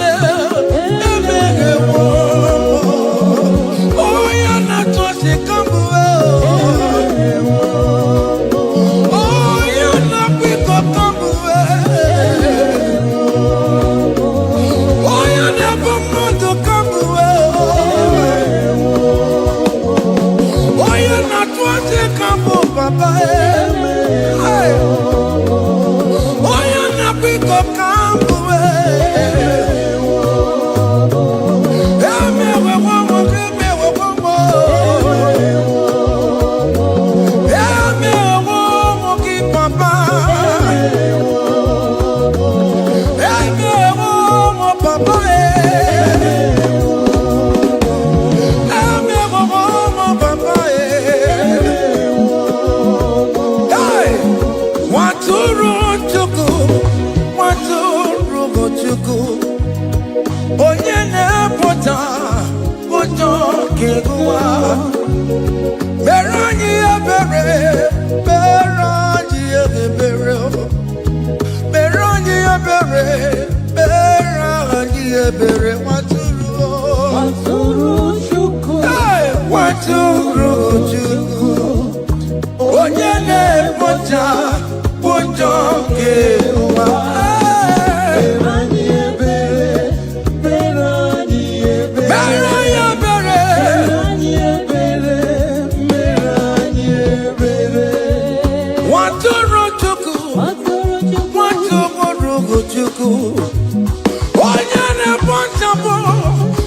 kewa. Merani ebere, merani ebere, merani ebere, merani ebere. Waturu chuku, waturu chuku. Onyene moja, moja kewa. Merani ebere, merani ebere, merani ebere, merani ebere. Waturu chuku, waturu chuku. Onyene moja,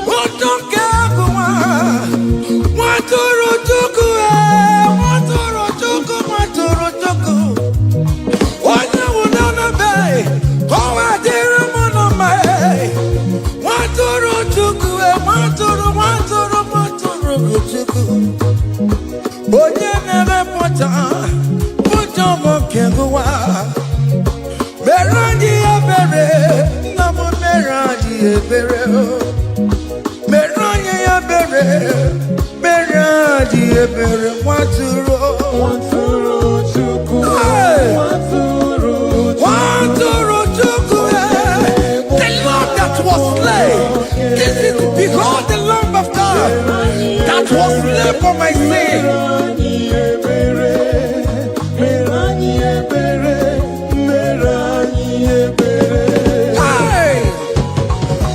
moja kewa. Waturu chuku, waturu chuku, waturu chuku. Wanya wunana bay, oh adira mona may. Waturu chuku, waturu chuku. Onye nere pota, pota mokewa. Merandi ebere, namo merandi ebere. Merandi ebere, merandi ebere. Waturu chuku, waturu chuku. The Lamb that was slain. This is, behold the Lamb of God that was slain for my sin. Hey,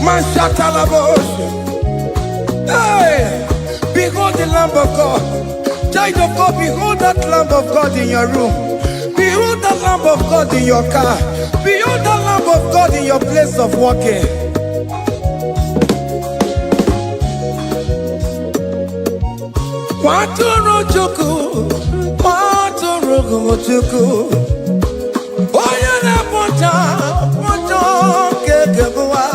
Mashatalabosh. Hey, behold the Lamb of God. Child of God, behold that Lamb of God in your room. Behold that Lamb of God in your car. Behold that Lamb of God in your place of working. Waturu chuku, waturu chuku. Oya na pota, pota kekewa.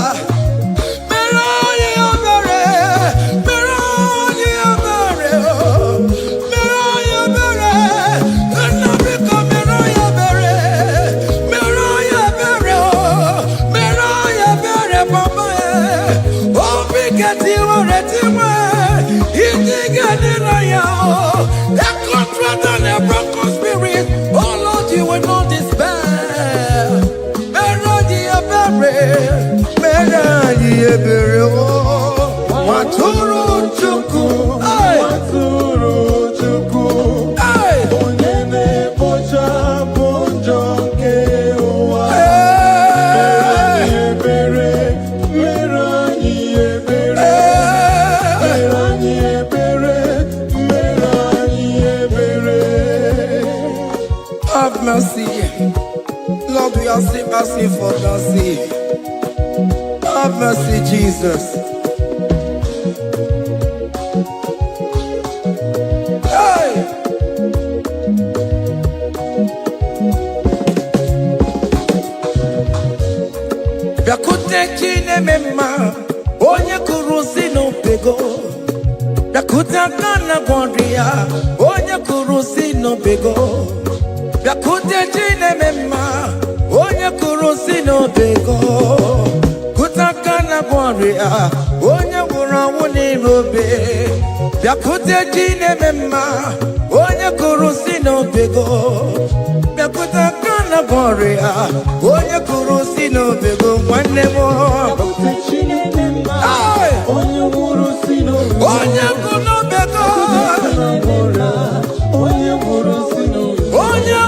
Merani ebere, merani ebere, merani ebere. Nabika merani ebere, merani ebere, merani ebere, Papa. Oh, bigati waretiwe, itigani ya. A contract and a broken spirit. Oh Lord, you will not despair. Merani ebere, merani ebere. Waturu chuku, waturu chuku. Onyene moja, moja kewa. Merani ebere, merani ebere, merani ebere, merani ebere. Have mercy, Lord. We are still asking for mercy. Have mercy, Jesus. Hey! Yakute chine mema, onye kurusi no pego. Yakuta kana gondria, onye kurusi no pego. Yakute chine mema, onye kurusi no pego. Kutakana gondria, onye kurawuni robe. Yakute chine mema, onye kurusi no pego. Yakutakana gondria, onye kurusi no pego. One more. Onye kurusi no pego. Onye kurusi no pego. Onye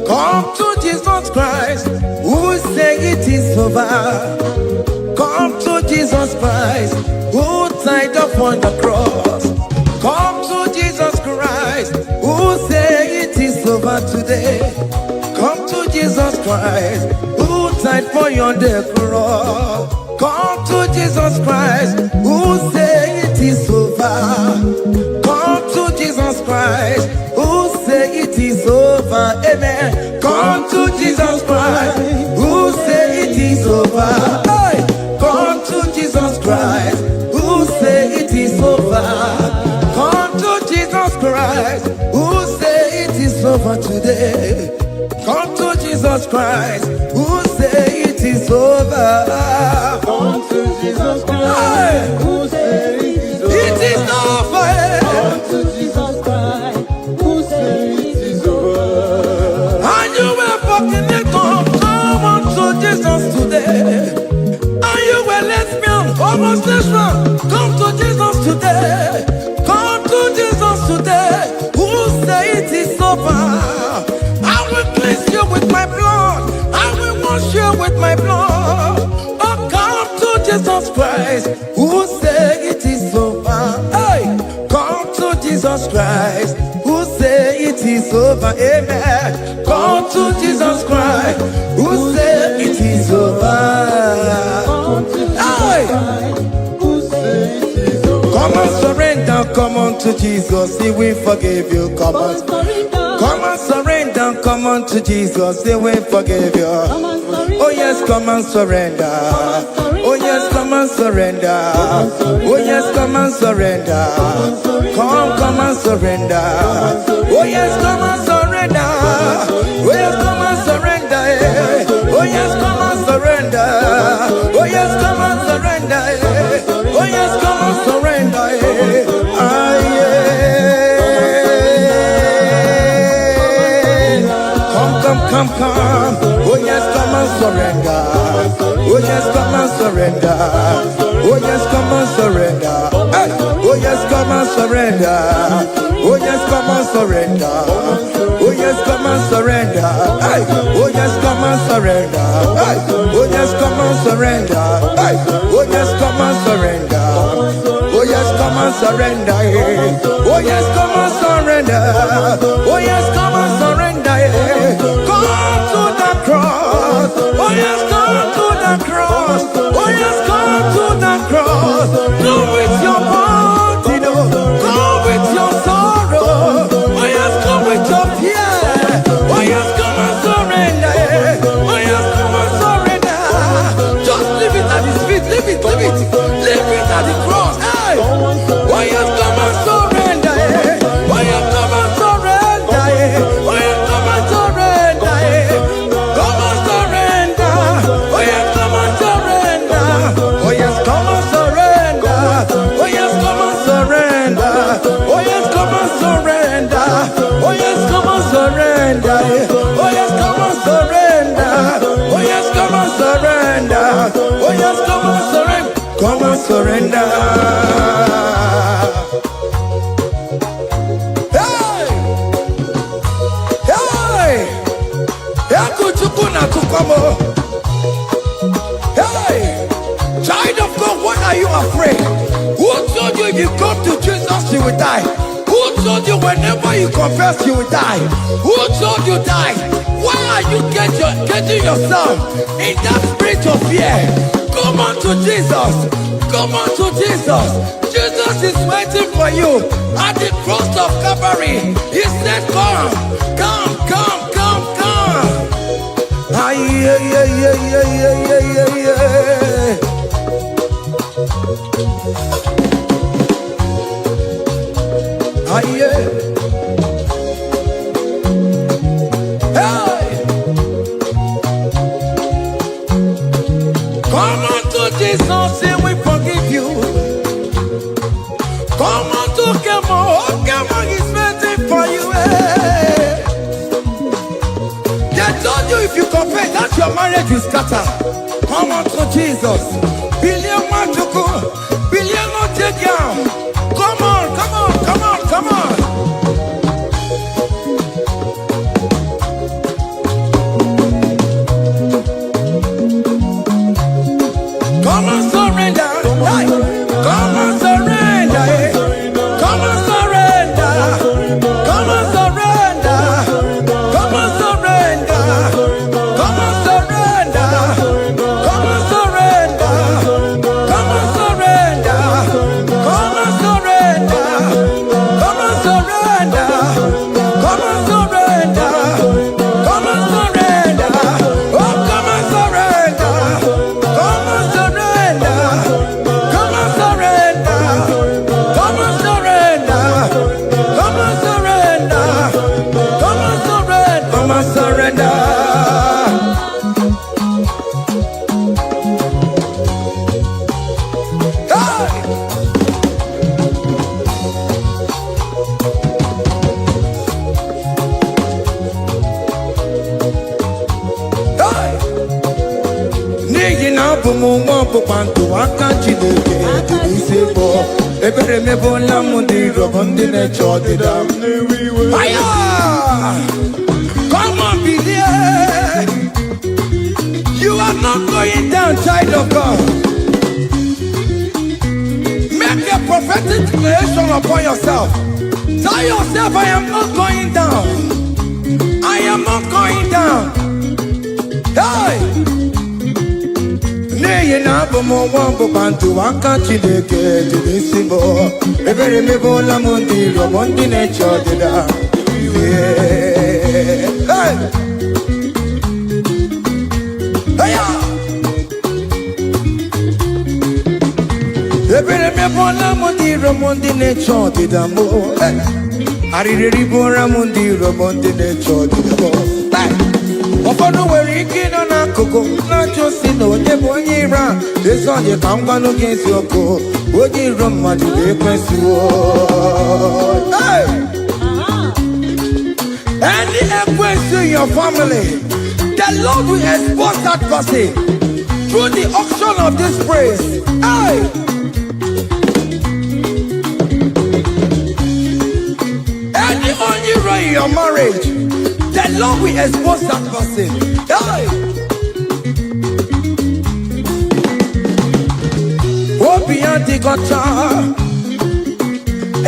come to Jesus Christ, who say it is over. Come to Jesus Christ, who died upon the cross. Come to Jesus Christ, who say it is over today. Come to Jesus Christ, who died for you on the cross. Come to Jesus Christ, who say it is over. Come to Jesus Christ, who say it is over. Amen. Come to Jesus Christ, who say it is over. Hey! Come to Jesus Christ, who say it is over. Come to Jesus Christ, who say it is over today. Jesus Christ, who say it is over. Come to Jesus Christ, who say It is over. Come to Jesus Christ, who say it is over. And you were fucking it up. Come on to Jesus today. And you were lesbian, homosexual. Come to Jesus today. Come to Jesus today. Who say it is over? I will cleanse you with my blood. I will wash you with my blood. Oh, come to Jesus Christ. Who say it is over? Hey, come to Jesus Christ. Who say it is over? Amen. Come to Jesus Christ. Who say it is over? Hey. Who say it is over. Come and surrender, come on to Jesus, He will forgive you. Come on, come and surrender, come on to Jesus, He will forgive you. Oh yes, come and surrender. Oh yes, come and surrender. Oh yes, come and surrender. Come and surrender. Oh yes, come and surrender. Oh yes, come and surrender. Oh yes, come and surrender. Oh yes, come and surrender. Oh yes, come and surrender. Ah, yeah. Come. Oh yes, come and surrender. Oh yes, come and surrender. Oh yes, come and surrender. Hey. Oh yes, come and surrender. Oh yes, come and surrender. Oh yes, come and surrender. Hey. Oh yes, come and surrender. Hey. Oh yes, come and surrender. Hey. Oh yes, come and surrender. Oh yes, come and surrender. Oh yes, come and surrender. Oh yes, come and surrender. Come to the cross. Oh yes, come to the cross. Oh yes, come to the cross. Come with your body, come with your sorrow. Oh yes, come with your fear. Oh yes, come and surrender. Oh yes, come and surrender. Just leave it at His feet. Leave it at the cross. Hey. Oh yes, come and surrender. Oh yes, come and surrender. Oh yes, come and surrender. Come and surrender. Oh yes, come and surrender. Oh yes, come and surrender. Oh yes, come and surrender. Oh yes, come and surrender. Oh yes, come and surrender. Oh yes, come and surrender. Oh yes, come and surrender. Oh yes, come and surrender. Come and surrender. Hey! Hey! Hey! Child of God, why are you afraid? Who told you if you come to Jesus you will die? Who told you whenever you confess you will die? Who told you die? Why are you getting yourself in that spirit of fear? Come on to Jesus. Come on to Jesus. Jesus is waiting for you at the cross of Calvary. He said, come. Ah, yeah. Ah, yeah. Hey. Come on to Jesus, He will forgive you. Come on to Kemo, He's waiting for you. Hey. They told you if you confess that your marriage will scatter. Come on to Jesus. Billion Machuku, billion Otegiam. Come on. Come and surrender. Hey. Come and surrender. Hey. Come and surrender. Come and surrender. Come and surrender. Come and surrender. Come and surrender. Come and surrender. Come and surrender. Come and surrender. Come and surrender. Come and surrender. Oh, come and surrender. Come and surrender. Come and surrender. Come and surrender. Come and surrender. Come and surrender. Come and surrender. abụmụnwa ọbụkwantu aka Chineke dị n'isi bụ ebere mebola m ndị rọbọ ndị na-eche ọdịda. Fire! Come on, believe. You are not going down, child of God. Make a prophetic declaration upon yourself. Tell yourself, I am not going down. I am not going down. Hey! Nay, na abụmụnwa ọbụkwantu aka Chineke dị n'isi bụ ebere mebola m ndị rọbọ ndị na-eche ọdịda. Hey! Ebere mebola m ndị rọbọ ndị na-eche ọdịda m. Arịrịrị bụra m ndị rọbọ ndị na-eche ọdịda m. Ụfọdụ nwere ike ịnọ n'akụkụ na-achọ si na onye bụ onye iro a. Ezi onye ka m gwanụ gị eziokwu, onye iro mmadụ ga-ekwesịwo. Any ekwesị in your family, the Lord will expose that person through the auction of this praise. Hey! Any only iro in your marriage, the Lord will expose that person. Hey! Obianti gota,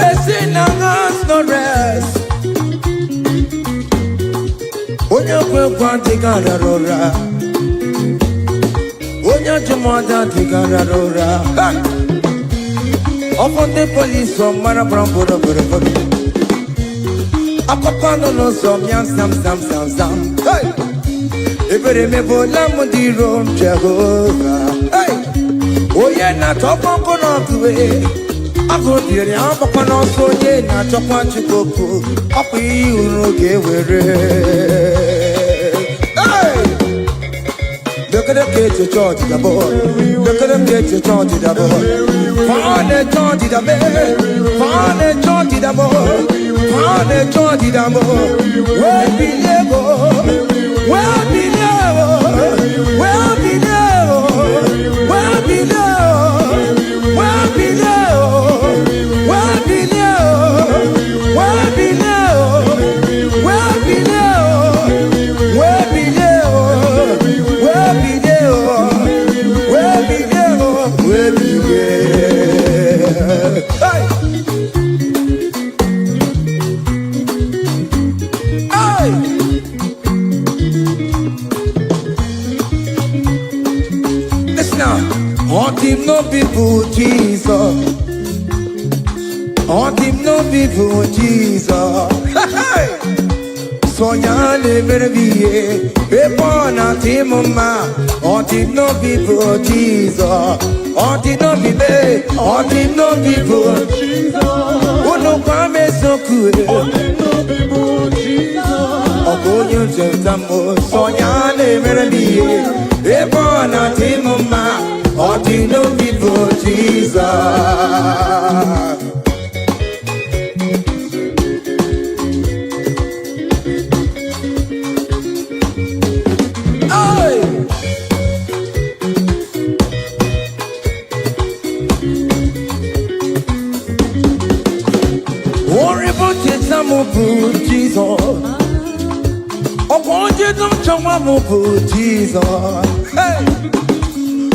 esinangas no rest. Onya kwanti gararora, onya jumada di gararora. Upon the police from Marabrambo. Akopano no som yam sam. Hey! Ebere mebola m ndị rom Jehova. Hey! Onye na-achọkwa nkụ n'ọkụwe agụ dịrị agbakwa n'ọsọ onye na-achọkwa Chukwu ọkwa ihe uru ga-ewere. Hey! Dekere ka eche chọọchị dabo, dekere ka eche chọọchị dabo. Fane chọọchị dabe, fane chọọchị dabo. Fane chọọchị dabo. Wee bilie go, wee bilie go, wee bilie go, wee bilie go, wee bilie go, wee bilie go, wee bilie go, wee bilie go, wee bilie go, wee bilie go, wee bilie go, wee bilie. Hey! Hey! Listen now. All team no people Jesus. All team no people Jesus. Hey! So yale merviye, epona team ma. All team no people Jesus. All team no people, all team no people Jesus. Uno kwame so cool. All team no people Jesus. Ogonyo jentamo, so yale merviye, epona team ma. All team no people Jesus. Jesus, oh, want you to show me Jesus. Hey,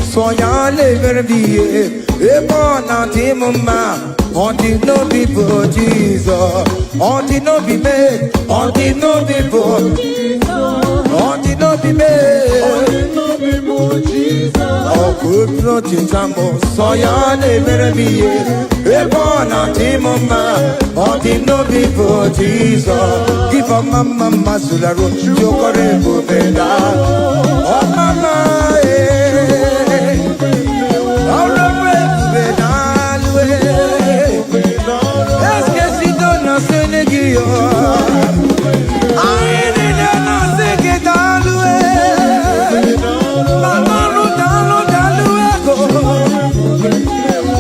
so ya live be a born out in my on the no people Jesus, on the no be made, on the no people, on the no be made, on the no people Jesus. Oh, good Lord, so ya live be a born out in my on the no people Jesus. Give up mama sularo, jokore bubeda. Oh mama, oh rebe bubeda lue. Eske si dona senegio. Aye ni dona segeta lue. Mama lu dalue go.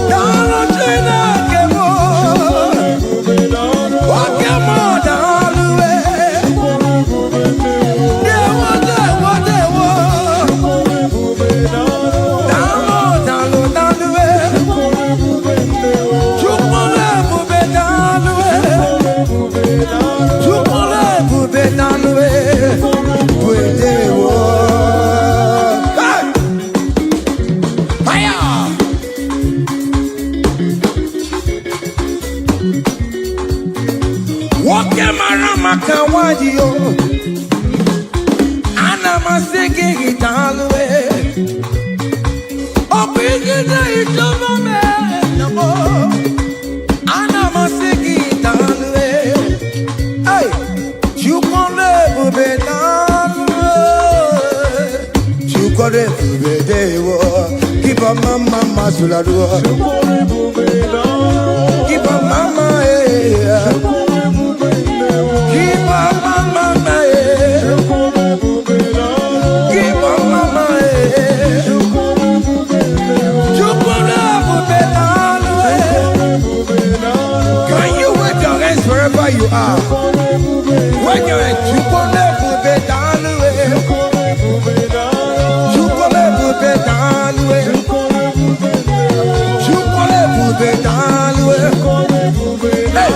Dalo chena kemo. Marama Kawadio. Anama singing it all the way. Oh, big is it over me. Anama singing it all the way. Hey, you can live with you can live with keep a mama Suladua. Keep a mama. Keep on mama, keep on mama. Can you wave your hands wherever you are? Wave your hands. You gonna move it down the way. You gonna move it down the way. You gonna move it down the way. Hey.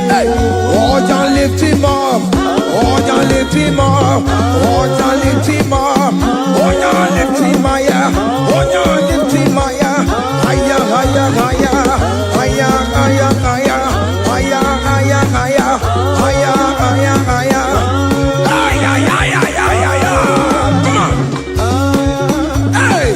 Hey, oh, y'all lift him up. Oh, y'all lift him up. Oh, y'all lift him up. Oh, y'all lift him higher. Oh, y'all lift him higher. Higher, higher, higher. Higher, higher, higher. Higher, higher, higher. Higher, higher, higher. Higher, higher, higher, higher. Come on. Hey.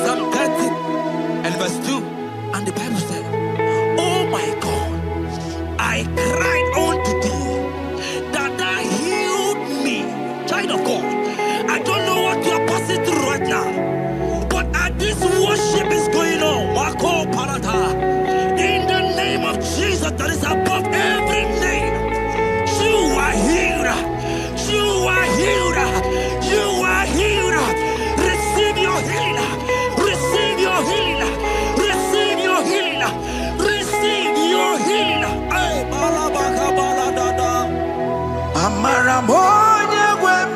Psalm 30 and verse 2, and the Bible said, oh my God, I cried unto thee, that thou healed me. Child of God, I don't know what you are passing through right now, but as this worship is going on, Wako Parata, in the name of Jesus that is above every name, you are healed. You are healed. You are healed. Receive your healing. Receive your healing. Receive your healing. Receive your healing. Hey, balabaka baladada. Amaramoya wem.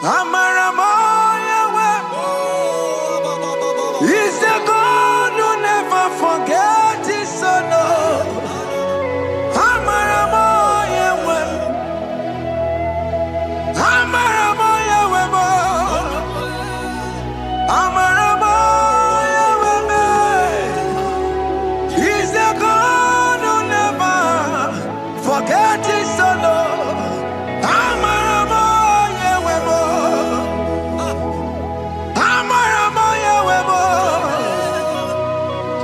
Amaramoya wem. He's the God who never forgets his son. Amaramoya wem. Amaramoya wem. Amaramoya wem. He's the God who never forgets his son. Amaramoya wem. Amaramoya wem.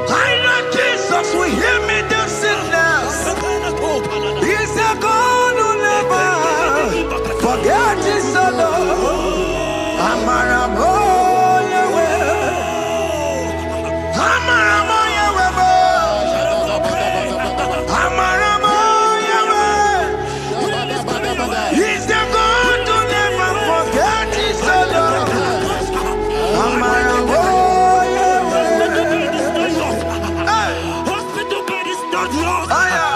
I know Jesus will hear me this sickness. He's the God who never forgets his son. Amaramoya wem. Amaramoya wem. Amaramoya wem. He's the God who never forgets his son. Amaramoya wem. Hospital bed is not yours. Aya.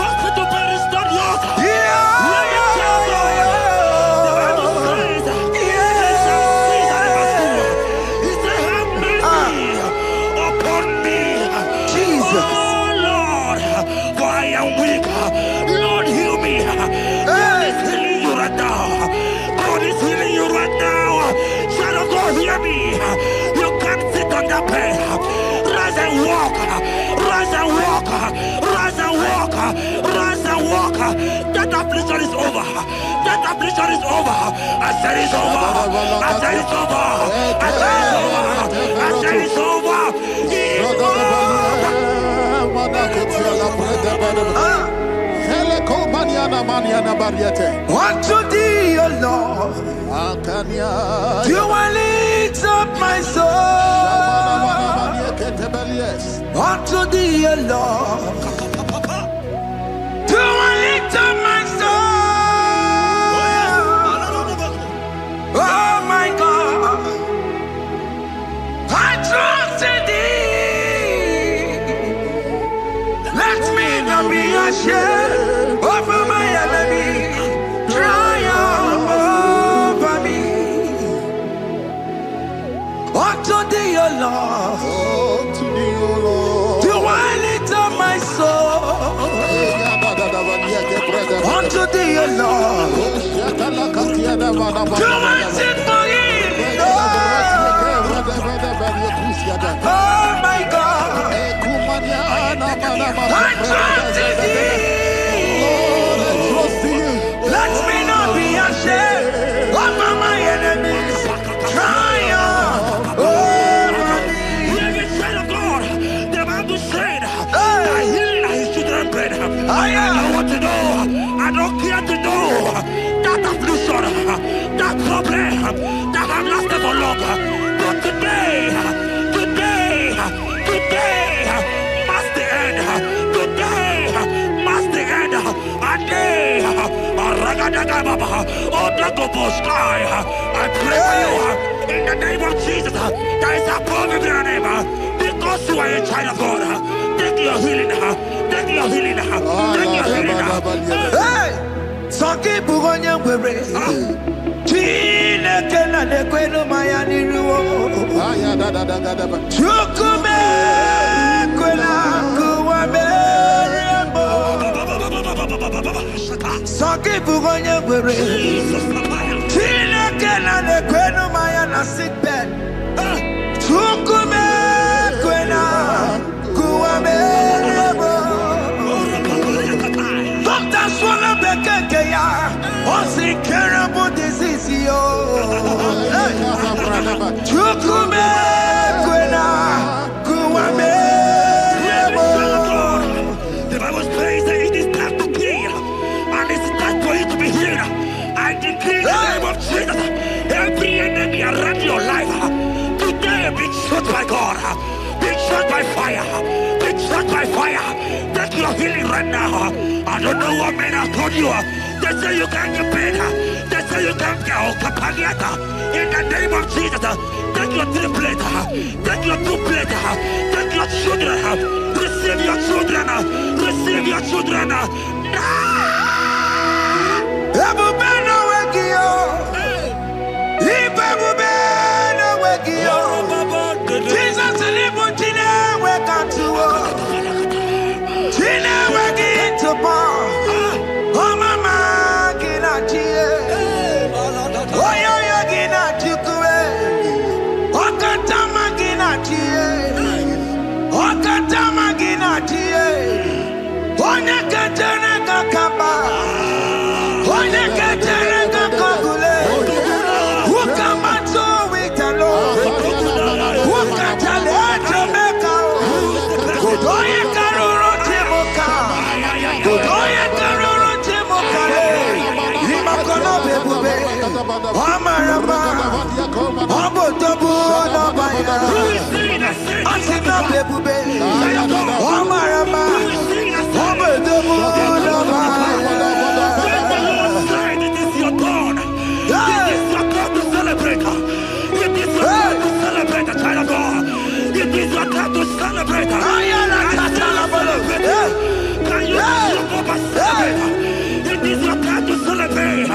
Hospital bed is not yours. Yeah. Hear me. You can't sit on that bed. Rise and walk. Rise and walk. Rise and walk. Rise and walk. That affliction is over. That affliction is over. I said it's over. I said it's over. I said it's over. I said it's over. It's over. Unto thee, O Lord, do I lift up my soul. Unto thee, O Lord, do I lift up my soul. Oh my God, I trust in thee. Let me not be ashamed over my enemy. Triumph over me. Unto thee, O Lord. Lord? Do I lift up my soul unto thee, O Lord? Do I sing for him, Lord? Oh my God, I trust in thee. Let me not be ashamed of my enemies. Triumph over me. Hear the child of God. The Bible said, I heal his children bread. I want to know. I don't care to know that affliction, that problem, that have lasted for long. But today must the end. Today must the end. And day, I pray for you in the name of Jesus. There is a problem in your name. Because you are a child of God. Take your healing. Take your healing. Take your healing. Hey! Sanki bugonya wewe. Chine kena de kwenu mayani ruo. Chukume kwena kuwa meremo. Sanki bugonya wewe. Chine kena de kwenu mayana sick bed. Chukume kwena kuwa meremo. Doctor swallow bekeke ya. Onsi terrible disease yo. Chukume kwena kuwa meremo. The Bible says that it is time to kill, and it is time for you to be healed. I decree in the name of Jesus, every enemy around your life, today be shot by God, be shot by fire, be shot by fire. Take your healing right now. I don't know what men have told you. They say you can't get paid. They say you can't get kapaniata. In the name of Jesus, take your 3 plate, take your 2 plate, take your children, receive your children, receive your children. Ebubeno wegio. Ibebubeno wegio. Jesus libu chine wekantuo. Chine wegi intupo. Oh mama gina chie. Oh yo yo gina chukue. Okatama gina chie. Okatama gina chie. Onye kejene kakamba. Onye kejene kakogule. Ukamato witalo. Ukatale Jamaica. Godoye karuro timoka. Godoye karuro timoka. Imakono bebube. Amaraba. Abotobu nabaya. Asina bebube. Amaraba. Abotobu nabaya. It is your turn. It is your turn to celebrate. It is your turn to celebrate, child of God. It is your turn to celebrate. Can you look up and celebrate? It is your turn to celebrate.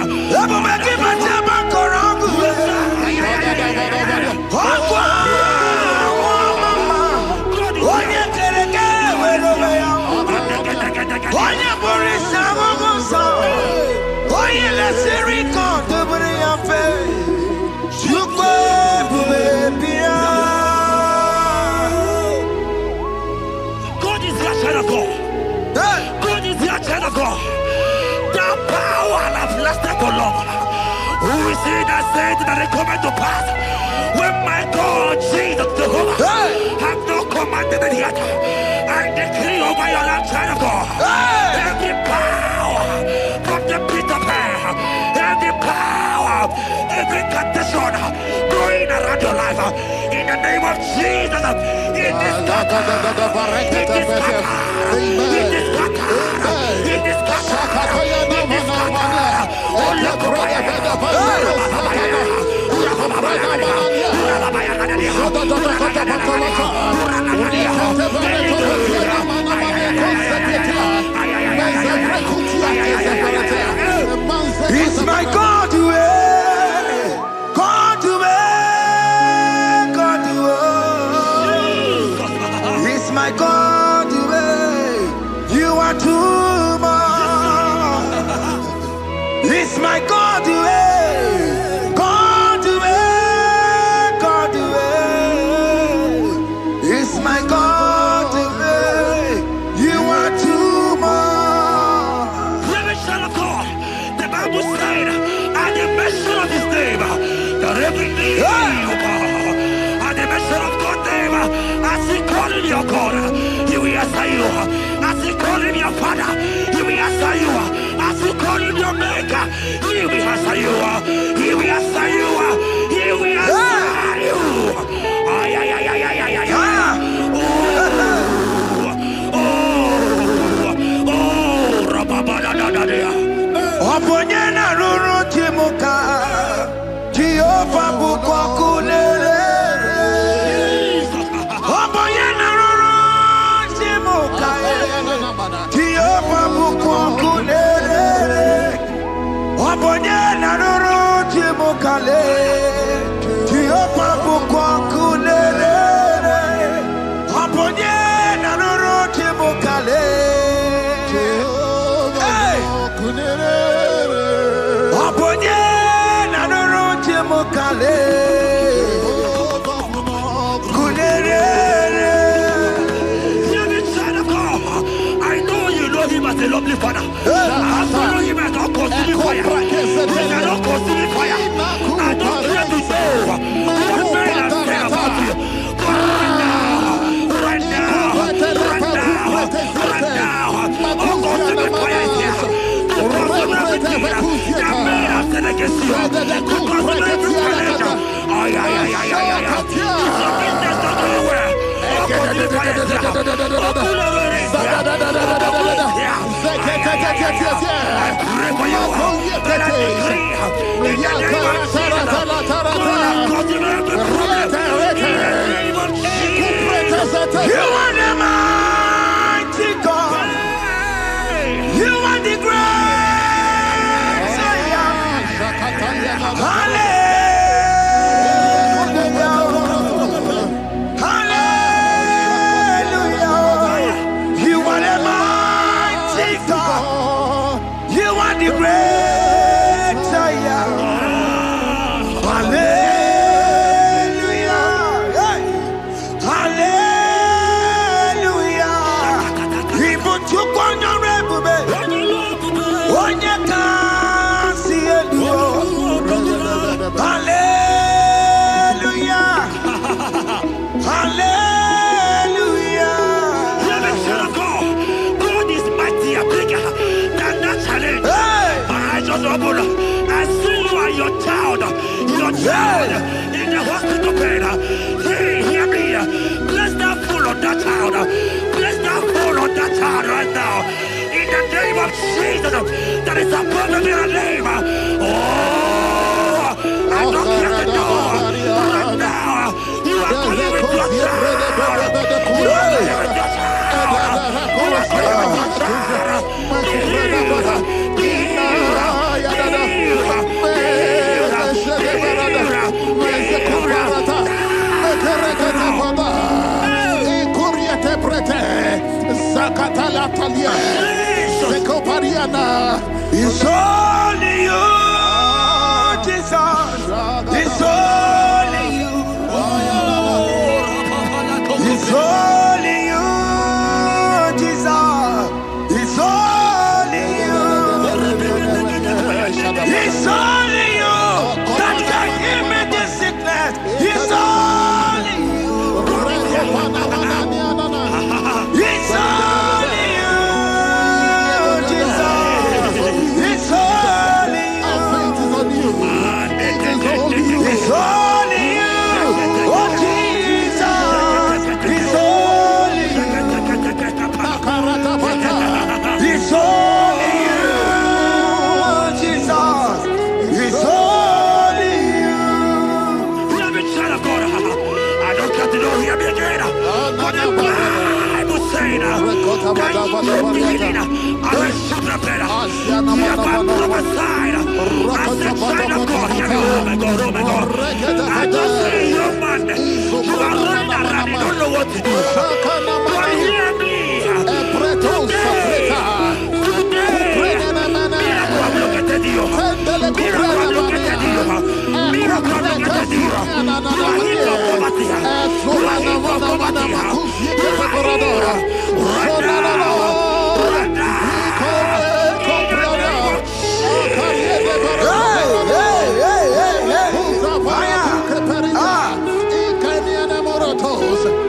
God is your child of God. God is your child of God. The power have lasted for long. Who is he that said that it coming to pass? When my God, Jesus Jehovah, have not commanded it yet. I decree over your life, child of God. Every power from the pit of hell, every power, every condition going around your life, in the name of Jesus, it is scattered. It is scattered. It is scattered. It is scattered. It is scattered. Oh, look It's my God to God to God to my God, you are too much. It's my God, God, God, it's my God, you are too much. Revelation of God. The Bible said, at the mention of his name, that every knee will bow. At the mention of God's name, as he called him your God, he will answer you. As he called him your Father, he will answer you. As he called him your Maker, he will answer you. He will answer you. He will answer you. Ay, ay, ay, ay, ay, ay, ay, ay. Oponyena ruru chimuka Jehovah bukwakulele Oponyena ruru chimuka Jehovah bukwakulele Oponyena ruru chimuka Jehovah bukwakulele Oponyena ruru chimuka I know you know him as a lovely Father. I follow him as a consuming fire. He is not consuming fire. I don't care to know what men are saying about you. But right now, all consuming fire is here. To consume everything that men are saying against you. To consume every challenge. Ay, ay, ay, ay, ay, ay. It's your business not going well. All consuming fire is here. I pray for you that I decree in the name of Jesus, you are the mighty God. You are the great Hallelujah. Hallelujah. You are the mighty God. You are the great Hallelujah. Hallelujah. Even to go on your rebbe. On your car, see it. Hallelujah. Hallelujah. God is mighty and bigger than that challenge. I just open. I see you and your child in the hospital bed. Hear me. Bless that fool on that child. Bless that fool on that child right now. In the name of Jesus, that is above every name. Oh, I don't hear the door. Right now, you are going with your child. You are going with your child. You are going It's only you, Jesus. It's only you. It's only you, Jesus. It's only you. It's only you that can heal me this sickness. It's only you. It's only you, Jesus. It's only you. It's only you. Oh, Jesus. It's only you. It's only you, Jesus. It's only you. Child of God, I don't got to know hear me again. But the Bible saying, beginning, I will shoot the better. You have been prophesied. I said, child of God, hear me. Oh my God, oh my God. I just say, young man, you are running around, you don't know what to do. But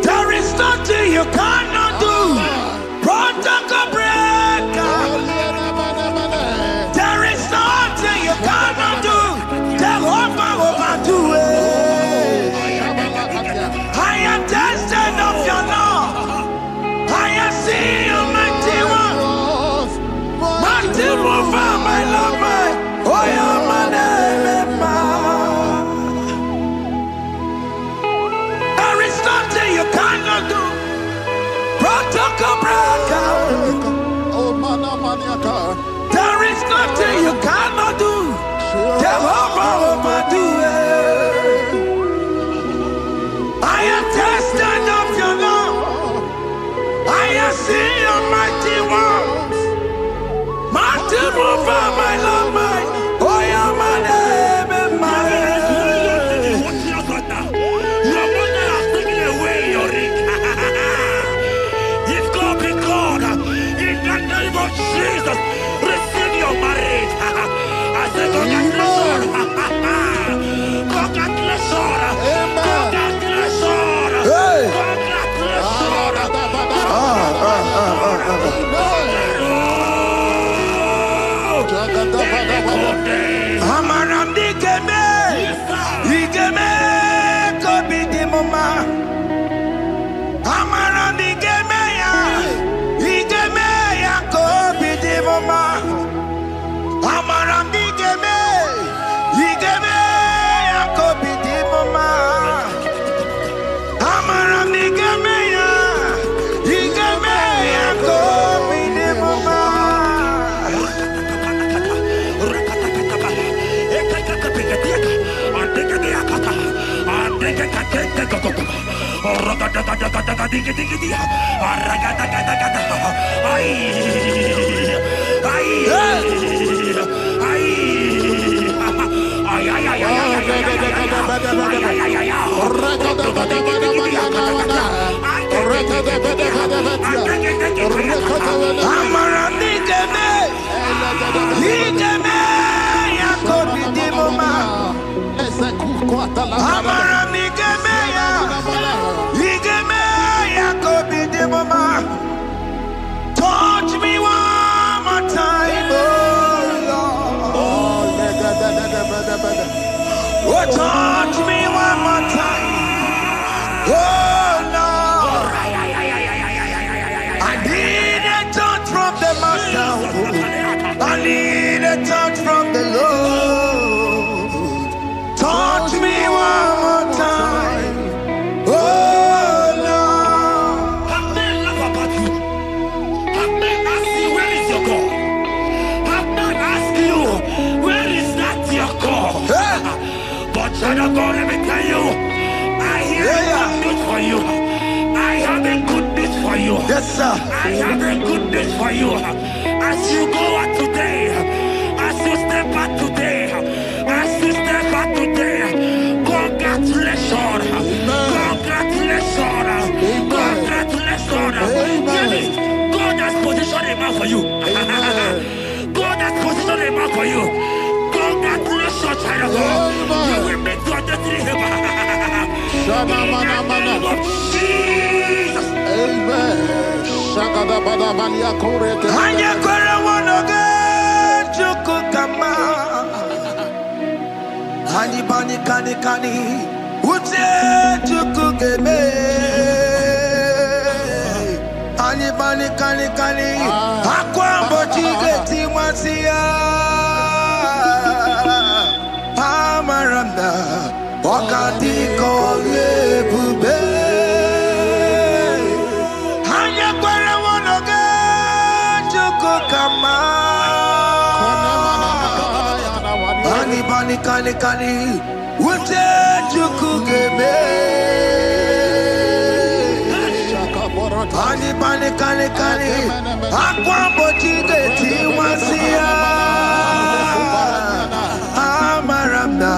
There is nothing you cannot do. Protocol breaker. There is nothing you cannot do. Jehovah overdo it. I am tested of your law. I am seeing your mighty one. Mighty mover, my love, my. Oh, yeah, my name, there is nothing you cannot do. Protocol breaker. There is nothing you cannot do. Jehovah overdo it. I am tested of your love. I am seeing your mighty ones. Mighty mover, my love, my. Oh, yeah, my name and my. Your mother has taken away your ring. If God be God, in the name of Jesus, receive your marriage. I say congratulations. Congratulations. Congratulations. Hey. Congratulations. Amaram digeme, digeme, kobi di mama. Amaram digeme ya kobi di mama. Amaram digeme, digeme ya kobi di mama. Amaram digeme ya, digeme ya kobi di mama. Touch me one more time, oh Lord. Oh, touch me one more time, oh Lord. I need a touch from the Master. I need a touch from the Lord. Touch me one more time, oh Lord. Have men laugh about you? Have men ask you, where is your God? Have men ask you, where is that your God? But child of God, let me tell you, I hear a good news for you. I have a good news for you. Yes, sir. I have a good news for you. As you go out today, as you step out today, as you step out today, congratulations. Congratulations. Congratulations. Really, God has positioned a man for you. God has positioned a man for you. Congratulations, child of God. You will make your destiny helper. In the name of Jesus. Amen. Hanya kwara wanoge chukukama. Hani bani kani kani ute chukugeme. Hani bani kani kani akwa mbochige timwasia. Amaramda wakati kole bube. Hanya kwara wanoge chukukama. Hani bani kani kani ute chukugeme. Hani bani kani kani akwa mbochige timwasia. Amaramda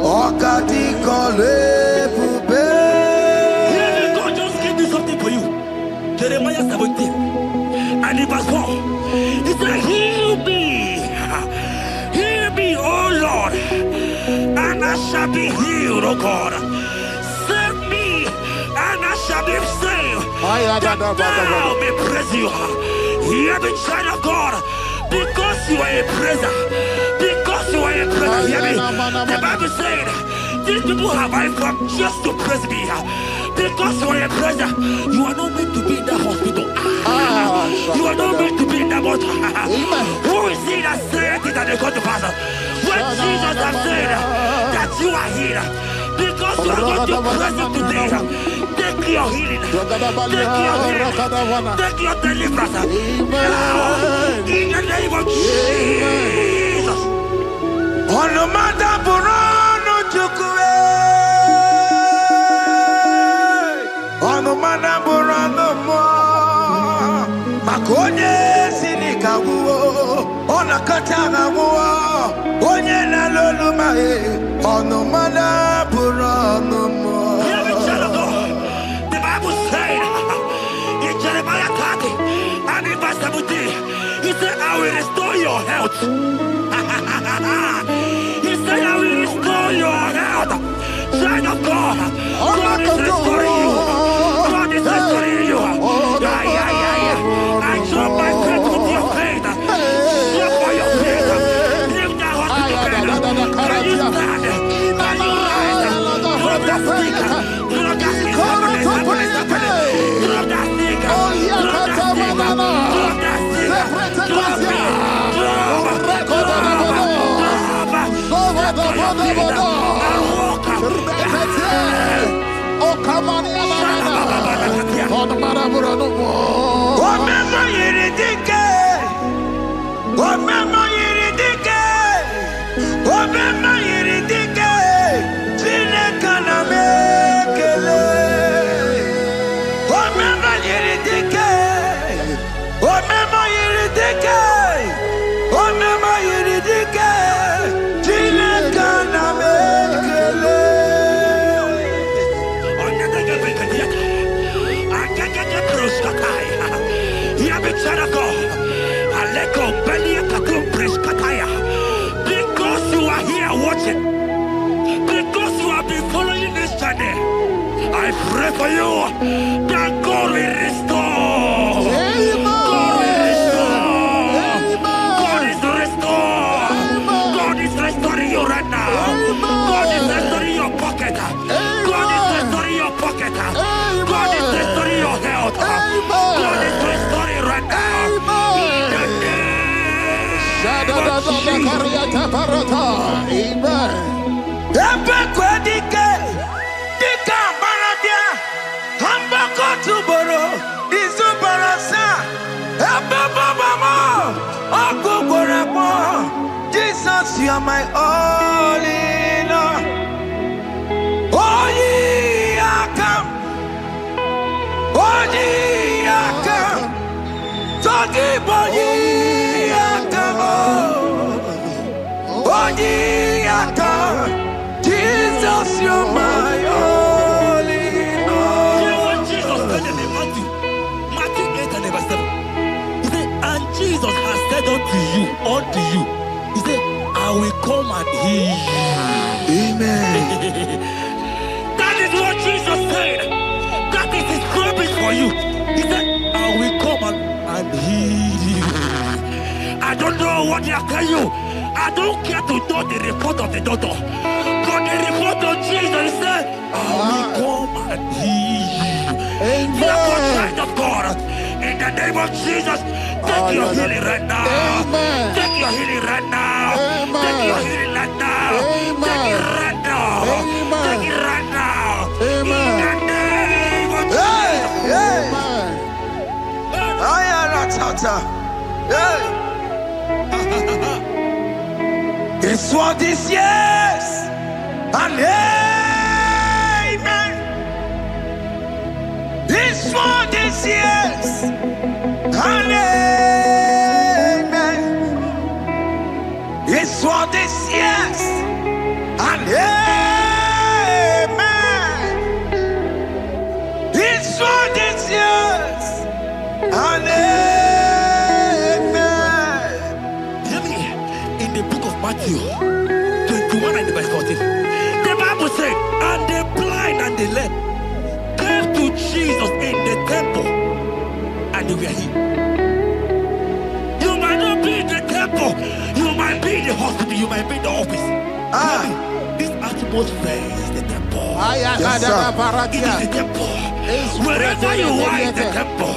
wakati kole bube. God just gave me something for you. Jeremiah 17 and in verse 4. He said, heal me, oh Lord, and I shall be healed, oh God. Save me, and I shall be saved. That thou may praise you. Hear me, child of God. Because you are a praiser. Because you are a praiser. Hear me. The Bible said, these people have I come just to praise me. Because you are a praiser, you are not meant to be in that hospital. You are not meant to be in that water. Who is he that said it and they come to pass? When Jesus has said that you are healed, because you are going to praise him today, take your healing, take your deliverance. Now, in the name of Jesus. On the matter, Burano Chukwe. On the matter, Burano Mo. Makonye Sinikawu. On a Katana Wo. Onye Nalolu Mae. On the matter, Burano Mo. The Bible said in Jeremiah 30 and in verse 17, he said, I will restore your health. He said, I will restore your health. Child of God, God is restoring you. God is restoring you. I join my faith with your faith. Jump for your faith. Leave that hospital bed. Can you stand? Can you rise? Drop that stick. Drop that stick. Drop that stick. Because you are here watching, because you have been following this journey, I pray for you that God will restore. God will restore. God is restoring. God is restoring you right now. God is restoring your pocket. God is restoring your pocket. God is restoring your health. God is restoring right now. Jesus, you are my all in all. Oh, ye are come. Oh, ye are come. Talking about ye are come. Oh, ye are come. Jesus, you are my all in all. You know what Jesus said in Matthew 8 and verse 7? He said, and Jesus has said unto you, he said, I will come and heal you. Amen. That is what Jesus said. That is his promise for you. He said, I will come and heal you. I don't know what they are telling you. I don't care to know the report of the doctor. But the report of Jesus, he said, I will come and heal you. Therefore, child of God, in the name of Jesus, take your healing right now. Amen. Take your healing right now. Amen. Take your healing right now. Amen. Take it right now. Amen. Take it right now. Amen. In the name of Hey, hey. Amen. I am a tata. Hey. It's what this yes and amen. It's what this yes and amen. It's what this yes and amen. It's what this yes and amen. Hear me. In the book of Matthew 21 and verse 14, the Bible said, and the blind and the lame came to Jesus. hospital, you might be in the office. This atmosphere is the temple. Yes, It is the temple. Wherever you are in the temple.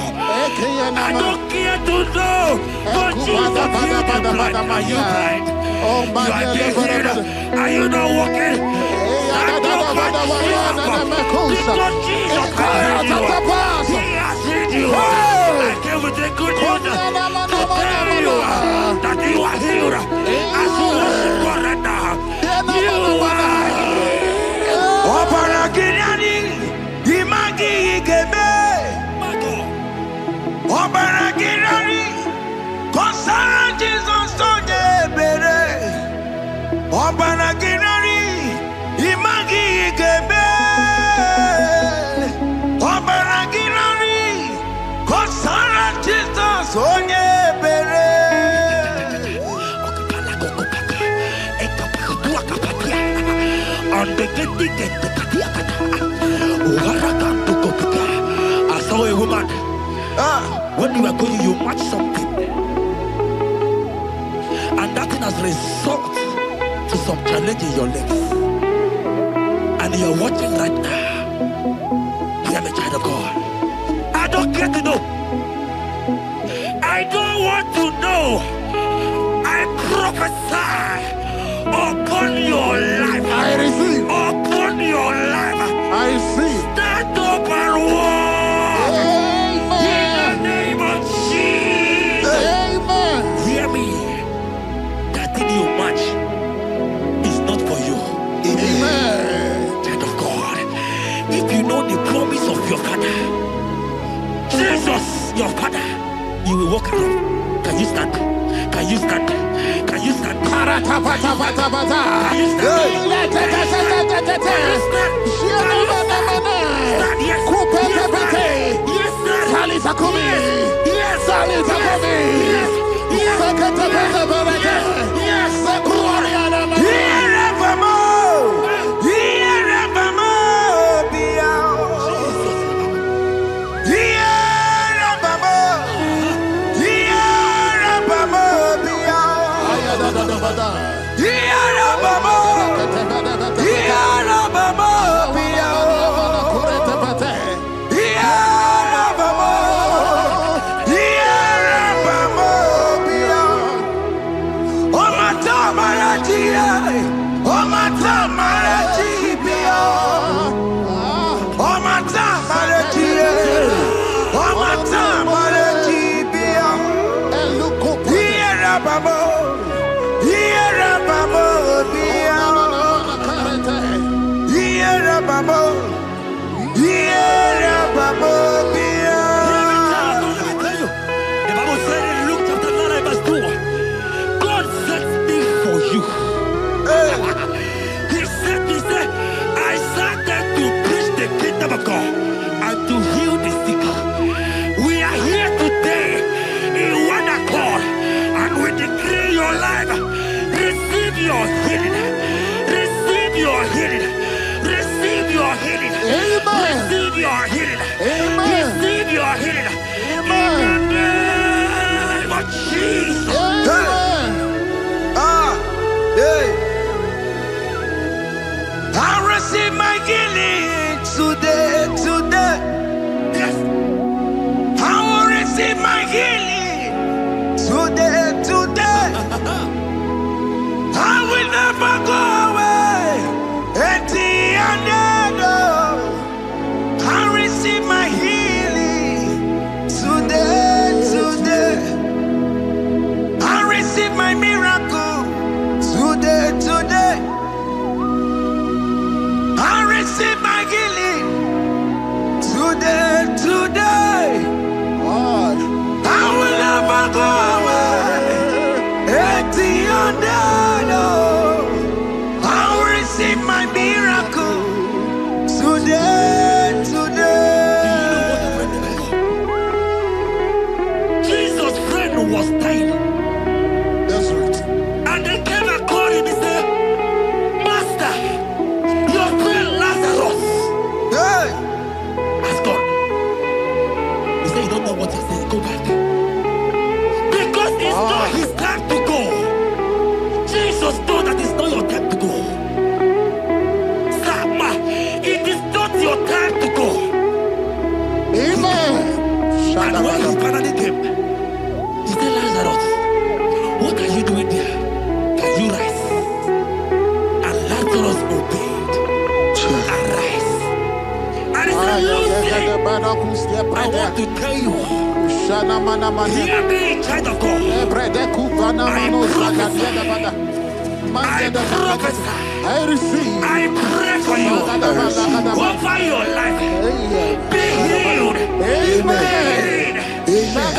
I don't care to know. But Jesus healed the blind. Are you blind? You are dead here. Are you not walking? Because Jesus has healed you. I came with the good news to tell you that you are healed. As you worship God right now, you are healed. Obaragirani, imagi igebe. Obaragirani, konsara Jesus sonye bere. Obaragirani, imagi igebe. Obaragirani, konsara Jesus sonye bere. I saw a woman. When you are going, you match something, and that thing has result to some challenge in your legs. And you are watching right now. I am a child of God. I don't care to know. I don't want to know. I prophesy upon your life. I receive. Upon your life. I receive. Stand up and walk. In the name of Jesus. Amen. Hear me. That thing you match is not for you. Amen. Child of God. If you know the promise of your father, Jesus, your father, you will walk around. Can you stand? Can you stand? Can you stand? Can you Today, I will Amen. And when he finally came, he said, Lazarus, what are you doing there? Can you rise? And Lazarus obeyed and rise. And he said, Lucy, I want to tell you, hear me, child of God. I prophesy. I receive. I pray for you. Over your life. Be healed. Amen. Amen.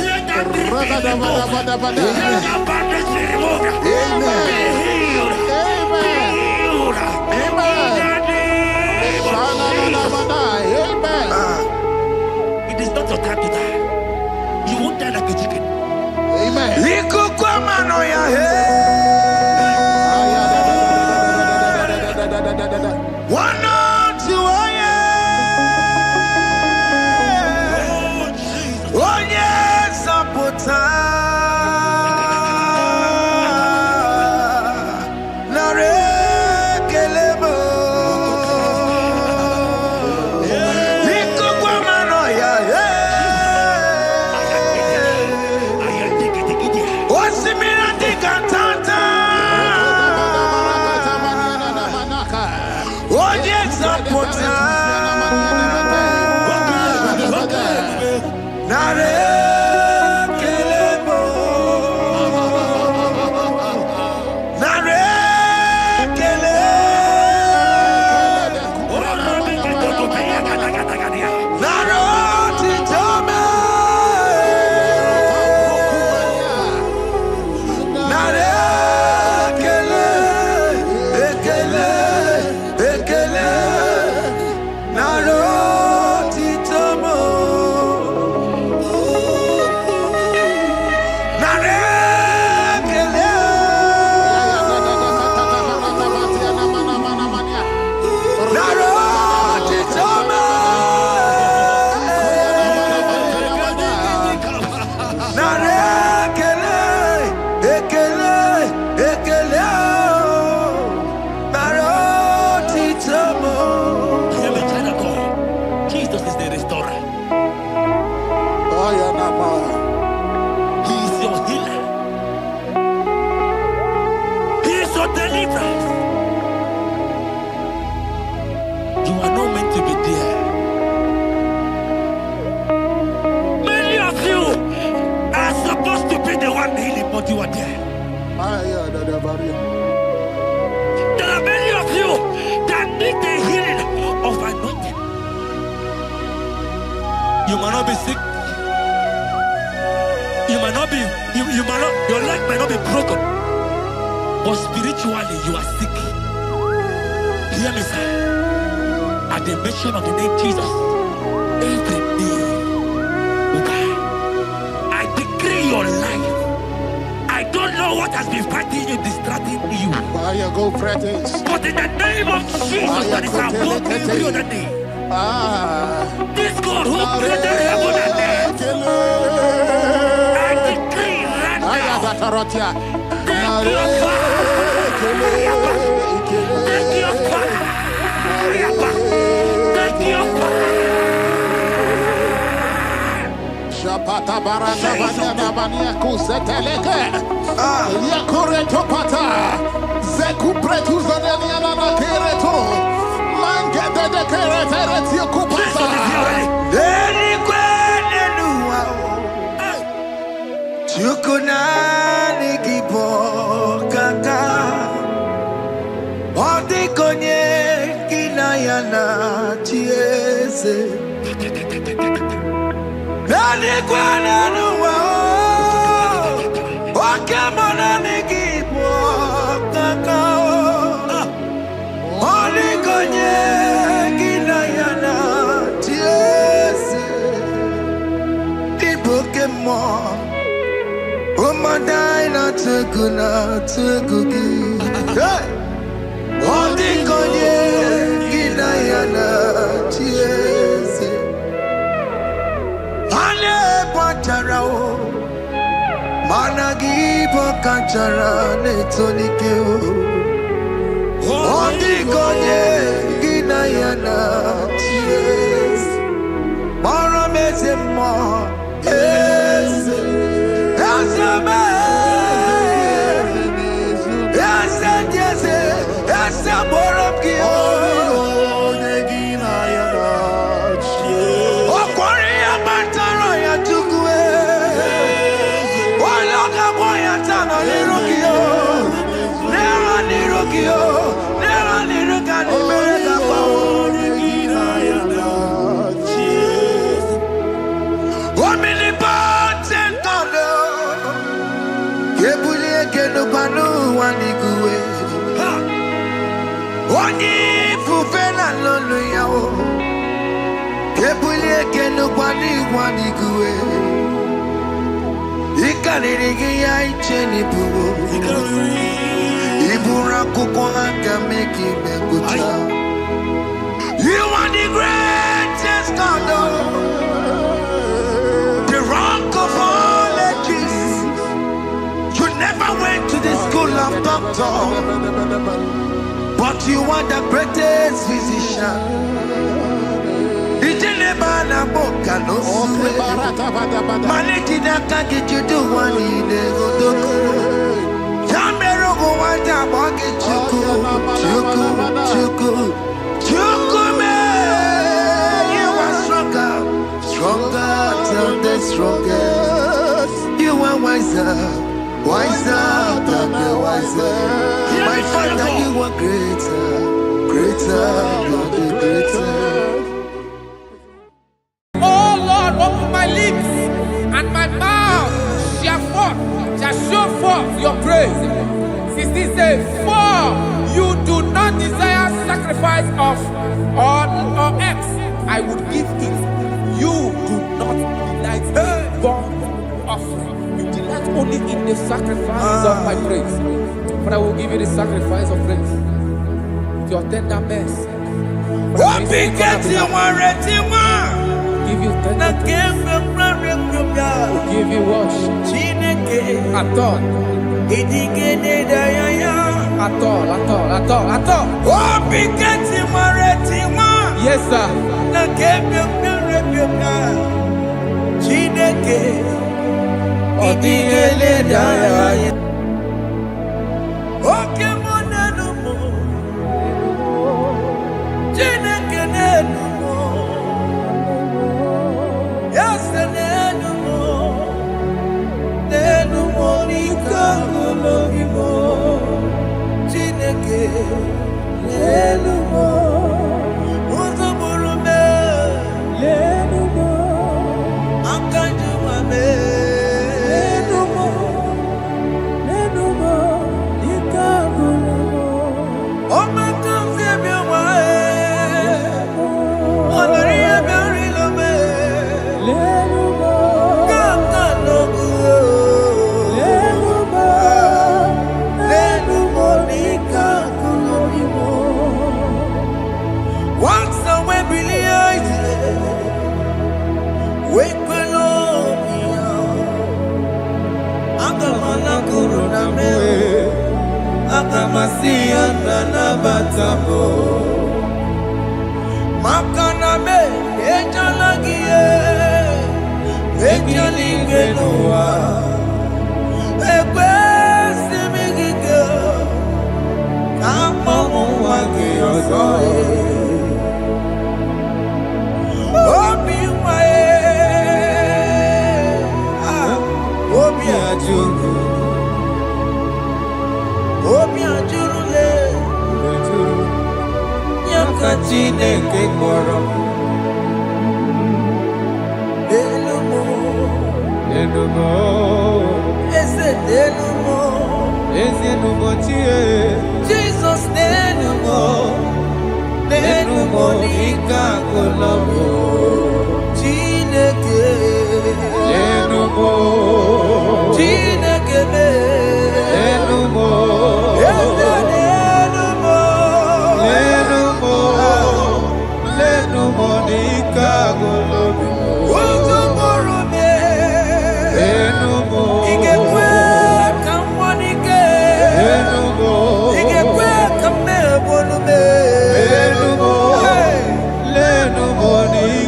Let that be removed. Let that bandage be removed. Amen. Be healed. Be healed. Amen. It is not your time to die. You won't die like a chicken. Amen. There are many of you that need the healing of anointing. You might not be sick. You might not be, your leg might not be broken. But spiritually you are sick. Hear me, sir. At the mention of the name Jesus, every day will die. I decree your life. I don't know what has been fighting you, distracting you. But in the name of Jesus, that is above every other name. This God who created heaven and earth, I decree right now, take your fire, take your fire, take your fire. Shapata baranda banya banya kuseteleke. Yakore topata. Zeku pretu zanenia na kereto. Mangede de kerete kupata. Deni kwene nuwa. Chukuna nikipo kaka. Odi konye kinayana chiese. Deni kwene nuwa. Wakamona nikipo kaka. Odi konye kinayana chiese. Pokemon, oh my dina tegugi. Hey, oh the konye kinayana chiese. Ane patarao, managi pokachara netonikeo. Oh the konye kinayana chiese. You are the greatest God, the rock of all ages. You never went to the school of doctor, but you are the greatest physician. You are stronger than the strongest. You are wiser than the wiser. My Father, you are greater than the greatest. Oh Lord, open my lips and my mouth shall show forth your praise. 16 says, for you do not desire sacrifice of or X, I would give it. You do not delight in burnt offering. You delight only in the sacrifice of my praise. But I will give you the sacrifice of praise. With your tender mercy. Give you tender will give you worship. At all. Yes, sir. Jesus, Hey,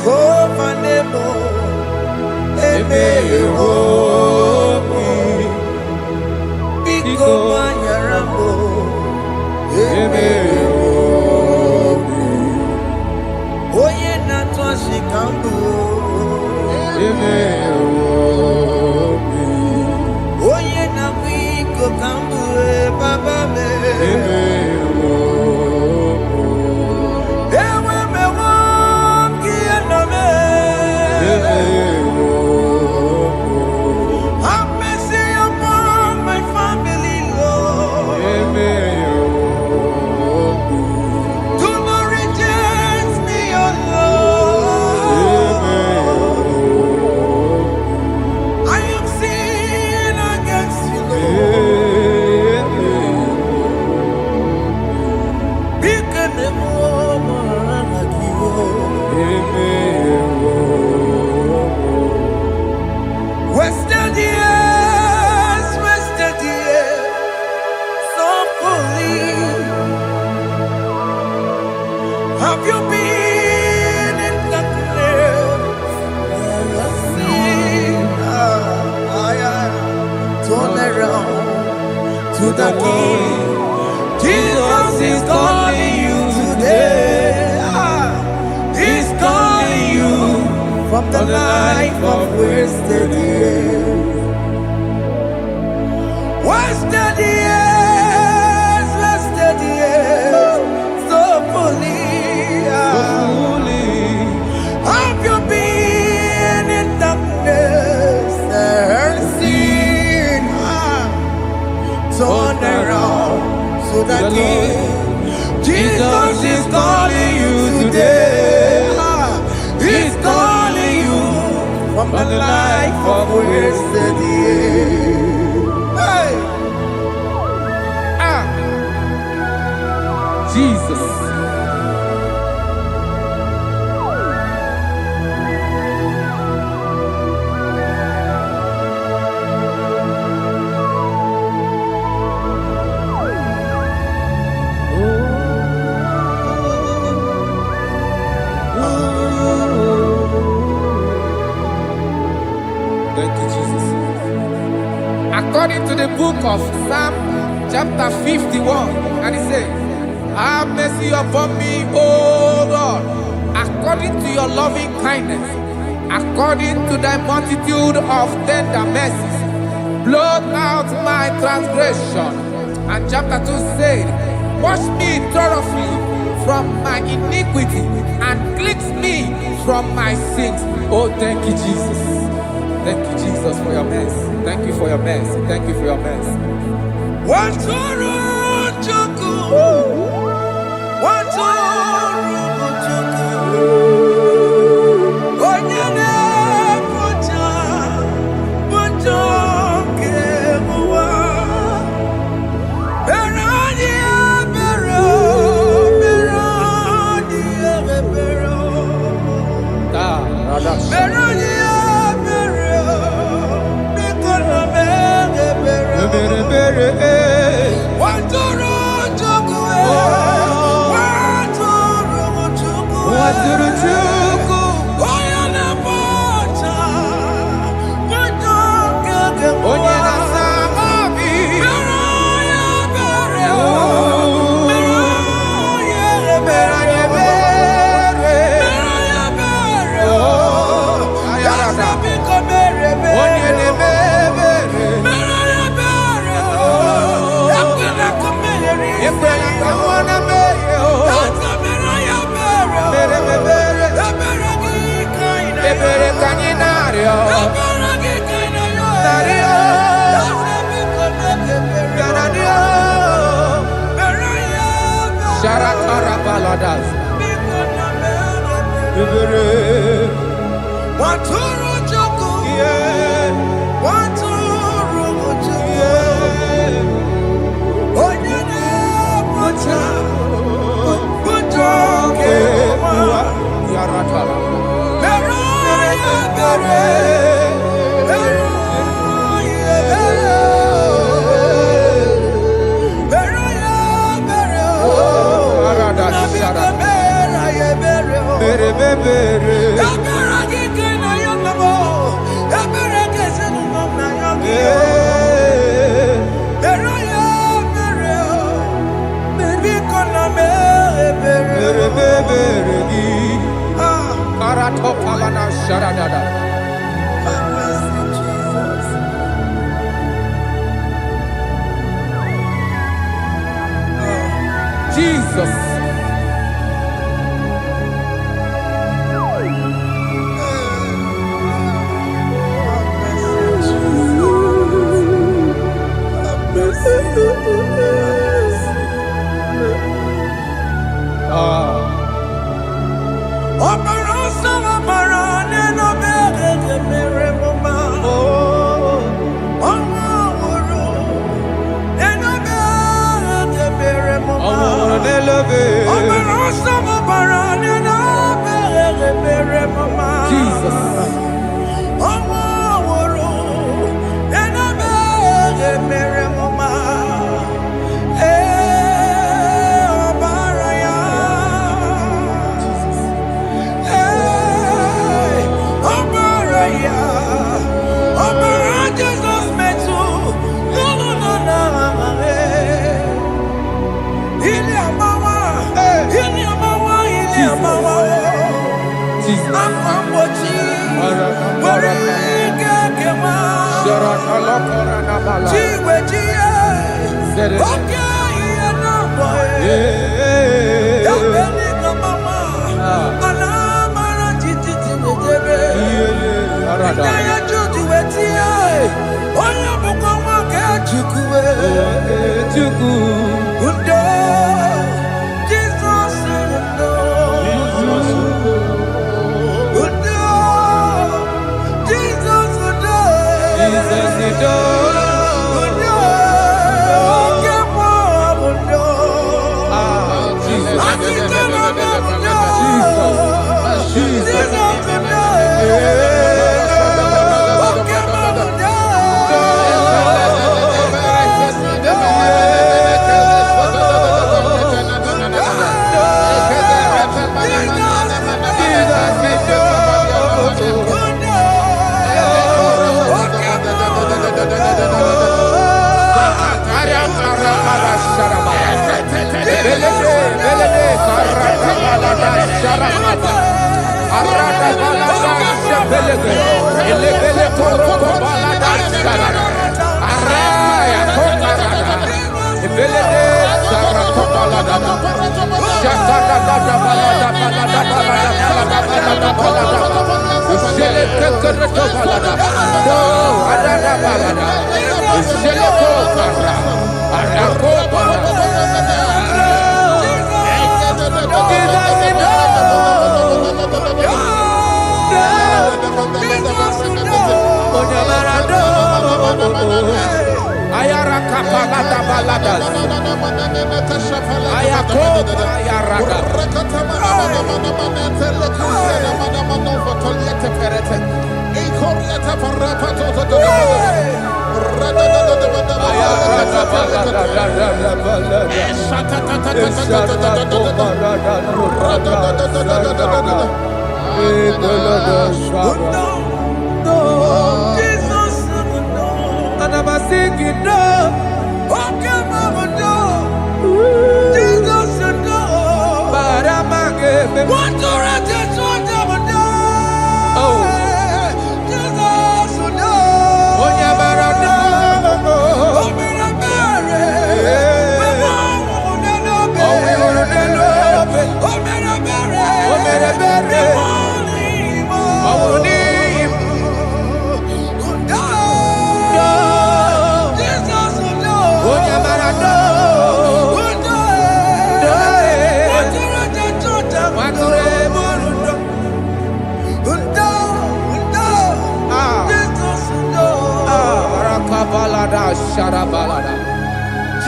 Jehovah Nebo, Eme Yehomi, Biko Manyarambo, Eme Yehomi, Oye Natwa Shikambu, Eme Yehomi, Oye Nabiko Kambu, Baba Me, Eme have you been in the place? Turn around to the King. Jesus is calling you today. He's calling you from the life of wasted years. Wasted years, wasted years, so fully. Have you been in darkness and seen? Turn around to the King. Jesus is calling you today. He's calling you from the life of wasted years. Hey! Jesus. Thank you, Jesus. According to the book of Psalm chapter 51, and it says, have mercy upon me, O Lord, according to your loving kindness, according to thy multitude of tender mercies, blot out my transgression. And chapter 2 said, wash me thoroughly from my iniquity and cleanse me from my sins. Oh, thank you, Jesus. Thank you, Jesus, for your mercy. Thank you for your mercy. Thank you for your mercy. Jesus.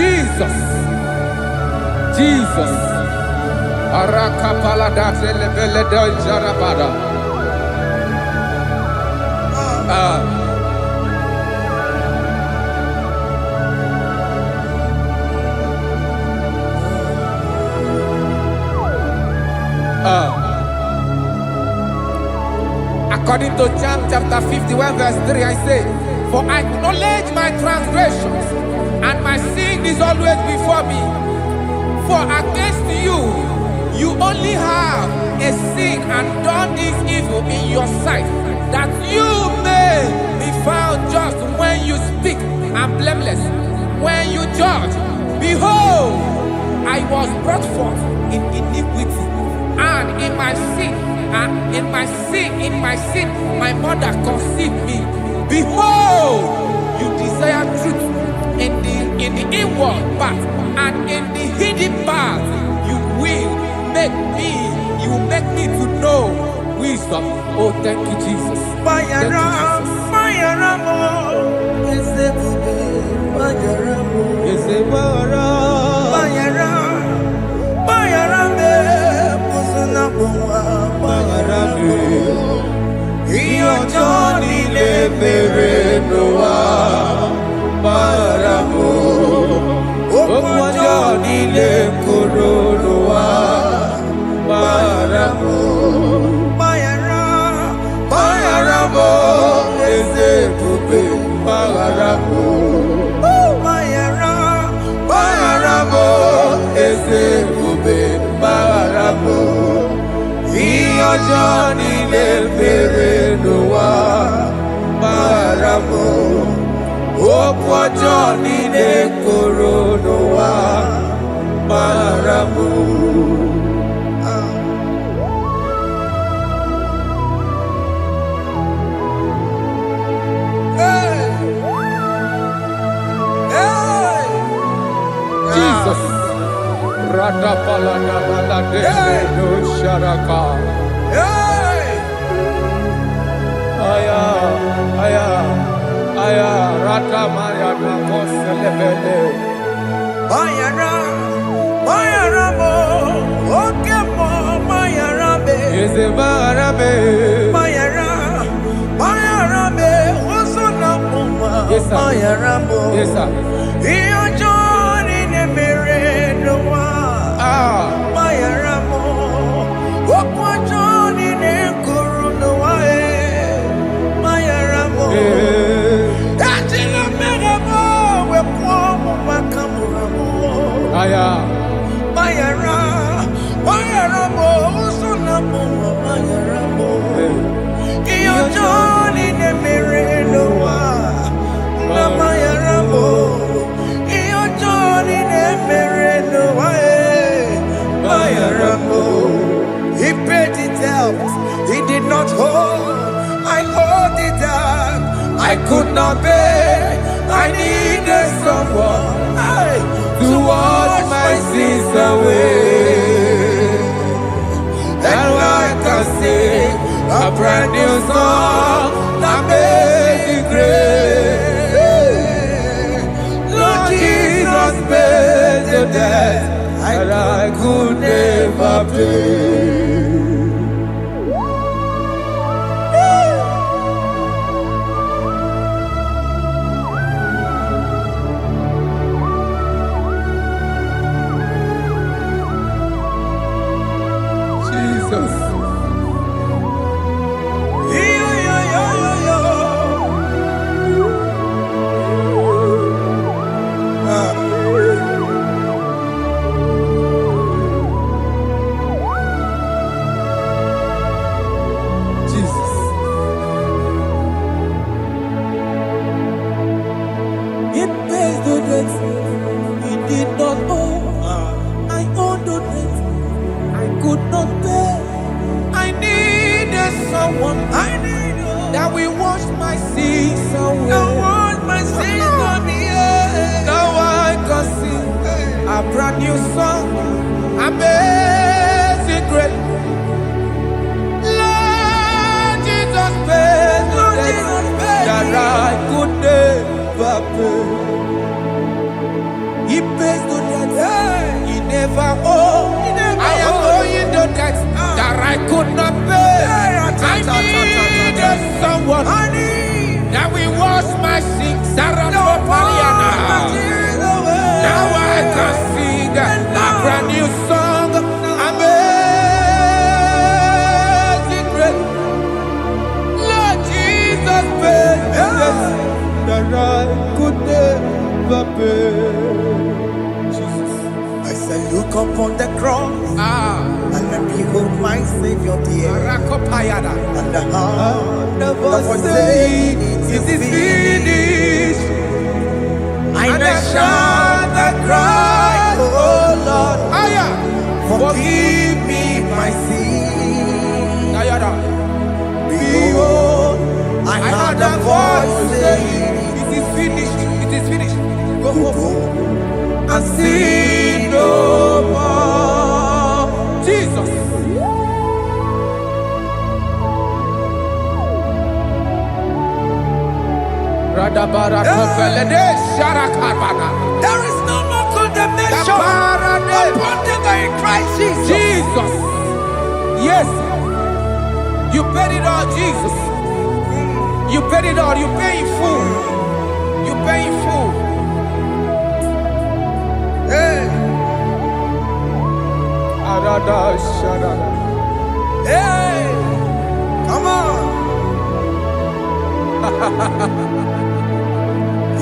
Jesus. Jesus. Arakapalada zelebeleda jarabada. According to John chapter 51 verse 3, I say, for I acknowledge my transgressions, and my sin is always before me. For against you, you only have a sin and done this evil in your sight, that you may be found just when you speak and blameless when you judge. Behold, I was brought forth in iniquity, and in my sin, my mother conceived me. Behold, you desire truth in the inward part, and in the hidden part you will make me to know wisdom. Oh, thank you, Jesus. Thank you, Johnny le mere noa maramo okwa Johnny le koro noa maramo. Jesus. Rata palana balade no sharaka. Aya, rata maya na koselebele. Bayara mo, oke mo, bayara be. Eze bayara be. Bayara be, oso na muma. Yes, sir. Bayara mo. Yes, sir. Iyo Johnny ne mere noa. Bayara mo, okwa Johnny ne kuru noa. Bayara mo. Ajila mere mo, we kwa mo makamura mo. Aya. Bayara mo, oso na muma. Bayara mo. Iyo Johnny ne mere noa. Na bayara mo. Iyo Johnny ne mere noa. Bayara mo. He paid it out. He did not hold. I owed it out. I could not pay. I needed someone to wash my sins away. And I can sing a brand new song that made me great. Lord Jesus paid the debt that I could never pay. Jesus. It pays the debt he did not owe. I owed the debt I could not pay. I needed someone that will wash my sins away. Now I can sing a brand new song, amazing grace. Lord Jesus paid the debt that I could never pay. He pays the debt he never owed. I am owing the debt that I could not pay. I needed someone that will wash my sins. Now I can sing of your dear. Rakopayada. And the heart of us saying, it is finished. And I shall cry, oh Lord, forgive me my sin. Behold, I heard a voice saying, it is finished. It is finished. go and sin no more. Jesus. There is no more condemnation upon them that are in Christ Jesus. Jesus. Yes. You paid it all, Jesus. You paid it all. You pay in full. You pay in full. Hey. Hey. Come on.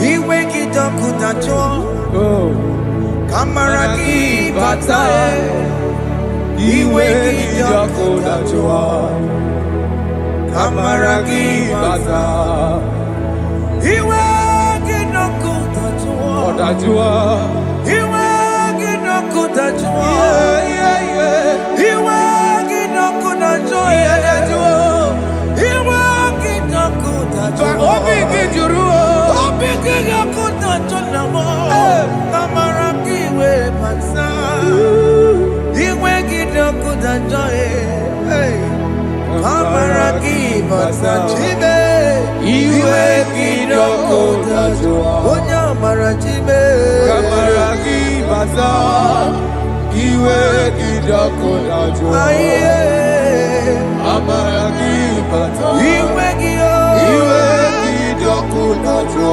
Iwe kidokudacho. Kamaraki batae. Iwe kidokudacho. Kamaraki batae. Iwe kidokudacho. Iwe kidokudacho. Iwe kidokudacho. Iwe kidokudacho. Obi kijuru. Obi kidokudacho namo. Kamaraki we bata. Iwe kidokudacho. Kamaraki bata. Chibe. Iwe kidokudacho. Onya marachibe. Kamaraki bata. Iwe kidokudacho. Aye. Kamaraki bata. Iwe kiyo. Iwe kidokudacho.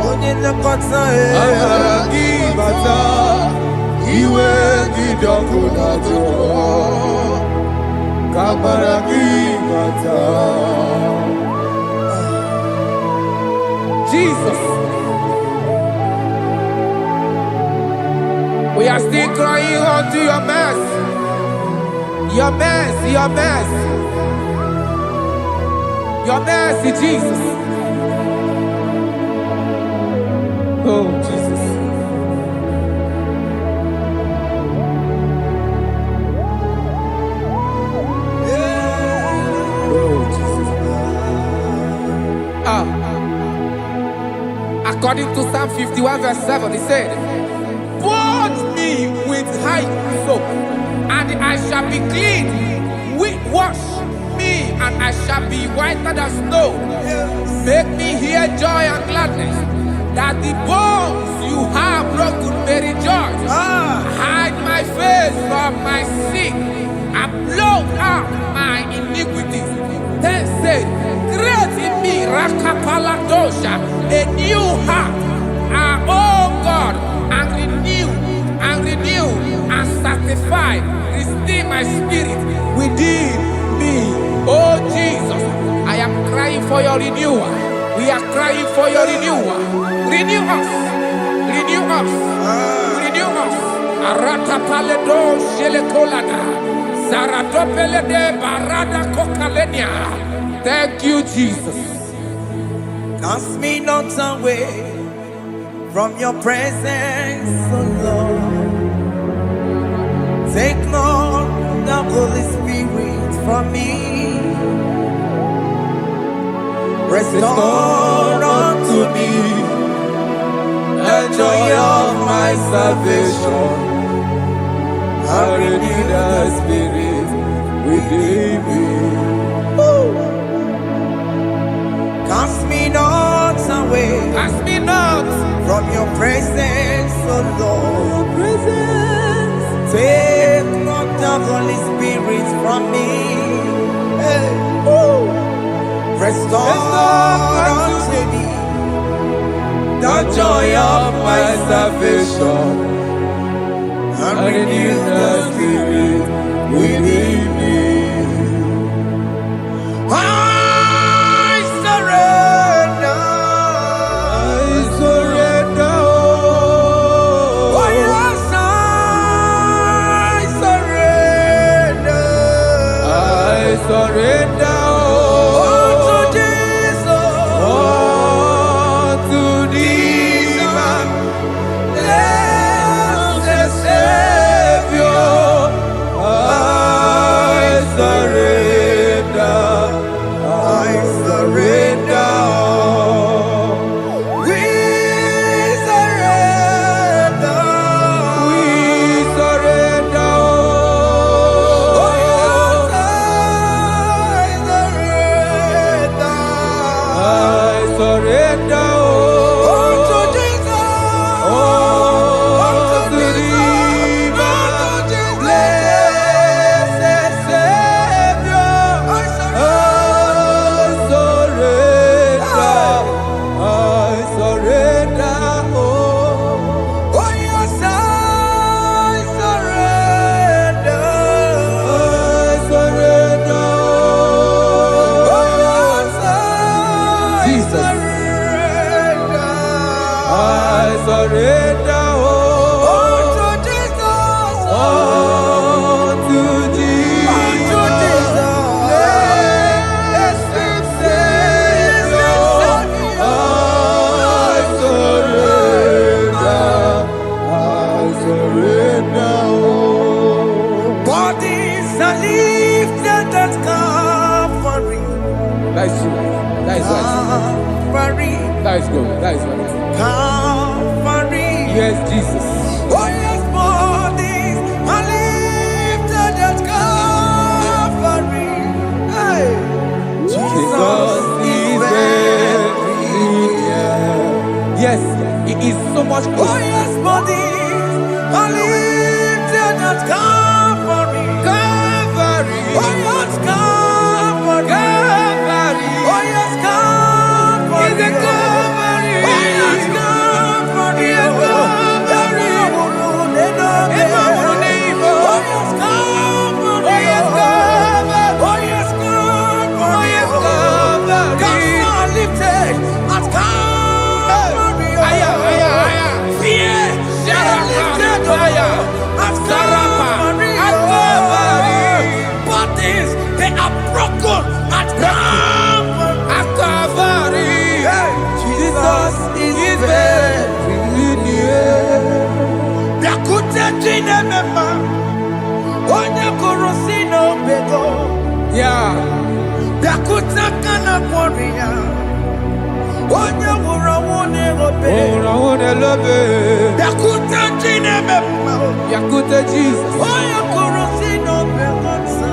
Onye nakota Kamaraki bata. Iwe kidokudacho. Kamaraki bata. Jesus. We are still crying unto your mercy. Your mercy, your mercy. Your mercy, Jesus. Oh, Jesus. Oh, Jesus. According to Psalm 51 verse 7, he said, "Purge me with hyssop, and I shall be clean. Wash me, and I shall be whiter than snow. Make me hear joy and gladness, that the bones you have broken may rejoice. Hide my face from my sin, and blot out my iniquities. Then said, create in me Rakapaladosha, a new heart, oh God, and renew, and sanctify, restore my spirit within me." Oh Jesus, I am crying for your renewal. We are crying for your renewal. Renew us, renew us, renew us. Arata paledo shelekolada, zaratopelede barada kokalenia. Thank you, Jesus. Cast me not away from your presence, oh Lord. Take not the Holy Spirit from me. Restore unto me the joy of my salvation, and renew the spirit within me. Cast me not away Cast me not. from your presence, oh Lord. Take not the Holy Spirit from me. Hey. Restore unto me the joy of my salvation, and renew the spirit within me. I surrender. Oh yes, I surrender. surrender. Unto Jesus. Unto thee, my blessed Savior, I surrender. I surrender. We surrender. We surrender. Oh, yes, I surrender. I surrender. Unto Jesus. Unto thee, my blessed Savior, I surrender. Oh, yes, I surrender. I surrender. Oh, yes, I Jesus. surrender. I surrender. Unto Jesus. Unto thee, Unto Jesus. blessed Savior, I surrender. Bodies are lifted at Calvary. That is true. That is right. Calvary. That is good. That is right. Calvary. Yes, Jesus. Oh, yes, bodies are lifted at Calvary. Hey. Jesus is very near. Yes, it is so much Oh, closer. yes, bodies are lifted at Calvary. Calvary. Oh, yes, Calvary. Calvary. Oh, yes, Calvary. Is a Calvary. Oh, yes, Calvary. Is a Calvary. Oh, yes, Calvary. Oh, yes, Calvary. Oh, yes, Calvary. Oh, yes, Calvary. Gods are lifted at Calvary. Aya, aya, aya. Fear Shara, is lifted aya. at Zarapa. Calvary. At Calvary. Bodies, they are broken at Calvary. At Calvary. Jesus is very near. Biakute chinemema, onye kụrụ si n'obego. Yeah. Biakute kana kwọrị ya, onye nwụrụ ọnwụ n'erobe. Oh, I love it. Biakute chinemema, Yakute Jesus. onye kụrụ si n'obego nsa.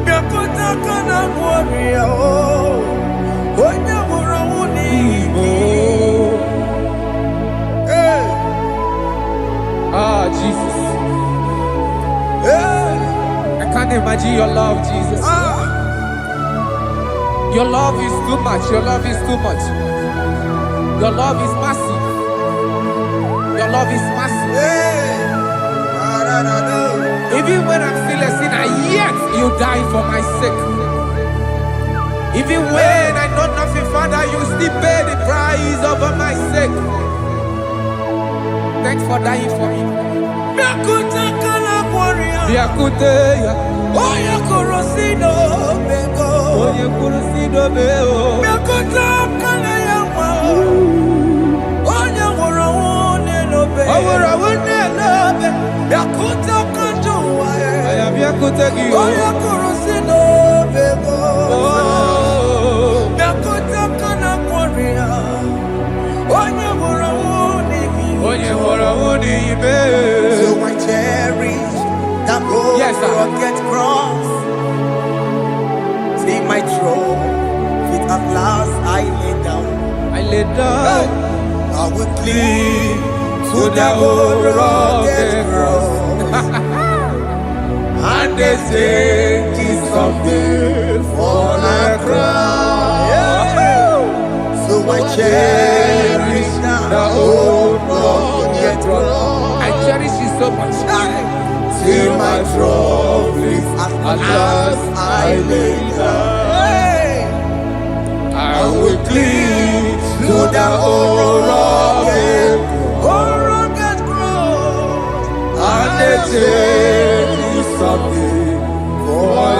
Biakute kana kwọrị ya, onye nwụrụ ọnwụ n'igwe. Oh. Hey, Ah, Jesus. hey, I can't imagine your love, Jesus. ah. Your love is too much. Your love is too much. Your love is massive. Your love is massive. Hey, Even when I'm still a sinner, yet you died for my sake. Even when I know nothing, Father, you still pay the price over my sake. Thanks for dying for me. Biakute kana kwọrị ya. Biakute ya. Onye kụrụ si n'obego. Onye kwuru si dobe o. Biakute kana ya nwa. Onye nwụrụ ọnwụ n'elobe. O nwere ọnwụ n'elobe. Biakute kanja ụwa ya. Aya biakute gị o. Onye kụrụ si n'obego. Oh. Biakute kana kwọrị ya. Onye nwụrụ ọnwụ n'imi. Onye nwụrụ ọnwụ n'ime. So I cherish that Yes, sir. rugged cross. See my throne, feet at last I lay down. I lay down I will cling to the old rugged cross. And they say it's something for the crown. So I cherish The old rugged cross. I cherish it so much. till my trophies at last I lay down. I will cling to the old rugged cross. and they say it's something for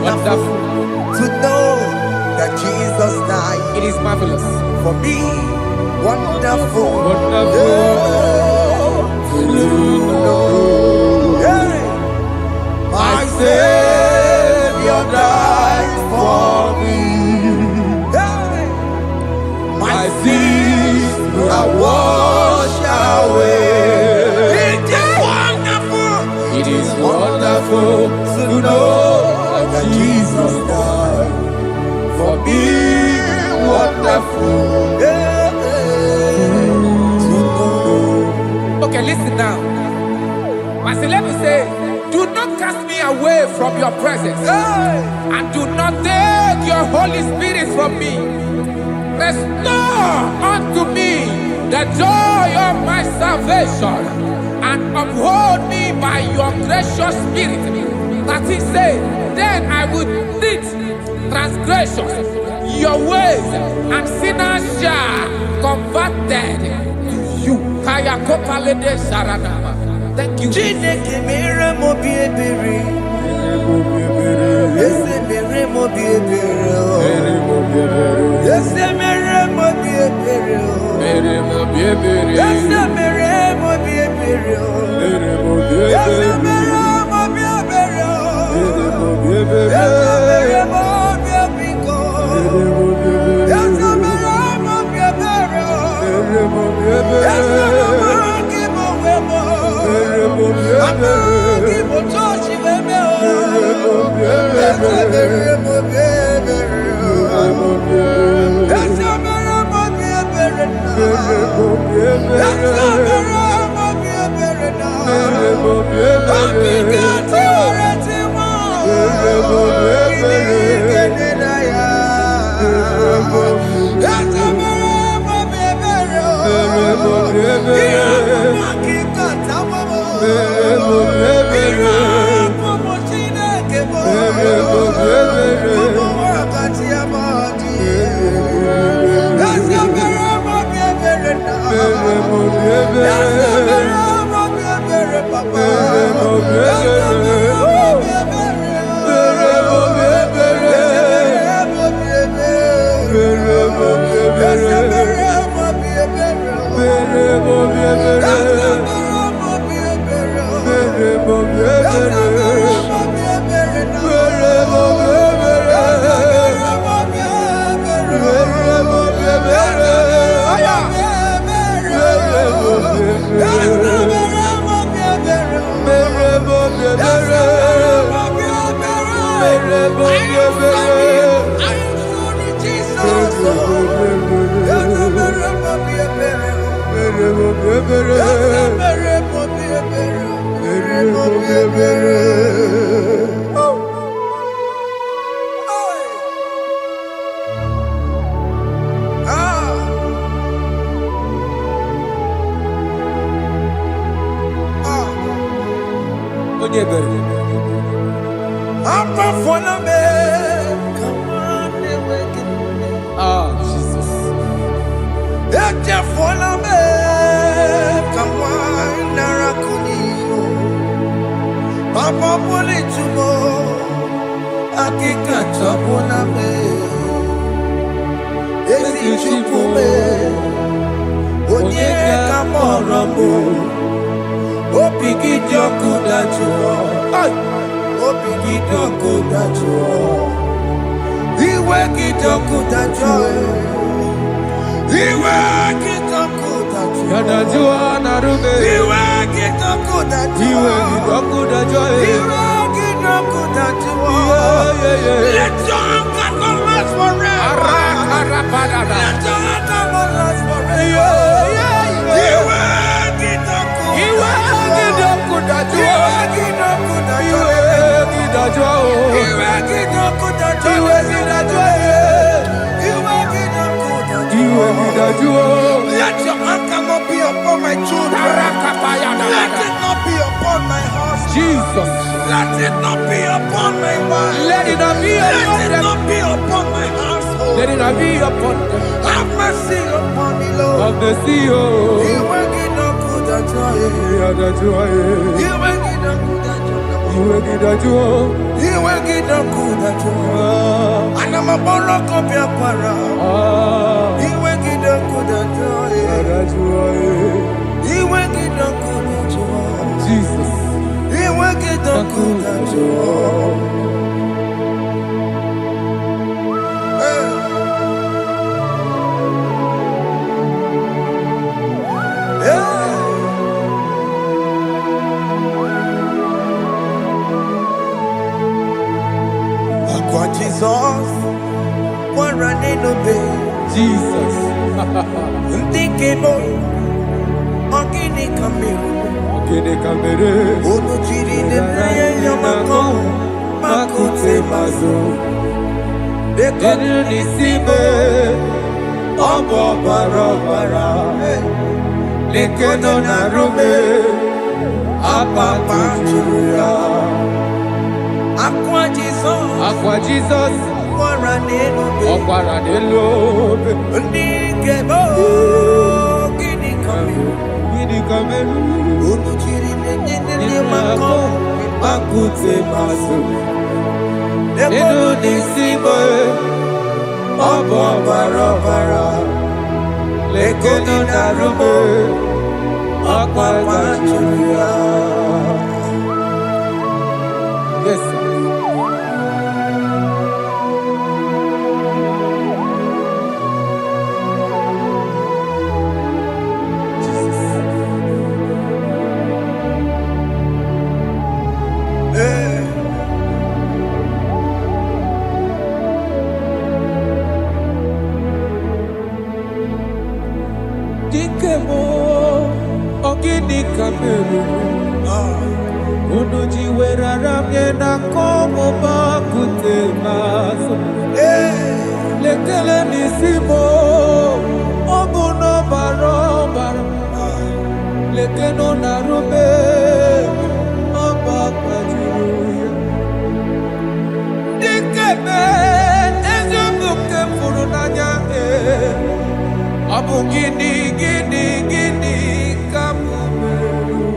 wonderful to know that Jesus died. It is marvelous. For me, wonderful. Wonderful. Yeah. My Savior died for me. Yeah. My sins are washed away. It is wonderful. It is wonderful To know that Jesus died for me. Wonderful. Yeah. To know. Okay, listen now. Verse 11 says, do not cast me away from your presence, and do not take your Holy Spirit from me. Restore unto me the joy of my salvation, and uphold me by your gracious spirit. That he said, then I would teach transgressions your ways, and sinners shall converted to you. Kaya kopalede sharanama. Thank you. Chineke mere mo bi ebere. Ese mere mo bi ebere. Ese mere mo bi ebere. Ese mere mo bi ebere. Ese mere mo bi ebere. Ese mere mo bi ebiko. Ese mere mo bi ebere. Ese mere ki mo wemo. Ama ki mo touch wemo. Ese mere mo bi ebere. Ese mere mo bi ebere na. Ese mere mo bi ebere na. Abi kati oreti mo. Kini kene na ya. Ese mere mo bi ebere. Iya mo ki kata mo. Iya mo Chineke mo. Mo wakati ya madi. Ese mere mo bi ebere na. Ese mere mo bi ebere papa. Ese mere mo bi ebere. Ese mere mo bi ebere. Ese mere mo bi ebere. Jesus. Papa pole tumo, akika chapona me. Esi chupume, onye kamoramo. Opiki joku dachuo, opiki joku dachuo. Iwe kijoku dachuo, iwe kijoku dachuo. Yadajua narume. Iwe kijoku dachuo, Iwe kijoku dachuo. Iwe kijoku dachuo. Let your anger not last forever. Let your anger not last forever. Iwe kijoku. Iwe kijoku dachuo. Iwe kijoku dachuo. Iwe kidachuo. Iwe kijoku dachuo. Iwe kidachuo. Iwe kijoku dachuo. Iwe kidachuo. Let your anger not be upon my children. Let it not be upon my husband. Jesus. Let it not be upon my wife. Let it not be Let upon it them. not be upon my household. Let it not be upon them. Have mercy upon me, Lord. Of the CEO. You work it no good at all. Yadajua. You work it no good at all. Iwe gidaju. Iwe gidaju. Anama boro kopia kwara. Iwe gidaju. Iwe gidaju. Jesus. Iwe gidaju. Jesus, one running obey. Jesus. Ndikebo, ogini kamero. Ogini kamero. Ono chiri neye yamako, makute mazo. Dekonu nisibe, obo bara. Lekeno narume, apa tuya. Aqua Jesus, Okwara nelobe. Ndikebo, ogini kamero. Ogini kamero. Ono chiri neye yamako, makute mazo. Dekonu nisibe, obo bara. Lekeno narume, apa tuya. Yes, sir. Dikemo, ogini kamero. Unuji werara mjena komo bakute maso. Lekele nisimo, obuno bara. Lekeno narube, oba kwajuya. Dikeme, ezobuke furunanya Abu gini kamumeru.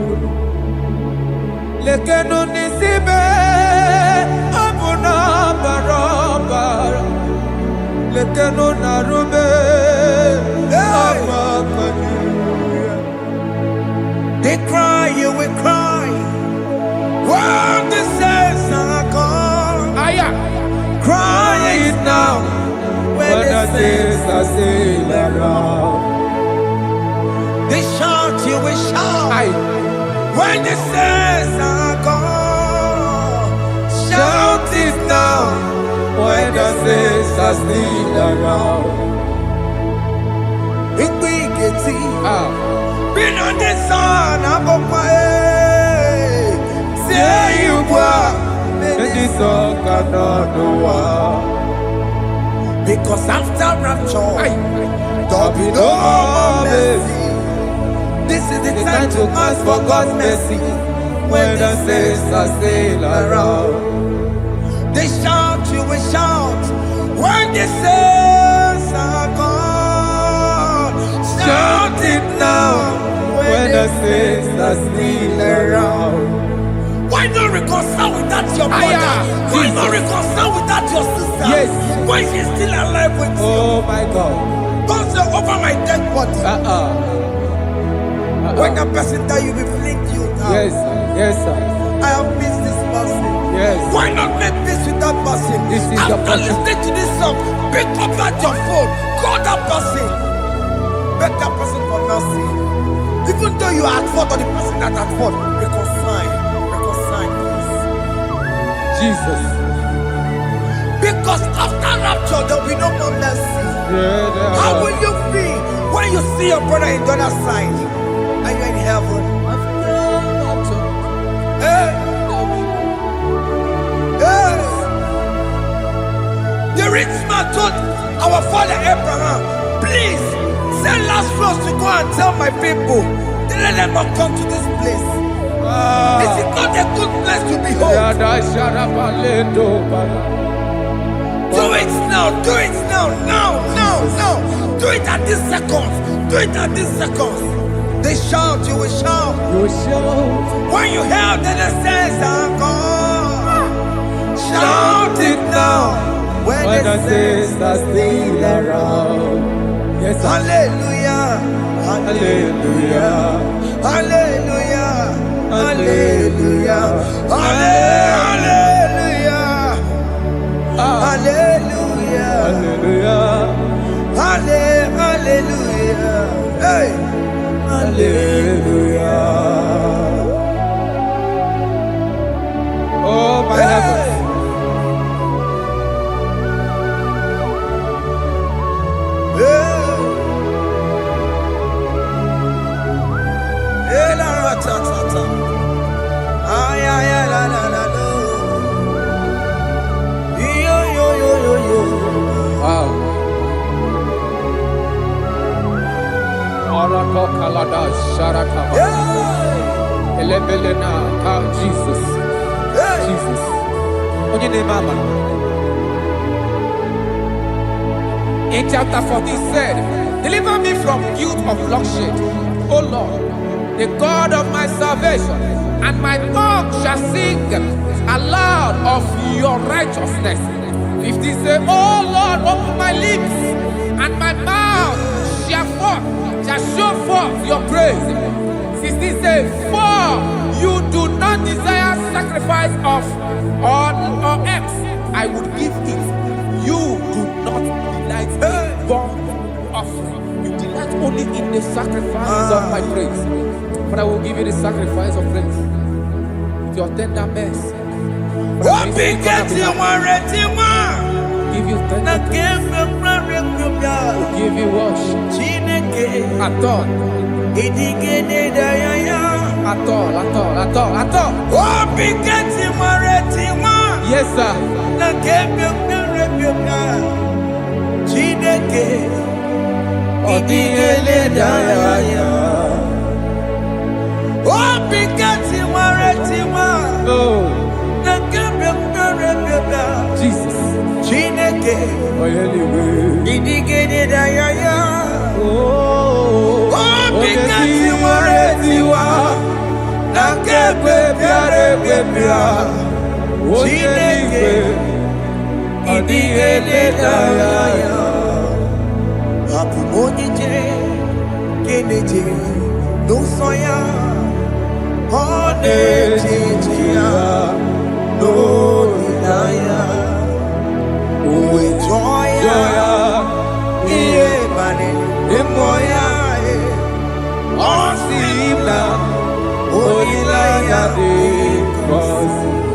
Lekeno nisibe abu na bara. Lekeno narube abakajuya. They cry, you will cry. When the saints are gone, cry it now. When the saints are still around, they shout, you will shout. When the saints are gone, shout it now. When the saints are still around, it will get been on the sun, I'm on my head. Say you were, and the song cannot know. Because after rapture, there'll be no mercy. This is the time to ask for God's mercy. When the saints are still around, they shout, you will shout. When the saints are gone, shout it now. When the saints are still around. Why not reconcile with that your brother? Why not reconcile with that your sister? Yes. When she's still alive with you? Oh my God. Don't say over my dead body. When the person that you will fling you down. Yes, sir. Yes, sir. I have missed this person. Yes. Why not make peace with that person? This is after listening to this song, pick up that your phone, call that person, beg that person for mercy. Even though you are at fault or the person that at fault, reconcile, please. Jesus. Because after rapture, there will be no more mercy. How will you feel when you see your brother in the other side? Are you in heaven? The rich man told our father Abraham, please send Lazarus to go and tell my people, let them not come to this place. This is not a good place to behold. Do it now, do it now. Do it at this second. Do it at this second. They shout, you will shout. You shout. When you hear that the saints are gone, shout it now. When the saints are still around. Yes, hallelujah, hallelujah, hallelujah, hallelujah, hallelujah, hallelujah, hallelujah, hallelujah, hey, hallelujah. Oh my heavens. Wow. Jesus. Jesus. In chapter 14 said, deliver me from guilt of bloodshed, O Lord, the God of my salvation, and my tongue shall sing aloud of your righteousness. 15 say, O Lord, open my lips, and my mouth shall show forth your praise. 16 say, for you do not desire sacrifice of or eggs, I would give it. You do not delight in burnt offering. You delight only in the sacrifice of my praise. But I will give you the sacrifice of praise. With your tender mercy. Give you tender praise. Will give you worship. At all. At all. Yes, sir. Jesus.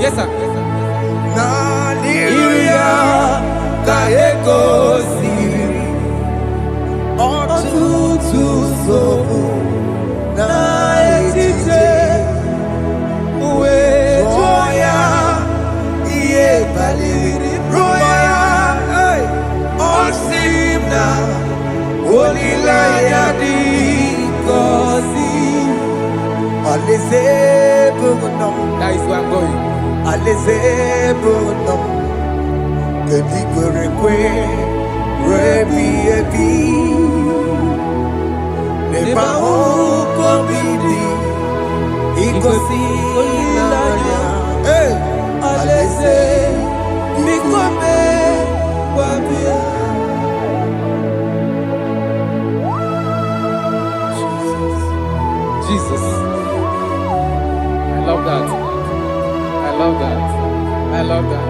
Yes, sir. That is where I'm going. Jesus. I love that. I love that. I love that.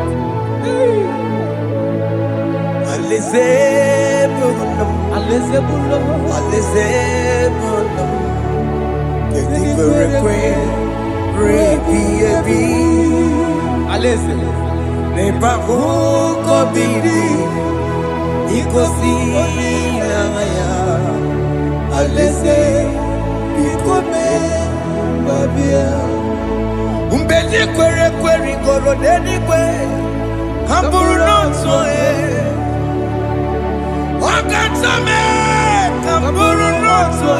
Umbeli kwere kwere goro deni kwe Hamburu nonso Wakatame Hamburu nonso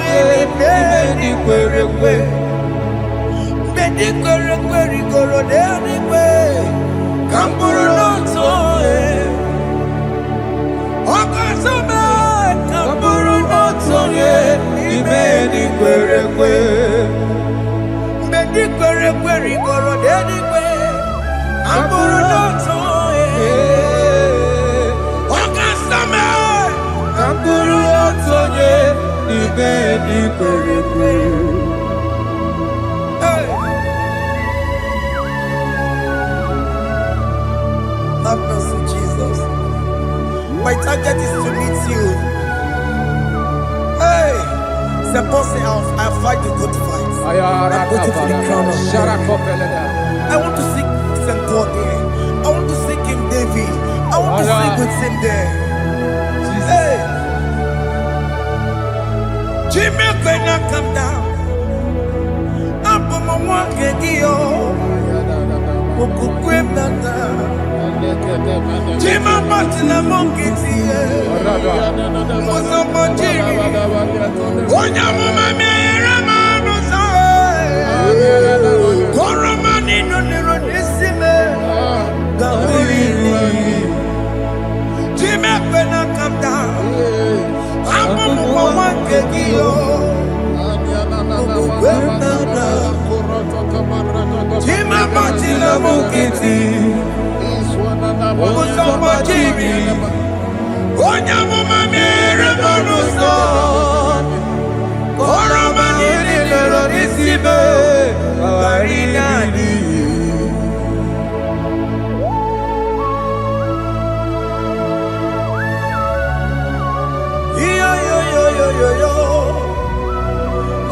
Bedi kwere kwe Bedi kwere kwere goro deni kwe Hamburu nonso Wakatame Hamburu nonso Bedi kwere kwe ekwe. Mgbe ndị kwere ekwe rigoro n'eluigwe, abụrụ n'otu onye. Ọ ga-asa m ka m bụrụ otu onye n'ime ndị kwere ekwe. Have mercy, Jesus. My target is to meet you. Hey, the boss say I fight the good fight. I'm waiting for the crown of heaven. I want to seek St. God there. I want to seek King David. I want to seek with him there. Hey, Jimmy, when I come down, I'm on my walk again. Jima Martina Monkey, was a Monjiri. Onya Mama Ramanosa, Koramani no Neronisime, Gaviri. Jima when I come down, I'm on one kegio. Jima Martina Monkey. Onya mama mere bonuso, koroma nili lero nisibe, awarinani. Yo yo yo yo yo yo,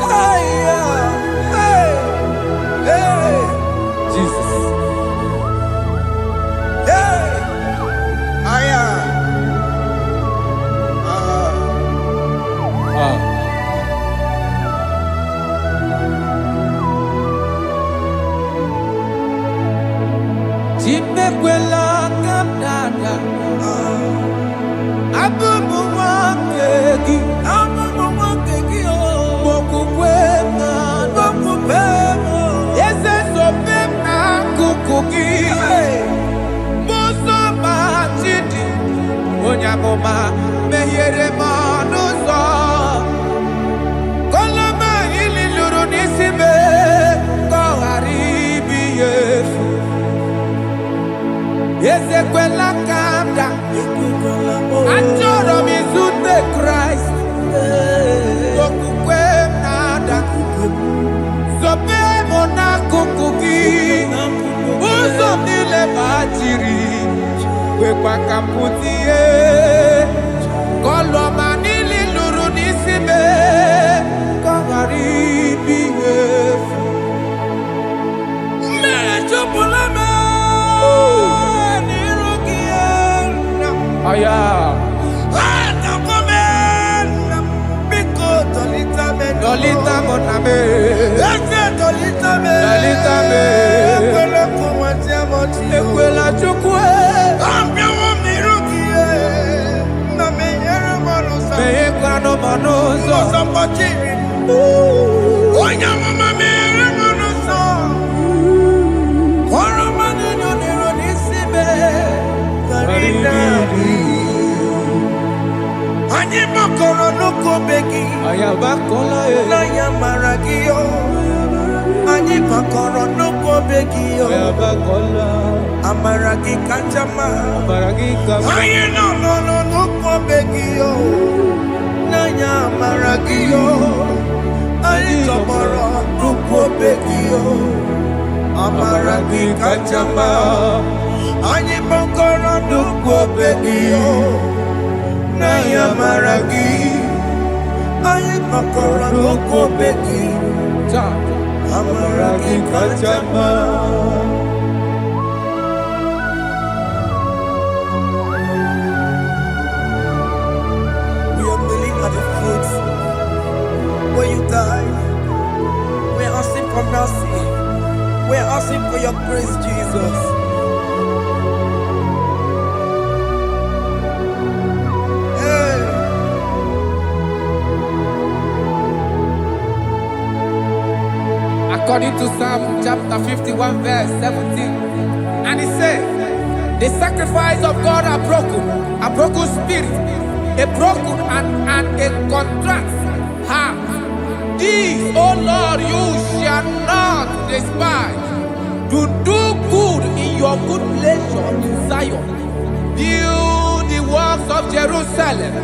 hey hey hey, Jesus. Jimekwela kamdada, abubu wakegi o, mokukwema, yese sopema kukugi, muso machidi, onyamoma mehiere manuso, koloma ili luru nisibe, koharibi yefu. Ezekwela kamda, achoro mizute Christ, kokukwe nada, sope mona kukuki, uzo nile bachiri, wekwa kamputie, koloma nili luru nisibe, kogaribi yefu. Mechopulame, Aya, Dolita moname, Dolita me, Ekwela chukwe, Meye kwano manozo, Onya mama mere manozo, Koromani no nero nisibe, Ani makoro nuko begi, Ayabakola Naya maragio. Ani makoro nuko begi yo, Ayabakola, Amaragi kanjama. Baragika, Aye no nuko begi yo, Naya maragio. Ani tomorrow nuko begi yo, Amaragi kanjama. Ani makoro nuko begi yo, Naya maragi, aye makora loko beki, amaragi kachama. We are kneeling at the foot where you died. We are asking for mercy. We are asking for your grace, Jesus. According to Psalm chapter 51 verse 17. And he said, the sacrifice of God are broken spirit, a broken and a contract heart. This, O Lord, you shall not despise. To do good in your good pleasure in Zion. Build the works of Jerusalem.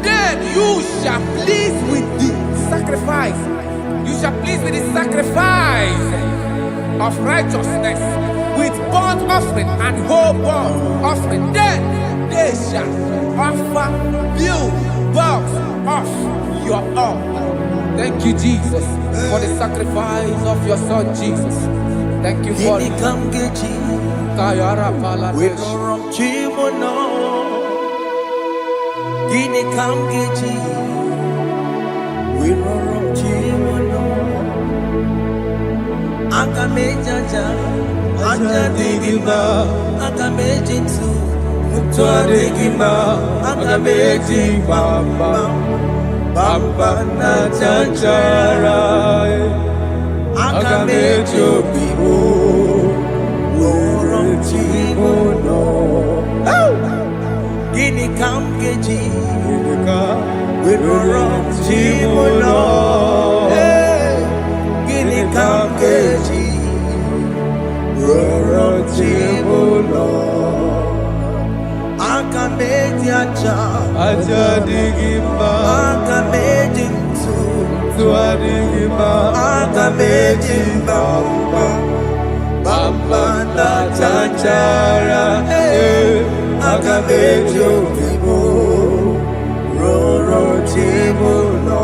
Then you shall please with the sacrifice. You shall please with the sacrifice of righteousness, with burnt offering and whole burnt offering. Then they shall offer build works of your own. Thank you, Jesus, for the sacrifice of your Son, Jesus. Thank you for it. Kayara Pala. We don't run Chimono. Guinea come get you. We don't run Chimono. Akamejaja. Aja digima. Akamejinsu. Mutua digima. Akameji bamba. Bamba na chanchara. Akamejo bibo. Guinea come get you. We don't run Chimono. Guinea come get you. We don't run Chimono. Akamejaja. Aja digima. Akamejinsu. Tuadigima. Akamejimba. Bamba na chanchara, akamejo bibo, roro chimuno,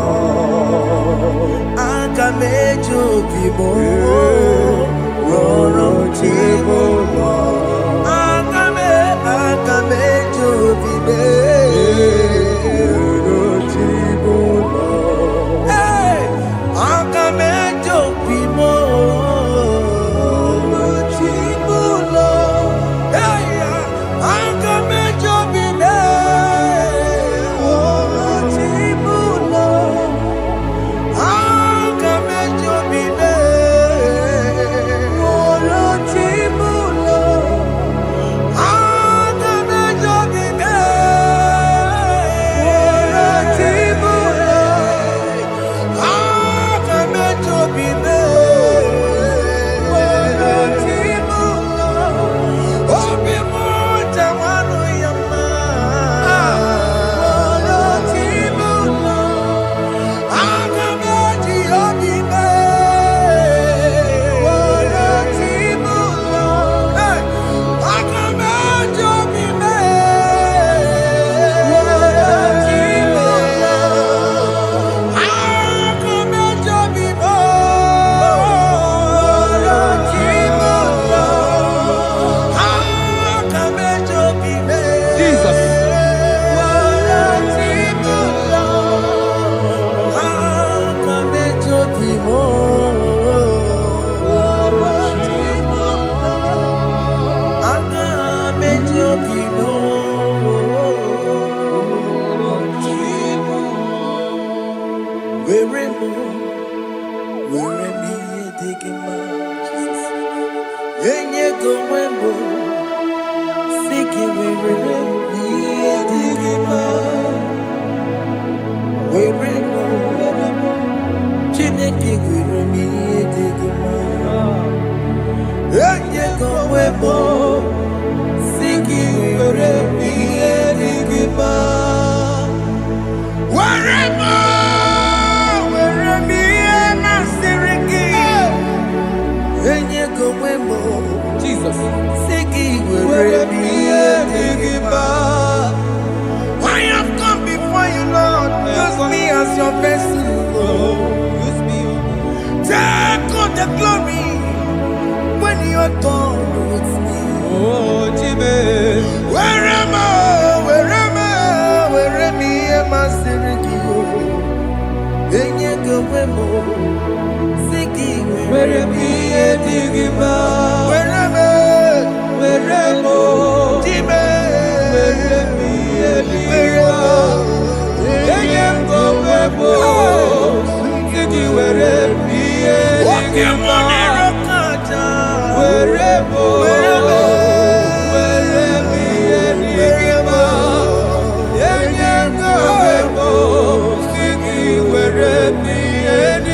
akamejo bibo, roro chimuno, akamejo bibe, roro chimuno, akamejo bibo. Jesus. I have come before you, Lord. Use me as your vessel, Lord. Use me. Take all the glory when you're done with me. Oh, Jimmy. Where am I? Where am I, Sirikio? Enye Gowemo, Siki, Where am I? Digima. Where am I? Jimmy, where am Where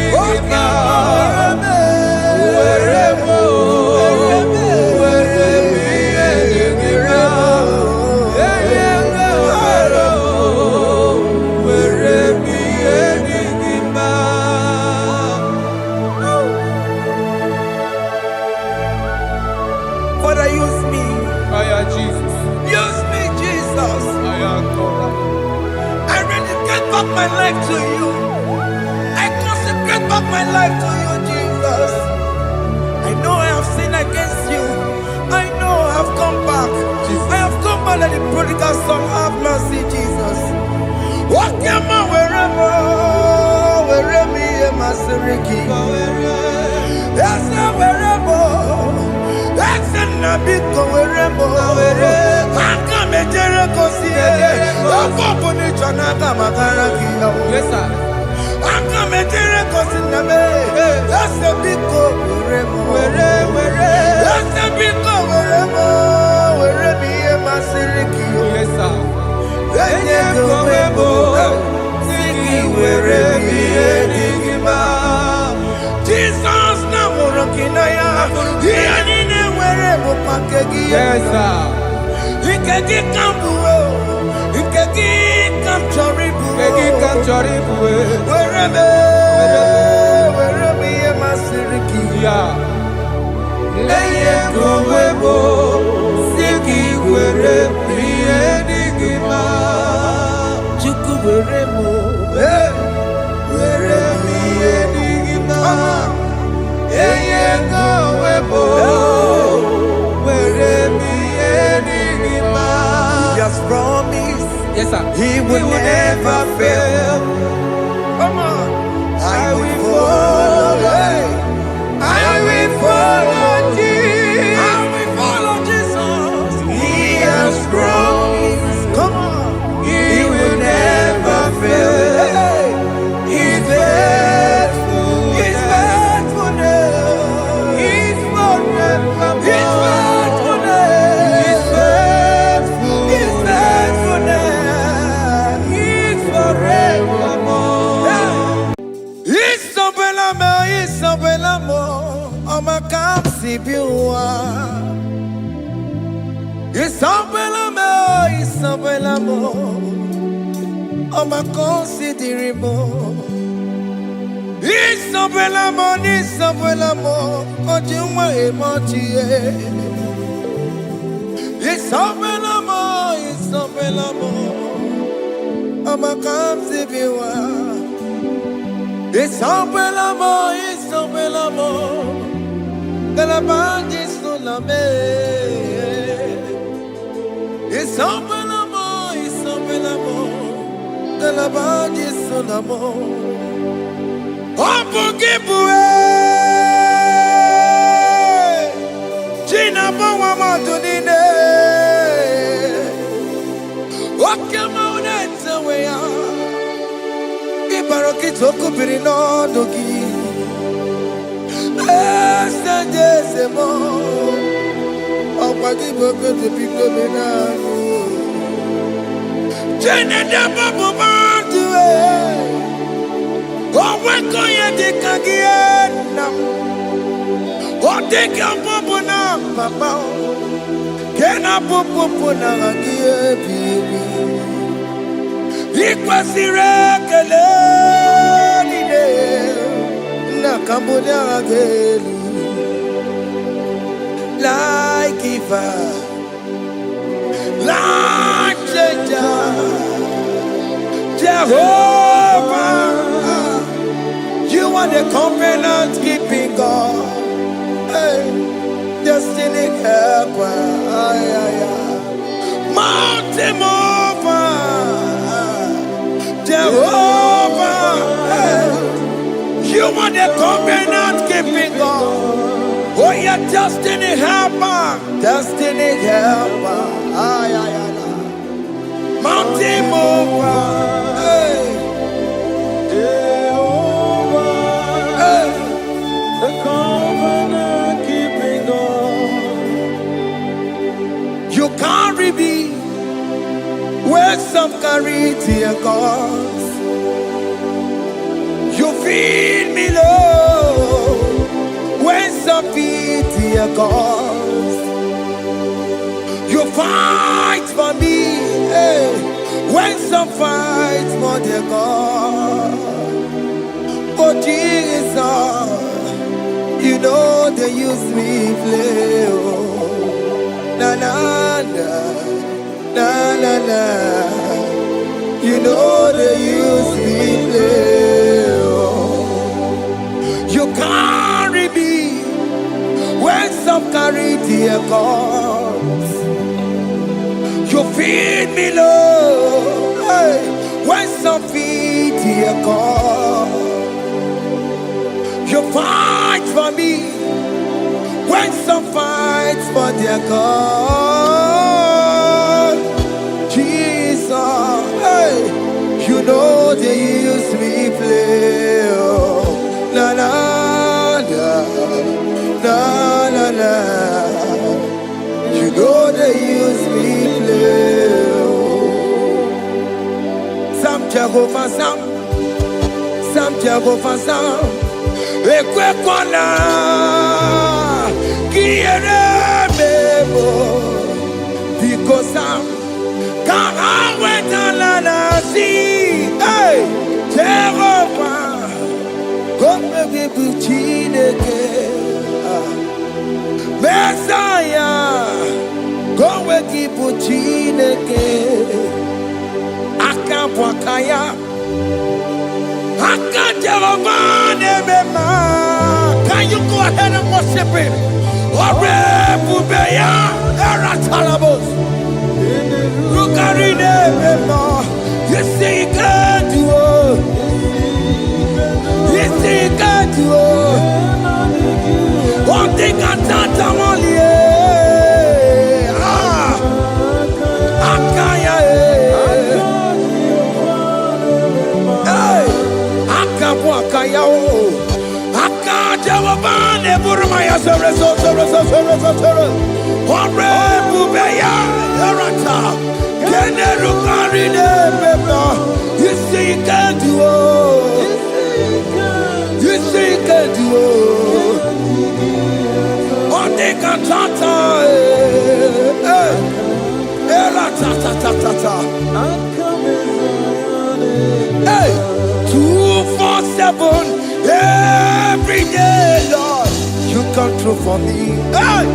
life to you. I consecrate back my life to you, Jesus. I know I have sinned against you. I know I have come back. I have come back like the prodigal son. Have mercy, Jesus. What am I wherever me and my Siriki? Yes, wherever. That's a nabiko wherever. I come and Jericho see it. Yes, sir. I come and Jericho see the man. That's a big go wherever. That's a big go wherever me and my Siriki. Yes, sir. Jesus na morokinaya yani wherever pakegi. Yes, sir. Ikegi kambuo, ikegi kamchoribu, Kegi kamchoribu. wherever ye masiriki. Yeah. Eye kowebo, siki wherever ye digima. Chuku wherever, wherever ye digima. Eye kowebo, wherever ye digima. He has promised. Yes, sir. He will never fail. Come on. I will follow. I will follow Jesus. I will follow Jesus. He has promised. Come on. He will never fail. He's faithful. He's faithfulness. He's forever. He's faithfulness. He's faithful. He's faithfulness. He's forevermore. Isabelamo, I'ma come see you. Isabelamo, I'ma consider more. Isabelamo, Ojuma emotie. Isabelamo, I'ma come see you. Isabelamo, de la bande solame. Isabelamo, de la bande solamo. Opogibue, Gina Bawa Madunine. Okama unetawea. Ibarokitoko birino dogi. Estendezemo. Opagi boko de pico menano. Jene de babu bandue. Oweko ye de kagiena. Odeka babu na papa. Kena popo na agie bibi. Ikwasire kele nide na kambonya agelu like giver, like changer, Jehovah. You are the covenant keeping God. Hey, destiny helper. Mountain mover. Jehovah, you are the covenant keeping God. Oh, your destiny helper, mountain mover, Jehovah, the covenant keeping God. You carry me where some carry tear gods. You feed me low when some feed tear gods. You fight for me when some fight for their God. Oh Jesus, you know they use me play. Oh, na na na. Na na na, you know they use me. dear God. You feed me, Lord, hey, when some feed, dear God. You fight for me when some fights for their God. Jesus, hey, you know they use me play. Oh, na na na na na na. You know they use me play. Oh. Some Jehovah, some Jehovah, some. Ekwe kwana kiere mebo because I'm can't wait to see. Hey, Jehovah, come give me chineke. Messiah, come give me chineke. Akapwakaya. Can you go ahead and worship him? You see, he can do it. You see, he can do it. One thing I can't only. You see, you can do it. You see, you can do it. On the cantata, hey, 247 every day, Lord, you come through for me. Hey,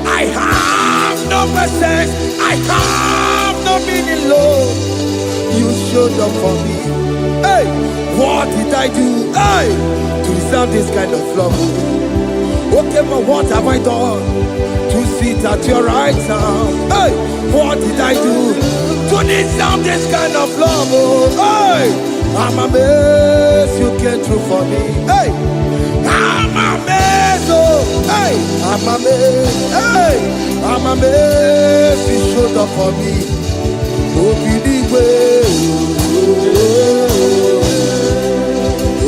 I have no message, I have no meaning, Lord. You showed up for me. Hey, what did I do? Hey, to deserve this kind of love? Okay, but what have I done to sit at your right hand? Hey, what did I do to deserve this kind of love? Hey, I'm amazed you came through for me. Hey, I'm amazed. Oh, hey, I'm amazed. Hey, I'm amazed you showed up for me. Oh, believe it.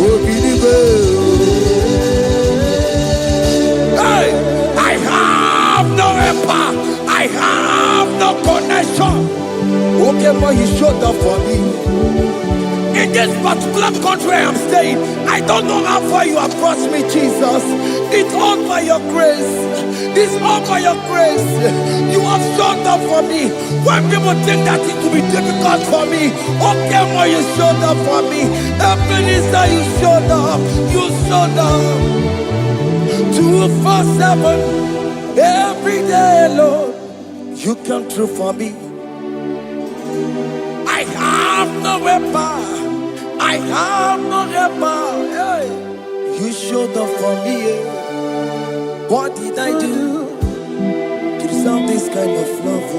Oh, believe it. Hey, I have no empire. I have no connection. Okay, but he showed up for me. In this particular country I'm staying, I don't know how far you have brought me, Jesus. It's all by your grace. It's all by your grace. You have showed up for me. When people think that it will be difficult for me, okay, well, you showed up for me. Ebenezer, you showed up. You showed up. 247 every day, Lord. You come through for me. I have no weapon. I have no weapon. Hey. You showed up for me. What did I do to deserve this kind of love?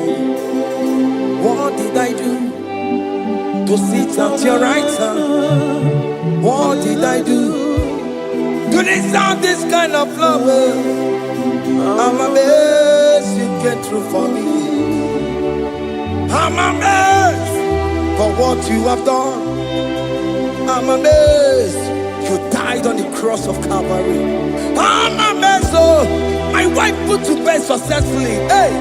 What did I do to sit at your right hand? What did I do to deserve this kind of love? I'm amazed you came through for me. I'm amazed for what you have done. I'm amazed you died on the cross of Calvary. I'm amazed, oh, my wife put to bed successfully. Hey,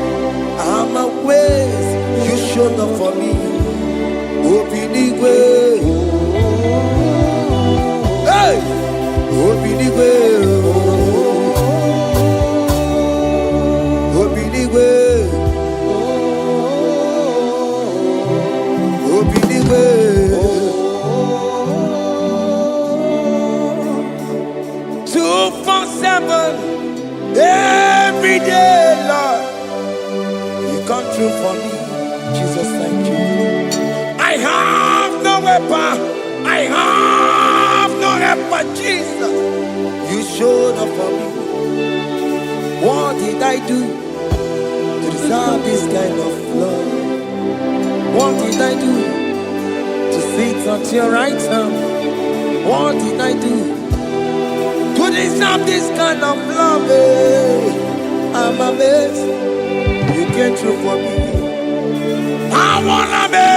I'm amazed you showed up for me. Open the way. Hey, open the way. Open the way. Open the way. 247 every day, Lord. You come through for me, Jesus. Thank you. I have no weapon. I have no weapon, Jesus. You showed up for me. What did I do to deserve this kind of love? What did I do to sit at your right hand? What did I do to deserve this kind of love? I'm amazed you came through for me. I wanna be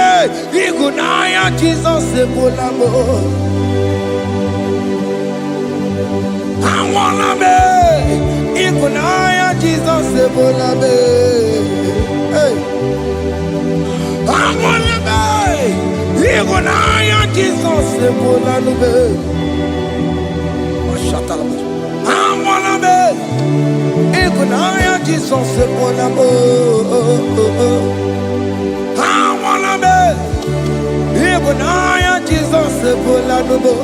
Igunaya Jesus Sepulamo. I wanna be Igunaya Jesus Sepulame. Hey. I wanna be Igunaya Jesus Sepulame. Shut up. I wanna be Igunaya Jesus Sepulamo. I wanna be Igunaya Jesus Sepulamo.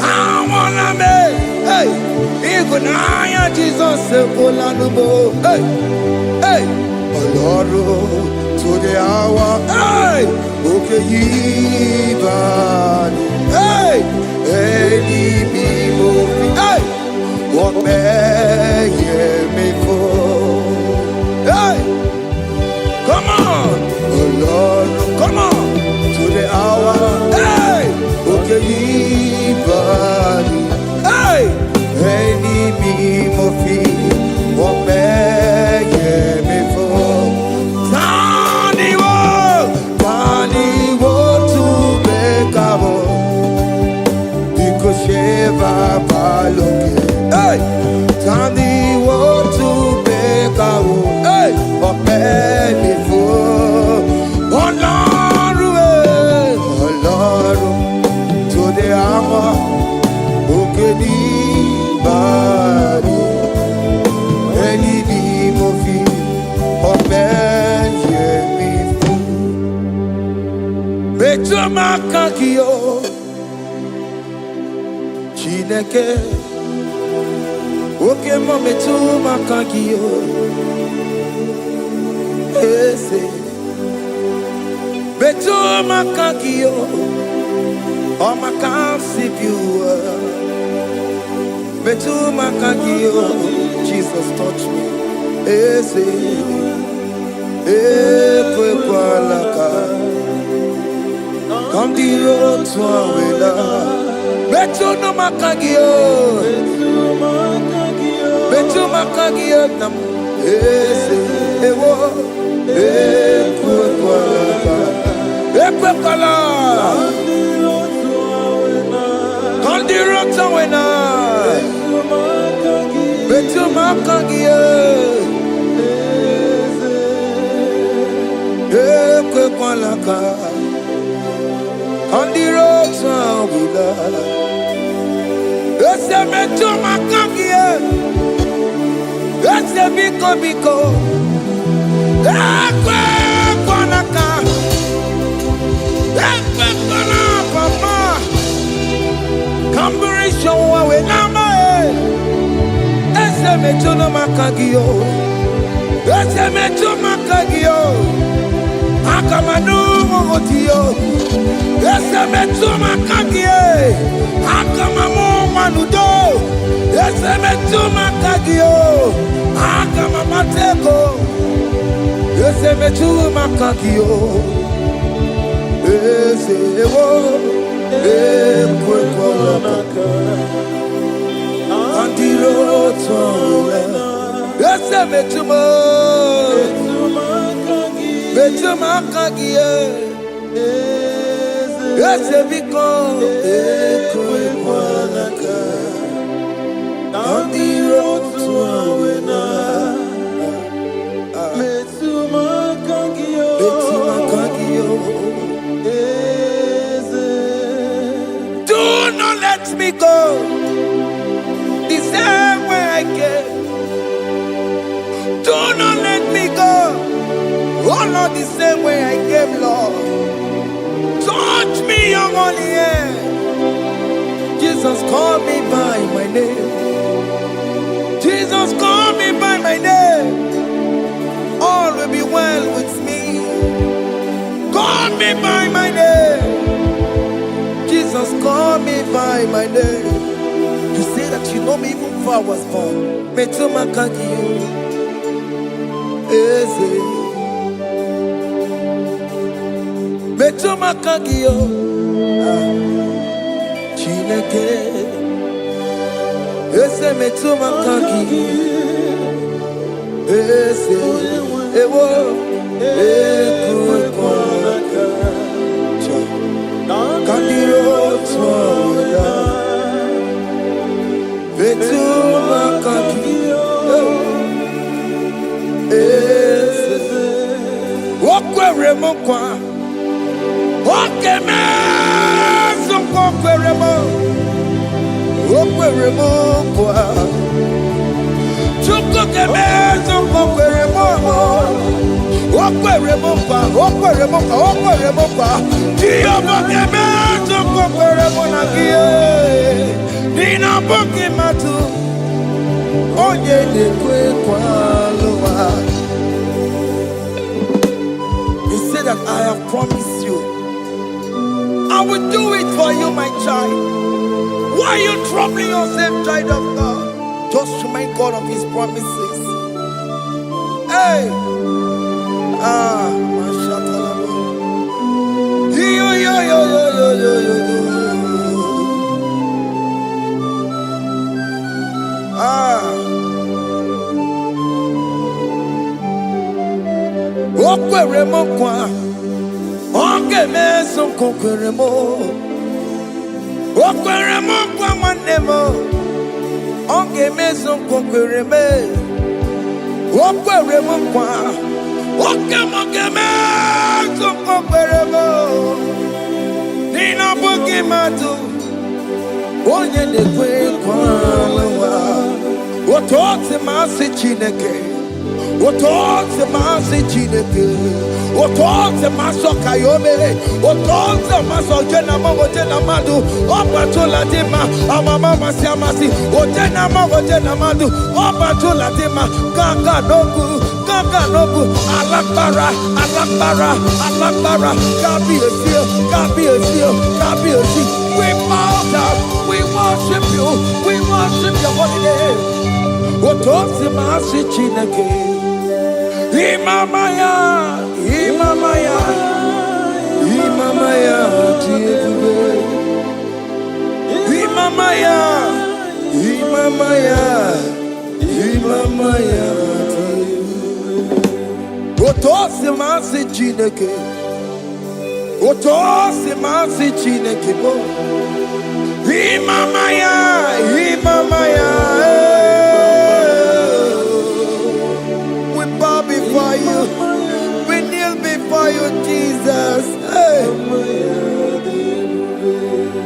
I wanna be hey Igunaya Jesus Sepulamo. Hey hey Lord to the hour hey okay Yiban hey any people hey what may me for hey come on oh Lord come on to the hour hey okay Yiban hey any people what may me for hey, Tandy want to make a hey, but many for oh Lord, to the hour, okay, body, any movie, but many for Beto Makakio. Chineke oke mome tu makagio ese betu makagio o makamsipiwa betu makagio Jesus touch me ese ekwe kwalaka come the road to awela Betu no makagio, betu makagio nam ewo ekwe kwala kandiro tawena betu makagio ekwe kwala ka kandiro tawena. Ese meto makagie, ese biko, ekwe kwanaka, ekwe kwana papa, kamburisho wawe nama ese meto no makagio, ese meto makagio, akamanu mogotio, ese meto makagie, akamamu manudo, ese metu makagio, akama mateko, ese metu makagio, ese ewo, ekwe kwalaka, andiro towe, ese metu makagio, ese biko, ekwe kwalaka. On the road to Awena, Betsumakagio, do not let me go the same way I came. Do not let me go, oh Lord, the same way I came, Lord. Touch me, your holy hand. Jesus, call me by my name. Jesus, call me by my name. All will be well with me. Call me by my name. Jesus, call me by my name. You say that you know me even before I was born. Metuma Kagio. Eze. Metuma Kagio. Chineke. Eze Metuma Kagio. Eze. Ewo. Ekwe Kandiro Tsoya Betuma Kagio Eze Okwere Mokwa Okeme Okwere Mo Okwere Mokwa Chuko Keme Okwere Mo Okwere Mokwa Okwere Mokwa Okwere Mokwa Kiyobo Keme Okwere Monagie Nina Boki Matu Onye Dekwe Kwaloa. He said that I have promised you. I will do it for you, my child. Why are you troubling yourself, child of God? Just remind God of His promises. Hey! Mashallah. Yo. Okwere mo kwa onge meso kokwere mo okwere mo kwa mane mo onge meso kokwere me okwere mo kwa oke mo ke meso kokwere mo nina boki matu onye nekwe kwa lewa otote masi Chineke otote masi Chineke otote maso kayome otote maso jena madu opatola dima amama masi amasi ojena madu opatola dima kanga nobu alakbara kabi esi we bow down, we worship you holy name. Otote masi Chineke Imamaya Tiebe Imamaya Otote masi Chineke Otote masi Chineke Imamaya